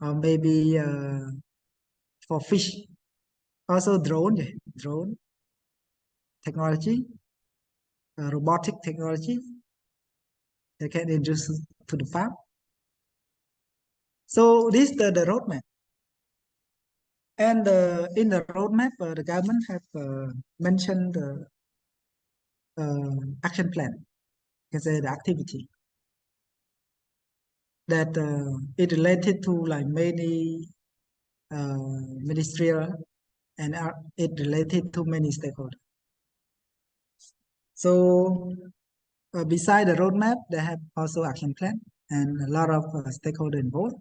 or maybe for fish, also drone technology, robotic technology that can introduce to the farm. So this the roadmap. And in the roadmap, the government have mentioned the action plan, you can say the activity that it related to like many ministerial and it related to many stakeholders. So beside the roadmap, they have also action plan and a lot of stakeholders involved.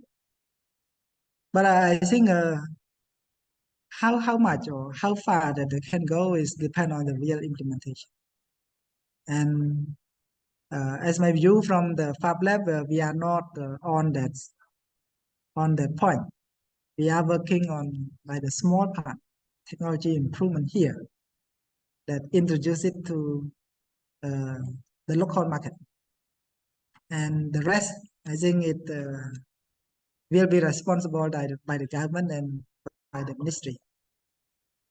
But I think how much or how far that they can go is depend on the real implementation. And as my view from the Fab Lab, we are not on that point. We are working on like the small part, technology improvement here, that introduce it to the local market. And the rest, I think it will be responsible by the government and by the ministry.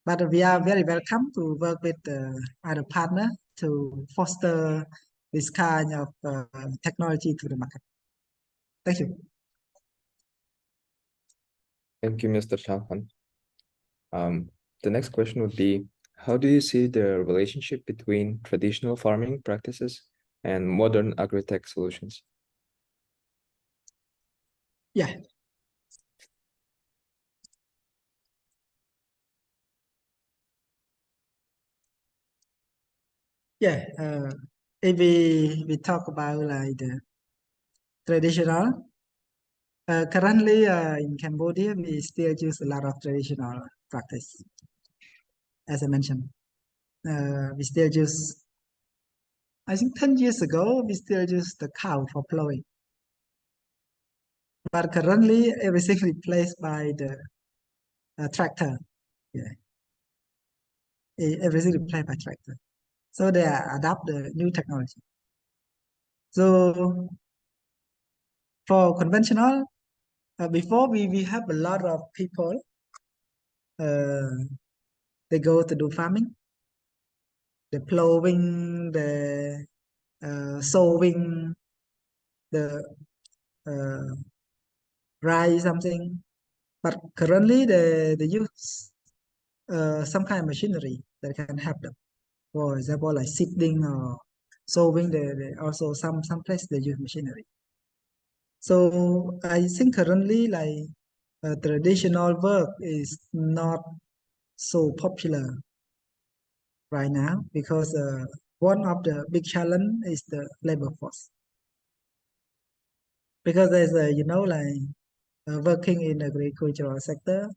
But we are very welcome to work with other partner to foster this kind of technology to the market. Thank you. Thank you, Mr. Chalhan. The next question would be, how do you see the relationship between traditional farming practices and modern agri-tech solutions? Yeah. Yeah, if we talk about like the traditional, currently in Cambodia we still use a lot of traditional practice. As I mentioned, we still use. I think 10 years ago we still use the cow for plowing, but currently everything replaced by the tractor. Yeah, everything replaced by tractor. So they adopt the new technology. So for conventional, before we have a lot of people, they go to do farming, the plowing, the sowing, the uh, rice something. But currently they use some kind of machinery that can help them. For example, like seeding or sowing, they also some place they use machinery. So I think currently like traditional work is not so popular right now because one of the big challenge is the labor force. Because there's a like working in agricultural sector,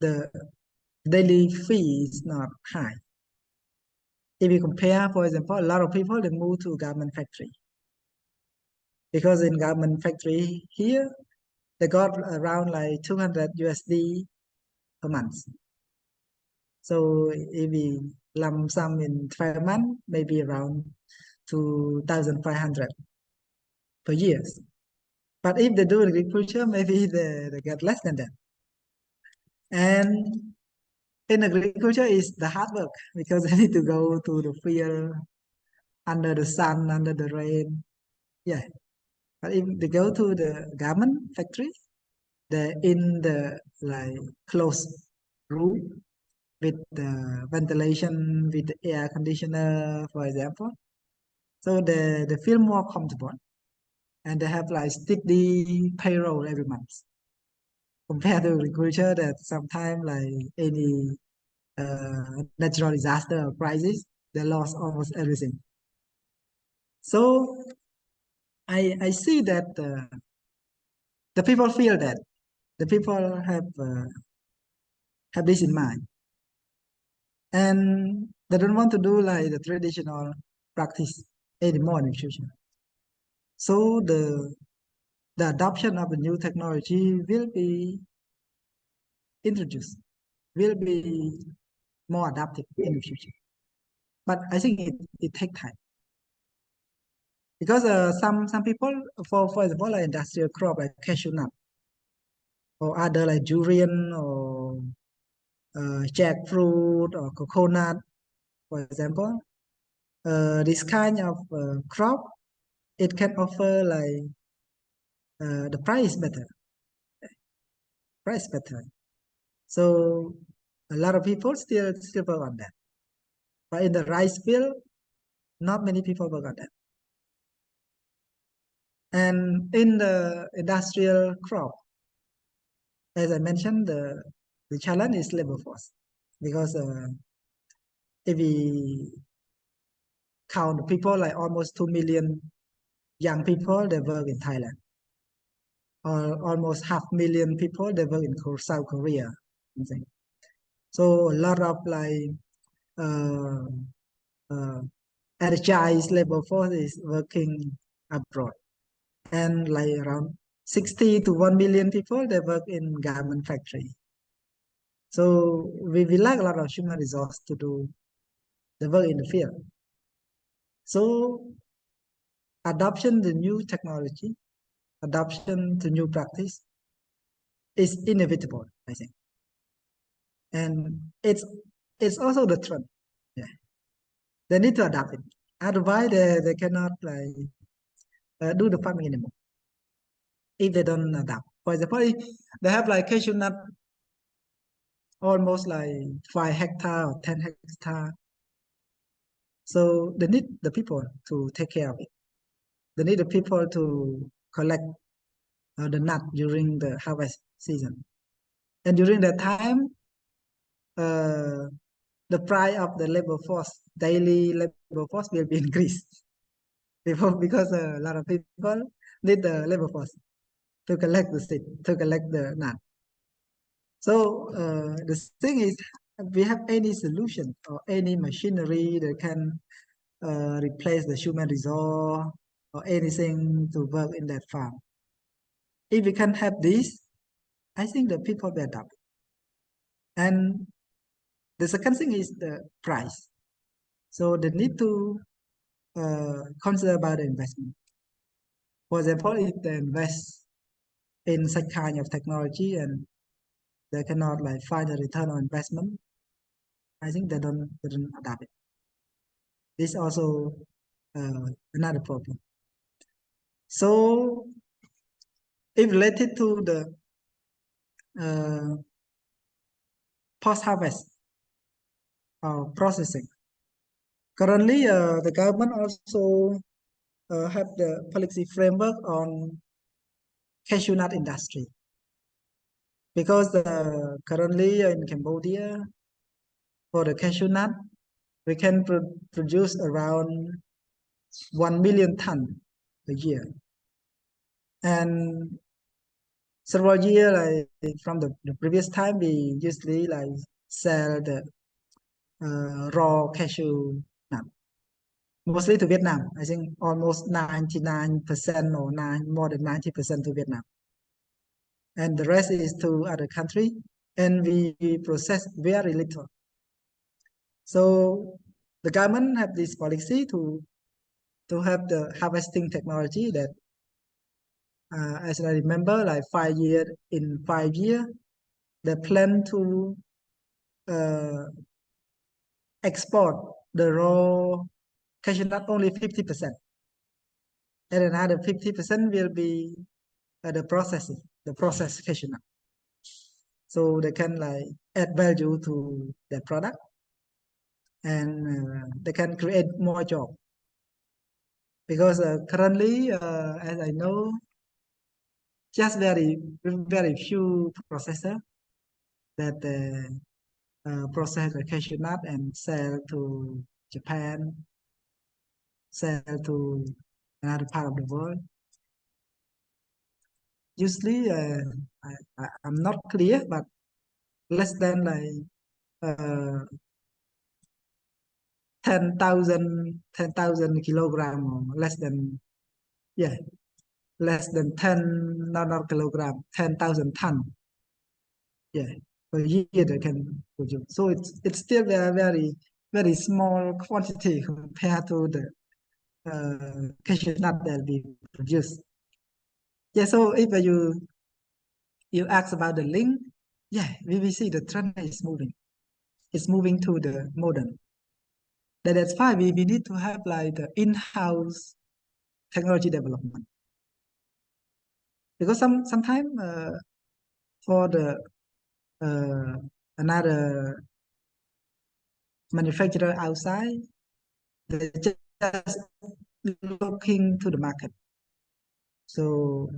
the daily fee is not high. If you compare, for example, a lot of people they move to garment factory because in garment factory here they got around like 200 USD per month. So if we lump sum in 12 months, maybe around 2,500 per year. But if they do agriculture, maybe they get less than that. And in agriculture is the hard work because they need to go to the field under the sun, under the rain. Yeah. But if they go to the garment factory, they're in the like closed room with the ventilation, with the air conditioner, for example. So they feel more comfortable and they have like steady payroll every month. Compared to agriculture that sometimes like any natural disaster or crisis, they lost almost everything. So I see that the people feel that the people have this in mind, and they don't want to do like the traditional practice anymore in the future. So the adoption of the new technology will be introduced, will be more adaptive in the future. But I think it takes time. Because some people, for example, like industrial crop like cashew nut or other like durian or jackfruit or coconut, for example, this kind of crop, it can offer like the price better. So a lot of people still work on that. But in the rice field, not many people work on that. And in the industrial crop, as I mentioned, the challenge is labor force because if we count the people like almost 2 million young people they work in Thailand, or almost 500,000 people they work in South Korea. Something. So a lot of like uh, uh, energized labor force is working abroad, and like around 60 to 1 million people they work in garment factory. So we lack a lot of human resource to do the work in the field. So adoption to new technology, adoption to new practice is inevitable, I think. And it's also the trend. Yeah. They need to adapt it. Otherwise they cannot like do the farming anymore if they don't adapt. For example, they have like cashew nut almost like 5 hectare or 10 hectare. So they need the people to take care of it. They need the people to collect the nut during the harvest season. And during that time, the price of the labor force, daily labor force will be increased. Because a lot of people need the labor force to collect the seed, to collect the nut. So the thing is, we have any solution or any machinery that can replace the human resource or anything to work in that farm. If we can have this, I think the people will adopt. And the second thing is the price. So they need to consider about the investment. For example, if they invest in such kind of technology and they cannot like find a return on investment, I think they don't adopt it. This also another problem. So if related to the post-harvest processing, currently the government also have the policy framework on cashew nut industry, because currently in Cambodia, for the cashew nut, we can produce around 1 million ton a year. And several years like from the previous time, we usually like sell the raw cashew nut mostly to Vietnam. I think almost 99% or more than 90% to Vietnam, and the rest is to other country, and we process very little. So the government have this policy to have the harvesting technology that, as I remember, like 5 years, in 5 years, they plan to export the raw cashew nut only 50%, and another 50% will be the processing, the processed cashew nut. So they can like add value to their product, and they can create more job. Because currently, as I know, just very few processor that process the cashew nut and sell to Japan, sell to another part of the world. Usually, I'm not clear, but less than like 10,000 kilogram, or less than, yeah, less than 10, not kilogram, 10,000 ton. Yeah, per year they can produce. So it's still very small quantity compared to the cashew nut that we produce. Yeah, so if you ask about the link, yeah, we see the trend is moving. It's moving to the modern. That's why we need to have like the in-house technology development. Because sometimes for the another manufacturer outside, they just looking to the market. So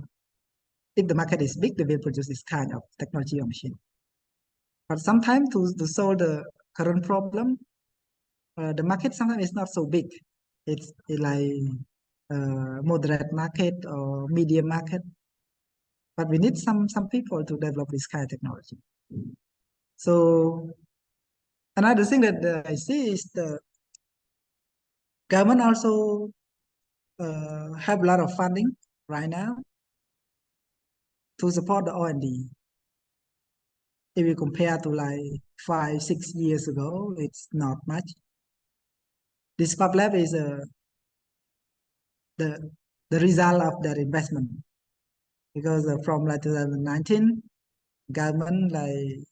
if the market is big, they will produce this kind of technology or machine. But sometimes to solve the current problem, the market sometimes is not so big. It's like moderate market or medium market. But we need some people to develop this kind of technology. So another thing that I see is the government also have a lot of funding right now to support the R&D. If you compare to like 5-6 years ago, it's not much. This PubLab is the result of that investment, because from like 2019, government like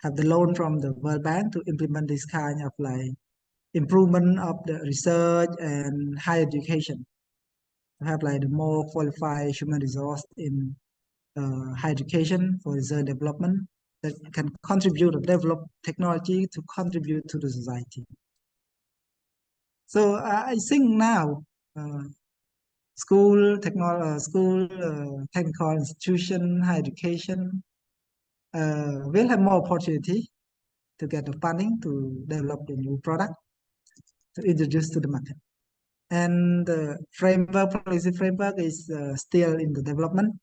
have the loan from the World Bank to implement this kind of like improvement of the research and higher education, to have like the more qualified human resource in higher education for research development that can contribute or develop technology to contribute to the society. So I think now school, technical institution, higher education will have more opportunity to get the funding to develop the new product to introduce to the market. And the framework, policy framework is still in the development,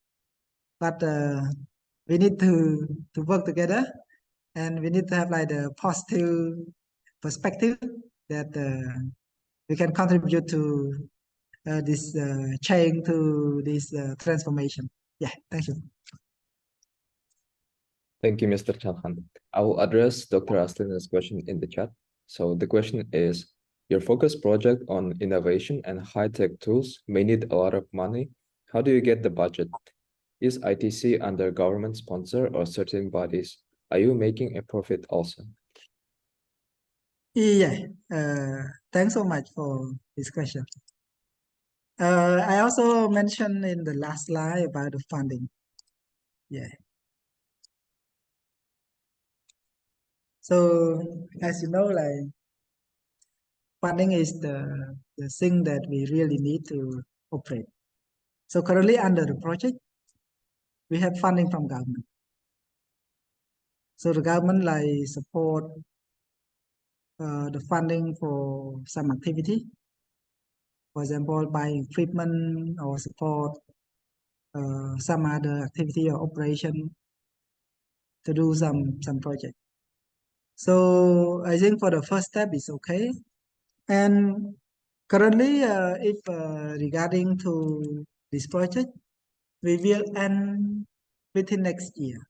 but we need to work together, and we need to have like the positive perspective that we can contribute to this change, to this transformation. Yeah, thank you. Thank you, Mr. Chalhan. I will address Dr. Aslina's question in the chat. So the question is, your focus project on innovation and high-tech tools may need a lot of money. How do you get the budget? Is ITC under government sponsor or certain bodies? Are you making a profit also? Yeah, thanks so much for this question. I also mentioned in the last slide about the funding. Yeah. So as you know, like funding is the thing that we really need to operate. So currently under the project, we have funding from government. So the government like support the funding for some activity. For example, buying equipment or support some other activity or operation to do some project. So I think for the first step is okay. And currently, if regarding to this project, we will end within next year,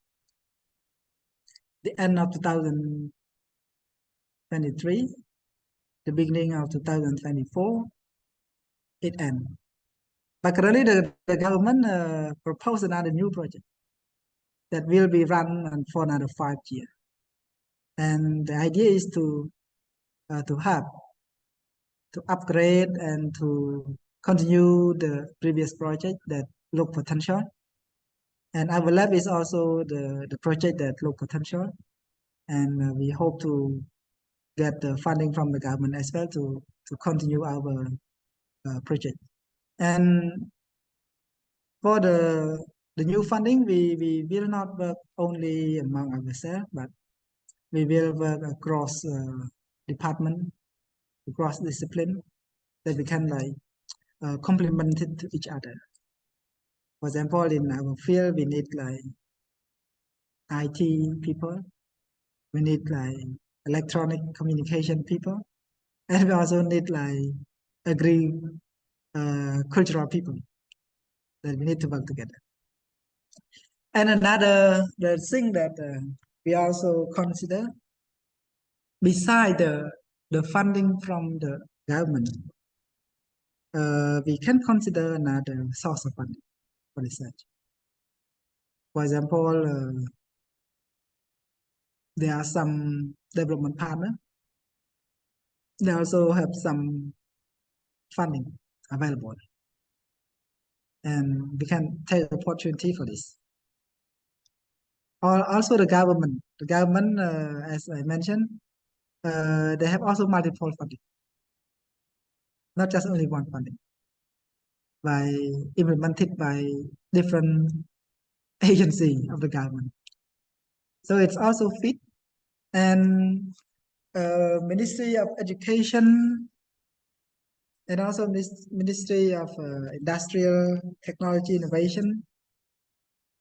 the end of 2023, the beginning of 2024, it ends. But currently, the government proposed another new project that will be run for another 5 years. And the idea is to upgrade and to continue the previous project that look potential. And our lab is also the project that look potential. And we hope to get the funding from the government as well to continue our project. And for the new funding, we will not work only among ourselves, but we will work across department, across discipline, that we can like complement it to each other. For example, in our field, we need like IT people, we need like electronic communication people, and we also need like cultural people that we need to work together. And the thing that we also consider, beside the funding from the government, we can consider another source of funding for research. For example, there are some development partners. They also have some funding available, and we can take opportunity for this. Also, the government, as I mentioned, they have also multiple funding, not just only one funding, implemented by different agency of the government. So it's also fit. And Ministry of Education and also Ministry of Industrial Technology Innovation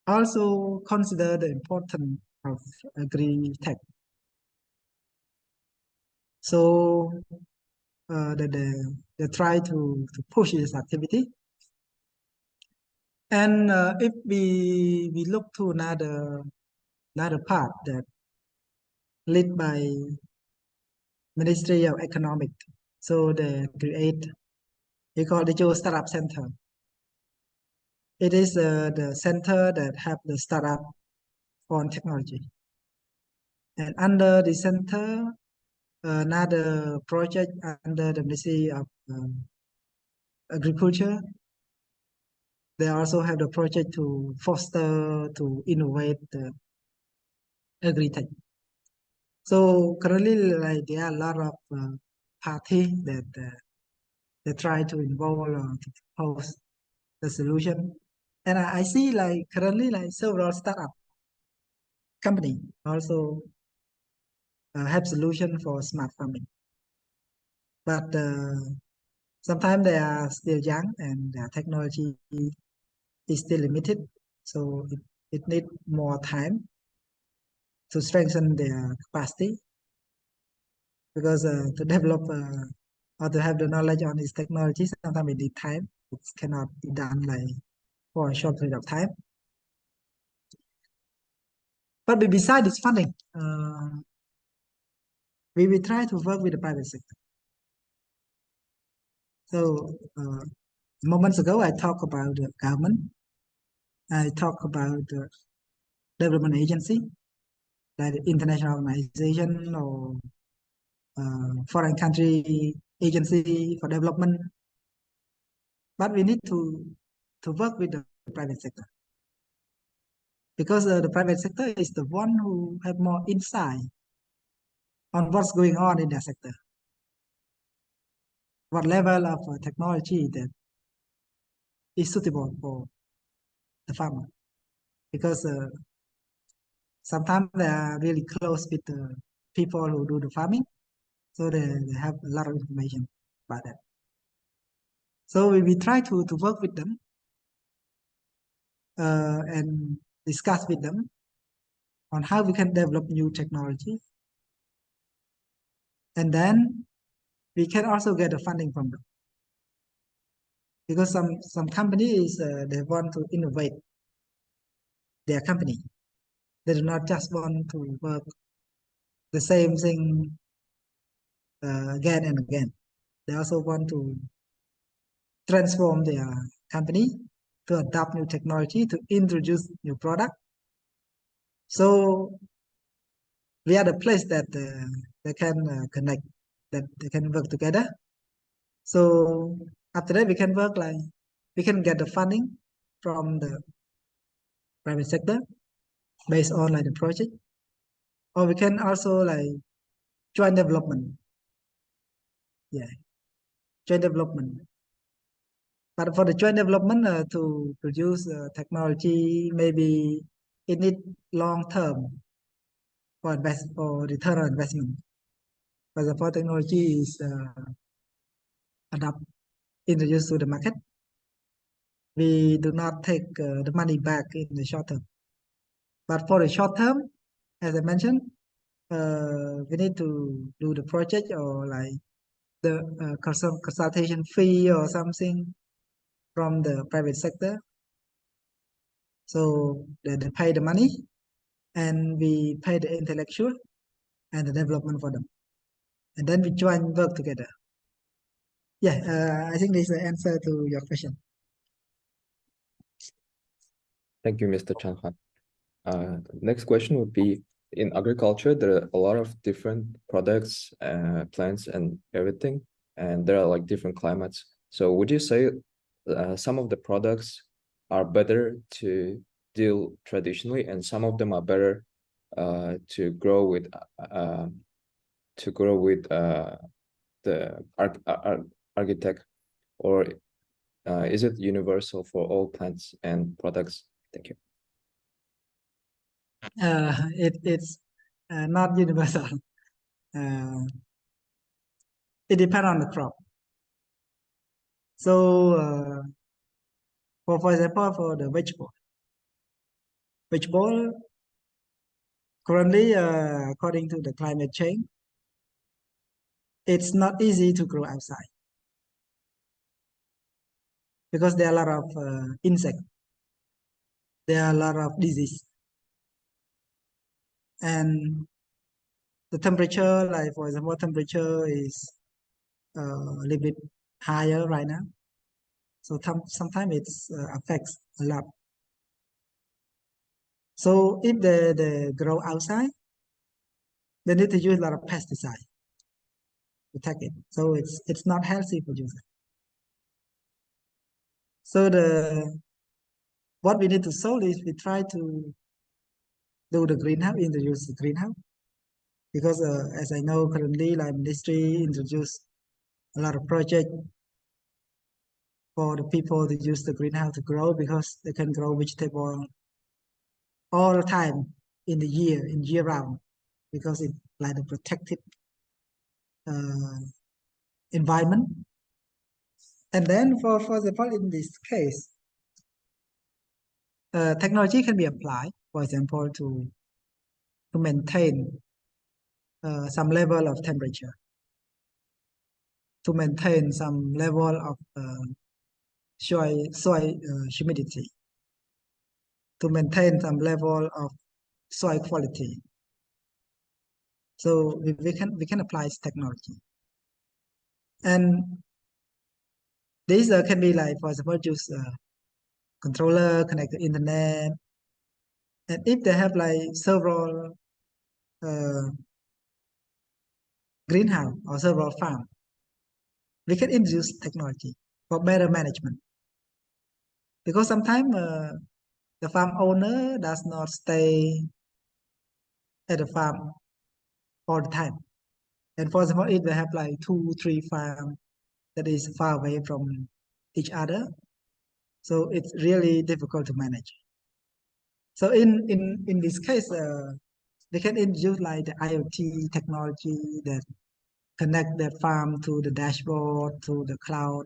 also consider the importance of agri-tech. So they try to push this activity. And if we look to another part that led by Ministry of Economic, so they create, we call the Joe Startup Center. It is the center that have the startup on technology. And under the center, another project under the Ministry of Agriculture, they also have the project to foster, to innovate the agri-tech. So currently, like there are a lot of parties that they try to involve or to propose the solution. And I see like currently like several startup company also have solution for smart farming. But sometimes they are still young and their technology is still limited. So it needs more time to strengthen their capacity, because to develop or to have the knowledge on this technology, sometimes it needs time. It cannot be done like for a short period of time. But besides this funding, we will try to work with the private sector. So moments ago, I talked about the government. I talked about the development agency, like the international organization or foreign country agency for development. But we need to work with the private sector, because the private sector is the one who have more insight on what's going on in their sector, what level of technology that is suitable for the farmer, because sometimes they are really close with the people who do the farming, so they have a lot of information about that. So we try to work with them and discuss with them on how we can develop new technology, and then we can also get the funding from them, because some companies they want to innovate their company. They do not just want to work the same thing again and again. They also want to transform their company, to adopt new technology, to introduce new product. So we are the place that they can connect, that they can work together. So after that, we can work like, we can get the funding from the private sector based on like the project, or we can also like joint development. Yeah, joint development. But for the joint development to produce technology, maybe it need long term for return on investment. For example, technology is introduced to the market. We do not take the money back in the short term. But for the short term, as I mentioned, we need to do the project, or like the consultation fee or something from the private sector. So they pay the money, and we pay the intellectual and the development for them, and then we join work together. Yeah, I think this is the answer to your question. Thank you, Mr. Chan Han. Next question would be, in agriculture, there are a lot of different products, plants and everything, and there are like different climates. So would you say some of the products are better to deal traditionally, and some of them are better to grow with the architect, or is it universal for all plants and products? Thank you. It's not universal. It depends on the crop. So for example, for the vegetable currently, according to the climate change, it's not easy to grow outside, because there are a lot of insects, there are a lot of disease, and the temperature, like for example, temperature is a little bit higher right now, so sometimes it affects a lot. So if they grow outside, they need to use a lot of pesticide to attack it, so it's not healthy for users. So what we need to solve is, we try to do the greenhouse, introduce the greenhouse, because as I know, currently like ministry introduced a lot of project for the people to use the greenhouse to grow, because they can grow vegetable all the time in the year round, because it's like a protected environment. And then for example, in this case, technology can be applied, for example, to maintain some level of temperature, to maintain some level of soil humidity, to maintain some level of soil quality. So we can apply this technology, and these can be like, for example, use controller connect to internet, and if they have like several greenhouse or several farm, we can introduce technology for better management, because sometimes the farm owner does not stay at the farm all the time. And for example, if they have like 2-3 farms that is far away from each other, so it's really difficult to manage. So in this case, they can introduce like the IoT technology that connect the farm to the dashboard, to the cloud.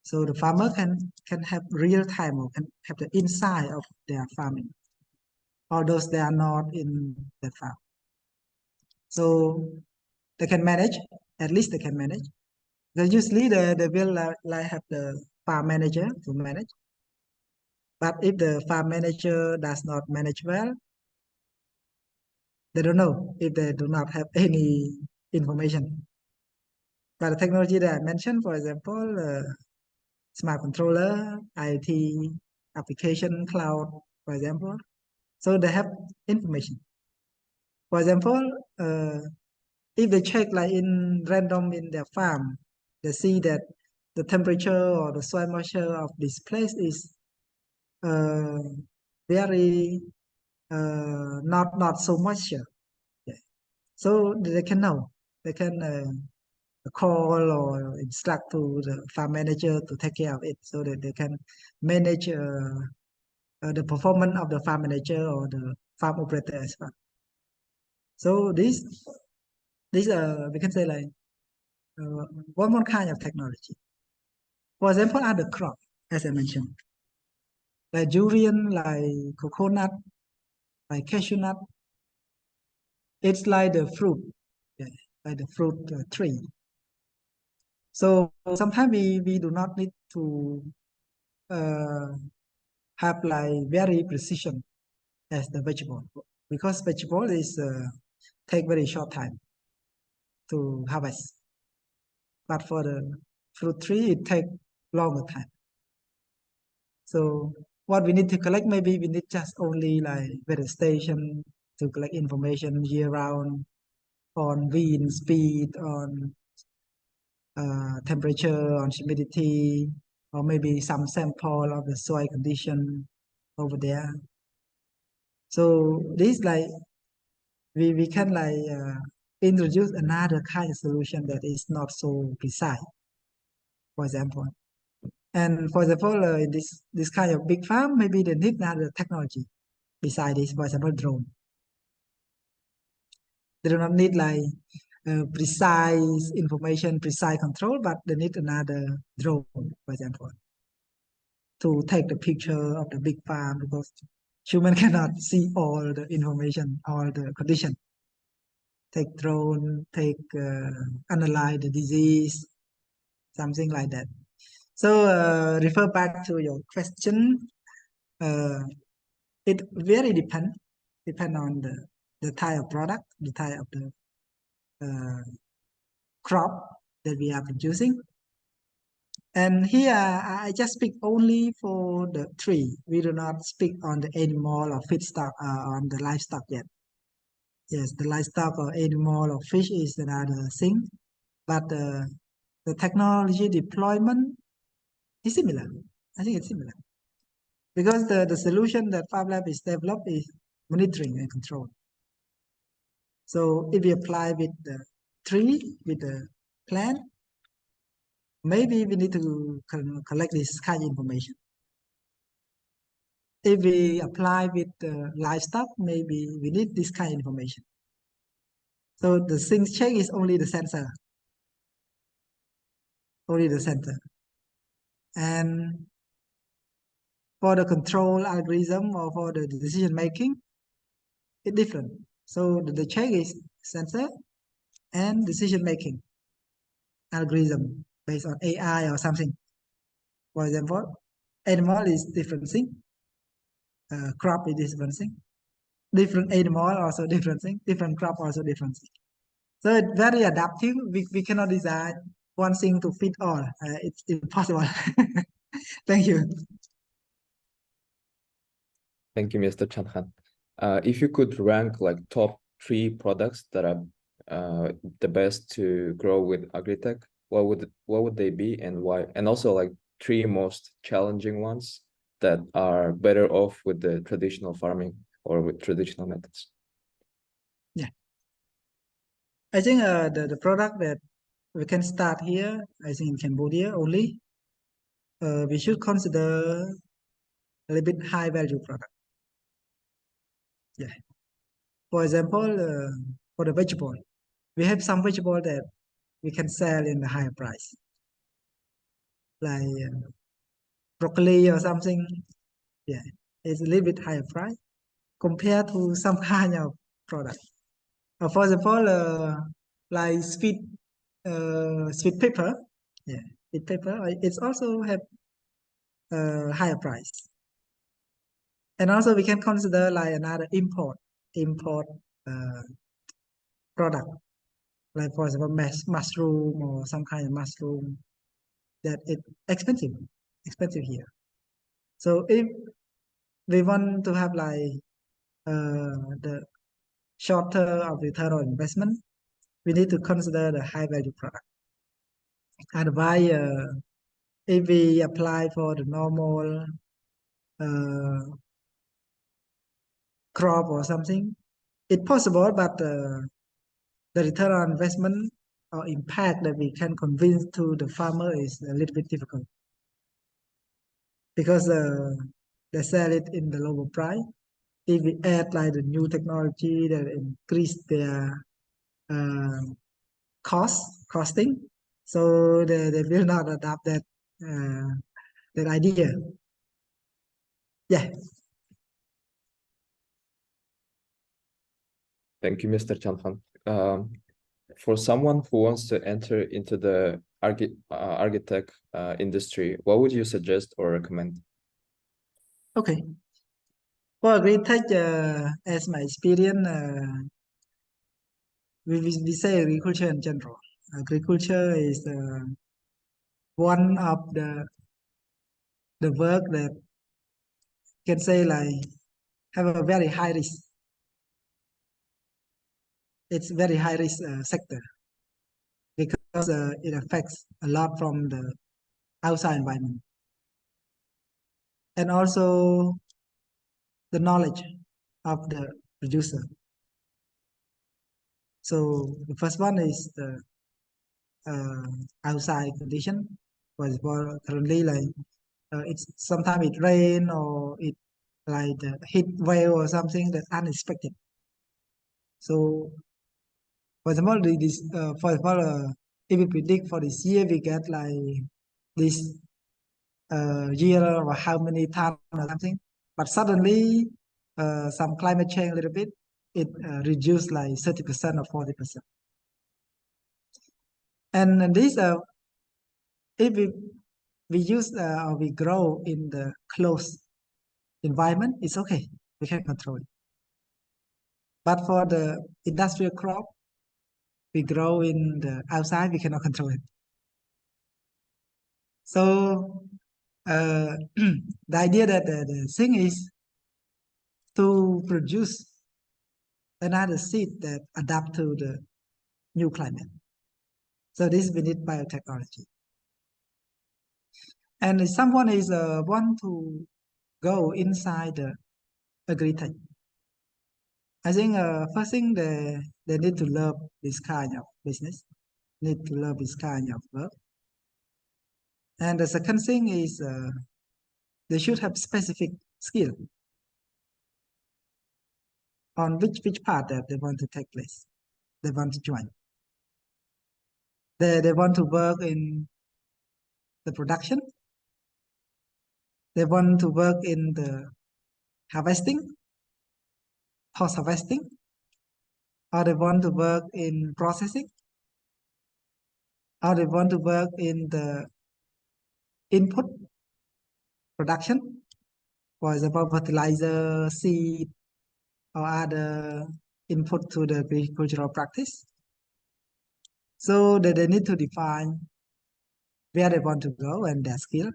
So the farmer can have real time, or can have the insight of their farming, although they are not in the farm. So they can manage, at least they can manage. Because usually they will like have the farm manager to manage. But if the farm manager does not manage well, they don't know if they do not have any information. But the technology that I mentioned, for example, smart controller, IoT, application, cloud, for example, so they have information. For example, if they check like in random in their farm, they see that the temperature or the soil moisture of this place is very not so moisture. Yeah. So they can know. They can call or instruct to the farm manager to take care of it, so that they can manage the performance of the farm manager or the farm operator as well. So this we can say like one more kind of technology. For example, other crop, as I mentioned, like durian, like coconut, like cashew nut. It's like the fruit, yeah, like the fruit tree. So sometimes we do not need to have like very precision as the vegetable, because vegetable is take very short time to harvest. But for the fruit tree, it take longer time. So what we need to collect, maybe we need just only like weather station to collect information year round on wind speed, on temperature, on humidity, or maybe some sample of the soil condition over there. So this like we can like introduce another kind of solution that is not so precise, for example. And for example, in this kind of big farm, maybe they need another technology beside this, for example, drone. They do not need like precise information, precise control, but they need another drone, for example, to take the picture of the big farm, because human cannot see all the information, all the condition. Take drone, analyze the disease, something like that. So refer back to your question. It very depend on the type of product, the type of the crop that we are producing. And here I just speak only for the tree. We do not speak on the animal or feedstock on the livestock yet. Yes, the livestock or animal or fish is another thing, but the technology deployment is similar. I think it's similar, because the solution that Farm Lab is developed is monitoring and control. So if we apply with the tree, with the plant, maybe we need to collect this kind of information. If we apply with the livestock, maybe we need this kind of information. So the things check is only the sensor, only the sensor. And for the control algorithm or for the decision making, it's different. So the check is sensor and decision making algorithm based on AI or something. For example, animal is different thing, crop is different thing, different animal also different thing, different crop also different thing. So it's very adaptive. We cannot design one thing to fit all. It's impossible. Thank you. Thank you, Mr. Chanhan. If you could rank like top 3 products that are the best to grow with agritech, what would they be and why? And also like 3 most challenging ones that are better off with the traditional farming or with traditional methods. Yeah. I think the product that we can start here, I think in Cambodia only, we should consider a little bit high value product. Yeah. For example, for the vegetable, we have some vegetable that we can sell in a higher price, like broccoli or something. Yeah, it's a little bit higher price compared to some kind of product. For example, like sweet pepper. Yeah, sweet pepper. It's also have a higher price. And also we can consider like another import product, like for example mushroom or some kind of mushroom that it's expensive here. So if we want to have like the shorter of return on investment, we need to consider the high value product. Otherwise, if we apply for the normal crop or something, it's possible, but the return on investment or impact that we can convince to the farmer is a little bit difficult, because they sell it in the lower price. If we add like the new technology that increase their costing, so they will not adopt that that idea. Yeah. Thank you, Mr. Chanhan. For someone who wants to enter into the architect industry, what would you suggest or recommend? Okay. For agri-tech, as my experience, we say agriculture in general. Agriculture is one of the work that can say like have a very high risk. It's very high risk sector, because it affects a lot from the outside environment, and also the knowledge of the producer. So the first one is the outside condition. For example, currently like it's sometimes it rain or it like the heat wave or something that's unexpected. So for example, if we predict for this year we get like this year or how many tons or something, but suddenly some climate change a little bit, it reduced like 30% or 40%. And this if we use or we grow in the closed environment, it's okay, we can control it. But for the industrial crop, we grow in the outside, we cannot control it. So the idea that the thing is to produce another seed that adapt to the new climate. So this we need biotechnology. And if someone is want to go inside the agri-tech, I think first thing they need to love this kind of business, need to love this kind of work. And the second thing is they should have specific skill on which part that they want to take place. they want to join. They want to work in the production. They want to work in the harvesting, post-harvesting, or they want to work in processing, or they want to work in the input production, for example, fertilizer, seed, or other input to the agricultural practice. So they need to define where they want to go and their skill,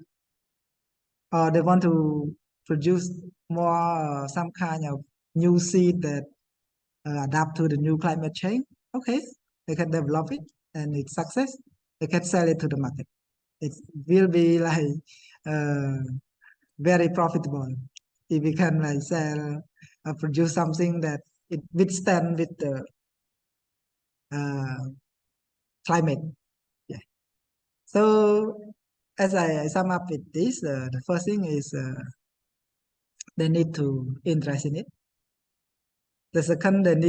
or they want to produce more some kind of new seed that adapt to the new climate change. Okay, they can develop it and it's success. They can sell it to the market. It will be like very profitable if we can like sell produce something that it withstand with the climate. Yeah. So as I sum up with this, the first thing is they need to interest in it. The second, they need